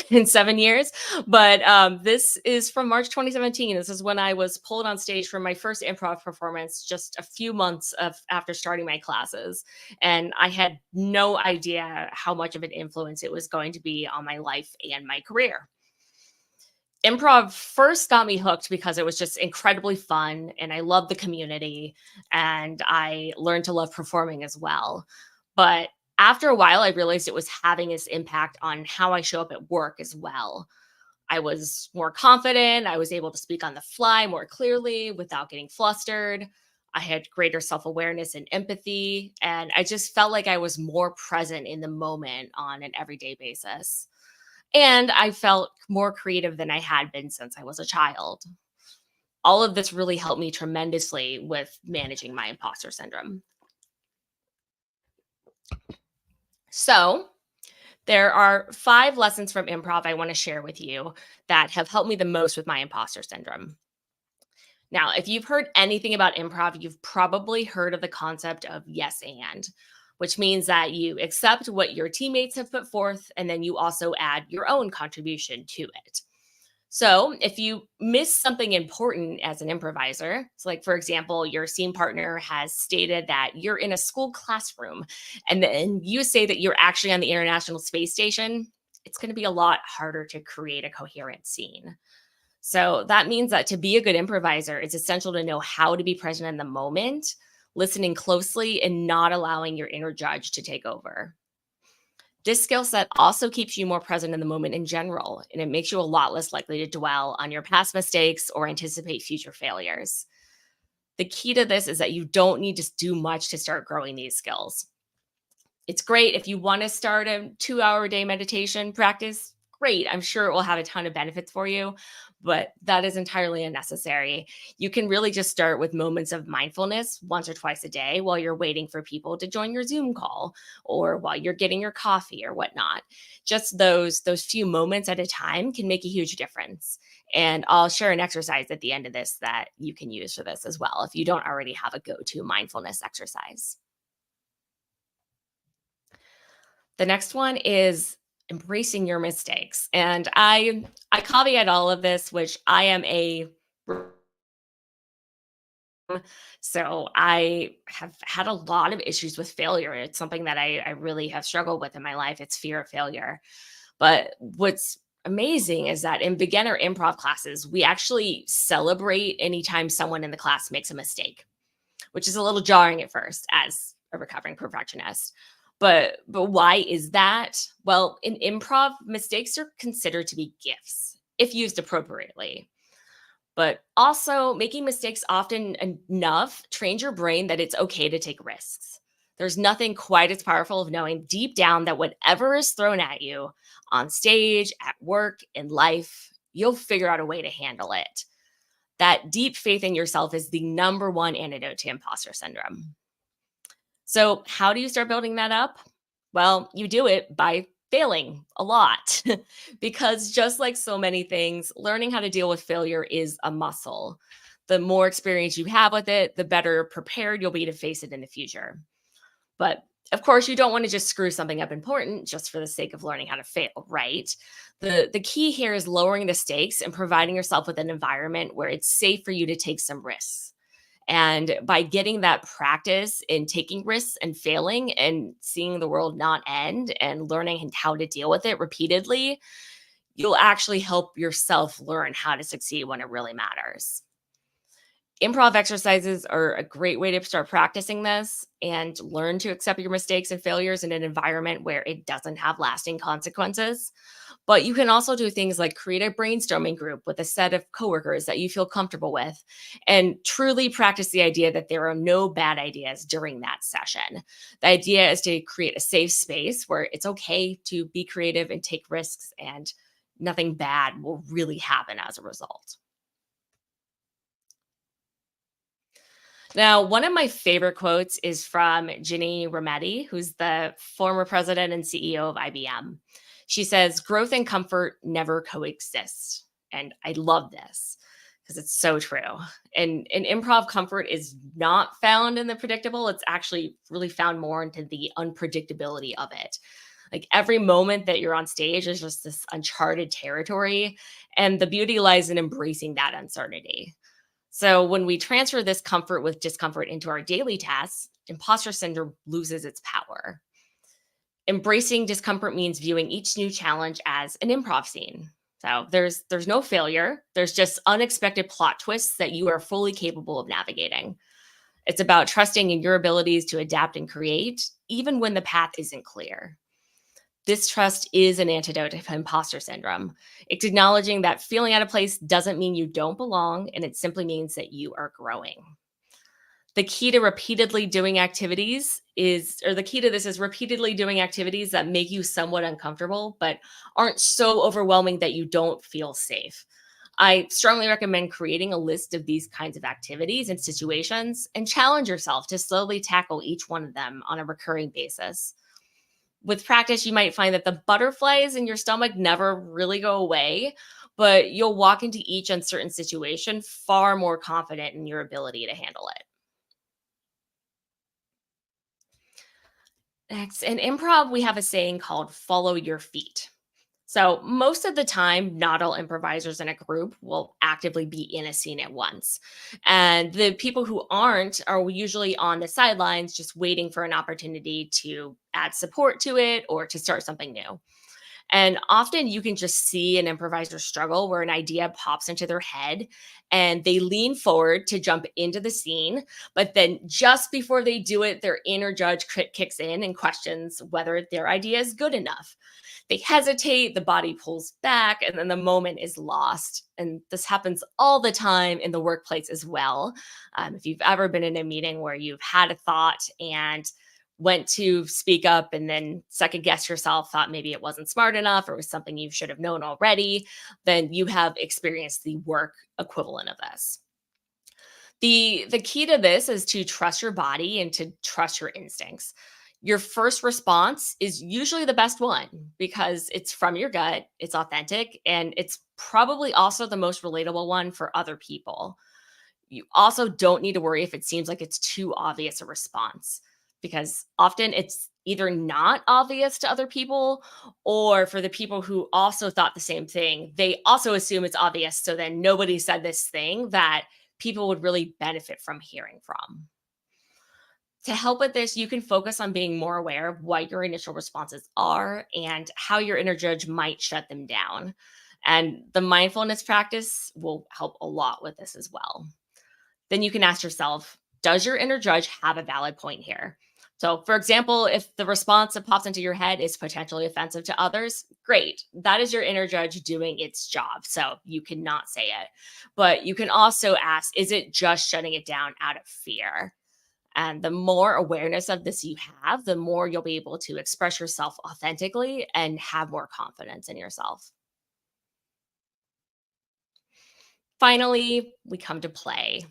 in 7 years. But this is from March 2017. This is when I was pulled on stage for my first improv performance, just a few months after starting my classes, and I had no idea how much of an influence it was going to be on my life and my career. Improv first got me hooked because it was just incredibly fun and I loved the community and I learned to love performing as well. But after a while, I realized it was having this impact on how I show up at work as well. I was more confident. I was able to speak on the fly more clearly without getting flustered. I had greater self awareness and empathy. And I just felt like I was more present in the moment on an everyday basis. And I felt more creative than I had been since I was a child. All of this really helped me tremendously with managing my imposter syndrome. So, there are 5 lessons from improv I want to share with you that have helped me the most with my imposter syndrome. Now, if you've heard anything about improv, you've probably heard of the concept of yes and, which means that you accept what your teammates have put forth and then you also add your own contribution to it. So, if you miss something important as an improviser, so like for example, your scene partner has stated that you're in a school classroom and then you say that you're actually on the International Space Station, it's going to be a lot harder to create a coherent scene. So, that means that to be a good improviser, it's essential to know how to be present in the moment, listening closely, and not allowing your inner judge to take over. This skill set also keeps you more present in the moment in general, and it makes you a lot less likely to dwell on your past mistakes or anticipate future failures. The key to this is that you don't need to do much to start growing these skills. It's great if you want to start a 2-hour a day meditation practice. Great. I'm sure it will have a ton of benefits for you, but that is entirely unnecessary. You can really just start with moments of mindfulness once or twice a day while you're waiting for people to join your Zoom call or while you're getting your coffee or whatnot. Just those few moments at a time can make a huge difference. And I'll share an exercise at the end of this that you can use for this as well if you don't already have a go-to mindfulness exercise. The next one is embracing your mistakes. And I caveat all of this, which I am so I have had a lot of issues with failure. It's something that I really have struggled with in my life. It's fear of failure. But what's amazing is that in beginner improv classes, we actually celebrate anytime someone in the class makes a mistake, which is a little jarring at first as a recovering perfectionist. But why is that? Well, in improv, mistakes are considered to be gifts if used appropriately. But also, making mistakes often enough trains your brain that it's okay to take risks. There's nothing quite as powerful of knowing deep down that whatever is thrown at you on stage, at work, in life, you'll figure out a way to handle it. That deep faith in yourself is the number one antidote to imposter syndrome. So, how do you start building that up? Well, you do it by failing a lot because just like so many things, learning how to deal with failure is a muscle. The more experience you have with it, the better prepared you'll be to face it in the future. But of course, you don't want to just screw something up important just for the sake of learning how to fail, right? The key here is lowering the stakes and providing yourself with an environment where it's safe for you to take some risks. And by getting that practice in taking risks and failing and seeing the world not end and learning how to deal with it repeatedly, you'll actually help yourself learn how to succeed when it really matters. Improv exercises are a great way to start practicing this and learn to accept your mistakes and failures in an environment where it doesn't have lasting consequences. But you can also do things like create a brainstorming group with a set of coworkers that you feel comfortable with and truly practice the idea that there are no bad ideas during that session. The idea is to create a safe space where it's okay to be creative and take risks, and nothing bad will really happen as a result. Now, one of my favorite quotes is from Ginny Rometty, who's the former president and CEO of IBM. She says, "Growth and comfort never coexist." And I love this because it's so true. And in improv, comfort is not found in the predictable. It's actually really found more into the unpredictability of it. Like every moment that you're on stage is just this uncharted territory. And the beauty lies in embracing that uncertainty. So when we transfer this comfort with discomfort into our daily tasks, imposter syndrome loses its power. Embracing discomfort means viewing each new challenge as an improv scene. So there's no failure. There's just unexpected plot twists that you are fully capable of navigating. It's about trusting in your abilities to adapt and create, even when the path isn't clear. This trust is an antidote to imposter syndrome. It's acknowledging that feeling out of place doesn't mean you don't belong, and it simply means that you are growing. The key to repeatedly doing activities the key to this is repeatedly doing activities that make you somewhat uncomfortable, but aren't so overwhelming that you don't feel safe. I strongly recommend creating a list of these kinds of activities and situations and challenge yourself to slowly tackle each one of them on a recurring basis. With practice, you might find that the butterflies in your stomach never really go away, but you'll walk into each uncertain situation far more confident in your ability to handle it. Next, in improv, we have a saying called follow your feet. So, most of the time, not all improvisers in a group will actively be in a scene at once. And the people who aren't are usually on the sidelines, just waiting for an opportunity to add support to it or to start something new. And often you can just see an improviser struggle where an idea pops into their head and they lean forward to jump into the scene. But then just before they do it, their inner judge kicks in and questions whether their idea is good enough. They hesitate, the body pulls back, and then the moment is lost. And this happens all the time in the workplace as well. If you've ever been in a meeting where you've had a thought and went to speak up and then second guess yourself, thought maybe it wasn't smart enough or was something you should have known already, then you have experienced the work equivalent of this. The key to this is to trust your body and to trust your instincts. Your first response is usually the best one because it's from your gut, it's authentic, and it's probably also the most relatable one for other people. You also don't need to worry if it seems like it's too obvious a response because often it's either not obvious to other people, or for the people who also thought the same thing, they also assume it's obvious. So then nobody said this thing that people would really benefit from hearing from. To help with this, you can focus on being more aware of what your initial responses are and how your inner judge might shut them down. And the mindfulness practice will help a lot with this as well. Then you can ask yourself, does your inner judge have a valid point here? So, for example, if the response that pops into your head is potentially offensive to others, great. That is your inner judge doing its job. So you cannot say it. But you can also ask, is it just shutting it down out of fear? And the more awareness of this you have, the more you'll be able to express yourself authentically and have more confidence in yourself. Finally, we come to play.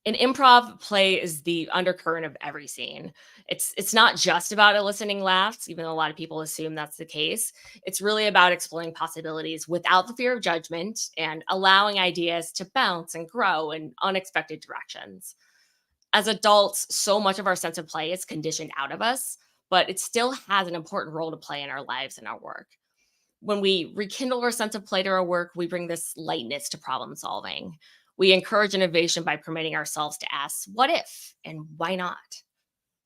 In improv, play is the undercurrent of every scene. It's not just about eliciting laughs, even though a lot of people assume that's the case. It's really about exploring possibilities without the fear of judgment and allowing ideas to bounce and grow in unexpected directions. As adults, so much of our sense of play is conditioned out of us, but it still has an important role to play in our lives and our work. When we rekindle our sense of play to our work, we bring this lightness to problem solving. We encourage innovation by permitting ourselves to ask, what if and why not?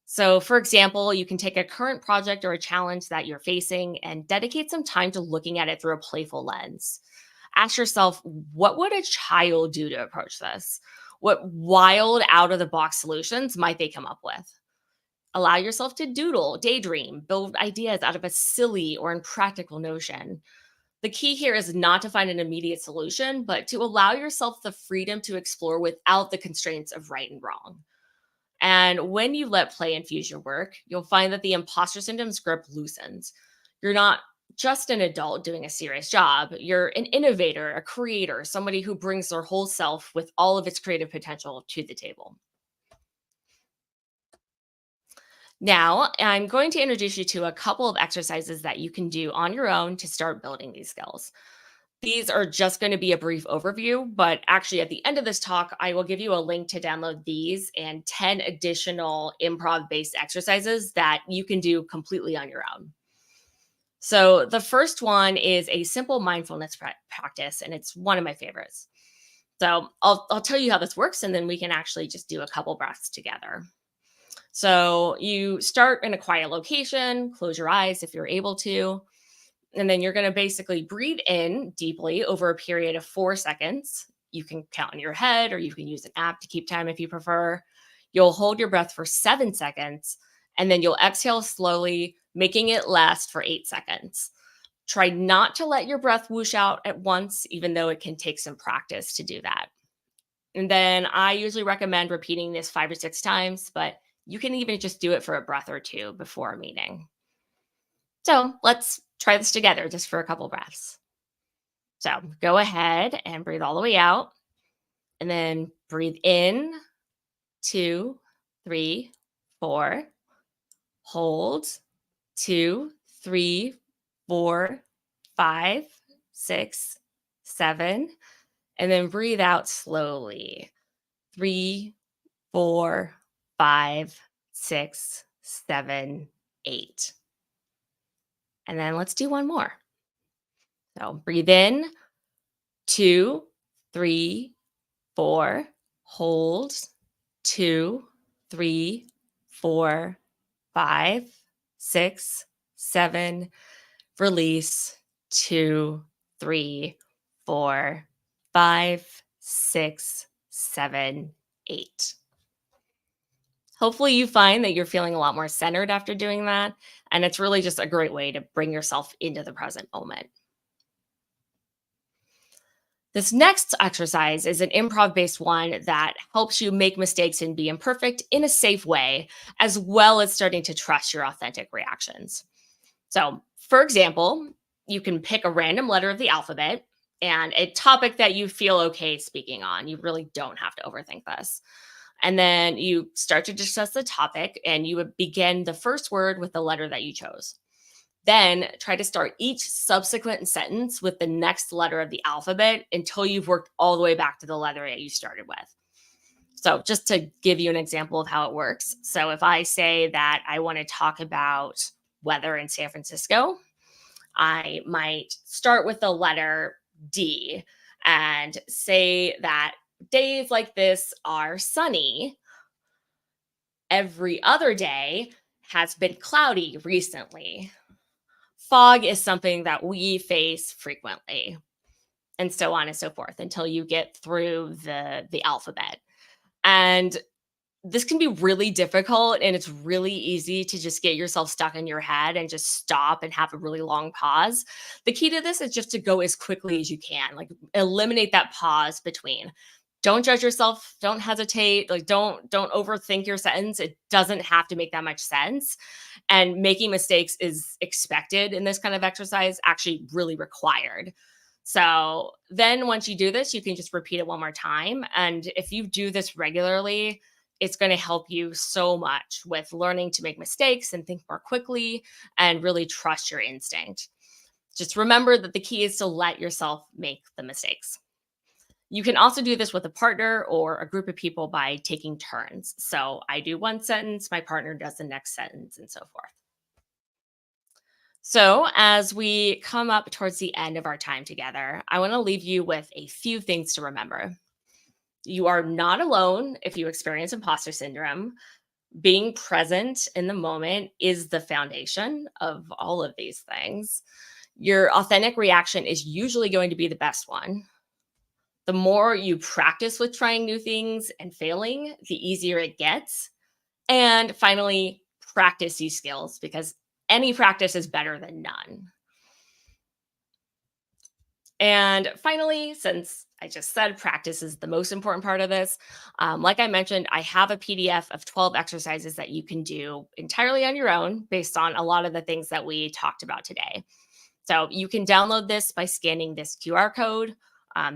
So, for example, you can take a current project or a challenge that you're facing and dedicate some time to looking at it through a playful lens. Ask yourself, what would a child do to approach this? What wild, out of the box solutions might they come up with? Allow yourself to doodle, daydream, build ideas out of a silly or impractical notion. The key here is not to find an immediate solution, but to allow yourself the freedom to explore without the constraints of right and wrong. And when you let play infuse your work, you'll find that the imposter syndrome's grip loosens. You're not just an adult doing a serious job. You're an innovator, a creator, somebody who brings their whole self with all of its creative potential to the table. Now, I'm going to introduce you to a couple of exercises that you can do on your own to start building these skills. These are just going to be a brief overview, but actually at the end of this talk, I will give you a link to download these and 10 additional improv-based exercises that you can do completely on your own. So the first one is a simple mindfulness practice, and it's one of my favorites. So I'll tell you how this works, and then we can actually just do a couple breaths together. So you start in a quiet location, close your eyes if you're able to, and then you're going to basically breathe in deeply over a period of 4 seconds. You can count in your head, or you can use an app to keep time if you prefer. You'll hold your breath for 7 seconds, and then you'll exhale slowly, making it last for 8 seconds. Try not to let your breath whoosh out at once, even though it can take some practice to do that. And then I usually recommend repeating this 5 or 6 times, but you can even just do it for a breath or two before a meeting. So let's try this together just for a couple breaths. So go ahead and breathe all the way out, and then breathe in, 2, 3, 4. Hold, 2, 3, 4, 5, 6, 7. And then breathe out slowly. 3, 4, 5, 6, 7, 8. And then let's do one more. So breathe in, 2, 3, 4. Hold, 2, 3, 4, 5, 6, 7. Release, 2, 3, 4, 5, 6, 7, 8. Hopefully you find that you're feeling a lot more centered after doing that, and it's really just a great way to bring yourself into the present moment. This next exercise is an improv-based one that helps you make mistakes and be imperfect in a safe way, as well as starting to trust your authentic reactions. So, for example, you can pick a random letter of the alphabet and a topic that you feel okay speaking on. You really don't have to overthink this. And then you start to discuss the topic, and you would begin the first word with the letter that you chose. Then try to start each subsequent sentence with the next letter of the alphabet until you've worked all the way back to the letter that you started with. So just to give you an example of how it works. So if I say that I want to talk about weather in San Francisco, I might start with the letter D and say that days like this are sunny. Every other day has been cloudy recently. Fog is something that we face frequently, and so on and so forth until you get through the alphabet. And this can be really difficult, and it's really easy to just get yourself stuck in your head and just stop and have a really long pause. The key to this is just to go as quickly as you can, like eliminate that pause between. Don't judge yourself, don't hesitate, like don't overthink your sentence. It doesn't have to make that much sense. And making mistakes is expected in this kind of exercise, actually really required. So then once you do this, you can just repeat it one more time. And if you do this regularly, it's going to help you so much with learning to make mistakes and think more quickly and really trust your instinct. Just remember that the key is to let yourself make the mistakes. You can also do this with a partner or a group of people by taking turns. So I do one sentence, my partner does the next sentence, and so forth. So as we come up towards the end of our time together, I want to leave you with a few things to remember. You are not alone if you experience imposter syndrome. Being present in the moment is the foundation of all of these things. Your authentic reaction is usually going to be the best one. The more you practice with trying new things and failing, the easier it gets. And finally, practice these skills, because any practice is better than none. And finally, since I just said practice is the most important part of this, like I mentioned, I have a PDF of 12 exercises that you can do entirely on your own based on a lot of the things that we talked about today. So you can download this by scanning this QR code.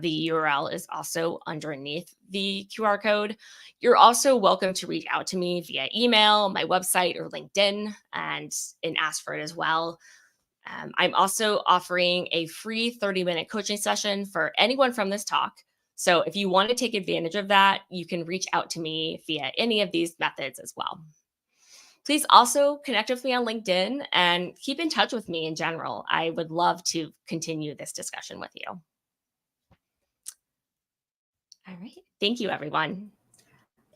The URL is also underneath the QR code. You're also welcome to reach out to me via email, my website, or LinkedIn and ask for it as well. I'm also offering a free 30-minute coaching session for anyone from this talk. So if you want to take advantage of that, you can reach out to me via any of these methods as well. Please also connect with me on LinkedIn and keep in touch with me in general. I would love to continue this discussion with you. All right. Thank you, everyone.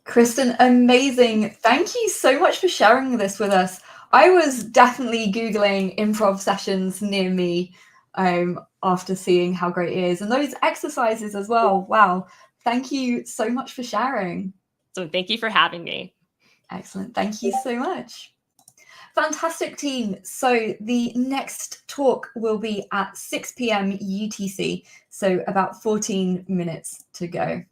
Kristen, amazing. Thank you so much for sharing this with us. I was definitely Googling improv sessions near me after seeing how great it is, and those exercises as well. Wow. Thank you so much for sharing. So thank you for having me. Excellent. Thank you so much. Fantastic team. So the next talk will be at 6 p.m. UTC, so about 14 minutes to go.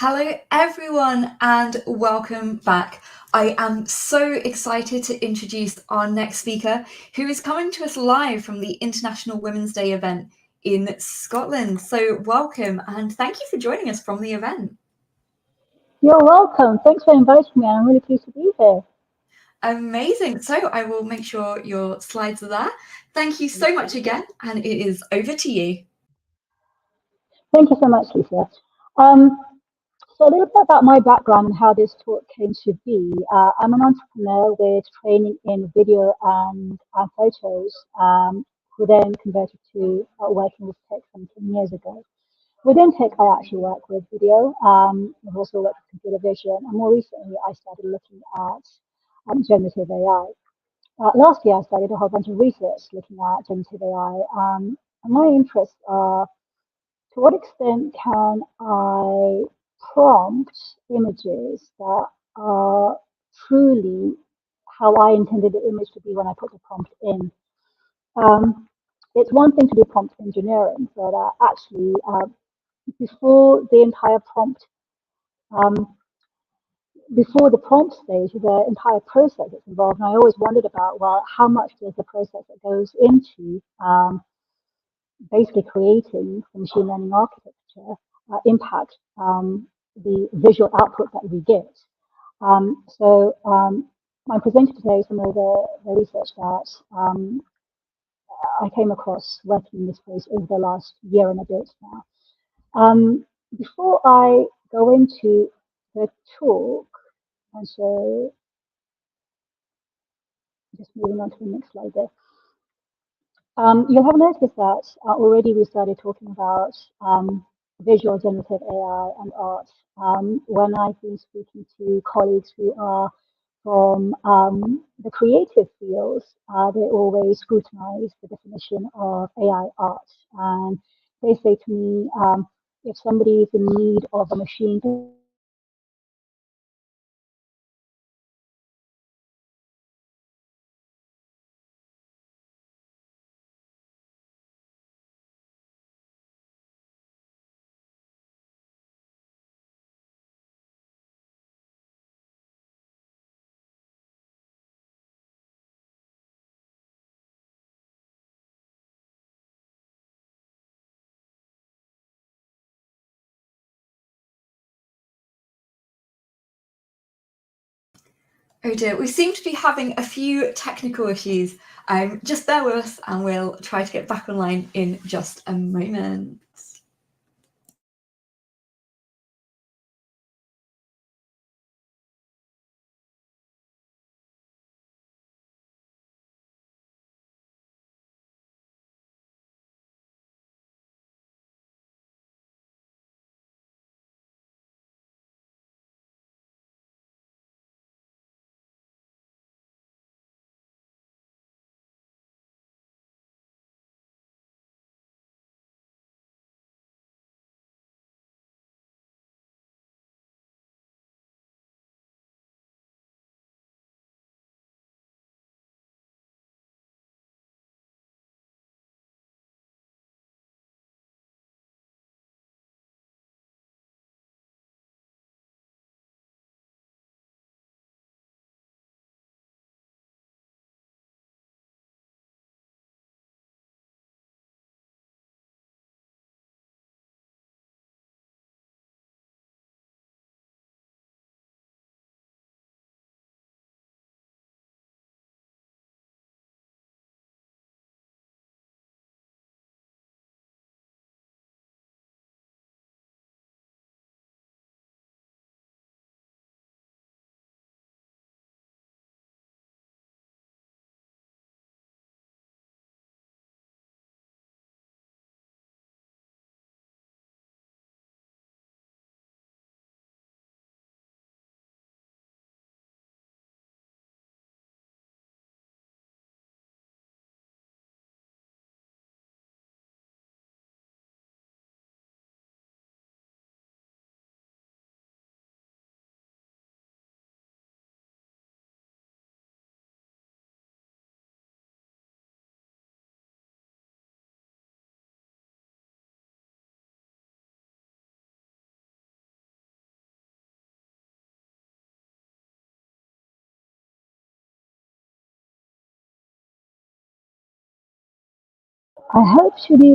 Hello, everyone, and welcome back. I am so excited to introduce our next speaker, who is coming to us live from the International Women's Day event in Scotland. So, welcome, and thank you for joining us from the event. You're welcome. Thanks for inviting me. I'm really pleased to be here. Amazing. So, I will make sure your slides are there. Thank you so much again, and it is over to you. Thank you so much, Lisa. So a little bit about my background and how this talk came to be. I'm an entrepreneur with training in video and photos, who then converted to working with tech some 10 years ago. Within tech, I actually work with video. I've also worked with computer vision, and more recently, I started looking at generative AI. Last year, I started a whole bunch of research looking at generative AI. And my interests are, to what extent can I prompt images that are truly how I intended the image to be when I put the prompt in? It's one thing to do prompt engineering, but actually, before the entire prompt, um, before the prompt stage, the entire process that's involved. And I always wondered about, well, how much does the process that goes into basically creating the machine learning architecture impact the visual output that we get. I'm presenting today some of the research that I came across working in this space over the last year and a bit now. Before I go into the talk, and so just moving on to the next slide there. You'll have noticed that already we started talking about visual generative AI and art. When I've been speaking to colleagues who are from the creative fields, they always scrutinize the definition of AI art. And they say to me, if somebody is in need of a machine Oh dear, we seem to be having a few technical issues. Just bear with us and we'll try to get back online in just a moment. I hope to be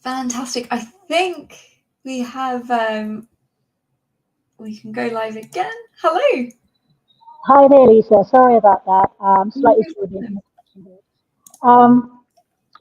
Fantastic. I think we have, we can go live again. Hello. Hi there, Lisa. Sorry about that. Slightly short in the connection here.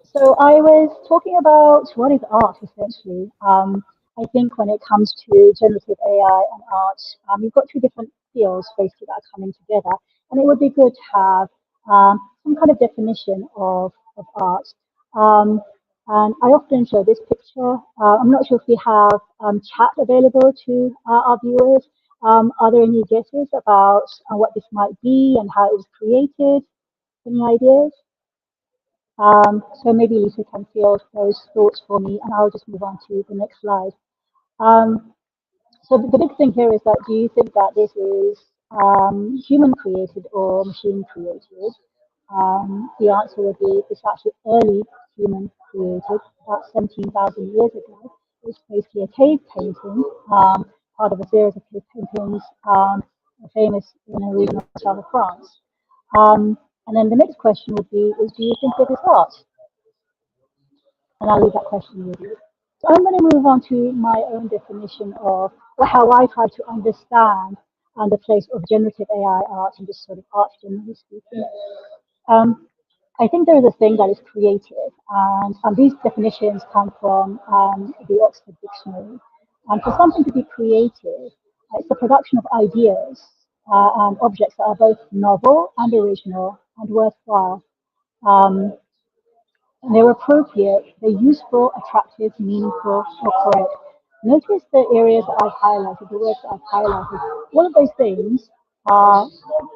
So I was talking about what is art essentially. I think when it comes to generative AI and art, you've got two different fields basically that are coming together, and it would be good to have some kind of definition of art. Um, and I often show this picture. I'm not sure if we have chat available to our viewers. Are there any guesses about what this might be and how it was created? Any ideas? So maybe Lisa can field those thoughts for me, and I'll just move on to the next slide. Um, so the big thing here is that do you think that this is human created or machine created? The answer would be it's actually early human created, about 17,000 years ago. It's basically a cave painting, part of a series of cave paintings famous in a region of south of France. And then the next question would be, is do you think it is art? And I'll leave that question with you. So I'm going to move on to my own definition of how I try to understand the place of generative AI art and just sort of art generally speaking. I think there is a thing that is creative, and these definitions come from the Oxford Dictionary. And for something to be creative, it's the production of ideas and objects that are both novel and original and worthwhile. Um, they're appropriate, they're useful, attractive, meaningful, or correct. Notice the areas that I've highlighted, the words that I've highlighted. All of those things are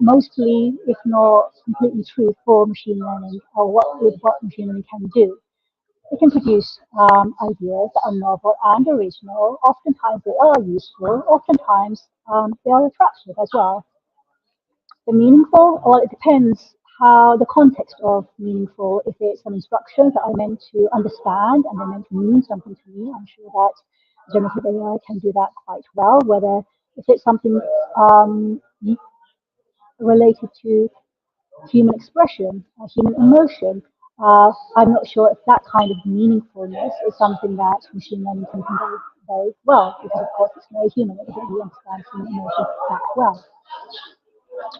mostly, if not completely true for machine learning, or what machine learning can do. It can produce ideas that are novel and original. Oftentimes they are useful. Oftentimes they are attractive as well. The meaningful, well, it depends how the context of meaningful. If it's some instructions that are meant to understand and they're meant to mean something to me, I'm sure that generative AI can do that quite well. Whether if it's something related to human expression, human emotion, I'm not sure if that kind of meaningfulness is something that machine learning can convey very well, because of course it's very human. It doesn't really understand human emotion that well.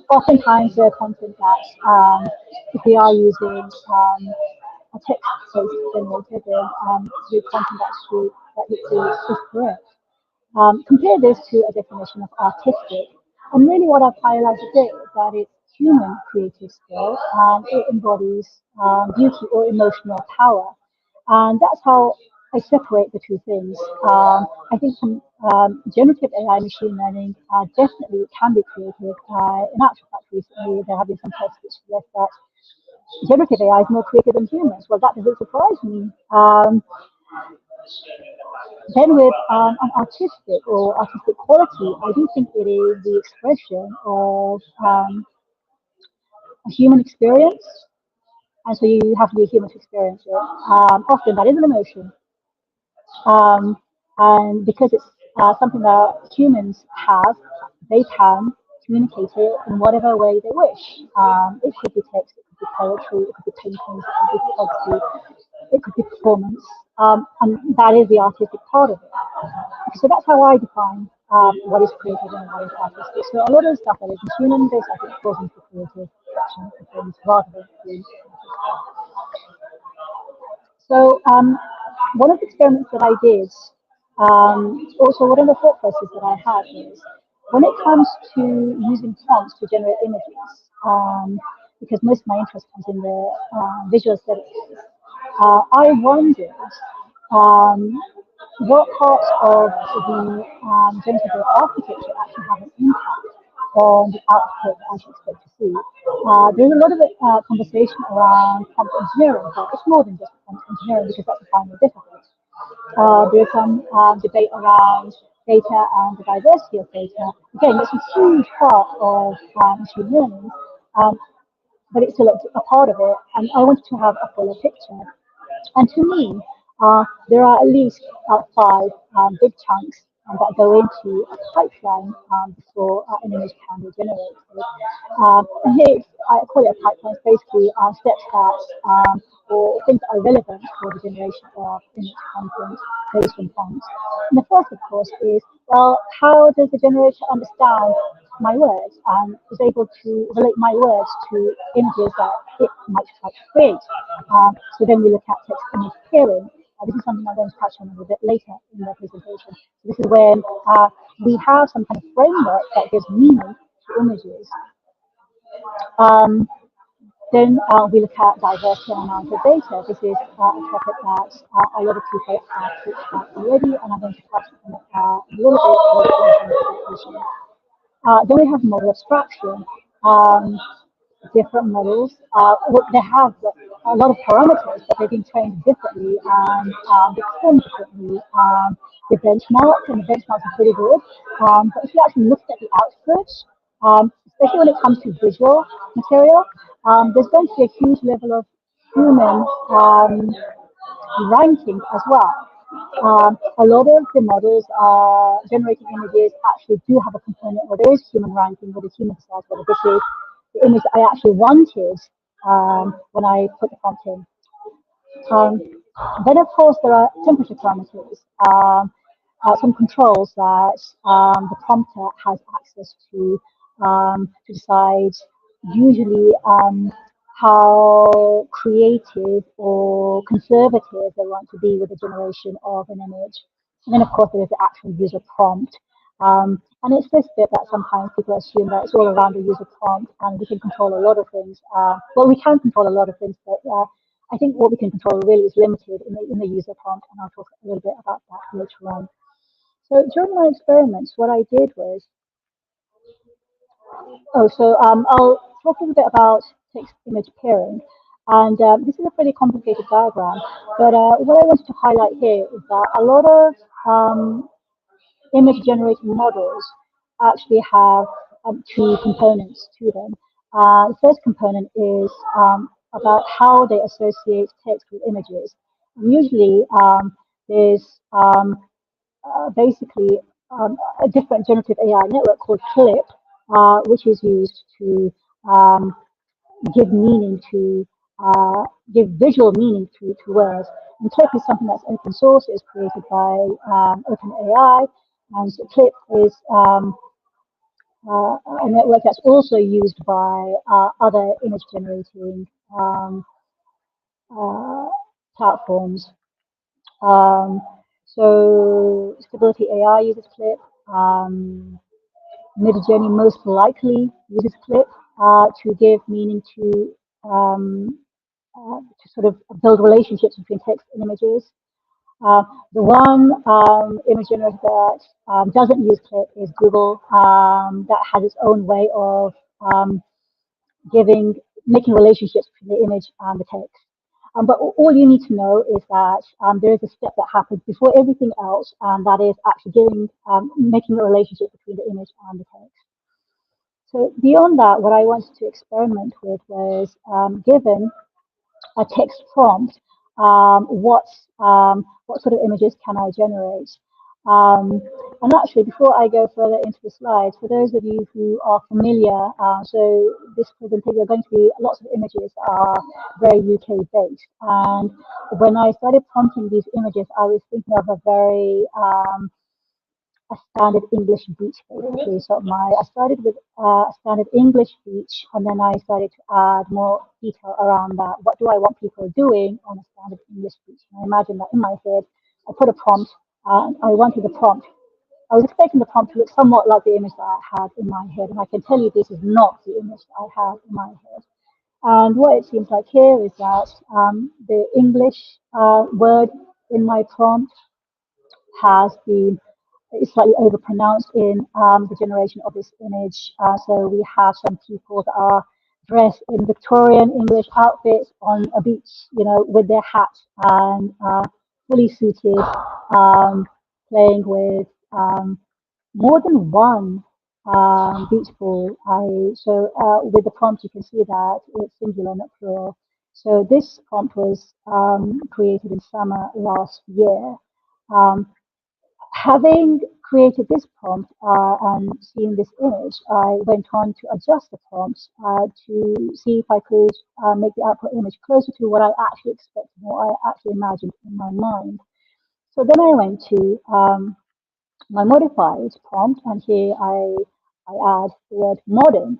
Oftentimes the content that if we are using a text-based generator, then the content that is correct. Compare this to a definition of artistic, and really what I've highlighted there is that it's human creative skill and it embodies beauty or emotional power. And that's how I separate the two things. I think some generative AI machine learning definitely can be creative. In actual fact, recently there have been some tests which suggest that generative AI is more creative than humans. Well, that doesn't surprise me. Then with an artistic quality, I do think it is the expression of a human experience, and so you have to be a human to experience it. Often that is an emotion, and because it's something that humans have, they can communicate it in whatever way they wish. It could be text, it could be poetry, it could be paintings, it could be photography, it could be performance, and that is the artistic part of it. So that's how I define what is creative and what is artistic. So a lot of the stuff that is human based, I think, falls into creative section of things rather than being so one of the experiments that I did, also one of the thought processes that I had is when it comes to using prompts to generate images, because most of my interest comes in the visual aesthetics, I wondered what parts of the generative architecture actually have an impact on the output I should expect to see. There's a lot of conversation around prompt engineering, but it's more than just prompt engineering because that's a final difficult. There's some debate around data and the diversity of data. Again, it's a huge part of machine learning. but it's still a part of it, and I wanted to have a fuller picture. And to me, there are at least five big chunks that go into a pipeline before an image can be generated. And here, I call it a pipeline, it's basically steps that or things that are relevant for the generation of image content based on prompts. And the first, of course, is, well, how does the generator understand my words and is able to relate my words to images that it might try to create? So then we look at text image pairing. This is something I'm going to touch on a little bit later in the presentation. This is when we have some kind of framework that gives meaning to images. Then we look at diversity and amount of data. This is a topic that a lot of people have talked about already, and I'm going to touch on it a little bit later in the presentation. Then we have model abstraction. Different models, they have a lot of parameters, but they've been trained differently and they perform differently. The benchmarks, and the benchmarks are pretty good. But if you actually look at the output, especially when it comes to visual material, there's going to be a huge level of human ranking as well. A lot of the models generating images actually do have a component where there is human ranking, where the human decides whether this is the image I actually wanted when I put the prompt in. Then, of course, there are temperature parameters, some controls that the prompter has access to decide usually how creative or conservative they want to be with the generation of an image. And then, of course, there is the actual user prompt. And it's this bit that sometimes people assume that it's all around the user prompt and we can control a lot of things. Well, we can control a lot of things, but I think what we can control really is limited in the user prompt, and I'll talk a little bit about that later on. So during my experiments, what I did was, I'll talk a little bit about text-image pairing. And this is a pretty complicated diagram, but what I wanted to highlight here is that a lot of image generating models actually have two components to them. The first component is about how they associate text with images. And usually there's basically a different generative AI network called CLIP, which is used to give meaning to, give visual meaning to words. And CLIP is something that's open source. It's created by OpenAI, and so CLIP is a network that's also used by other image generating platforms. So Stability AI uses CLIP. Midjourney most likely uses CLIP to give meaning to sort of build relationships between text and images. The one image generator that doesn't use CLIP is Google, that has its own way of making relationships between the image and the text. But all you need to know is that there is a step that happens before everything else, and that is actually making a relationship between the image and the text. So beyond that, what I wanted to experiment with was given a text prompt, what sort of images can I generate? And actually, before I go further into the slides, for those of you who are familiar, so this presentation are going to be lots of images that are very UK based. And when I started prompting these images, I was thinking of a very a standard English beach, basically. So I started with a standard English beach, and then I started to add more detail around that. What do I want people doing on a standard English beach? And I imagine that in my head, I put a prompt, I wanted the prompt. I was expecting the prompt to look somewhat like the image that I had in my head, and I can tell you this is not the image that I have in my head. And what it seems like here is that the English word in my prompt has been slightly overpronounced in the generation of this image. So we have some people that are dressed in Victorian English outfits on a beach, with their hats and fully suited, playing with more than one beach ball. With the prompt, you can see that it's singular, not plural. So this prompt was created in summer last year. Having created this prompt and seeing this image, I went on to adjust the prompts to see if I could make the output image closer to what I actually expected, what I actually imagined in my mind. So then I went to my modified prompt, and here I add the word modern.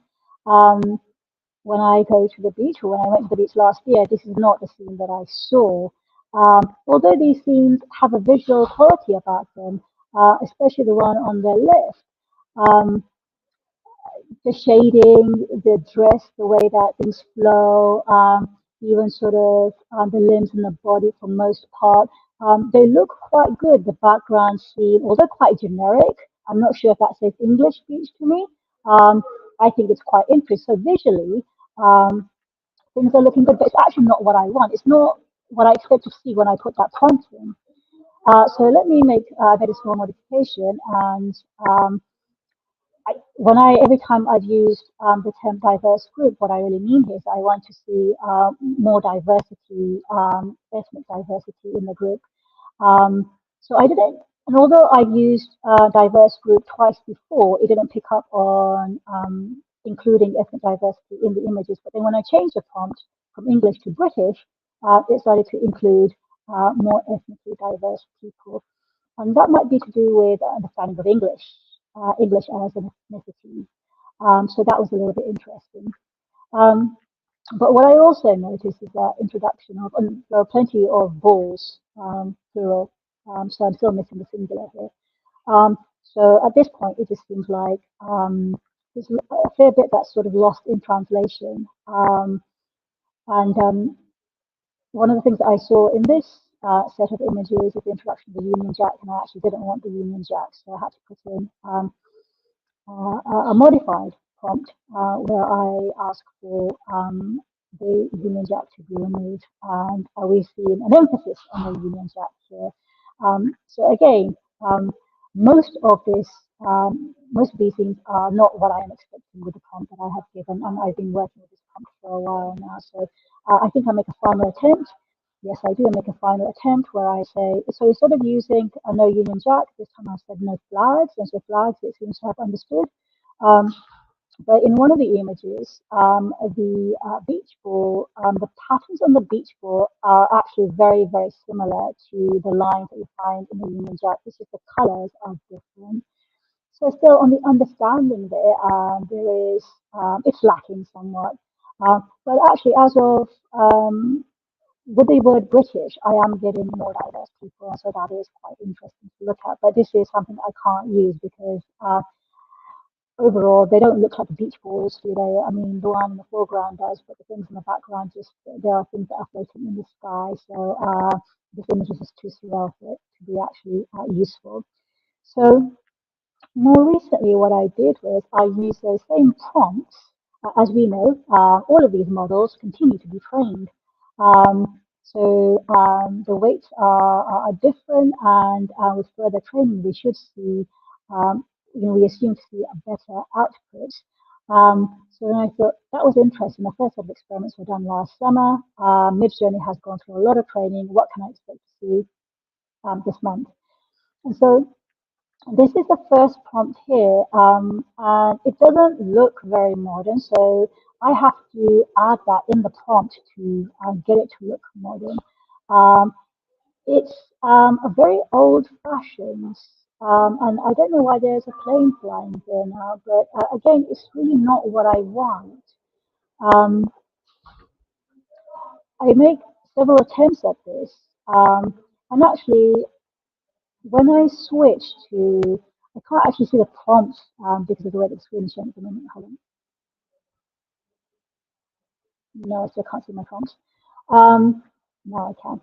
When I go to the beach, or when I went to the beach last year, this is not the scene that I saw. Although these scenes have a visual quality about them, especially the one on the left, um, the shading, the dress, the way that things flow, even sort of the limbs and the body for most part, they look quite good. The background scene, although quite generic, I'm not sure if that says English beach to me. I think it's quite interesting. So visually, um, things are looking good, but it's actually not what I want. It's not what I expect to see when I put that prompt in. So let me make a very small modification, and every time I've used the term diverse group, what I really mean here is I want to see more diversity, ethnic diversity in the group. So I didn't, and although I've used diverse group twice before, it didn't pick up on including ethnic diversity in the images. But then when I changed the prompt from English to British, it started to include more ethnically diverse people. And that might be to do with understanding of English as an ethnicity. So that was a little bit interesting. Um, but what I also noticed is that introduction of, and there are plenty of balls, plural, so I'm still missing the singular here. So at this point, it just seems like there's a fair bit that's sort of lost in translation. And one of the things that I saw in this set of images is the introduction of the Union Jack, and I actually didn't want the Union Jack, so I had to put in a modified prompt where I ask for the Union Jack to be removed, and we've seen an emphasis on the Union Jack here. So again, most of this, most of these things are not what I am expecting with the prompt that I have given, and I've been working with this prompt for a while now. So I think I make a final attempt. Yes, I do make a final attempt where I say, so instead of using a no Union Jack, this time I said no flags, and so flags it seems to have understood. But in one of the images, the beach ball, the patterns on the beach ball are actually very, very similar to the lines that you find in the Union Jack. It's just the colors are different. So still on the understanding there, there is, it's lacking somewhat. But actually, as of with the word British, I am getting more diverse people, so that is quite interesting to look at. But this is something I can't use because overall, they don't look like beach balls, do they? I mean, the one in the foreground does, but the things in the background just, there are things that are floating in the sky. So this image is just too surreal for it to be actually useful. So more recently, what I did was I used those same prompts. As we know, all of these models continue to be trained. The weights are different, and with further training, we should see, we assume to see a better output. So then I thought that was interesting. The first set of experiments were done last summer. Midjourney has gone through a lot of training. What can I expect to see this month? And so this is the first prompt here, and it doesn't look very modern, so I have to add that in the prompt to get it to look modern. It's a very old-fashioned, and I don't know why there's a plane flying there now, but again, it's really not what I want. Um, I make several attempts at this, and actually when I switch to, I can't actually see the prompt because of the way the screen is showing at the moment. Hold on. No, I still can't see my prompt. Now I can.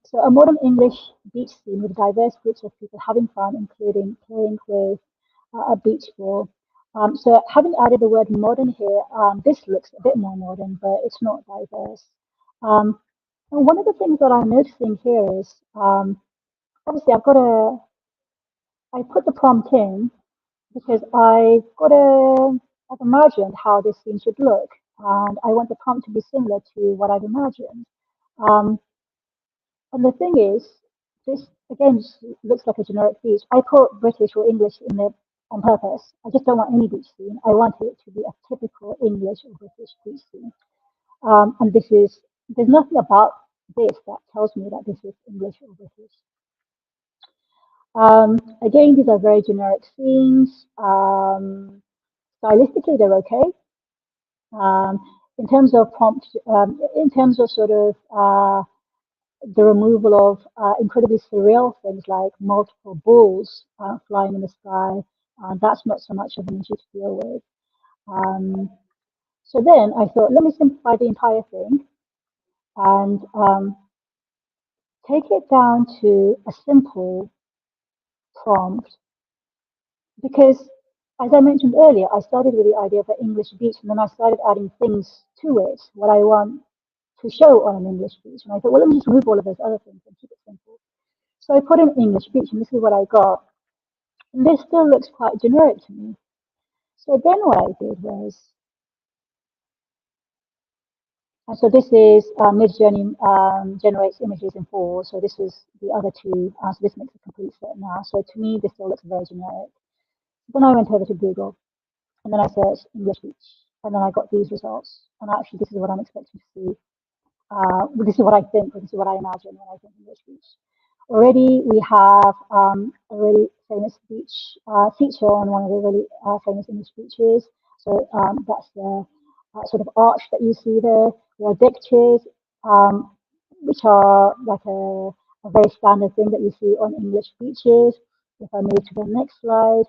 So a modern English beach scene with diverse groups of people having fun, including playing with a beach ball. So having added the word modern here, this looks a bit more modern, but it's not diverse. And one of the things that I'm noticing here is, obviously I put the prompt in, because I've imagined how this scene should look, and I want the prompt to be similar to what I've imagined. Um, and the thing is, this again looks like a generic beach. I put British or English in there on purpose. I just don't want any beach scene. I want it to be a typical English or British beach scene. And there's nothing about this that tells me that this is English or British. Again, these are very generic scenes. Stylistically, they're okay. In terms of prompt, in terms of sort of the removal of incredibly surreal things like multiple bulls flying in the sky, that's not so much of an issue to deal with. So then I thought, let me simplify the entire thing and take it down to a simple prompt because as I mentioned earlier, I started with the idea of an English beach and then I started adding things to it, what I want to show on an English beach. And I thought, well, let me just remove all of those other things and keep it simple. So I put in English beach and this is what I got. And this still looks quite generic to me. So then what I did was, so this is Midjourney generates images in 4. So this is the other two. So this makes a complete set now. So to me, this still looks very generic. Then I went over to Google and then I searched English beach and then I got these results. And actually, this is what I'm expecting to see. This is what I think, or this is what I imagine when I think English beach. Already, we have a really famous beach feature on one of the really famous English beaches. So that's the sort of arch that you see there. There are deck chairs, which are like a very standard thing that you see on English beaches. If I move to the next slide,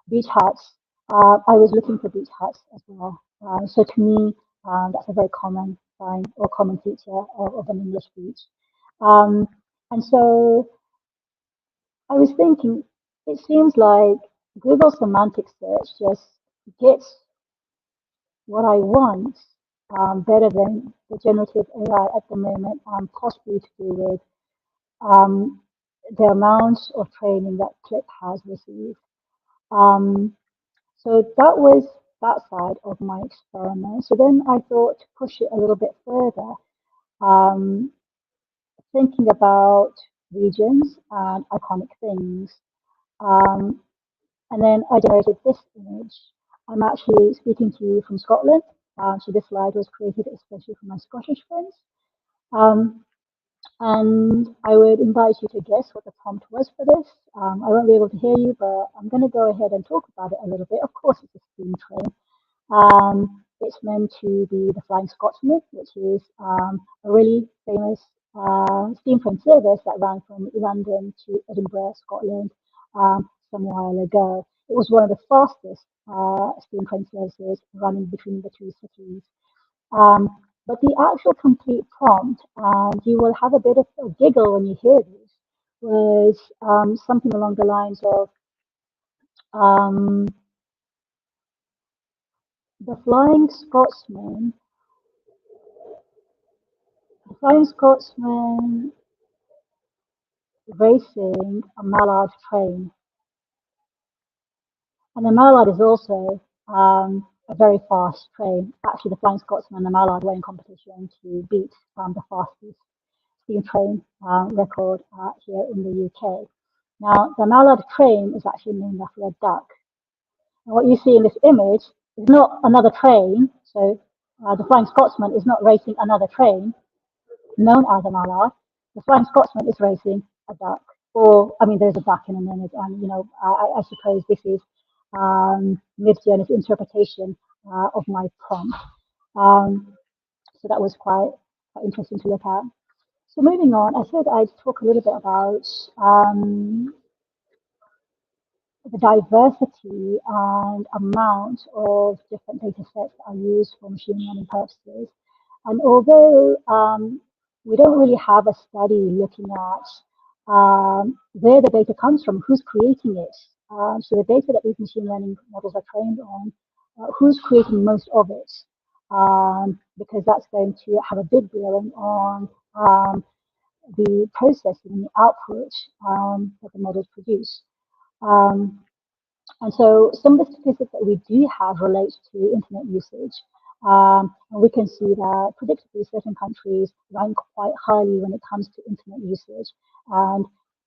beach huts. I was looking for beach huts as well. So to me, that's a very common sign or common feature of an English beach. And so I was thinking, it seems like Google semantic search just gets what I want better than the generative AI at the moment, possibly to do with um, the amount of training that Clip has received. So that was that side of my experiment. So then I thought to push it a little bit further, um, thinking about regions and iconic things. Um, and then I generated this image. I'm actually speaking to you from Scotland. So this slide was created especially for my Scottish friends. Um, and I would invite you to guess what the prompt was for this. I won't be able to hear you, but I'm going to go ahead and talk about it a little bit. Of course, it's a steam train. It's meant to be the Flying Scotsman, which is a really famous steam train service that ran from London to Edinburgh, Scotland, some while ago. It was one of the fastest steam train services running between the two cities. But the actual complete prompt, and you will have a bit of a giggle when you hear this, was something along the lines of um, the Flying Scotsman. The Flying Scotsman racing a mallard train. And the mallard is also a very fast train. Actually, the Flying Scotsman and the mallard were in competition to beat the fastest steam train record here in the UK. Now, the mallard train is actually named after a duck. And what you see in this image is not another train. So the Flying Scotsman is not racing another train known as a mallard. The Flying Scotsman is racing a duck. Or, I mean, there's a duck in an image. And, you know, I suppose this is Midjourney's interpretation of my prompt. So that was quite interesting to look at. So moving on, I said I'd talk a little bit about the diversity and amount of different data sets that are used for machine learning purposes. And although we don't really have a study looking at where the data comes from, who's creating it, so the data that these machine learning models are trained on, who's creating most of it, because that's going to have a big bearing on the processing and the output that the models produce. Um, And so some of the statistics that we do have relate to internet usage. And we can see that predictably certain countries rank quite highly when it comes to internet usage. And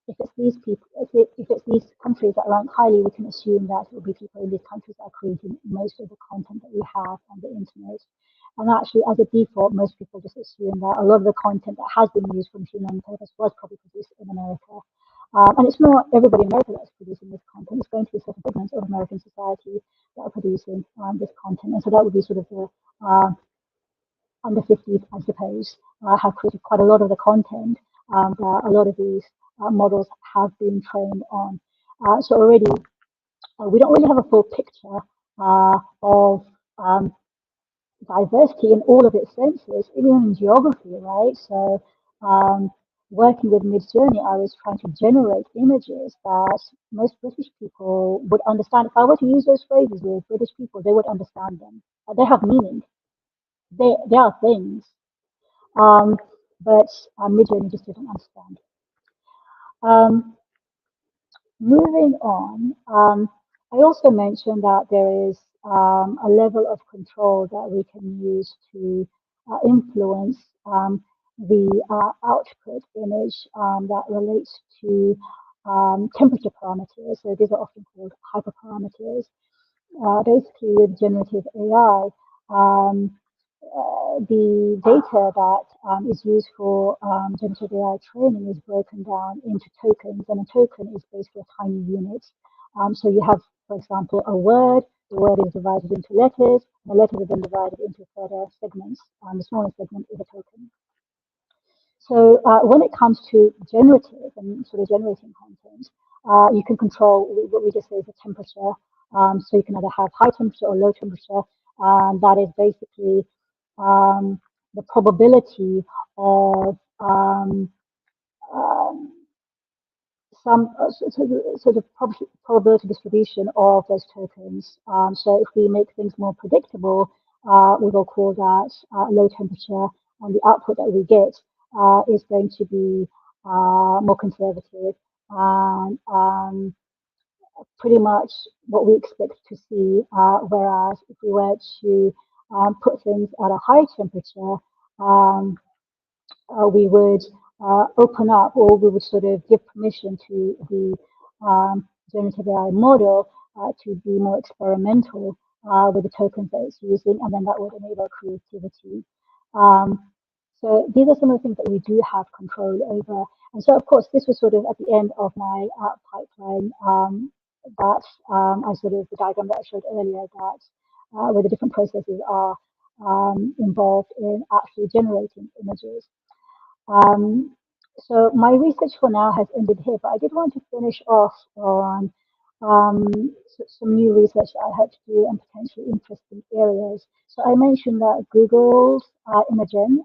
if it's these people, if it's these countries that rank highly, we can assume that it will be people in these countries that are creating most of the content that we have on the internet. And actually, as a default, most people just assume that a lot of the content that has been used for machine learning purpose was probably produced in America. And it's not everybody in America that's producing this content. It's going to be certain segments of American society that are producing this content. And so that would be sort of the under 50s, I suppose, have created quite a lot of the content that a lot of these models have been trained on. So already, we don't really have a full picture of diversity in all of its senses, even in geography, right? So working with Midjourney, I was trying to generate images that most British people would understand. If I were to use those phrases with British people, they would understand them. They have meaning. They are things. But Midjourney just didn't understand. Moving on, I also mentioned that there is a level of control that we can use to influence the output image that relates to temperature parameters. So these are often called hyperparameters. Basically, with generative AI, the data that is used for generative AI training is broken down into tokens, and a token is basically a tiny unit. So you have, for example, a word. The word is divided into letters. The letters are then divided into further segments. The smallest segment is a token. So when it comes to generative and sort of generating content, you can control what we just say is the temperature. So you can either have high temperature or low temperature. That is basically the probability of some sort of probability distribution of those tokens. So if we make things more predictable, we will call that low temperature, and the output that we get is going to be more conservative and pretty much what we expect to see. Whereas if we were to put things at a high temperature, we would open up, or we would sort of give permission to the generative AI model to be more experimental with the tokens that it's using, and then that would enable creativity. So these are some of the things that we do have control over. And so, of course, this was sort of at the end of my pipeline that I sort of, the diagram that I showed earlier, that where the different processes are involved in actually generating images. So my research for now has ended here, but I did want to finish off on some new research that I had to do and potentially interesting areas. So I mentioned that Google's Imagen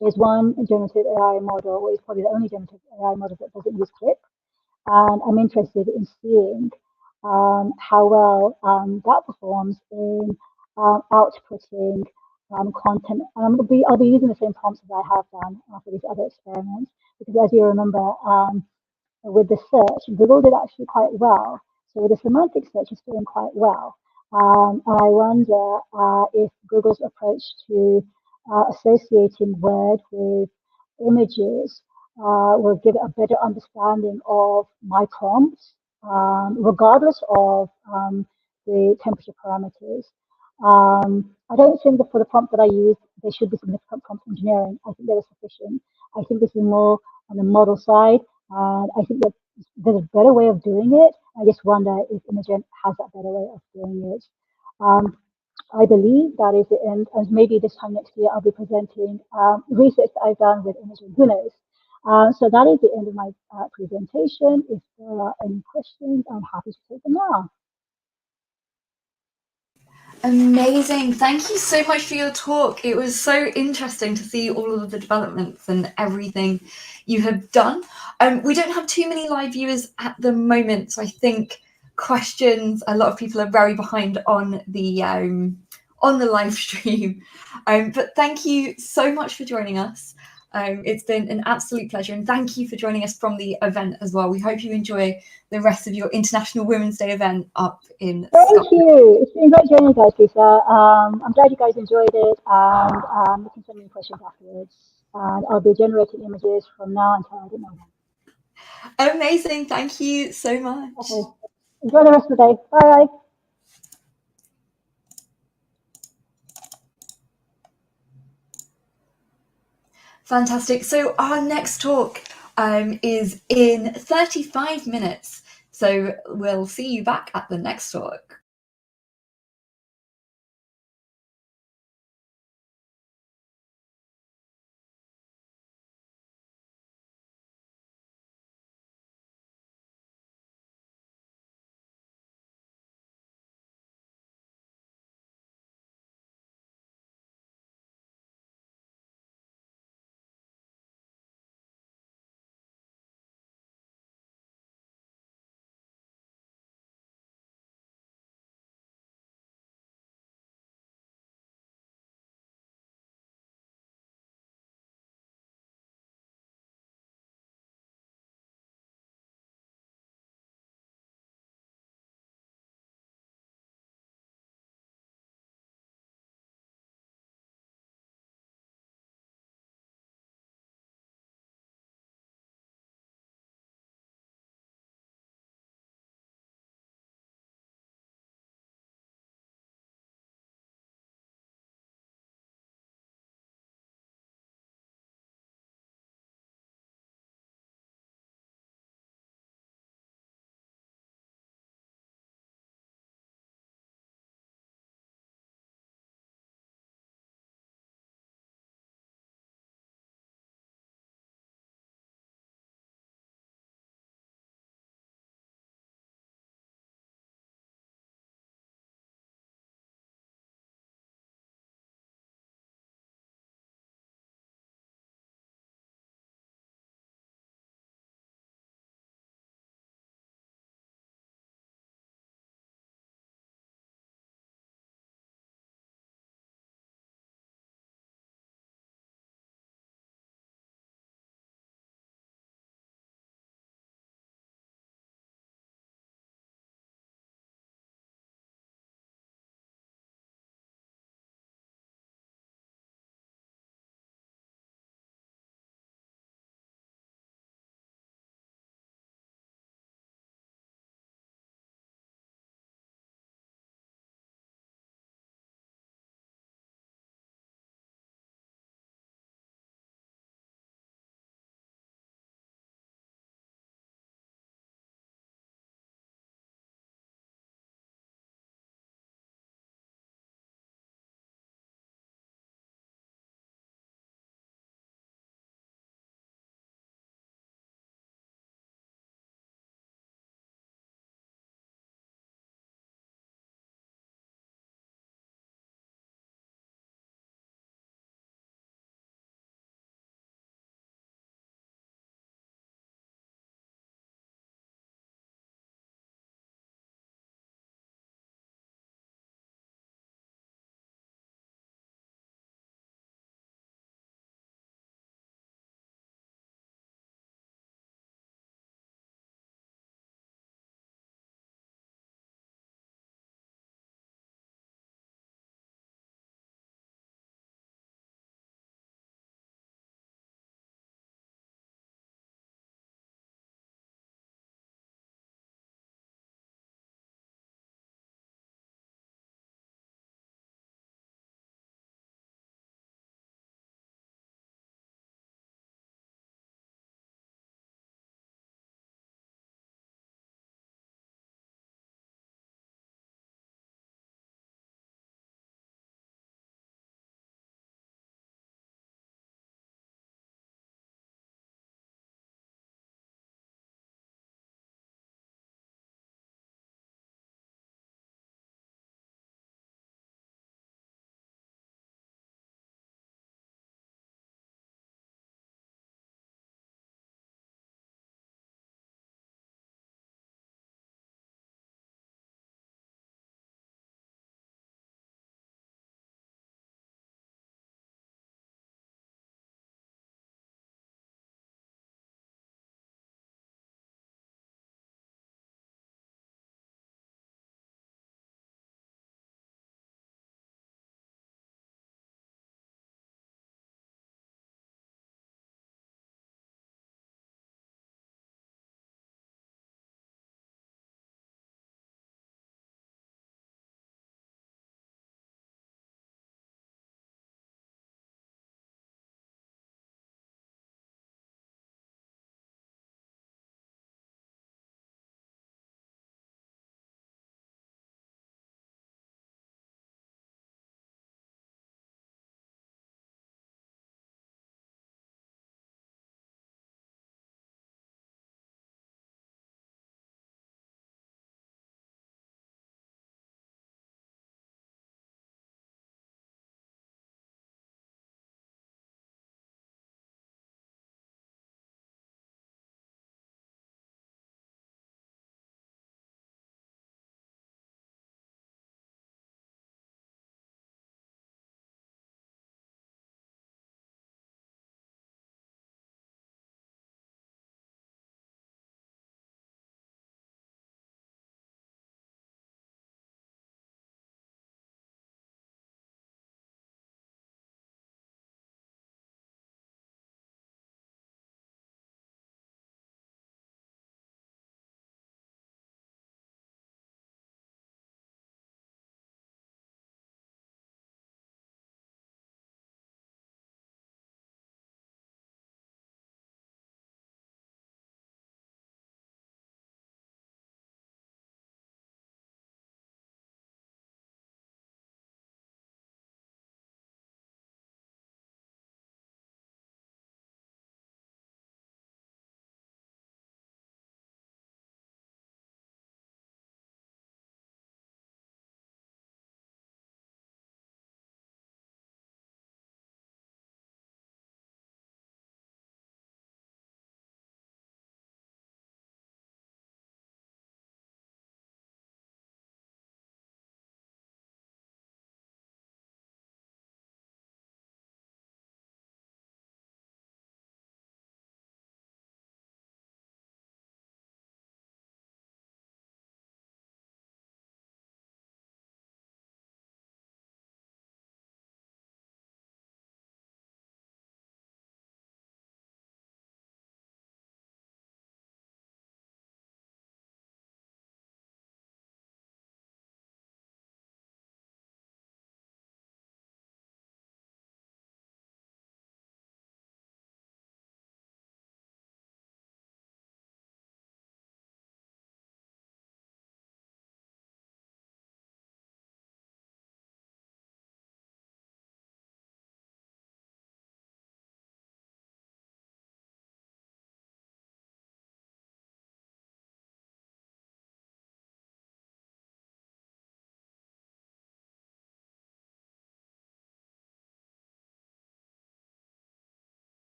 is one generative AI model, or is probably the only generative AI model that doesn't use clip. And I'm interested in seeing how well that performs in outputting content. And I'll be using the same prompts as I have done for these other experiments, because as you remember, with the search, Google did actually quite well. So the semantic search is doing quite well. And I wonder if Google's approach to associating word with images will give a better understanding of my prompts, regardless of the temperature parameters. I don't think that for the prompt that I use, there should be significant prompt engineering. I think there is sufficient. I think this is more on the model side, and I think that there's a better way of doing it. I just wonder if Imagen has that better way of doing it. I believe that is the end, and maybe this time next year I'll be presenting research that I've done with Imagen. Who knows? So that is the end of my presentation. If there are any questions, I'm happy to take them now. Amazing. Thank you so much for your talk. It was so interesting to see all of the developments and everything you have done. We don't have too many live viewers at the moment, so I think questions, a lot of people are very behind on the live stream. But thank you so much for joining us. It's been an absolute pleasure, and thank you for joining us from the event as well. We hope you enjoy the rest of your International Women's Day event up in Scotland. Thank you. It's been great joining you guys, Lisa. I'm glad you guys enjoyed it, and you can send me questions afterwards. And I'll be generating images from now until I don't know when. Amazing. Thank you so much. Okay. Enjoy the rest of the day. Bye. Fantastic. So our next talk is in 35 minutes. So we'll see you back at the next talk.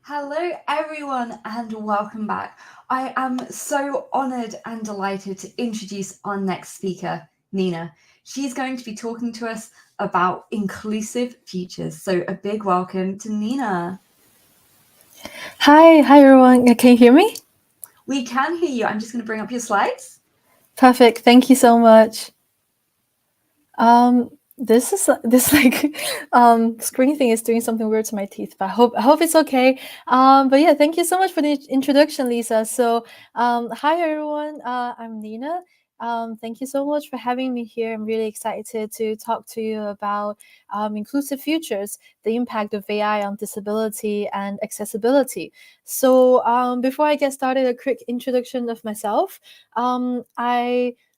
Hello, everyone, and welcome back. I am so honoured and delighted to introduce our next speaker, Nina. She's going to be talking to us about inclusive futures. So a big welcome to Nina. Hi everyone. Can you hear me? We can hear you. I'm just going to bring up your slides. Perfect. Thank you so much. This screen thing is doing something weird to my teeth, but I hope it's okay. But yeah, thank you so much for the introduction, Lisa. So hi everyone. I'm Nina. Thank you so much for having me here. I'm really excited to talk to you about inclusive futures, the impact of AI on disability and accessibility. So before I get started, a quick introduction of myself.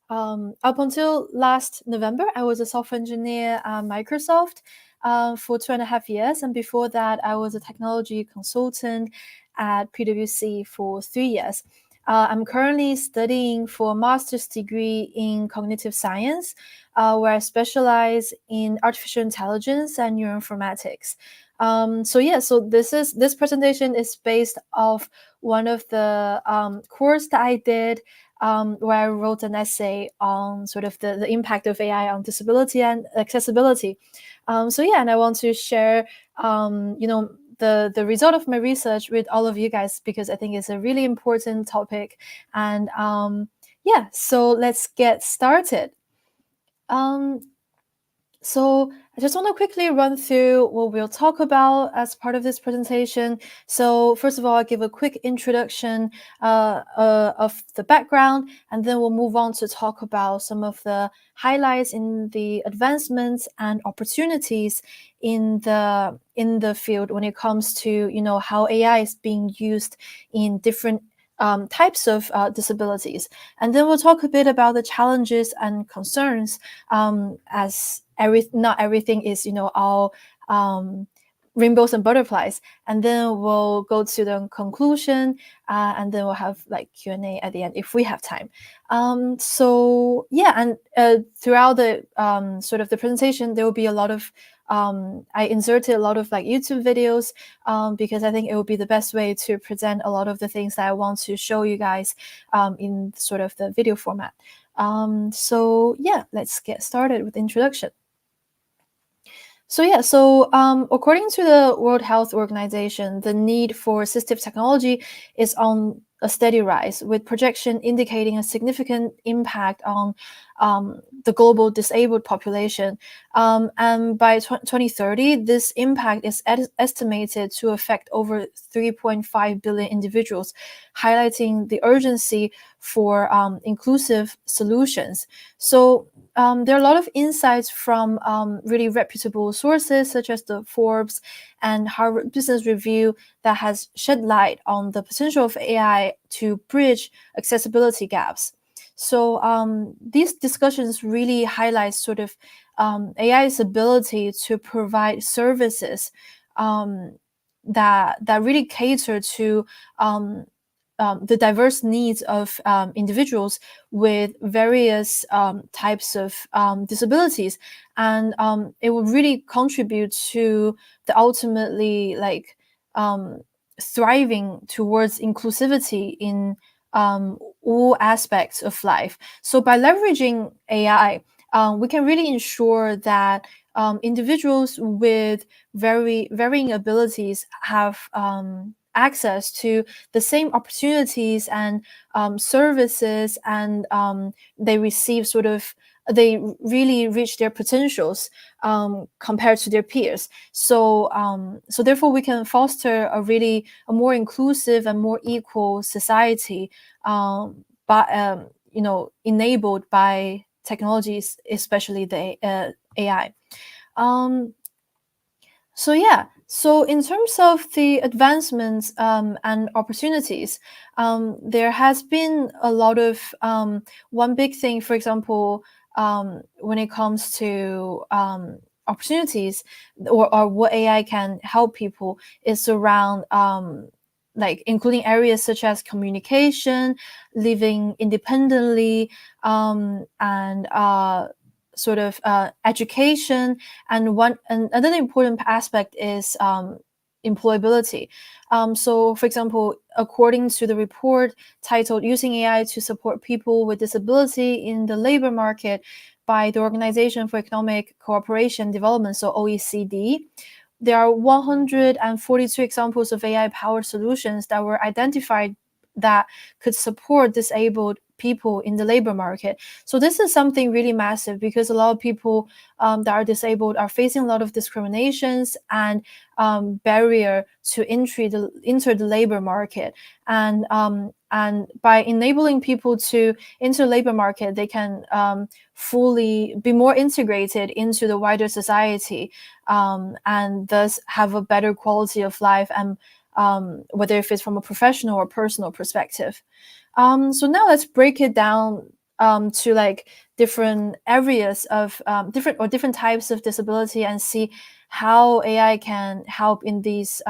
Up until last November, I was a software engineer at Microsoft for 2.5 years. And before that, I was a technology consultant at PwC for 3 years. I'm currently studying for a master's degree in cognitive science, where I specialize in artificial intelligence and neuroinformatics. So this presentation is based off one of the course that I did, where I wrote an essay on sort of the impact of AI on disability and accessibility. And I want to share, the result of my research with all of you guys, because I think it's a really important topic. And so let's get started. So I just want to quickly run through what we'll talk about as part of this presentation. So first of all, I'll give a quick introduction of the background, and then we'll move on to talk about some of the highlights in the advancements and opportunities in the field when it comes to how AI is being used in different types of disabilities. And then we'll talk a bit about the challenges and concerns, as not everything is all rainbows and butterflies. And then we'll go to the conclusion, and then we'll have like Q&A at the end if we have time. Throughout the sort of the presentation, there will be a lot of I inserted a lot of like YouTube videos, because I think it will be the best way to present a lot of the things that I want to show you guys in sort of the video format. Let's get started with the introduction. According to the World Health Organization, the need for assistive technology is on a steady rise, with projection indicating a significant impact on the global disabled population. And by 2030, this impact is estimated to affect over 3.5 billion individuals, highlighting the urgency for inclusive solutions. So there are a lot of insights from really reputable sources such as the Forbes and Harvard Business Review that has shed light on the potential of AI to bridge accessibility gaps. So these discussions really highlight sort of AI's ability to provide services that really cater to the diverse needs of individuals with various types of disabilities, and it will really contribute to the ultimately thriving towards inclusivity in all aspects of life. So by leveraging AI, we can really ensure that individuals with varying abilities have access to the same opportunities and services, and they really reach their potentials compared to their peers. So therefore we can foster a more inclusive and more equal society, enabled by technologies, especially the AI. So in terms of the advancements and opportunities, there has been a lot of one big thing, for example, when it comes to opportunities or what AI can help people, is around including areas such as communication, living independently, and sort of education, and another important aspect is employability. So, for example, according to the report titled "Using AI to Support People with Disability in the Labor Market" by the Organization for Economic Cooperation and Development, so OECD, there are 142 examples of AI-powered solutions that were identified that could support disabled people in the labor market. So this is something really massive, because a lot of people that are disabled are facing a lot of discriminations and barrier to enter the labor market. And by enabling people to enter the labor market, they can fully be more integrated into the wider society, and thus have a better quality of life, and whether if it's from a professional or personal perspective. So now let's break it down to like different areas of different types of disability, and see how AI can help in these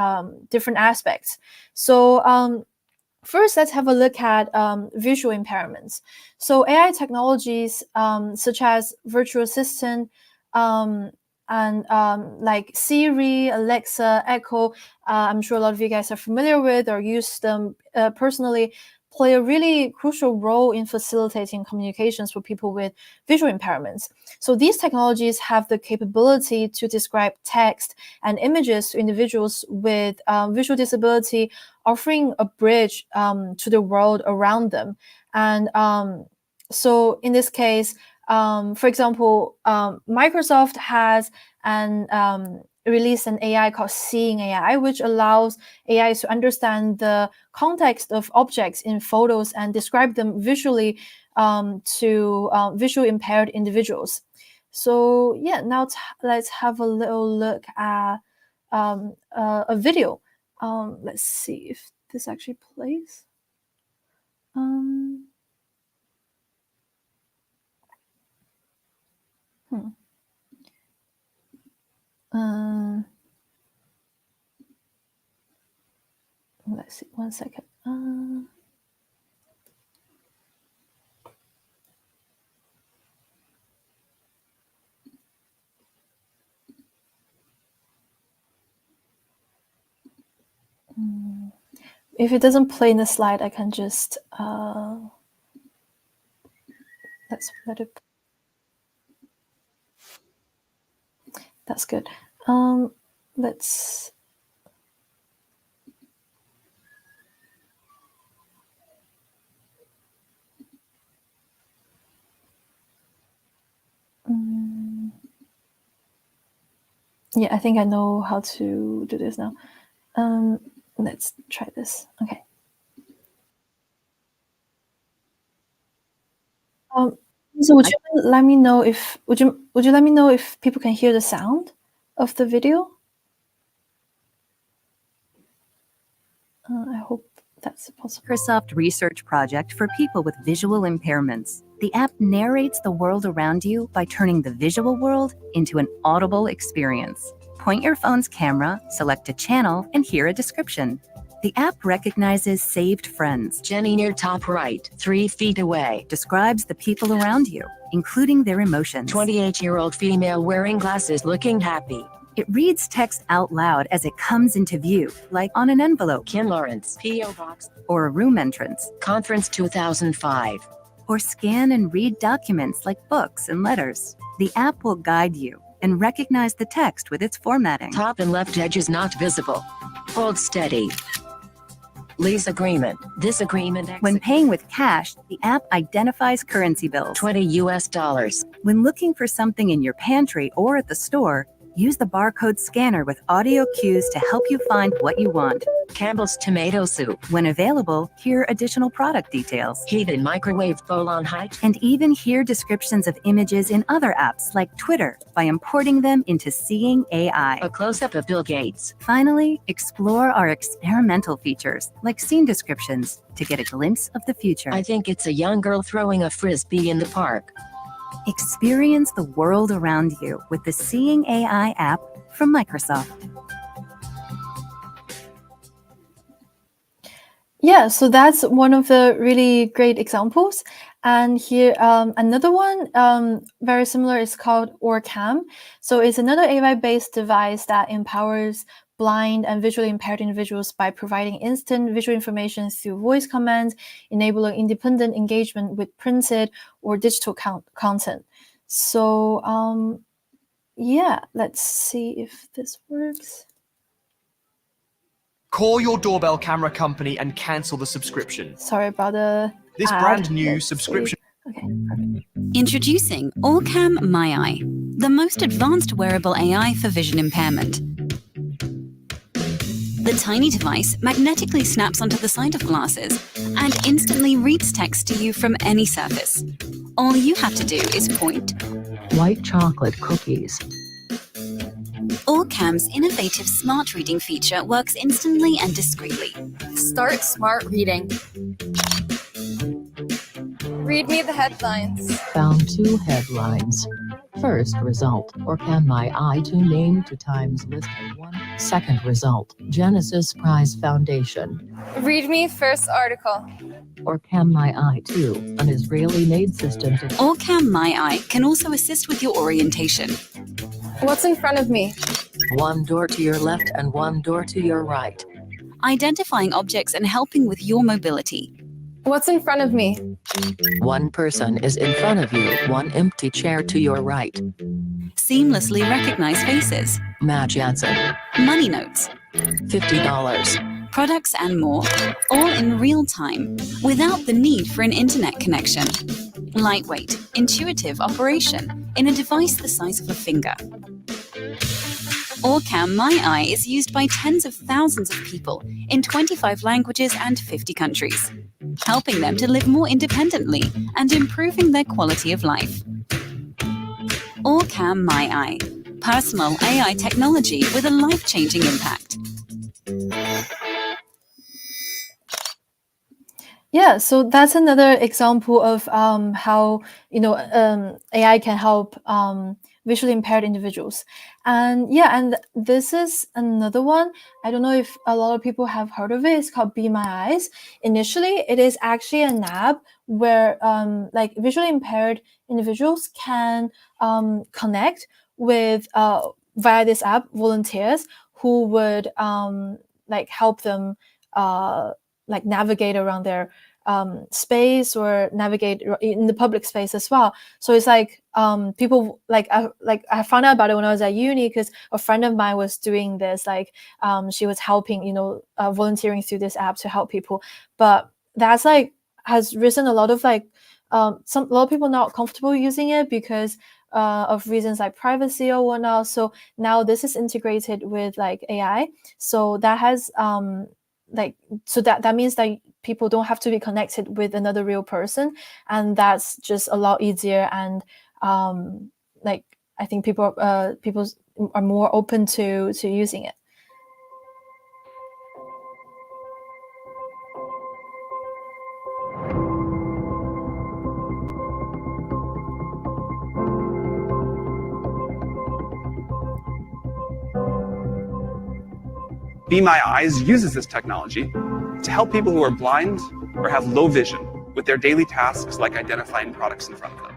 different aspects. So first, let's have a look at visual impairments. So AI technologies such as virtual assistant and like Siri, Alexa, Echo, I'm sure a lot of you guys are familiar with or use them personally, play a really crucial role in facilitating communications for people with visual impairments. So these technologies have the capability to describe text and images to individuals with visual disability, offering a bridge to the world around them. And so in this case, for example, Microsoft has released an AI called Seeing AI, which allows AI to understand the context of objects in photos and describe them visually to visually impaired individuals. So yeah, now let's have a little look at a video. Let's see if this actually plays. Let's see, 1 second. If it doesn't play in the slide, I can just let's let it. That's good. Let's. Yeah, I think I know how to do this now. Let's try this. Okay. So would you let me know if would you let me know if people can hear the sound of the video? I hope that's possible. Microsoft research project for people with visual impairments. The app narrates the world around you by turning the visual world into an audible experience. Point your phone's camera, select a channel, and hear a description. The app recognizes saved friends. Jenny near top right, 3 feet away. Describes the people around you, including their emotions. 28-year-old female wearing glasses looking happy. It reads text out loud as it comes into view, like on an envelope. Kim Lawrence, P.O. Box. Or a room entrance. Conference 2005. Or scan and read documents like books and letters. The app will guide you and recognize the text with its formatting. Top and left edge is not visible. Hold steady. Lease agreement. This agreement. When paying with cash, the app identifies currency bills. $20 US. When looking for something in your pantry or at the store, use the barcode scanner with audio cues to help you find what you want. Campbell's tomato soup. When available, hear additional product details. Heated microwave bowl on high. And even hear descriptions of images in other apps like Twitter by importing them into Seeing AI. A close-up of Bill Gates. Finally, explore our experimental features like scene descriptions to get a glimpse of the future. I think it's a young girl throwing a frisbee in the park. Experience the world around you with the Seeing AI app from Microsoft. Yeah, so that's one of the really great examples. And here, another one very similar is called OrCam. So it's another AI-based device that empowers blind and visually impaired individuals by providing instant visual information through voice commands, enabling independent engagement with printed or digital content. So yeah, let's see if this works. Call your doorbell camera company and cancel the subscription. Sorry about the This ad. brand new Let's subscription. see. Okay, perfect. Introducing Allcam MyEye, the most advanced wearable AI for vision impairment. The tiny device magnetically snaps onto the side of glasses and instantly reads text to you from any surface. All you have to do is point. White chocolate cookies. Allcam's innovative smart reading feature works instantly and discreetly. Start smart reading. Read me the headlines. Found 2 headlines. First result, Allcam MyEye 2 named 2 times list of 1. Second result, Genesis Prize Foundation. Read me first article. Allcam MyEye 2, an Israeli-made system to... Allcam MyEye can also assist with your orientation. What's in front of me? 1 door to your left and 1 door to your right. Identifying objects and helping with your mobility. What's in front of me? 1 person is in front of you, 1 empty chair to your right. Seamlessly recognize faces. Matt Jansen. Money notes. $50. Products and more, all in real time, without the need for an internet connection. Lightweight, intuitive operation in a device the size of a finger. Allcam MyEye is used by tens of thousands of people in 25 languages and 50 countries, helping them to live more independently and improving their quality of life. Allcam MyEye, personal AI technology with a life-changing impact. Yeah, so that's another example of how AI can help visually impaired individuals. And yeah, and this is another one. I don't know if a lot of people have heard of it. It's called Be My Eyes. Initially, it is actually an app where like visually impaired individuals can connect with via this app volunteers who would like help them like navigate around their space or navigate in the public space as well. So it's like people like I found out about it when I was at uni because a friend of mine was doing this. Like she was helping, volunteering through this app to help people. But that's like has risen a lot of like a lot of people not comfortable using it because of reasons like privacy or whatnot. So now this is integrated with like AI. So that has that means that people don't have to be connected with another real person, and that's just a lot easier. And like I think people are more open to using it. Be My Eyes uses this technology to help people who are blind or have low vision with their daily tasks like identifying products in front of them.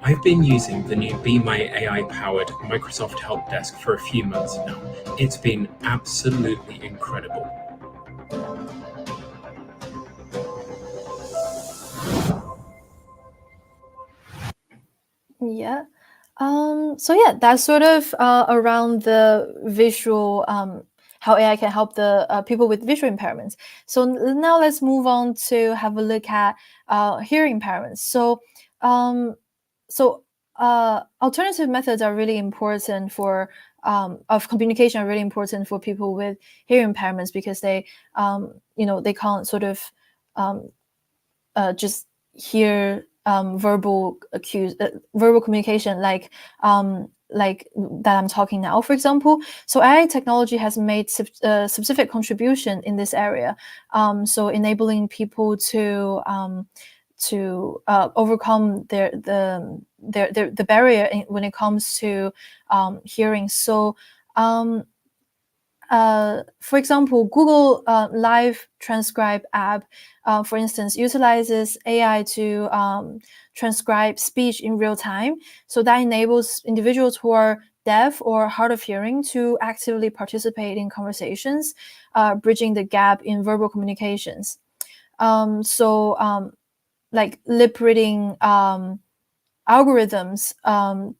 I've been using the new Be My AI-powered Microsoft Help Desk for a few months now. It's been absolutely incredible. Yeah. So yeah, that's sort of around the visual, how AI can help the people with visual impairments. So now let's move on to have a look at hearing impairments. So alternative methods are really important for of communication are really important for people with hearing impairments because they they can't sort of just hear verbal communication, like that I'm talking now, for example. So AI technology has made specific contribution in this area. So enabling people to overcome the barrier when it comes to hearing. So for example, Google Live Transcribe app, for instance, utilizes AI to transcribe speech in real time. So that enables individuals who are deaf or hard of hearing to actively participate in conversations, bridging the gap in verbal communications. Like lip reading algorithms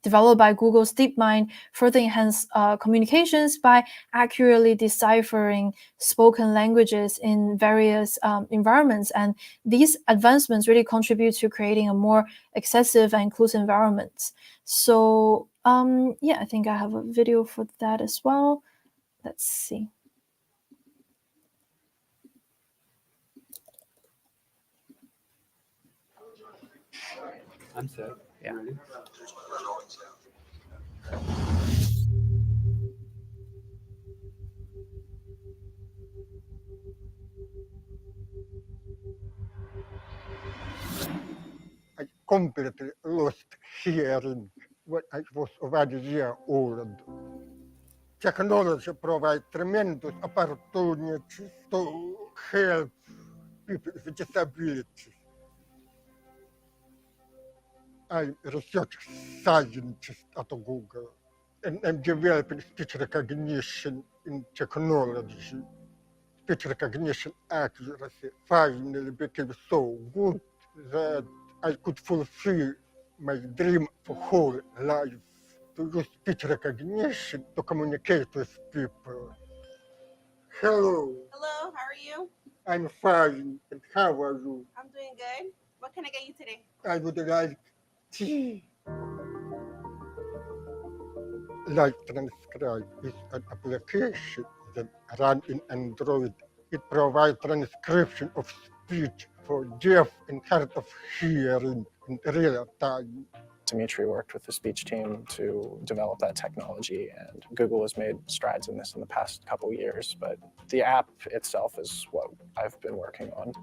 developed by Google's DeepMind further enhance communications by accurately deciphering spoken languages in various environments. And these advancements really contribute to creating a more accessible and inclusive environment. So yeah, I think I have a video for that as well. Let's see. I'm set. Yeah. I completely lost hearing when I was 1 year old. Technology provides tremendous opportunities to help people with disabilities. I'm a research scientist at Google, and I'm developing speech recognition in technology. Speech recognition accuracy finally became so good that I could fulfill my dream for whole life, to use speech recognition to communicate with people. Hello. Hello, how are you? I'm fine, and how are you? I'm doing good. What can I get you today? I would like tea. Live Transcribe is an application that runs in Android. It provides transcription of speech for deaf and hard of hearing in real time. Dimitri worked with the speech team to develop that technology, and Google has made strides in this in the past couple of years, but the app itself is what I've been working on.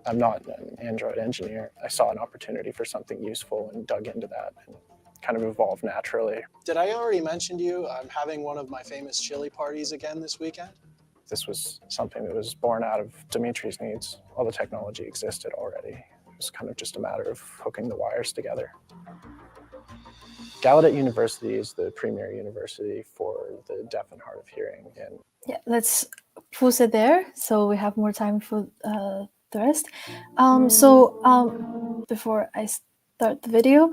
I'm not an Android engineer. I saw an opportunity for something useful and dug into that and kind of evolved naturally. Did I already mention to you I'm having one of my famous chili parties again this weekend? This was something that was born out of Dimitri's needs. All the technology existed already. It was kind of just a matter of hooking the wires together. Gallaudet University is the premier university for the deaf and hard of hearing. And yeah, let's pause it there so we have more time for the rest. Before I start the video,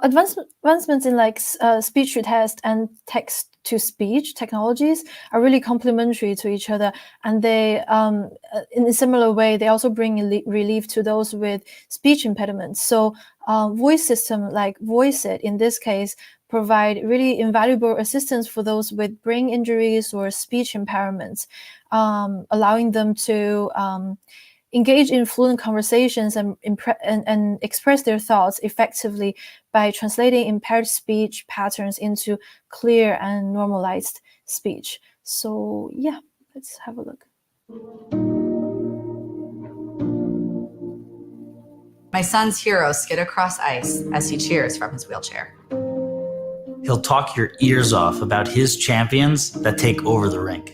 advancements in like speech to text and text to speech technologies are really complementary to each other, and they in a similar way they also bring relief to those with speech impediments. So voice system like VoiceIt in this case provide really invaluable assistance for those with brain injuries or speech impairments, allowing them to engage in fluent conversations and express their thoughts effectively by translating impaired speech patterns into clear and normalized speech. So yeah, let's have a look. My son's heroes skid across ice as he cheers from his wheelchair. He'll talk your ears off about his champions that take over the rink.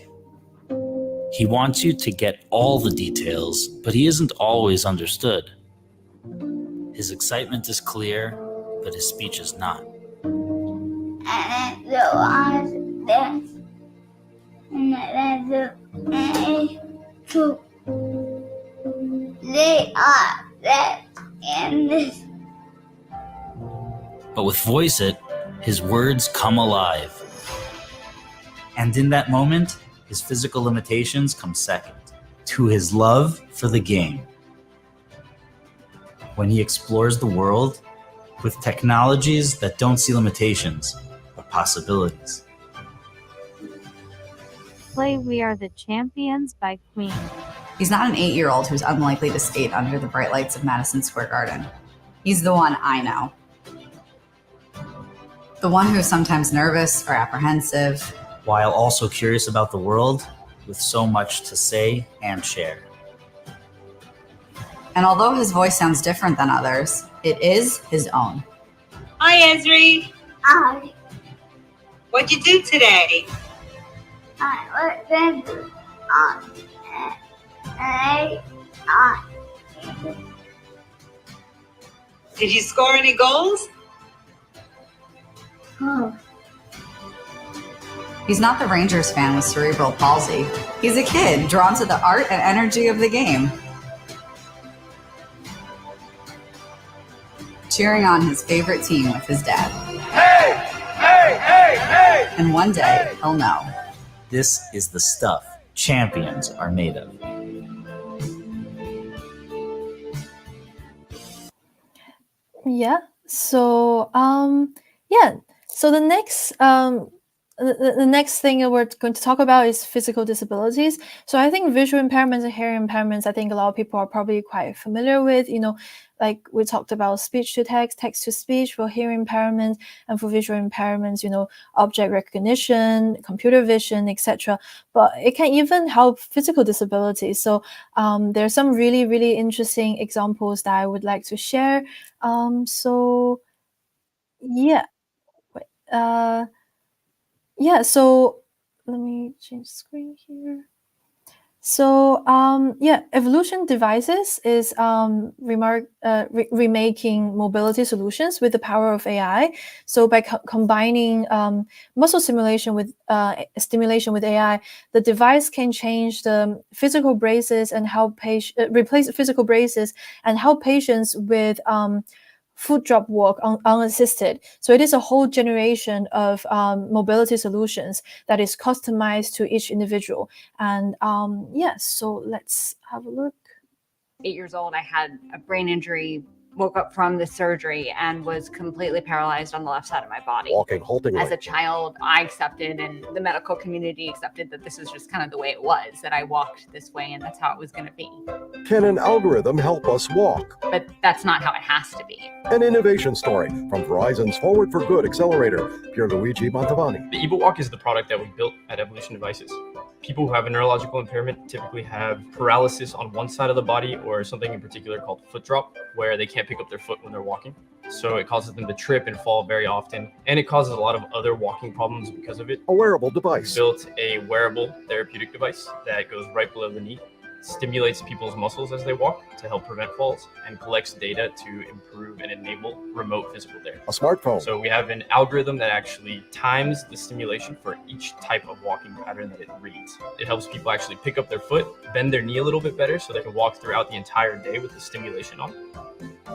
He wants you to get all the details, but he isn't always understood. His excitement is clear, but his speech is not. But with VoiceIt, his words come alive. And in that moment, his physical limitations come second to his love for the game. When he explores the world with technologies that don't see limitations, but possibilities. Play We Are the Champions by Queen. He's not an 8-year-old who's unlikely to skate under the bright lights of Madison Square Garden. He's the one I know. The one who's sometimes nervous or apprehensive, while also curious about the world, with so much to say and share. And although his voice sounds different than others, it is his own. Hi, Esri. Hi. What'd you do today? I went on Did you score any goals? He's not the Rangers fan with cerebral palsy. He's a kid drawn to the art and energy of the game. Cheering on his favorite team with his dad. Hey! Hey! Hey! Hey! And one day, he'll know. This is the stuff champions are made of. Yeah. So So the next thing that we're going to talk about is physical disabilities. So I think visual impairments and hearing impairments, I think a lot of people are probably quite familiar with. Like we talked about speech to text, text to speech for hearing impairments, and for visual impairments, object recognition, computer vision, etc. But it can even help physical disabilities. So there are some really, really interesting examples that I would like to share. So let me change the screen here. So evolution devices is remaking mobility solutions with the power of AI. So by combining muscle stimulation with AI, the device can change the physical braces and help replace physical braces and help patients with foot drop walk unassisted. So it is a whole generation of mobility solutions that is customized to each individual. And so let's have a look. 8 years old, I had a brain injury, woke up from the surgery and was completely paralyzed on the left side of my body. Walking haltingly. As a child, I accepted, and the medical community accepted, that this is just kind of the way it was, that I walked this way and that's how it was going to be. Can an algorithm help us walk? But that's not how it has to be. An innovation story from Verizon's Forward for Good accelerator, Pierluigi Montavani. The EvoWalk is the product that we built at Evolution Devices. People who have a neurological impairment typically have paralysis on one side of the body, or something in particular called foot drop, where they can't pick up their foot when they're walking. So it causes them to trip and fall very often, and it causes a lot of other walking problems because of it. A wearable device. We built a wearable therapeutic device that goes right below the knee, stimulates people's muscles as they walk to help prevent falls, and collects data to improve and enable remote physical therapy. A smartphone. So we have an algorithm that actually times the stimulation for each type of walking pattern that it reads. It helps people actually pick up their foot, bend their knee a little bit better so they can walk throughout the entire day with the stimulation on.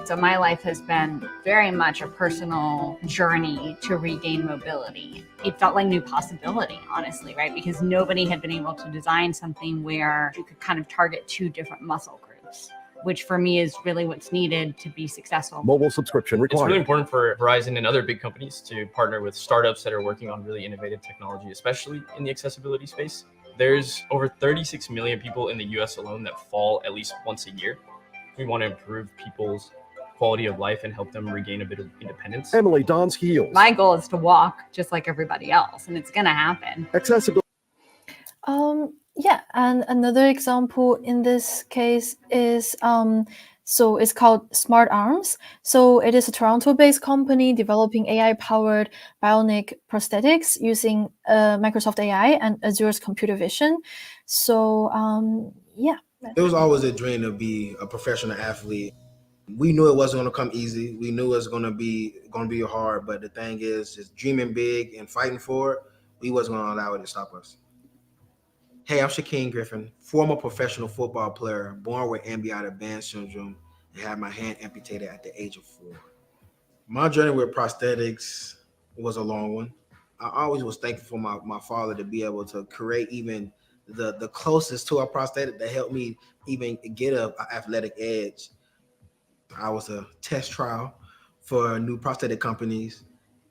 So my life has been very much a personal journey to regain mobility. It felt like new possibility, honestly, right? Because nobody had been able to design something where you could kind of target two different muscle groups, which for me is really what's needed to be successful. Mobile subscription required. It's really important for Verizon and other big companies to partner with startups that are working on really innovative technology, especially in the accessibility space. There's over 36 million people in the US alone that fall at least once a year. We want to improve people's quality of life and help them regain a bit of independence. Emily dons heels. My goal is to walk just like everybody else, and it's going to happen. Accessibility. And another example in this case is so it's called Smart Arms. So it is a Toronto-based company developing AI-powered bionic prosthetics using Microsoft AI and Azure's computer vision. So it was always a dream to be a professional athlete. We knew it wasn't going to come easy. We knew it was going to be hard. But the thing is, just dreaming big and fighting for it, we wasn't going to allow it to stop us. Hey, I'm Shaquem Griffin, former professional football player, born with amniotic band syndrome and had my hand amputated at the age of 4. My journey with prosthetics was a long one. I always was thankful for my father to be able to create even the closest to a prosthetic that helped me even get an athletic edge. I was a test trial for new prosthetic companies,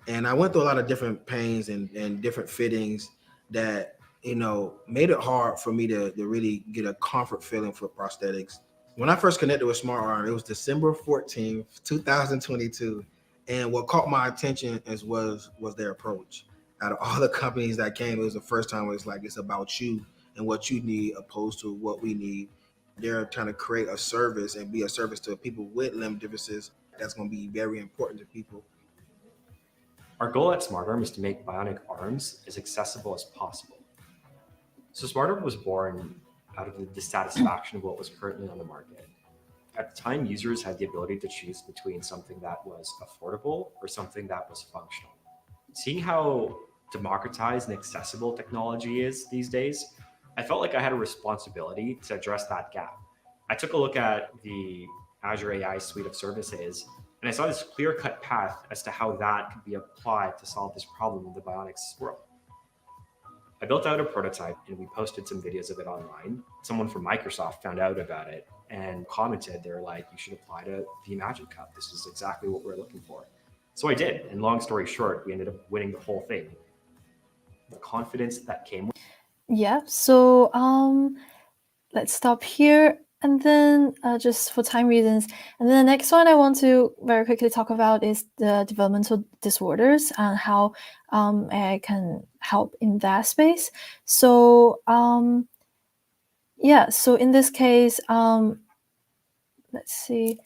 and I went through a lot of different pains and different fittings that made it hard for me to really get a comfort feeling for prosthetics. When I first connected with SmartArm, it was December 14th, 2022. And what caught my attention was their approach. Out of all the companies that came, it was the first time where it's like, it's about you and what you need opposed to what we need. They're trying to create a service and be a service to people with limb differences. That's going to be very important to people. Our goal at SmartArm is to make bionic arms as accessible as possible. So SmartArm was born out of the dissatisfaction of what was currently on the market. At the time, users had the ability to choose between something that was affordable or something that was functional. Seeing how democratized and accessible technology is these days, I felt like I had a responsibility to address that gap. I took a look at the Azure AI suite of services, and I saw this clear-cut path as to how that could be applied to solve this problem in the bionics world. I built out a prototype and we posted some videos of it online. Someone from Microsoft found out about it and commented. They were like, you should apply to the Imagine Cup. This is exactly what we're looking for. So I did. And long story short, we ended up winning the whole thing. The confidence that came with Yeah, so let's stop here. And then just for time reasons, and then the next one I want to very quickly talk about is the developmental disorders and how AI can help in that space. So yeah, so in this case, let's see.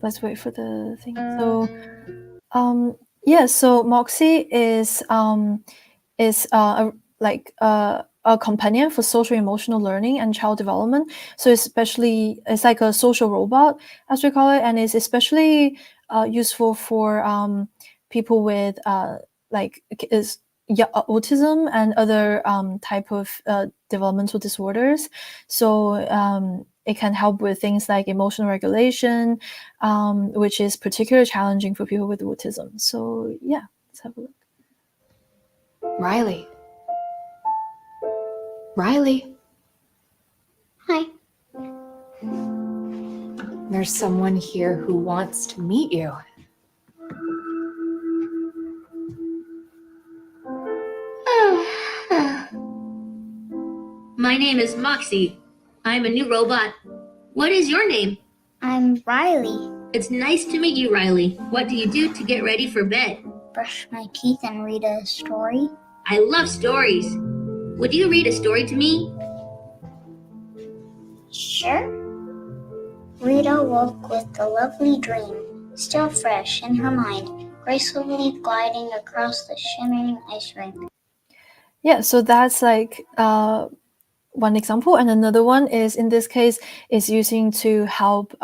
Let's wait for the thing. So yeah, so Moxie is a companion for social emotional learning and child development. So it's like a social robot, as we call it, and it's especially useful for people with autism and other type of developmental disorders. So it can help with things like emotional regulation, which is particularly challenging for people with autism. So yeah, let's have a look. Riley. Riley. Hi. There's someone here who wants to meet you. My name is Moxie. I'm a new robot. What is your name? I'm Riley. It's nice to meet you, Riley. What do you do to get ready for bed? Brush my teeth and read a story. I love stories. Would you read a story to me? Sure. Rita woke with a lovely dream, still fresh in her mind, gracefully gliding across the shimmering ice rink. Yeah, so that's like one example, and another one is, in this case, is using to help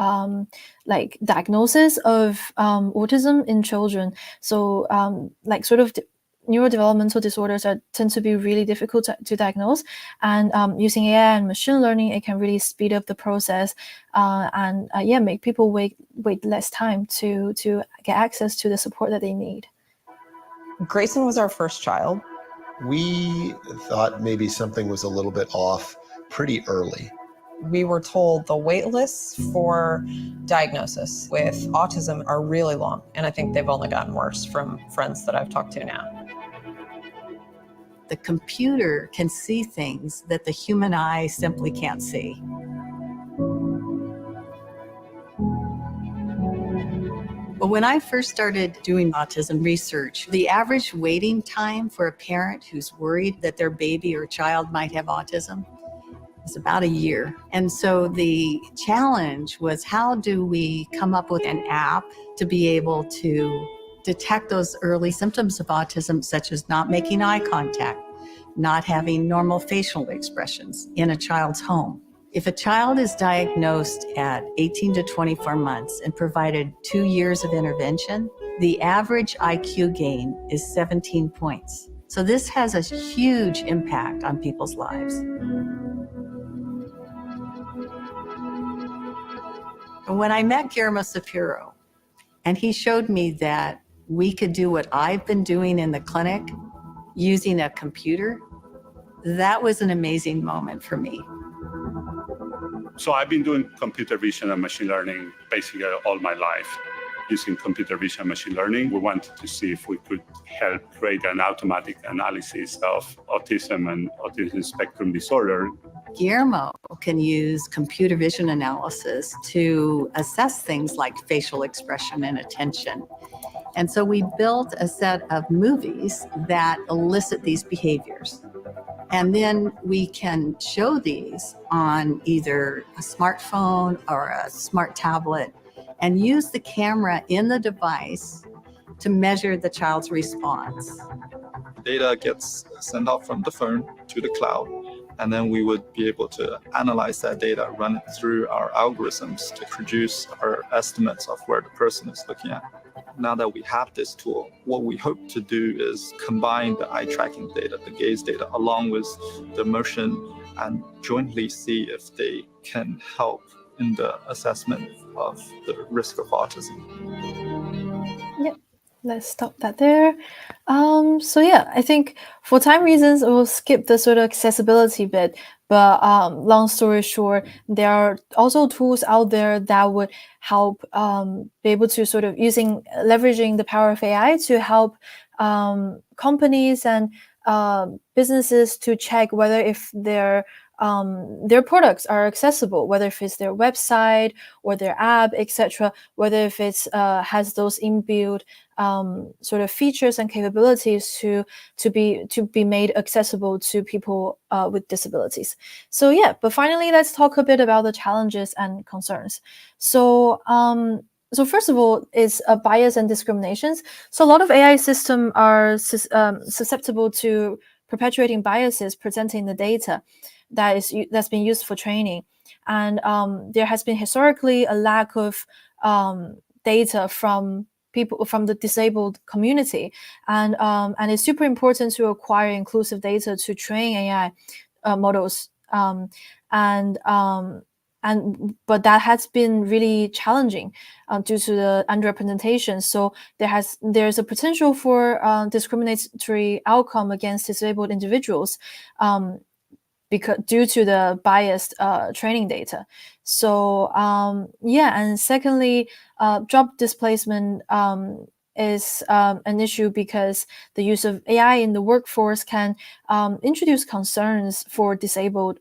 like diagnosis of autism in children. So like sort of neurodevelopmental disorders tend to be really difficult to diagnose, and using AI and machine learning, it can really speed up the process and make people wait less time to get access to the support that they need. Grayson was our first child. We thought maybe something was a little bit off pretty early. We were told the wait lists for diagnosis with autism are really long, and I think they've only gotten worse from friends that I've talked to now. The computer can see things that the human eye simply can't see. But when I first started doing autism research, the average waiting time for a parent who's worried that their baby or child might have autism is about a year. And so the challenge was, how do we come up with an app to be able to detect those early symptoms of autism, such as not making eye contact, not having normal facial expressions in a child's home? If a child is diagnosed at 18 to 24 months and provided 2 years of intervention, the average IQ gain is 17 points. So this has a huge impact on people's lives. When I met Guillermo Sapiro, and he showed me that we could do what I've been doing in the clinic using a computer, that was an amazing moment for me. So I've been doing computer vision and machine learning basically all my life. using computer vision machine learning. We wanted to see if we could help create an automatic analysis of autism and autism spectrum disorder. Guillermo can use computer vision analysis to assess things like facial expression and attention. And so we built a set of movies that elicit these behaviors. And then we can show these on either a smartphone or a smart tablet and use the camera in the device to measure the child's response. Data gets sent out from the phone to the cloud, and then we would be able to analyze that data, run it through our algorithms to produce our estimates of where the person is looking at. Now that we have this tool, what we hope to do is combine the eye tracking data, the gaze data, along with the motion, and jointly see if they can help in the assessment of the risk of autism. Yep, let's stop that there. So yeah, I think for time reasons, we'll skip the sort of accessibility bit. But long story short, there are also tools out there that would help be able to sort of leveraging the power of AI to help companies and businesses to check whether if their products are accessible, whether if it's their website or their app, etc., whether if it's has those inbuilt sort of features and capabilities to be made accessible to people with disabilities. So yeah, but finally, let's talk a bit about the challenges and concerns. So first of all, is bias and discriminations. So a lot of AI systems are susceptible to perpetuating biases presenting the data that's been used for training, and there has been historically a lack of data from people from the disabled community, and it's super important to acquire inclusive data to train AI models, but that has been really challenging due to the underrepresentation. So there's a potential for discriminatory outcome against disabled individuals because due to the biased training data. So and secondly, job displacement is an issue because the use of AI in the workforce can introduce concerns for disabled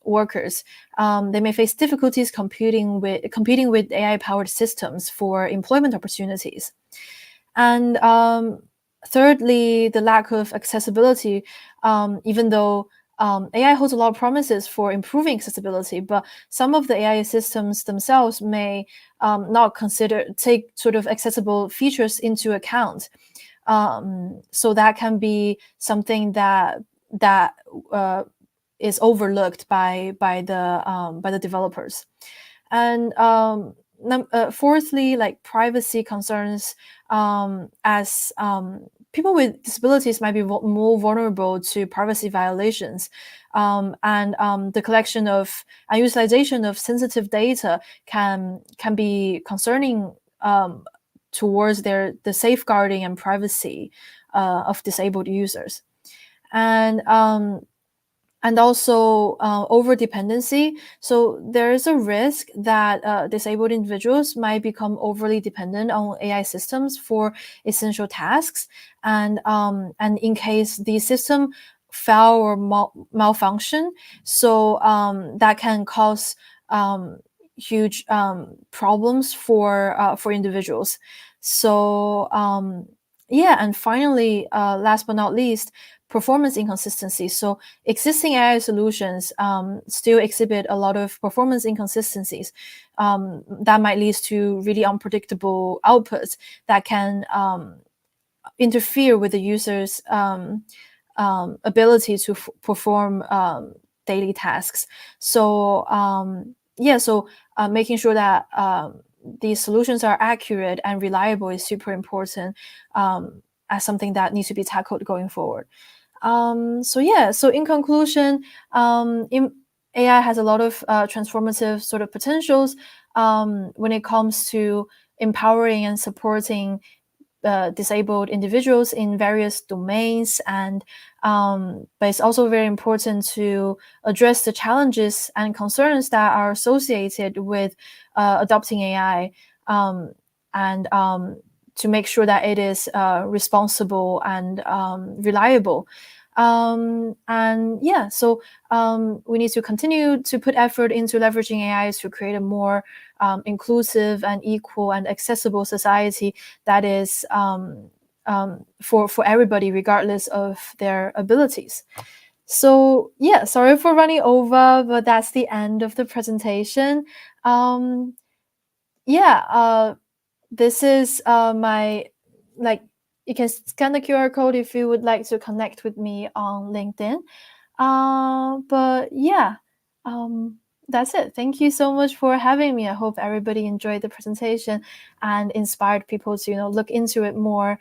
workers. They may face difficulties competing with AI-powered systems for employment opportunities. And thirdly, the lack of accessibility, even though AI holds a lot of promises for improving accessibility, but some of the AI systems themselves may not take sort of accessible features into account. So that can be something that is overlooked by the developers. And fourthly, like privacy concerns, as people with disabilities might be more vulnerable to privacy violations, and the collection of and utilization of sensitive data can be concerning towards the safeguarding and privacy of disabled users, and also over-dependency. So there is a risk that disabled individuals might become overly dependent on AI systems for essential tasks, and in case the system fail or malfunction, so that can cause huge problems for individuals. So and finally, last but not least, performance inconsistency. So existing AI solutions still exhibit a lot of performance inconsistencies that might lead to really unpredictable outputs that can interfere with the user's ability to perform daily tasks. So making sure that these solutions are accurate and reliable is super important as something that needs to be tackled going forward. So in conclusion, AI has a lot of transformative sort of potentials when it comes to empowering and supporting disabled individuals in various domains, and but it's also very important to address the challenges and concerns that are associated with adopting AI and to make sure that it is responsible and reliable. And yeah, so we need to continue to put effort into leveraging AI to create a more inclusive and equal and accessible society that is for everybody, regardless of their abilities. So yeah, sorry for running over, but that's the end of the presentation. This is my, like, you can scan the QR code if you would like to connect with me on LinkedIn. But yeah, that's it. Thank you so much for having me. I hope everybody enjoyed the presentation and inspired people to, look into it more.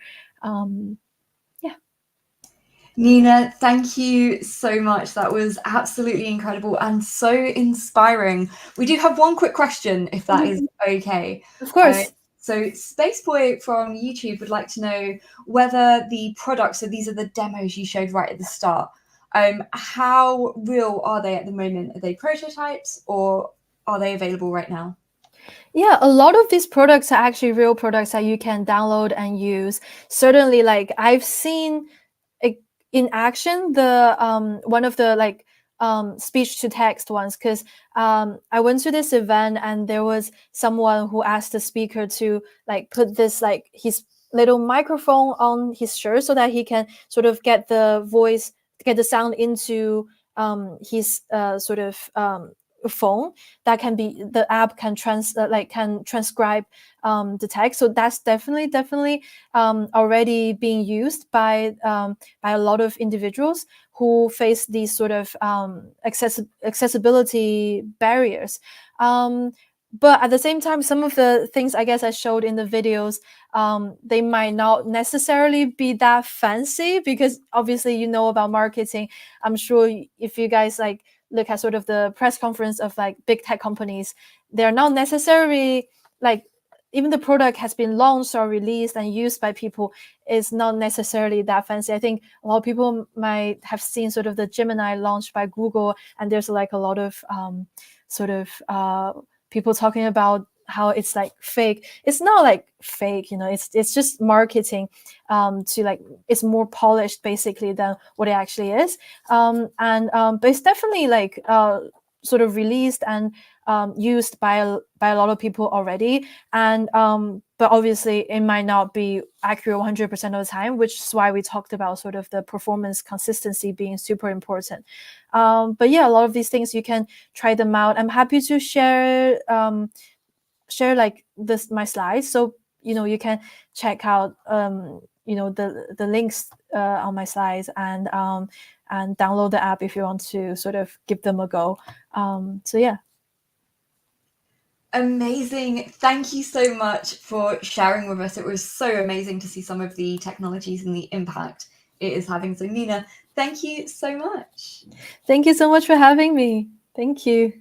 Nina, thank you so much. That was absolutely incredible and so inspiring. We do have one quick question, if that is okay. Of course. So Spaceboy from YouTube would like to know whether the products, so these are the demos you showed right at the start, how real are they at the moment? Are they prototypes or are they available right now? Yeah, a lot of these products are actually real products that you can download and use. Certainly, like I've seen in action the one of the speech to text ones, because I went to this event and there was someone who asked the speaker to put this his little microphone on his shirt so that he can sort of get the sound into his phone. That can be, the app can transcribe the text. So that's definitely already being used by a lot of individuals who face these sort of accessibility barriers. But at the same time, some of the things I guess I showed in the videos, they might not necessarily be that fancy, because obviously about marketing. I'm sure if you guys look at sort of the press conference of big tech companies, they're not necessarily even the product has been launched or released and used by people, is not necessarily that fancy. I think a lot of people might have seen sort of the Gemini launched by Google, and there's a lot of people talking about how it's fake. It's not fake, it's just marketing to it's more polished basically than what it actually is. But it's definitely sort of released and used by a lot of people already. And but obviously it might not be accurate 100% of the time, which is why we talked about sort of the performance consistency being super important. But yeah, a lot of these things you can try them out. I'm happy to share my slides, so you can check out the links on my slides, and download the app if you want to sort of give them a go. So yeah. Amazing. Thank you so much for sharing with us. It was so amazing to see some of the technologies and the impact it is having. So Nina, thank you so much. Thank you so much for having me. Thank you.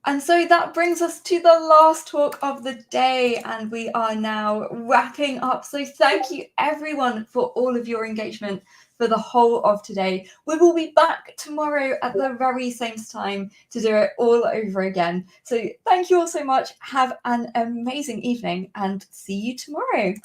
And so that brings us to the last talk of the day, and we are now wrapping up. So thank you everyone for all of your engagement for the whole of today. We will be back tomorrow at the very same time to do it all over again. So thank you all so much. Have an amazing evening and see you tomorrow.